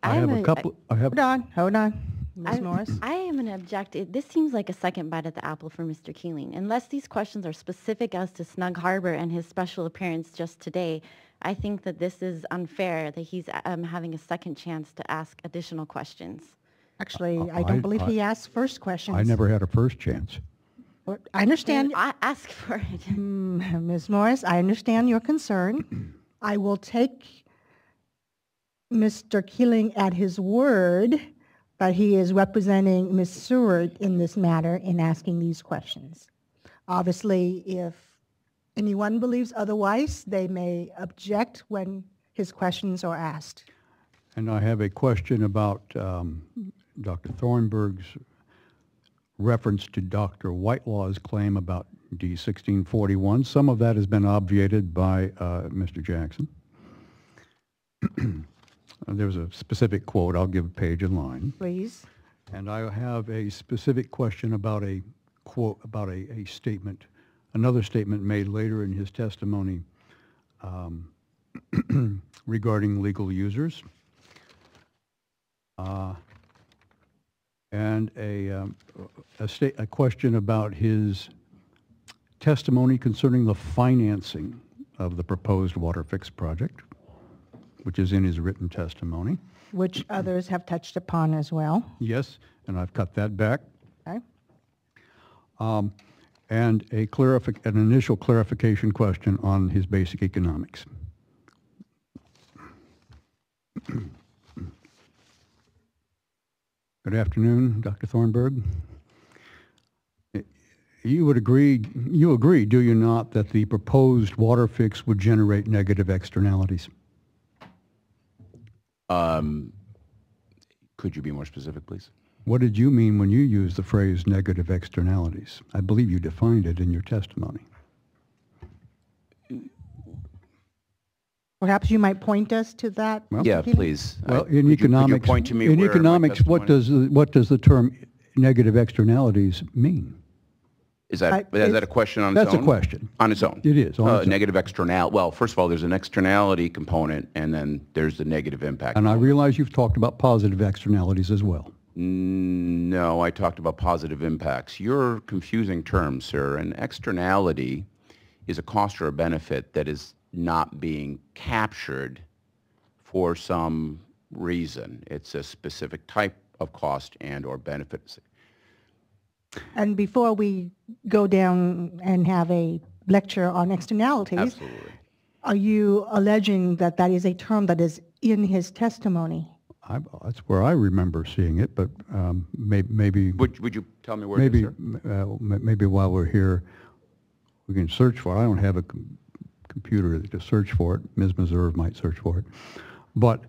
Hold on. Ms. Morris? I am going to object. This seems like a second bite at the apple for Mr. Keeling. Unless these questions are specific as to Snug Harbor and his special appearance just today, I think that this is unfair that he's having a second chance to ask additional questions. Actually, I don't believe he asked first questions. I never had a first chance. I understand. I ask for it. Ms. Morris, I understand your concern. I will take Mr. Keeling at his word that he is representing Ms. Seward in this matter in asking these questions. Obviously, if anyone believes otherwise, they may object when his questions are asked. And I have a question about Dr. Thornburg's reference to Dr. Whitelaw's claim about D1641. Some of that has been obviated by Mr. Jackson. There's a specific quote. I'll give page and line. Please. And I have a specific question about a quote, about a statement, another statement made later in his testimony regarding legal users. And a question about his testimony concerning the financing of the proposed Waterfix project, which is in his written testimony. Which others have touched upon as well. Yes, and I've cut that back. Okay. And an initial clarification question on his basic economics. Good afternoon, Dr. Thornburg. You agree, do you not, that the proposed water fix would generate negative externalities? Could you be more specific, please? What did you mean when you used the phrase negative externalities? I believe you defined it in your testimony. Perhaps you might point us to that. Well, yeah, please. Well, in economics, could you point to me in where economics, what does the term negative externalities mean? Is that a question on its own? That's a question. On its own? It is. On its own. Negative externality. Well, first of all, there's an externality component, and then there's the negative impact. And I realize you've talked about positive externalities as well. No, I talked about positive impacts. You're confusing terms, sir. An externality is a cost or a benefit that is not being captured for some reason. It's a specific type of cost and or benefits. And before we go down and have a lecture on externalities, absolutely, are you alleging that that is a term that is in his testimony? That's where I remember seeing it, but maybe... Would you tell me where maybe, it is, sir? Maybe while we're here, we can search for it. I don't have a computer to search for it. Ms. Meserve might search for it. But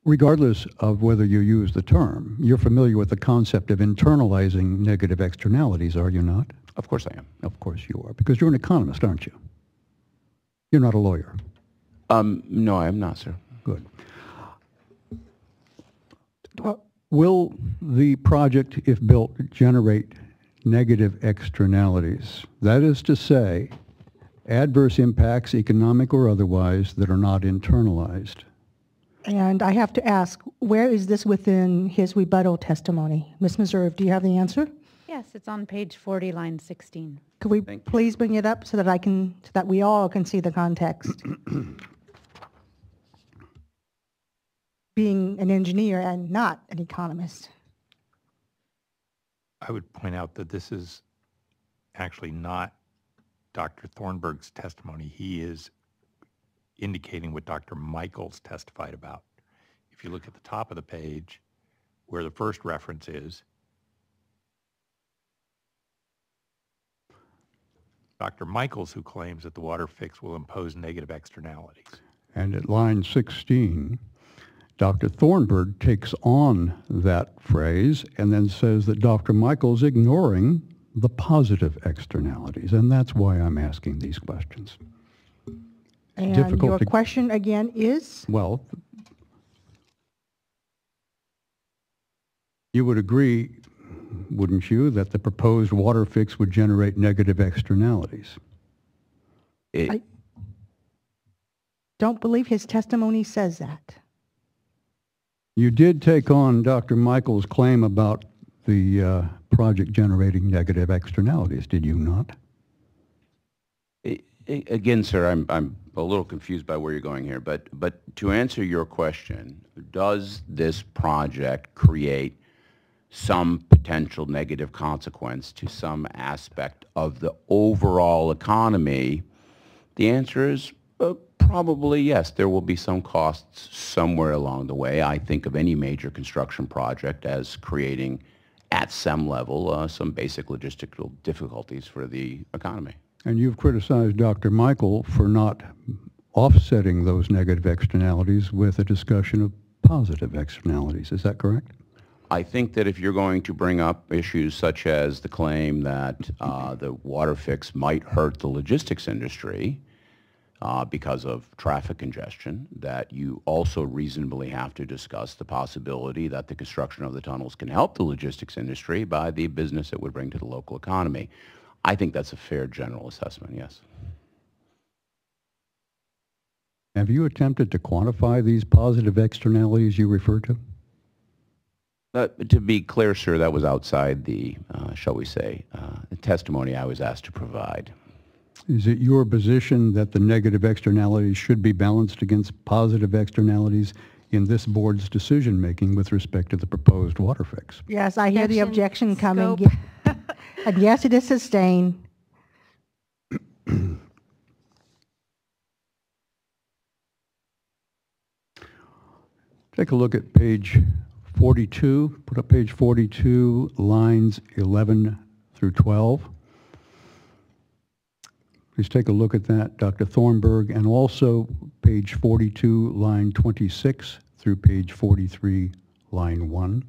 regardless of whether you use the term, you're familiar with the concept of internalizing negative externalities, are you not? Of course I am. Of course you are, because you're an economist, aren't you? You're not a lawyer. No, I am not, sir. Good. Will the project, if built, generate negative externalities? That is to say, adverse impacts, economic or otherwise, that are not internalized. And I have to ask, where is this within his rebuttal testimony? Ms. Meserve, do you have the answer? Yes, it's on page 40, line 16. Could we please bring it up so that we all can see the context? Being an engineer and not an economist. I would point out that this is actually not Dr. Thornburg's testimony. He is indicating what Dr. Michaels testified about. If you look at the top of the page, where the first reference is, Dr. Michaels, who claims that the water fix will impose negative externalities. And at line 16, Dr. Thornburg takes on that phrase and then says that Dr. Michaels ignoring the positive externalities, and that's why I'm asking these questions. And your question again is? Well, you would agree, wouldn't you, that the proposed water fix would generate negative externalities? I don't believe his testimony says that. You did take on Dr. Michaels' claim about the project generating negative externalities, did you not? Again, sir, I'm a little confused by where you're going here, but to answer your question, does this project create some potential negative consequence to some aspect of the overall economy? The answer is probably yes. There will be some costs somewhere along the way. I think of any major construction project as creating, at some level, some basic logistical difficulties for the economy. And you've criticized Dr. Michael for not offsetting those negative externalities with a discussion of positive externalities. Is that correct? I think that if you're going to bring up issues such as the claim that the Waterfix might hurt the logistics industry because of traffic congestion, that you also reasonably have to discuss the possibility that the construction of the tunnels can help the logistics industry by the business it would bring to the local economy. I think that's a fair general assessment, yes. Have you attempted to quantify these positive externalities you refer to? To be clear, sir, that was outside the, shall we say, the testimony I was asked to provide. Is it your position that the negative externalities should be balanced against positive externalities in this board's decision-making with respect to the proposed water fix? Yes, I hear the objection coming. Scope. And yes, it is sustained. Take a look at page 42. Put up page 42, lines 11 through 12. Please take a look at that, Dr. Thornburg, and also page 42, line 26 through page 43, line 1.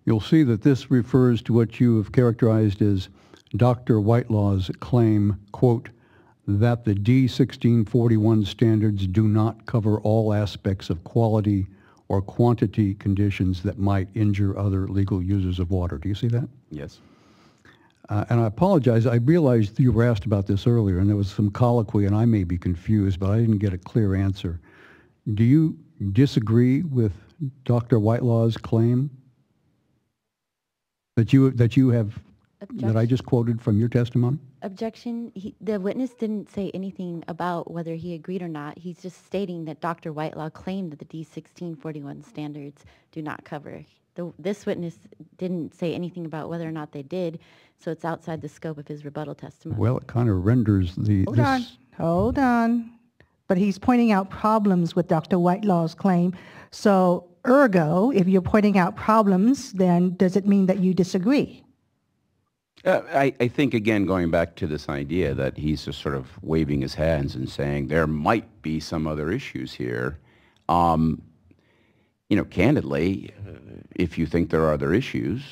You'll see that this refers to what you have characterized as Dr. Whitelaw's claim, quote, that the D1641 standards do not cover all aspects of quality or quantity conditions that might injure other legal users of water. Do you see that? Yes. And I apologize, I realized you were asked about this earlier, and there was some colloquy, and I may be confused, but I didn't get a clear answer. Do you disagree with Dr. Whitelaw's claim that you have, that I just quoted from your testimony? Objection. The witness didn't say anything about whether he agreed or not. He's just stating that Dr. Whitelaw claimed that the D1641 standards do not cover. This witness didn't say anything about whether or not they did, so it's outside the scope of his rebuttal testimony. Well, it kind of renders the... Hold on. But he's pointing out problems with Dr. Whitelaw's claim. So, ergo, if you're pointing out problems, then does it mean that you disagree? I think, again, going back to this idea that he's just sort of waving his hands and saying there might be some other issues here. You know, candidly, if you think there are other issues,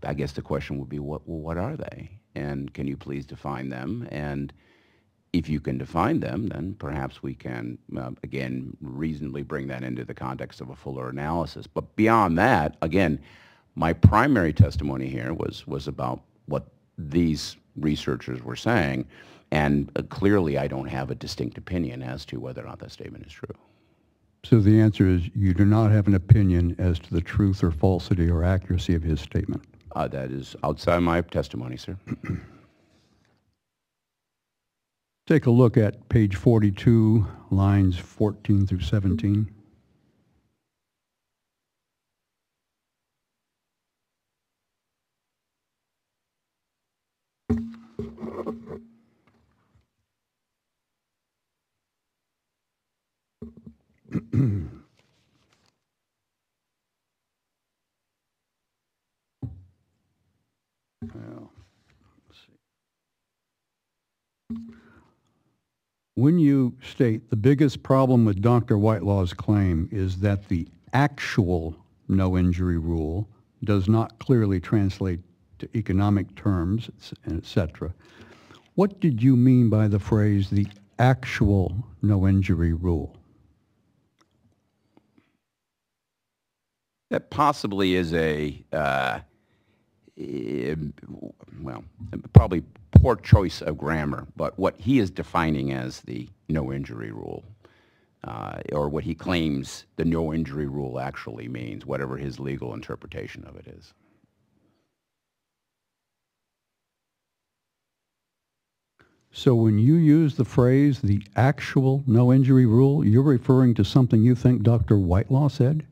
I guess the question would be, what are they? And can you please define them? And if you can define them, then perhaps we can, again, reasonably bring that into the context of a fuller analysis. But beyond that, again, my primary testimony here was about what these researchers were saying, and clearly I don't have a distinct opinion as to whether or not that statement is true. So the answer is you do not have an opinion as to the truth or falsity or accuracy of his statement? That is outside my testimony, sir. Take a look at page 42, lines 14 through 17. Well, let's see. When you state the biggest problem with Dr. Whitelaw's claim is that the actual no injury rule does not clearly translate to economic terms, etc. What did you mean by the phrase the actual no injury rule? That possibly is a, well, probably poor choice of grammar, but what he is defining as the no injury rule, or what he claims the no injury rule actually means, whatever his legal interpretation of it is. So when you use the phrase the actual no injury rule, you're referring to something you think Dr. Whitelaw said?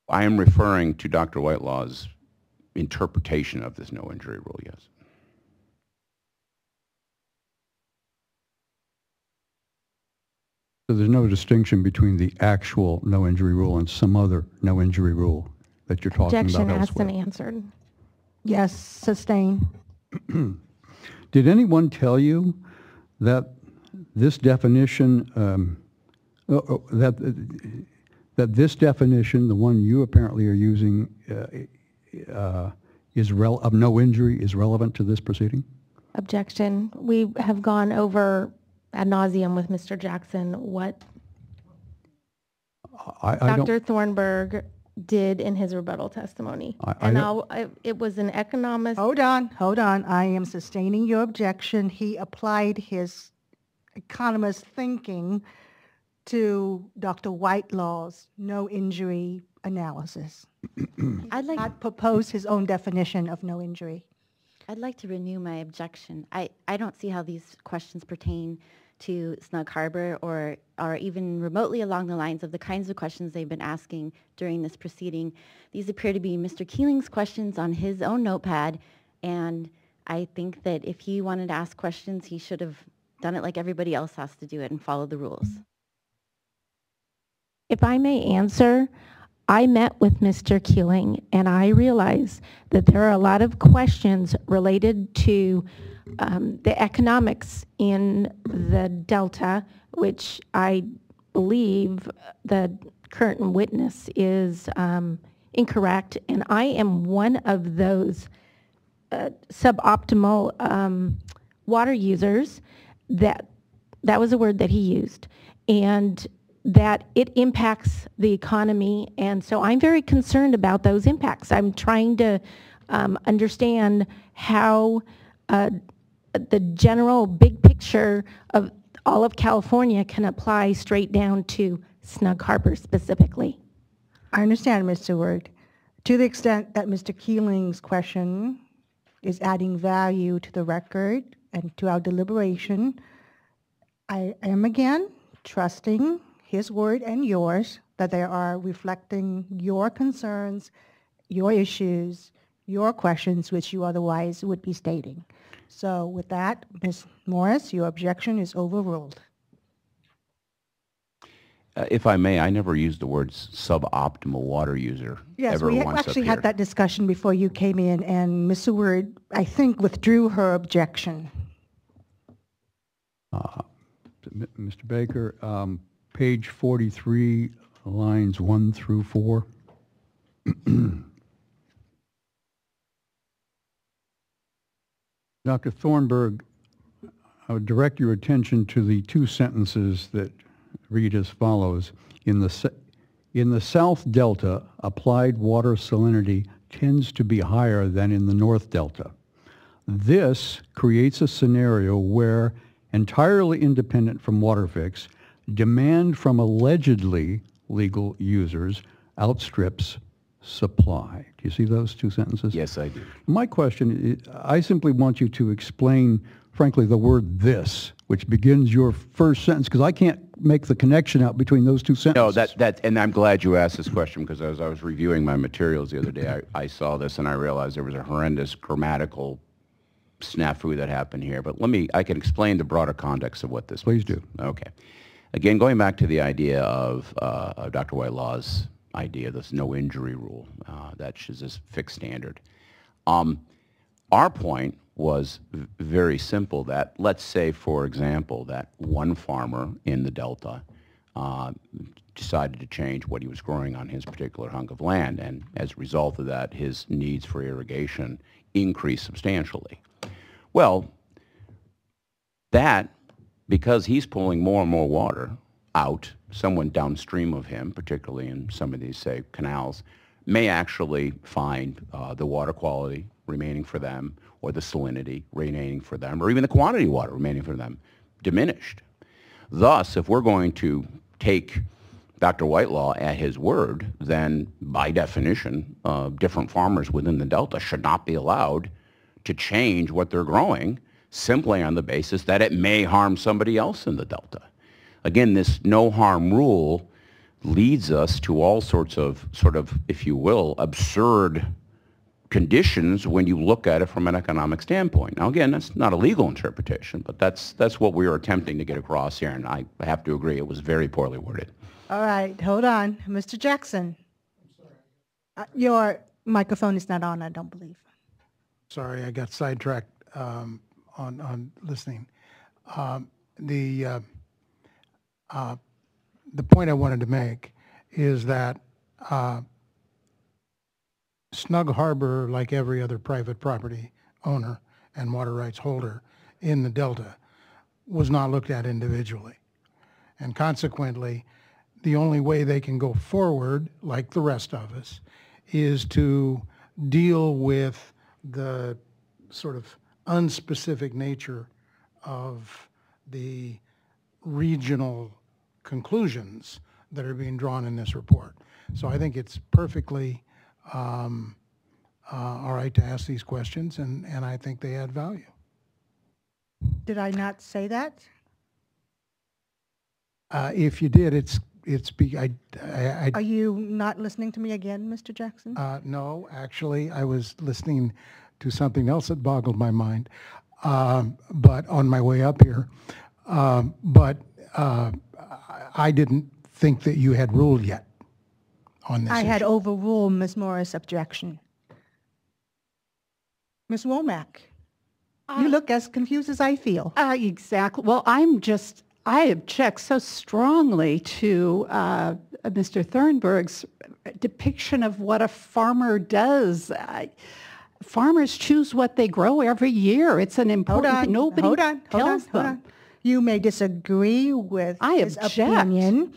I am referring to Dr. Whitelaw's interpretation of this no injury rule, yes. So there's no distinction between the actual no injury rule and some other no injury rule that you're talking Objection about asked elsewhere? and answered. Yes, sustained. Did anyone tell you that this definition, that this definition, the one you apparently are using, of no injury is relevant to this proceeding? Objection. We have gone over ad nauseum with Mr. Jackson what Dr. Thornburg did in his rebuttal testimony. It was an economist. Hold on. I am sustaining your objection. He applied his economist thinking to Dr. Whitelaw's no injury analysis. I'd like Not propose his own definition of no injury. I'd like to renew my objection. I don't see how these questions pertain to Snug Harbor or are even remotely along the lines of the kinds of questions they've been asking during this proceeding. These appear to be Mr. Keeling's questions on his own notepad, and I think that if he wanted to ask questions, he should have done it like everybody else has to do it and follow the rules. If I may answer, I met with Mr. Keeling and I realized that there are a lot of questions related to the economics in the Delta, which I believe the current witness is incorrect, and I am one of those suboptimal water users that was a word that he used, and that it impacts the economy, and so I'm very concerned about those impacts. I'm trying to understand how the general big picture of all of California can apply straight down to Snug Harbor specifically. I understand, Mr. Word. To the extent that Mr. Keeling's question is adding value to the record and to our deliberation, I am again trusting his word and yours that they are reflecting your concerns, your issues, your questions, which you otherwise would be stating. So with that, Ms. Morris, your objection is overruled. If I may, I never used the words suboptimal water user Yes, ever we once up actually here. had that discussion before you came in, and Ms. Seward, I think, withdrew her objection. Mr. Baker, page 43, lines 1 through 4. Dr. Thornburg, I would direct your attention to the two sentences that read as follows. In the South Delta, applied water salinity tends to be higher than in the North Delta. This creates a scenario where, entirely independent from Waterfix, demand from allegedly legal users outstrips supply. Do you see those two sentences? Yes, I do. My question is, I simply want you to explain, frankly, the word "this," which begins your first sentence, because I can't make the connection out between those two sentences. No, and I'm glad you asked this question, because as I was reviewing my materials the other day, I saw this and I realized there was a horrendous grammatical snafu that happened here. But I can explain the broader context of what this means. Please do. Okay. Again, going back to the idea of Dr. Whitelaw's idea, this no injury rule, that is this fixed standard. Our point was very simple, that let's say, for example, that one farmer in the Delta decided to change what he was growing on his particular hunk of land, and as a result of that, his needs for irrigation increased substantially. Well, that, because he's pulling more and more water out, someone downstream of him, particularly in some of these, say, canals, may actually find the water quality remaining for them, or the salinity remaining for them, or even the quantity of water remaining for them diminished. Thus, if we're going to take Dr. Whitelaw at his word, then by definition, different farmers within the Delta should not be allowed to change what they're growing simply on the basis that it may harm somebody else in the Delta. Again, this no harm rule leads us to all sorts of, if you will, absurd conditions when you look at it from an economic standpoint. Now, again, that's not a legal interpretation, but that's what we were attempting to get across here, and I have to agree it was very poorly worded. All right, hold on. Mr. Jackson. Your microphone is not on, I don't believe. Sorry, I got sidetracked on listening. the point I wanted to make is that Snug Harbor, like every other private property owner and water rights holder in the Delta, was not looked at individually. And consequently, the only way they can go forward, like the rest of us, is to deal with the sort of unspecific nature of the regional conclusions that are being drawn in this report. So I think it's perfectly all right to ask these questions, and I think they add value. Did I not say that? If you did, Are you not listening to me again, Mr. Jackson? No, actually, I was listening to something else that boggled my mind, but on my way up here. But I didn't think that you had ruled yet on this I had issue. overruled Ms. Morris' objection. Ms. Womack, you look as confused as I feel. Exactly. Well, I object so strongly to Mr. Thornburg's depiction of what a farmer does. Farmers choose what they grow every year. It's an important thing. Nobody tells them. You may disagree with his opinion.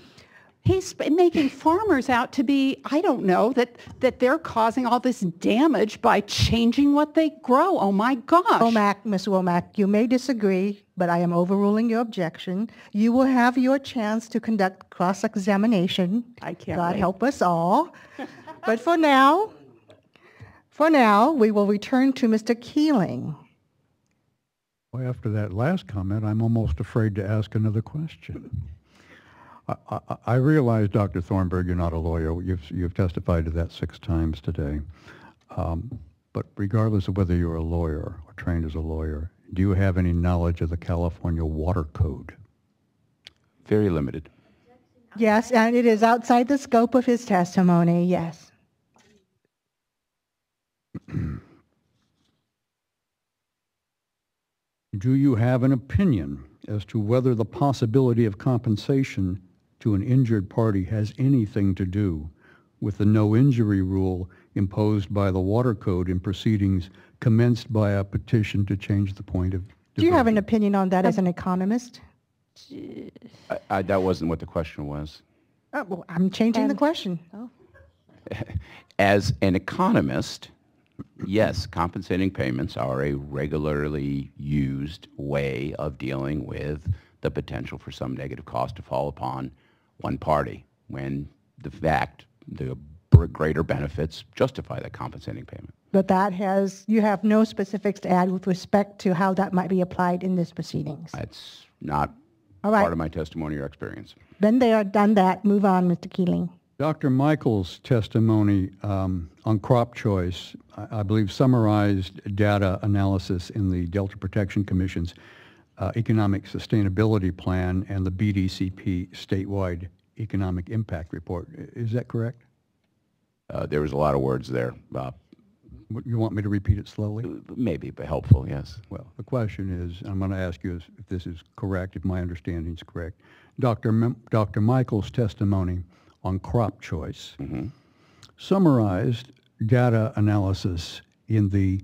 He's making farmers out to be, I don't know, that they're causing all this damage by changing what they grow. Oh my gosh. Ms. Womack, you may disagree, but I am overruling your objection. You will have your chance to conduct cross-examination. I can't God wait. help us all. But for now, we will return to Mr. Keeling. Well, after that last comment, I'm almost afraid to ask another question. I realize, Dr. Thornburg, you're not a lawyer. You've testified to that 6 times today. But regardless of whether you're a lawyer or trained as a lawyer, do you have any knowledge of the California Water Code? Very limited. Yes, and it is outside the scope of his testimony, yes. Do you have an opinion as to whether the possibility of compensation to an injured party has anything to do with the no injury rule imposed by the Water Code in proceedings commenced by a petition to change the point of diversion? Do you have an opinion on that as an economist? That wasn't what the question was. Well, I'm changing the question. As an economist, yes, compensating payments are a regularly used way of dealing with the potential for some negative cost to fall upon one party when the greater benefits justify that compensating payment. But you have no specifics to add with respect to how that might be applied in this proceedings. That's not All right. part of my testimony or experience. Then they are done that. Move on, Mr. Keeling. Dr. Michael's testimony on crop choice, I believe, summarized data analysis in the Delta Protection Commission's Economic Sustainability Plan and the BDCP statewide economic impact report. Is that correct? There was a lot of words there. You want me to repeat it slowly? Maybe, but helpful, yes. Well, the question is, I'm going to ask you if this is correct, if my understanding is correct. Dr. Michael's testimony on crop choice summarized data analysis in the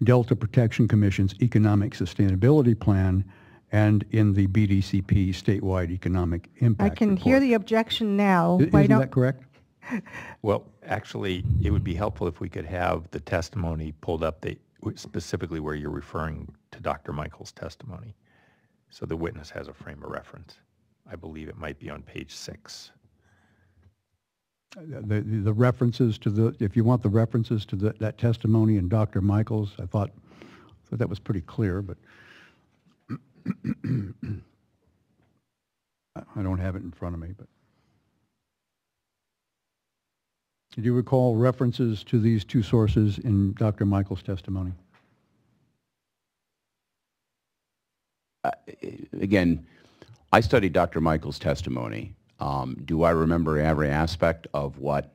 Delta Protection Commission's Economic Sustainability Plan and in the BDCP statewide economic impact I can report. hear the objection now. Isn't that correct? Well, actually, it would be helpful if we could have the testimony pulled up, specifically where you're referring to Dr. Michael's testimony, so the witness has a frame of reference. I believe it might be on page 6. The references to if you want the references to that testimony in Dr. Michael's, I thought that was pretty clear, but I don't have it in front of me. But do you recall references to these 2 sources in Dr. Michael's testimony? Again, I studied Dr. Michael's testimony. Do I remember every aspect of what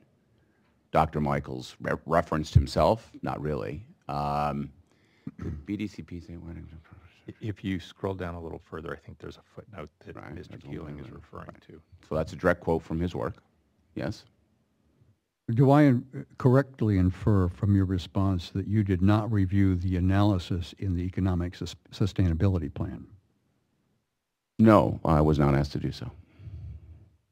Dr. Michael's referenced himself? Not really. BDCP, If you scroll down a little further, I think there's a footnote that Right, Mr. that's Keeling all is right. referring to. So that's a direct quote from his work. Yes? Do I correctly infer from your response that you did not review the analysis in the economic sustainability plan? No, I was not asked to do so.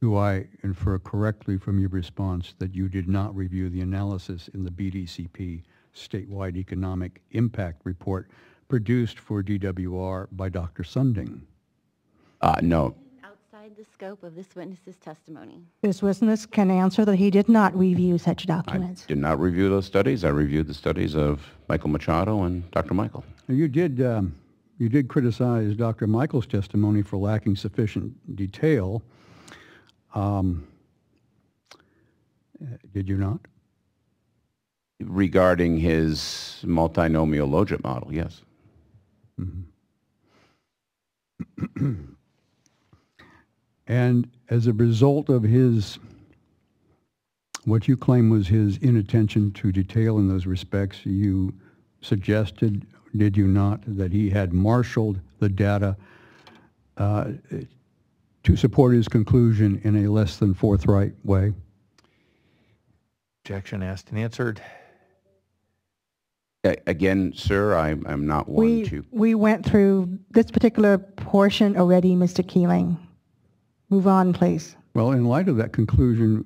Do I infer correctly from your response that you did not review the analysis in the BDCP statewide economic impact report produced for DWR by Dr. Sunding? No. Outside the scope of this witness's testimony. This witness can answer that he did not review such I documents. did not review those studies. I reviewed the studies of Michael Machado and Dr. Michael. You did criticize Dr. Michael's testimony for lacking sufficient detail. Did you not? Regarding his multinomial logit model, yes. Mm-hmm. And as a result of his, what you claim was his inattention to detail in those respects, you suggested, did you not, that he had marshaled the data to support his conclusion in a less than forthright way? Objection asked and answered. Again, sir, I'm not one to... We went through this particular portion already, Mr. Keeling. Move on, please. Well, in light of that conclusion,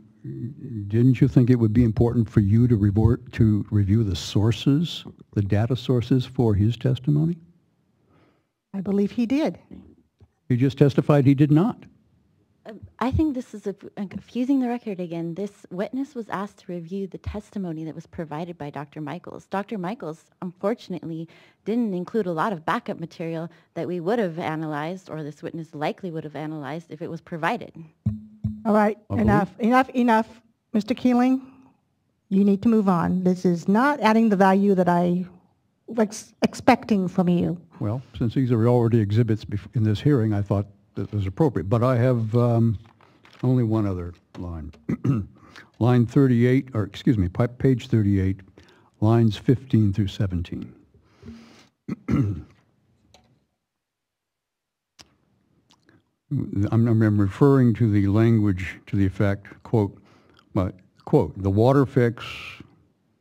didn't you think it would be important for you to review the sources, the data sources for his testimony? I believe he did. He just testified he did not. I think this is confusing the record again. This witness was asked to review the testimony that was provided by Dr. Michaels. Dr. Michaels, unfortunately, didn't include a lot of backup material that we would have analyzed, or this witness likely would have analyzed if it was provided. All right, enough. Mr. Keeling, you need to move on. This is not adding the value that I was expecting from you. Well, since these are already exhibits in this hearing, I thought that was appropriate. But I have only one other line. Line 38, or excuse me, page 38, lines 15 through 17. I'm referring to the language to the effect, quote, the Waterfix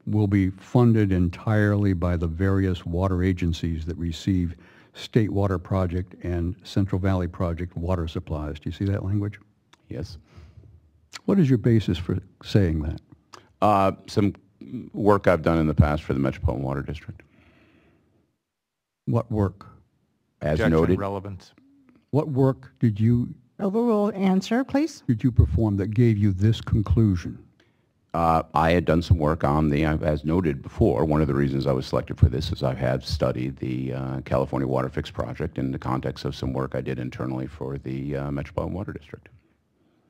will be funded entirely by the various water agencies that receive State Water Project and Central Valley Project water supplies. Do you see that language? Yes. What is your basis for saying that? Some work I've done in the past for the Metropolitan Water District. What work? As Objection noted. relevance. What work did you... Overrule answer, please. ...did you perform that gave you this conclusion? I had done some work on the, as noted before, one of the reasons I was selected for this is I have studied the California Waterfix project in the context of some work I did internally for the Metropolitan Water District.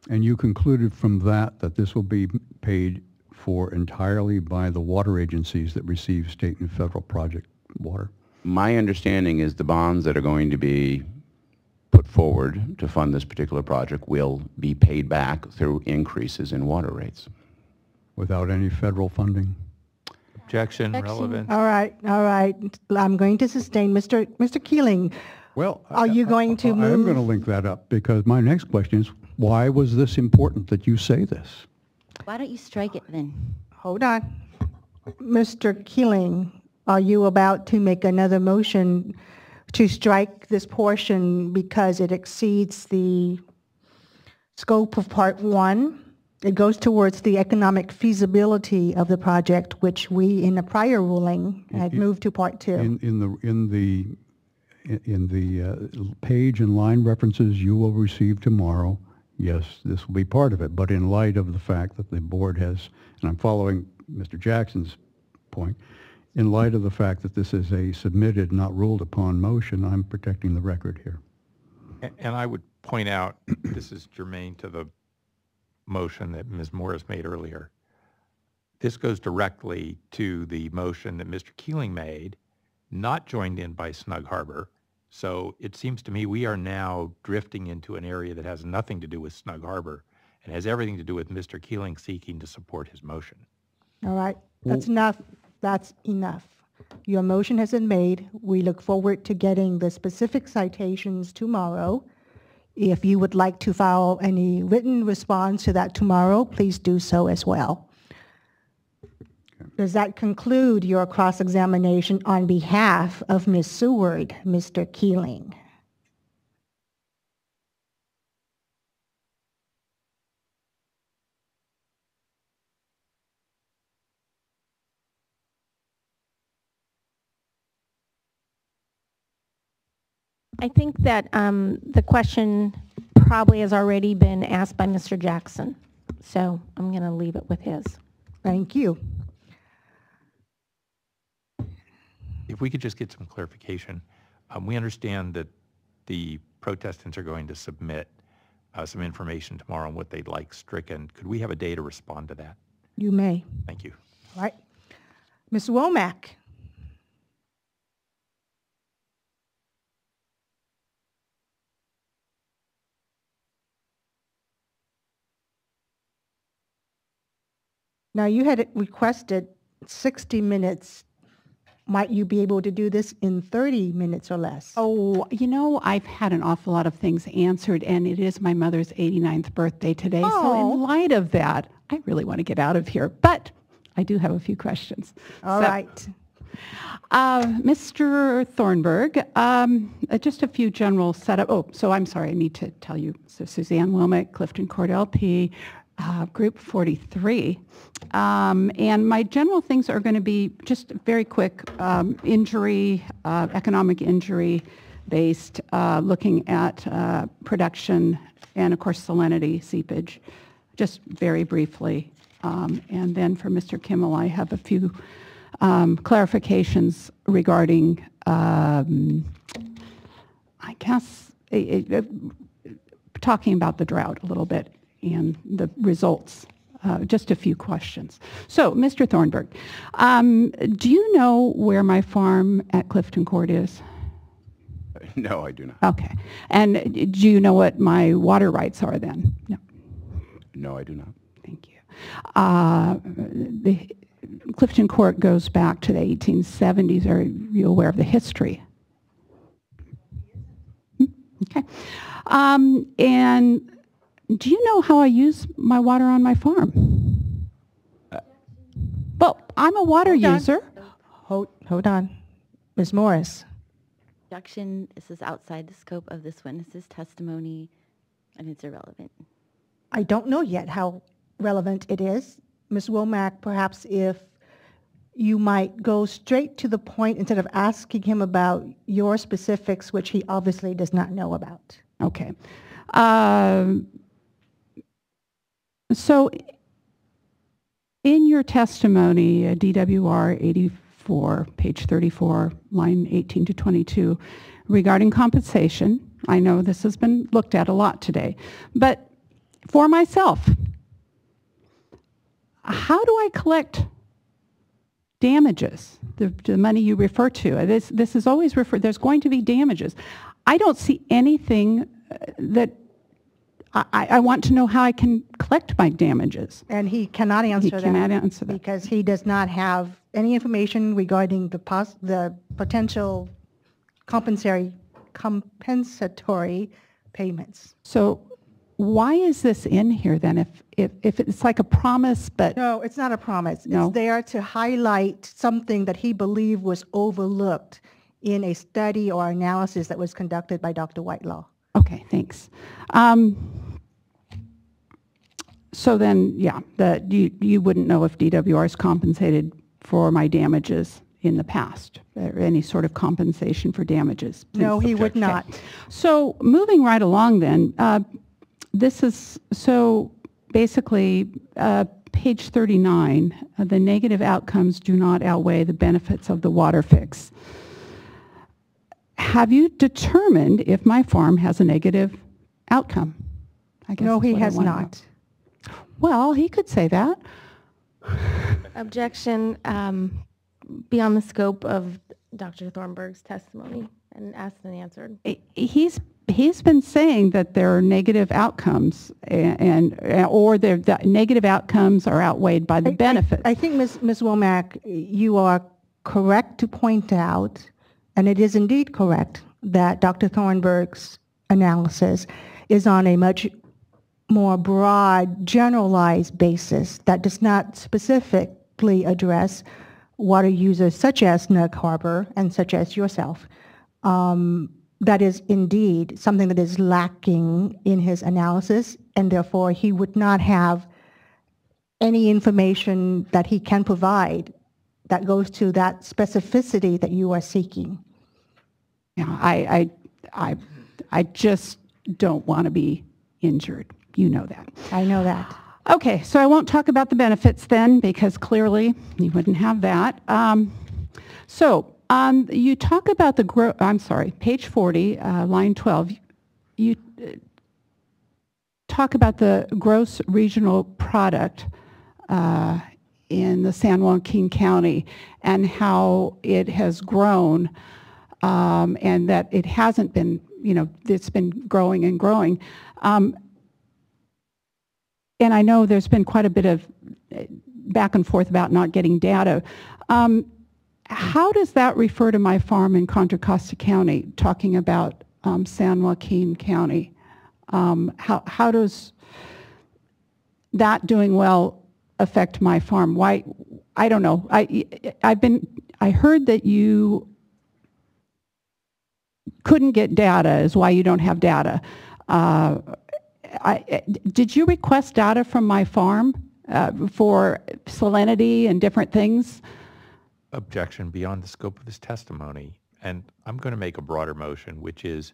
And you concluded from that this will be paid for entirely by the water agencies that receive state and federal project water? My understanding is the bonds that are going to be put forward to fund this particular project will be paid back through increases in water rates. Without any federal funding? Objection relevant. All right. I'm going to sustain Mr. Keeling. Well, are you going to move? I'm going to link that up because my next question is, why was this important that you say this? Why don't you strike it then? Hold on. Mr. Keeling, are you about to make another motion to strike this portion because it exceeds the scope of Part 1? It goes towards the economic feasibility of the project, which we, in the prior ruling, had moved to Part 2. In the page and line references you will receive tomorrow, yes, this will be part of it. But in light of the fact that the board has, and I'm following Mr. Jackson's point, in light of the fact that this is a submitted, not ruled upon motion, I'm protecting the record here. And I would point out, this is germane to the motion that Ms. Morris made earlier. This goes directly to the motion that Mr. Keeling made, not joined in by Snug Harbor. So it seems to me we are now drifting into an area that has nothing to do with Snug Harbor and has everything to do with Mr. Keeling seeking to support his motion. All right. That's enough. That's enough. Your motion has been made. We look forward to getting the specific citations tomorrow. If you would like to file any written response to that tomorrow, please do so as well. Does that conclude your cross-examination on behalf of Ms. Seward, Mr. Keeling? I think that the question probably has already been asked by Mr. Jackson, so I'm going to leave it with his. Thank you. If we could just get some clarification. We understand that the protestants are going to submit some information tomorrow on what they'd like stricken. Could we have a day to respond to that? You may. Thank you. All right. Ms. Womack. Now, you had requested 60 minutes. Might you be able to do this in 30 minutes or less? Oh, you know, I've had an awful lot of things answered, and it is my mother's 89th birthday today. Oh. So in light of that, I really want to get out of here. But I do have a few questions. All right. Mr. Thornburg, just a few general setup. Oh, so I'm sorry, I need to tell you. So Suzanne Wilmot, Clifton Court LP, Group 43. And my general things are going to be just very quick, injury, economic injury based, looking at production and, of course, salinity, seepage, just very briefly. And then for Mr. Kimmel, I have a few clarifications regarding, I guess, talking about the drought a little bit and the results. Just a few questions. So, Mr. Thornburg, do you know where my farm at Clifton Court is? No, I do not. Okay. And do you know what my water rights are then? No. No, I do not. Thank you. The Clifton Court goes back to the 1870s. Are you aware of the history? Okay. And do you know how I use my water on my farm? Well, I'm a water user. Hold on. Ms. Morris. Objection. This is outside the scope of this witness's testimony, and it's irrelevant. I don't know yet how relevant it is. Ms. Womack, perhaps if you might go straight to the point instead of asking him about your specifics, which he obviously does not know about. Okay. So in your testimony, DWR 84, page 34, line 18 to 22, regarding compensation, I know this has been looked at a lot today, but for myself, how do I collect damages, the money you refer to? This is always referred, there's going to be damages. I don't see anything that I want to know how I can collect my damages. And he cannot answer that. He cannot answer that. Because he does not have any information regarding the potential compensatory payments. So why is this in here then if it's like a promise but... No, it's not a promise. No. It's there to highlight something that he believed was overlooked in a study or analysis that was conducted by Dr. Whitelaw. Okay, thanks. So then, yeah, you wouldn't know if DWR is compensated for my damages in the past, or any sort of compensation for damages? No, he would not. Okay. So moving right along then, this is, so basically, page 39, the negative outcomes do not outweigh the benefits of the Waterfix. Have you determined if my farm has a negative outcome? I guess No, he that's has what I wanna not. know. Well, he could say that. Objection, beyond the scope of Dr. Thornburg's testimony and asked and answered. He's been saying that there are negative outcomes or the negative outcomes are outweighed by the benefits. I think, Ms. Womack, you are correct to point out, and it is indeed correct, that Dr. Thornburg's analysis is on a much more broad, generalized basis that does not specifically address water users such as Nug Harbor and such as yourself. That is indeed something that is lacking in his analysis, and therefore he would not have any information that he can provide that goes to that specificity that you are seeking. Yeah, I just don't want to be injured. You know that. I know that. Okay, so I won't talk about the benefits then, because clearly you wouldn't have that. You talk about the I'm sorry, page 40, line 12. You talk about the gross regional product in the San Joaquin County and how it has grown, and that it hasn't been, it's been growing and growing. And I know there's been quite a bit of back and forth about not getting data. How does that refer to my farm in Contra Costa County, talking about San Joaquin County? How does that doing well affect my farm? Why? I don't know. I heard that you couldn't get data is why you don't have data. Did you request data from my farm for salinity and different things? Objection beyond the scope of this testimony. And I'm going to make a broader motion, which is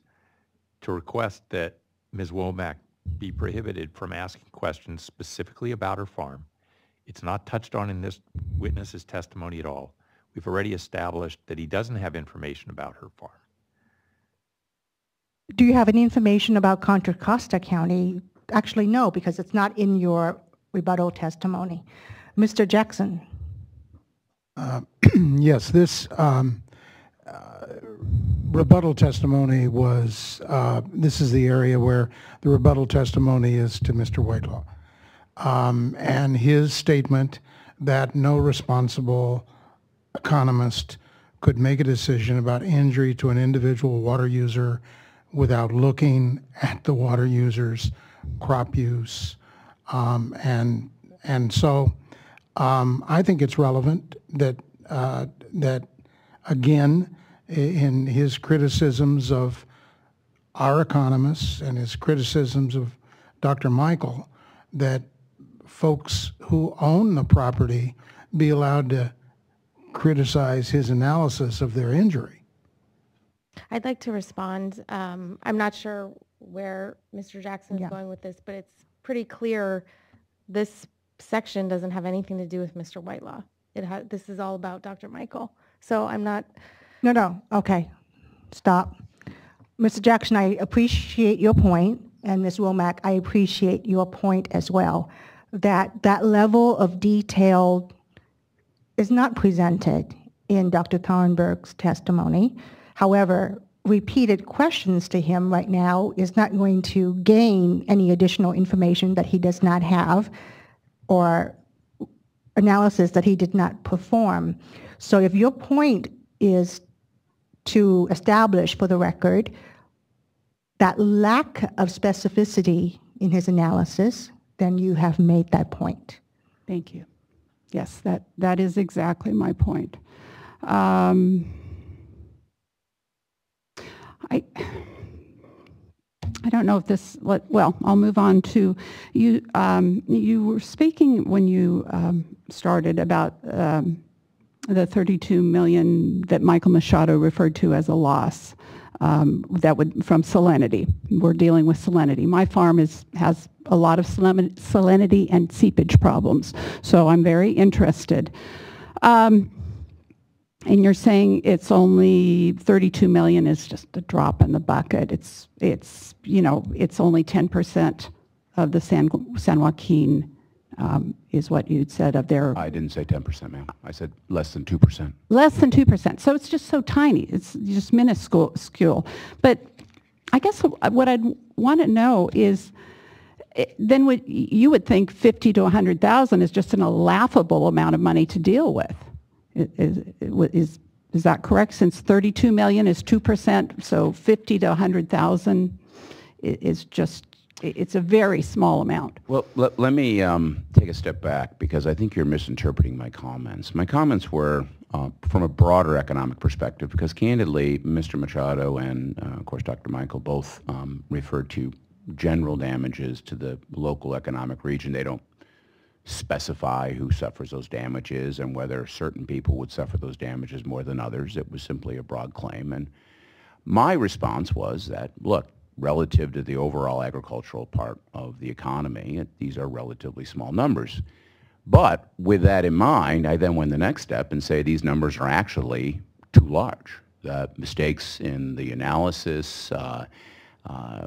to request that Ms. Womack be prohibited from asking questions specifically about her farm. It's not touched on in this witness's testimony at all. We've already established that he doesn't have information about her farm. Do you have any information about Contra Costa County? Actually, no, because it's not in your rebuttal testimony. Mr. Jackson. Yes, this rebuttal testimony was, this is the area where the rebuttal testimony is to Mr. Whitelaw. And his statement that no responsible economist could make a decision about injury to an individual water user without looking at the water user's crop use. And so I think it's relevant that, that again, in his criticisms of our economists and his criticisms of Dr. Michael, that folks who own the property be allowed to criticize his analysis of their injury. I'd like to respond. I'm not sure where Mr. Jackson is going with this, but it's pretty clear this section doesn't have anything to do with Mr. Whitelaw. This is all about Dr. Michael. So I'm not... No, okay, stop. Mr. Jackson, I appreciate your point, and Ms. Womack, I appreciate your point as well, that that level of detail is not presented in Dr. Thornburg's testimony. However, repeated questions to him right now is not going to gain any additional information that he does not have or analysis that he did not perform. So if your point is to establish for the record that lack of specificity in his analysis, then you have made that point. Thank you. Yes, that is exactly my point. I don't know if this, well, I'll move on to, you were speaking when you started about the $32 million that Michael Machado referred to as a loss that would from salinity. We're dealing with salinity. My farm has a lot of salinity and seepage problems, so I'm very interested. And you're saying it's only $32 million is just a drop in the bucket. It's only 10% of the San Joaquin is what you'd said of their... I didn't say 10%, ma'am. I said less than 2%. Less than 2%. So it's just so tiny. It's just minuscule. But I guess what I'd want to know is, then you would think 50 to 100,000 is just a laughable amount of money to deal with. Is that correct? Since 32 million is 2%, so 50 to 100,000 is just, it's a very small amount. Well, let me take a step back, because I think you're misinterpreting my comments. My comments were from a broader economic perspective, because candidly, Mr. Machado and, of course, Dr. Michael both referred to general damages to the local economic region. They don't specify who suffers those damages and whether certain people would suffer those damages more than others. It was simply a broad claim. And my response was that, look, relative to the overall agricultural part of the economy, these are relatively small numbers. But with that in mind, I then went the next step and say these numbers are actually too large. The mistakes in the analysis,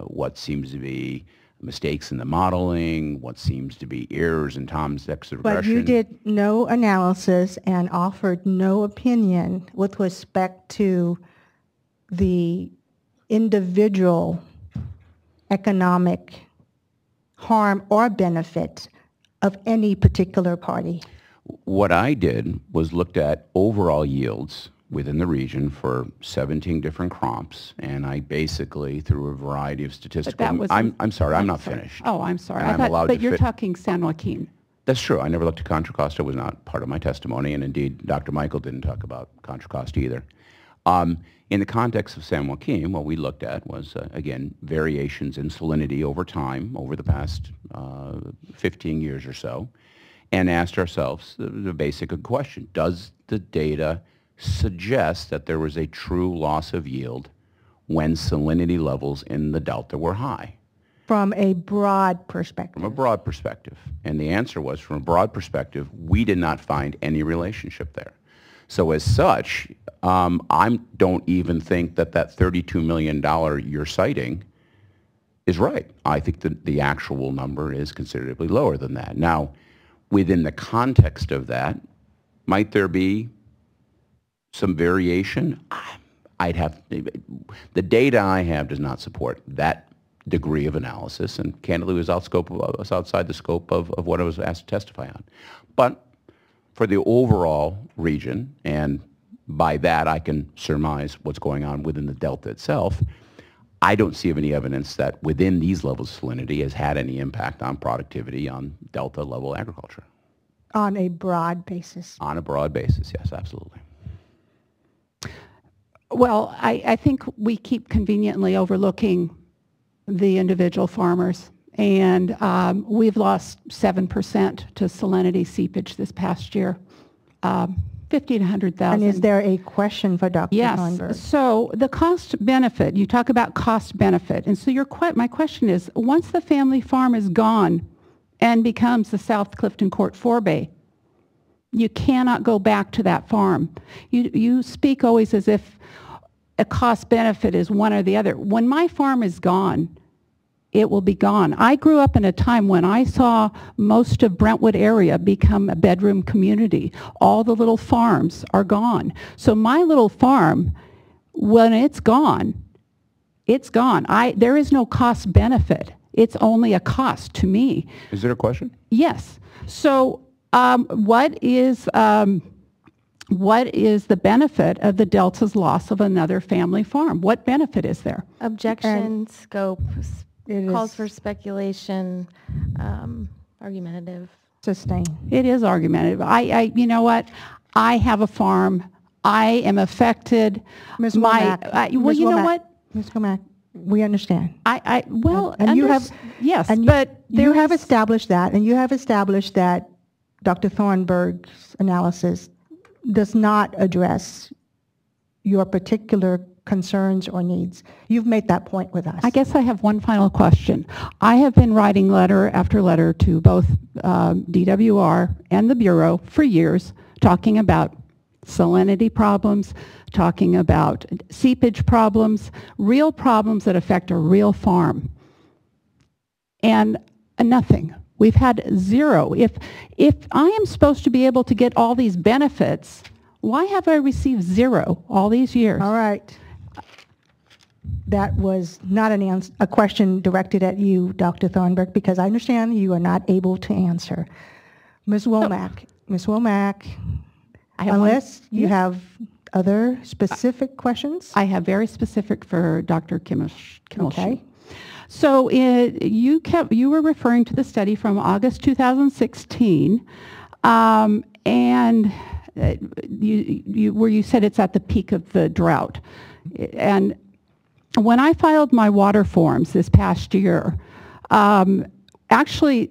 what seems to be mistakes in the modeling, what seems to be errors in Tom's X regression. But you did no analysis and offered no opinion with respect to the individual economic harm or benefit of any particular party. What I did was looked at overall yields within the region for 17 different crops, and I basically, through a variety of statistical... I'm sorry, I'm not finished. Oh, I'm sorry. I thought, but you're talking San Joaquin. That's true. I never looked at Contra Costa. It was not part of my testimony, and indeed, Dr. Michael didn't talk about Contra Costa either. In the context of San Joaquin, what we looked at was, again, variations in salinity over time, over the past 15 years or so, and asked ourselves the basic question: does the data suggest that there was a true loss of yield when salinity levels in the delta were high? From a broad perspective. From a broad perspective. And the answer was, from a broad perspective, we did not find any relationship there. So as such, I don't even think that that $32 million you're citing is right. I think that the actual number is considerably lower than that. Now, within the context of that, might there be some variation? The data I have does not support that degree of analysis, and candidly was outside the scope of what I was asked to testify on. But for the overall region, and by that I can surmise what's going on within the delta itself, I don't see any evidence that within these levels of salinity has had any impact on productivity on delta level agriculture. On a broad basis. On a broad basis, yes, absolutely. Well, I think we keep conveniently overlooking the individual farmers, and we've lost 7% to salinity seepage this past year, 50 to 100,000. And is there a question for Dr. Thornburg? Yes. So the cost benefit, you talk about cost benefit, and so my question is, once the family farm is gone and becomes the South Clifton Court Forebay, you cannot go back to that farm. You speak always as if a cost benefit is one or the other. When my farm is gone, it will be gone. I grew up in a time when I saw most of Brentwood area become a bedroom community. All the little farms are gone. So my little farm, when it's gone, it's gone. There is no cost benefit. It's only a cost to me. Is there a question? Yes. So what is the benefit of the Delta's loss of another family farm? What benefit is there? Objection, scope, calls for speculation, argumentative. Sustain. It is argumentative. You know what? I have a farm. I am affected. Ms. Womack. Well, you know what? Ms. Womack, we understand. Yes, but you have established that, and you have established that Dr. Thornburg's analysis does not address your particular concerns or needs. You've made that point with us. I guess I have one final question. I have been writing letter after letter to both DWR and the Bureau for years, talking about salinity problems, talking about seepage problems, real problems that affect a real farm. And nothing. We've had zero. If I am supposed to be able to get all these benefits, why have I received zero all these years? All right. That was not a question directed at you, Dr. Thornburg, because I understand you are not able to answer. Ms. Womack, Ms. Womack, Unless you have other specific questions? I have very specific for Dr. Kimmelshu. Okay. So you were referring to the study from August 2016, and where you said it's at the peak of the drought. And when I filed my water forms this past year, actually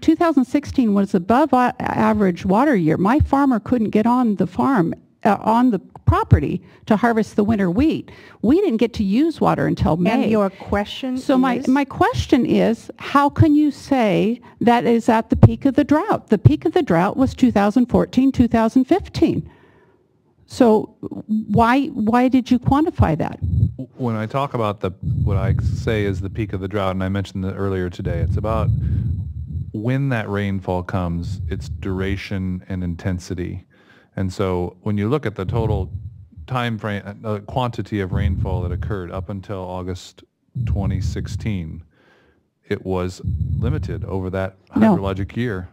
2016 was above average water year. My farmer couldn't get on the farm, on the property to harvest the winter wheat. We didn't get to use water until May. And your question So is? my question is, how can you say that is at the peak of the drought? The peak of the drought was 2014, 2015. So why did you quantify that? When I talk about what I say is the peak of the drought, and I mentioned that earlier today, it's about when that rainfall comes, its duration and intensity. And so when you look at the total time frame, quantity of rainfall that occurred up until August 2016, it was limited over that hydrologic year.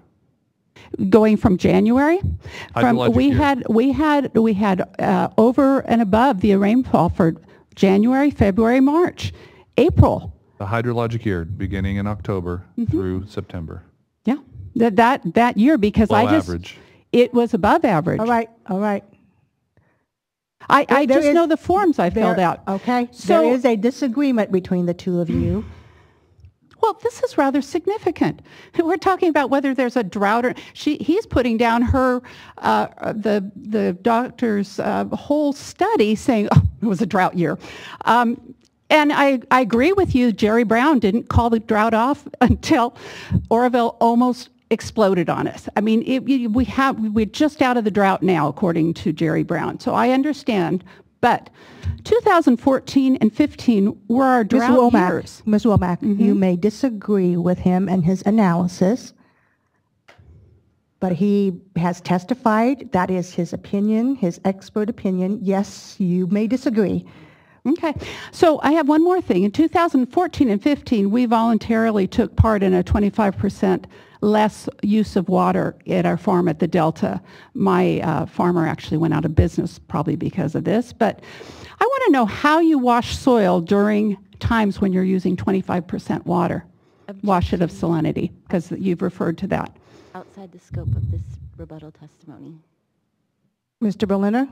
Going from January, we had over and above the rainfall for January, February, March, April. The hydrologic year beginning in October through September. Yeah, that year, because average. It was above average. All right. I just know the forms I filled out. Okay, So there is a disagreement between the two of you. Well, this is rather significant. We're talking about whether there's a drought or he's putting down her the doctor's whole study saying it was a drought year. And I agree with you. Jerry Brown didn't call the drought off until Oroville almost exploded on us. I mean, we're just out of the drought now, according to Jerry Brown. So I understand, but 2014 and 15 were our drought years. Ms. Womack, you may disagree with him and his analysis, but he has testified. That is his opinion, his expert opinion. Yes, you may disagree. Okay. So I have one more thing. In 2014 and 15, we voluntarily took part in a 25% less use of water at our farm at the Delta. My farmer actually went out of business probably because of this, but I want to know how you wash soil during times when you're using 25% water. Wash it of salinity, because you've referred to that. Outside the scope of this rebuttal testimony. Mr. Berliner?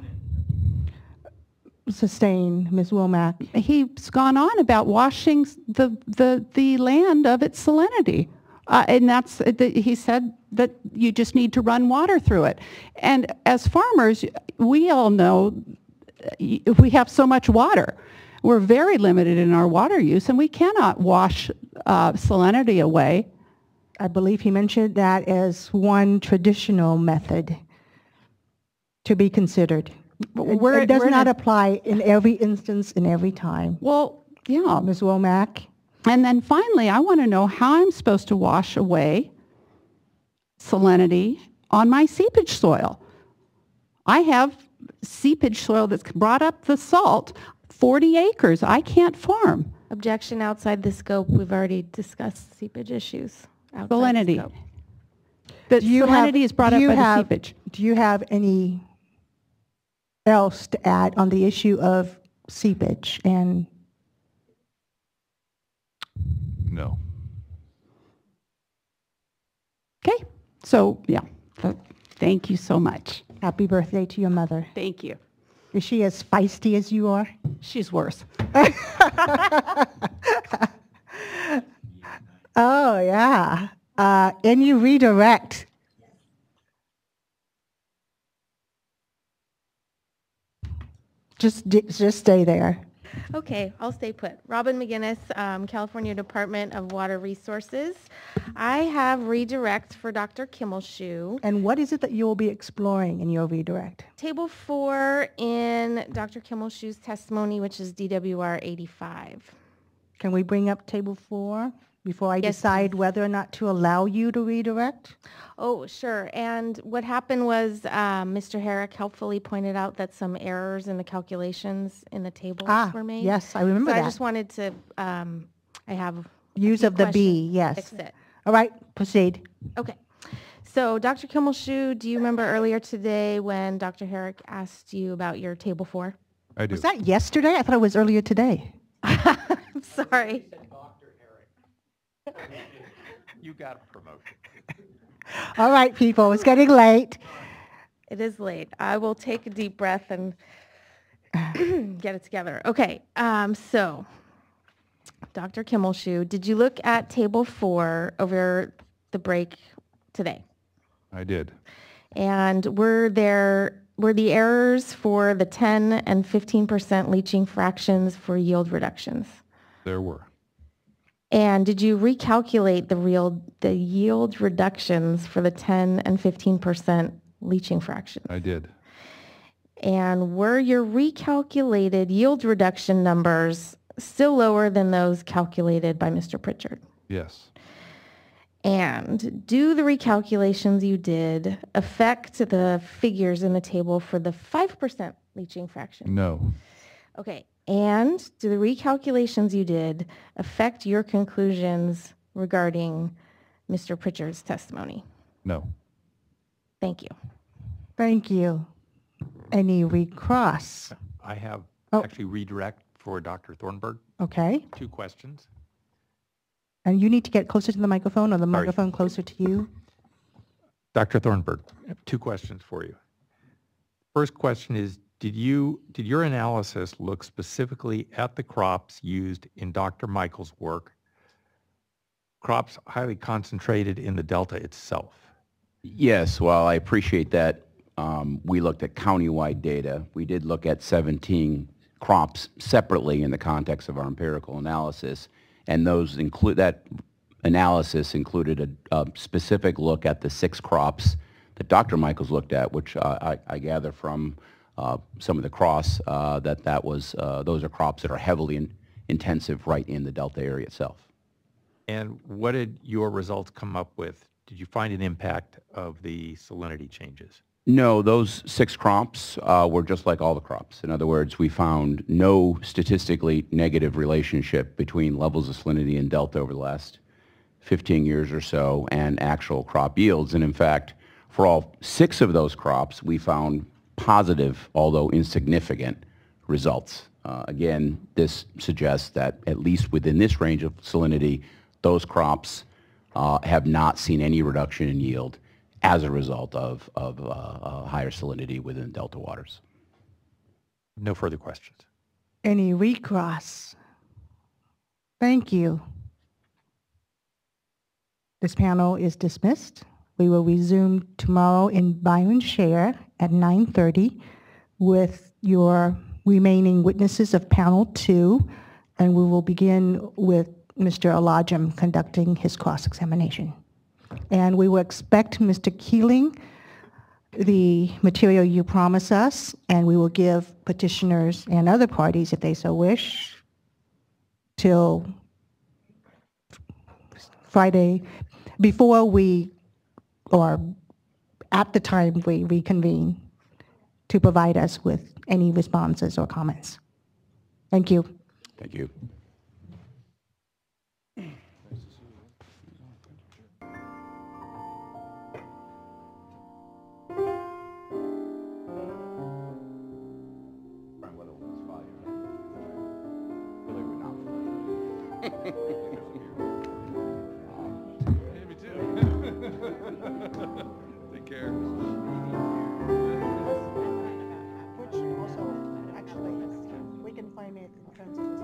Sustain, Ms. Womack. He's gone on about washing the land of its salinity. And he said that you just need to run water through it. And as farmers, we all know we have so much water. We're very limited in our water use, and we cannot wash salinity away. I believe he mentioned that as one traditional method to be considered. It does not apply in every instance, in every time. Well, yeah. Ms. Womack. And then finally, I want to know how I'm supposed to wash away salinity on my seepage soil. I have seepage soil that's brought up the salt, 40 acres. I can't farm. Objection outside the scope. We've already discussed seepage issues. Salinity. The salinity is brought up by the seepage. Do you have any else to add on the issue of seepage? And no. Okay. So, yeah. Thank you so much. Happy birthday to your mother. Thank you. Is she as feisty as you are? She's worse. Oh, yeah. And you redirect. Just stay there. Okay, I'll stay put. Robin McGinnis, California Department of Water Resources. I have redirect for Dr. Kimmelshu. And what is it that you will be exploring in your redirect? Table 4 in Dr. Kimmelshu's testimony, which is DWR 85. Can we bring up table 4 before I decide whether or not to allow you to redirect? Oh, sure. And what happened was Mr. Herrick helpfully pointed out that some errors in the calculations in the tables were made. Yes, I remember that. I just wanted to, I have use of the B, yes. Fix it. All right, proceed. Okay. So Dr. Kimmelshoe, do you remember earlier today when Dr. Herrick asked you about your table 4? I do. Was that yesterday? I thought it was earlier today. I'm sorry. You got a promotion. All right, people, it's getting late. It is late. I will take a deep breath and get it together. Okay, so Dr. Kimmelshoe, did you look at table 4 over the break today? I did. And were the errors for the 10 and 15% leaching fractions for yield reductions? There were. And did you recalculate the yield reductions for the 10 and 15% leaching fractions? I did. And were your recalculated yield reduction numbers still lower than those calculated by Mr. Pritchard? Yes. And do the recalculations you did affect the figures in the table for the 5% leaching fraction? No. Okay. And do the recalculations you did affect your conclusions regarding Mr. Pritchard's testimony? No. Thank you. Thank you. Any recross? I have Oh. actually redirect for Dr. Thornburg. Okay. 2 questions. And you need to get closer to the microphone or the microphone closer to you. Dr. Thornburg, I have 2 questions for you. First question is, did your analysis look specifically at the crops used in Dr. Michael's work, crops highly concentrated in the Delta itself? Yes, well, I appreciate that. We looked at countywide data. We did look at 17 crops separately in the context of our empirical analysis, and that analysis included a specific look at the 6 crops that Dr. Michaels looked at, which I gather from some of the cross those are crops that are heavily intensive right in the Delta area itself. And what did your results come up with? Did you find an impact of the salinity changes? No, those 6 crops were just like all the crops. In other words, we found no statistically negative relationship between levels of salinity in Delta over the last 15 years or so and actual crop yields. And in fact, for all 6 of those crops, we found positive, although insignificant, results. Again, this suggests that at least within this range of salinity, those crops have not seen any reduction in yield as a result of higher salinity within Delta waters. No further questions. Any recross? Thank you. This panel is dismissed. We will resume tomorrow in Byron Share at 9:30 with your remaining witnesses of panel 2, and we will begin with Mr. Alajim conducting his cross-examination. And we will expect Mr. Keeling the material you promise us, and we will give petitioners and other parties, if they so wish, till Friday, before we, or at the time we reconvene, to provide us with any responses or comments. Thank you. Thank you. Take care. Which also, actually, we can find it in terms of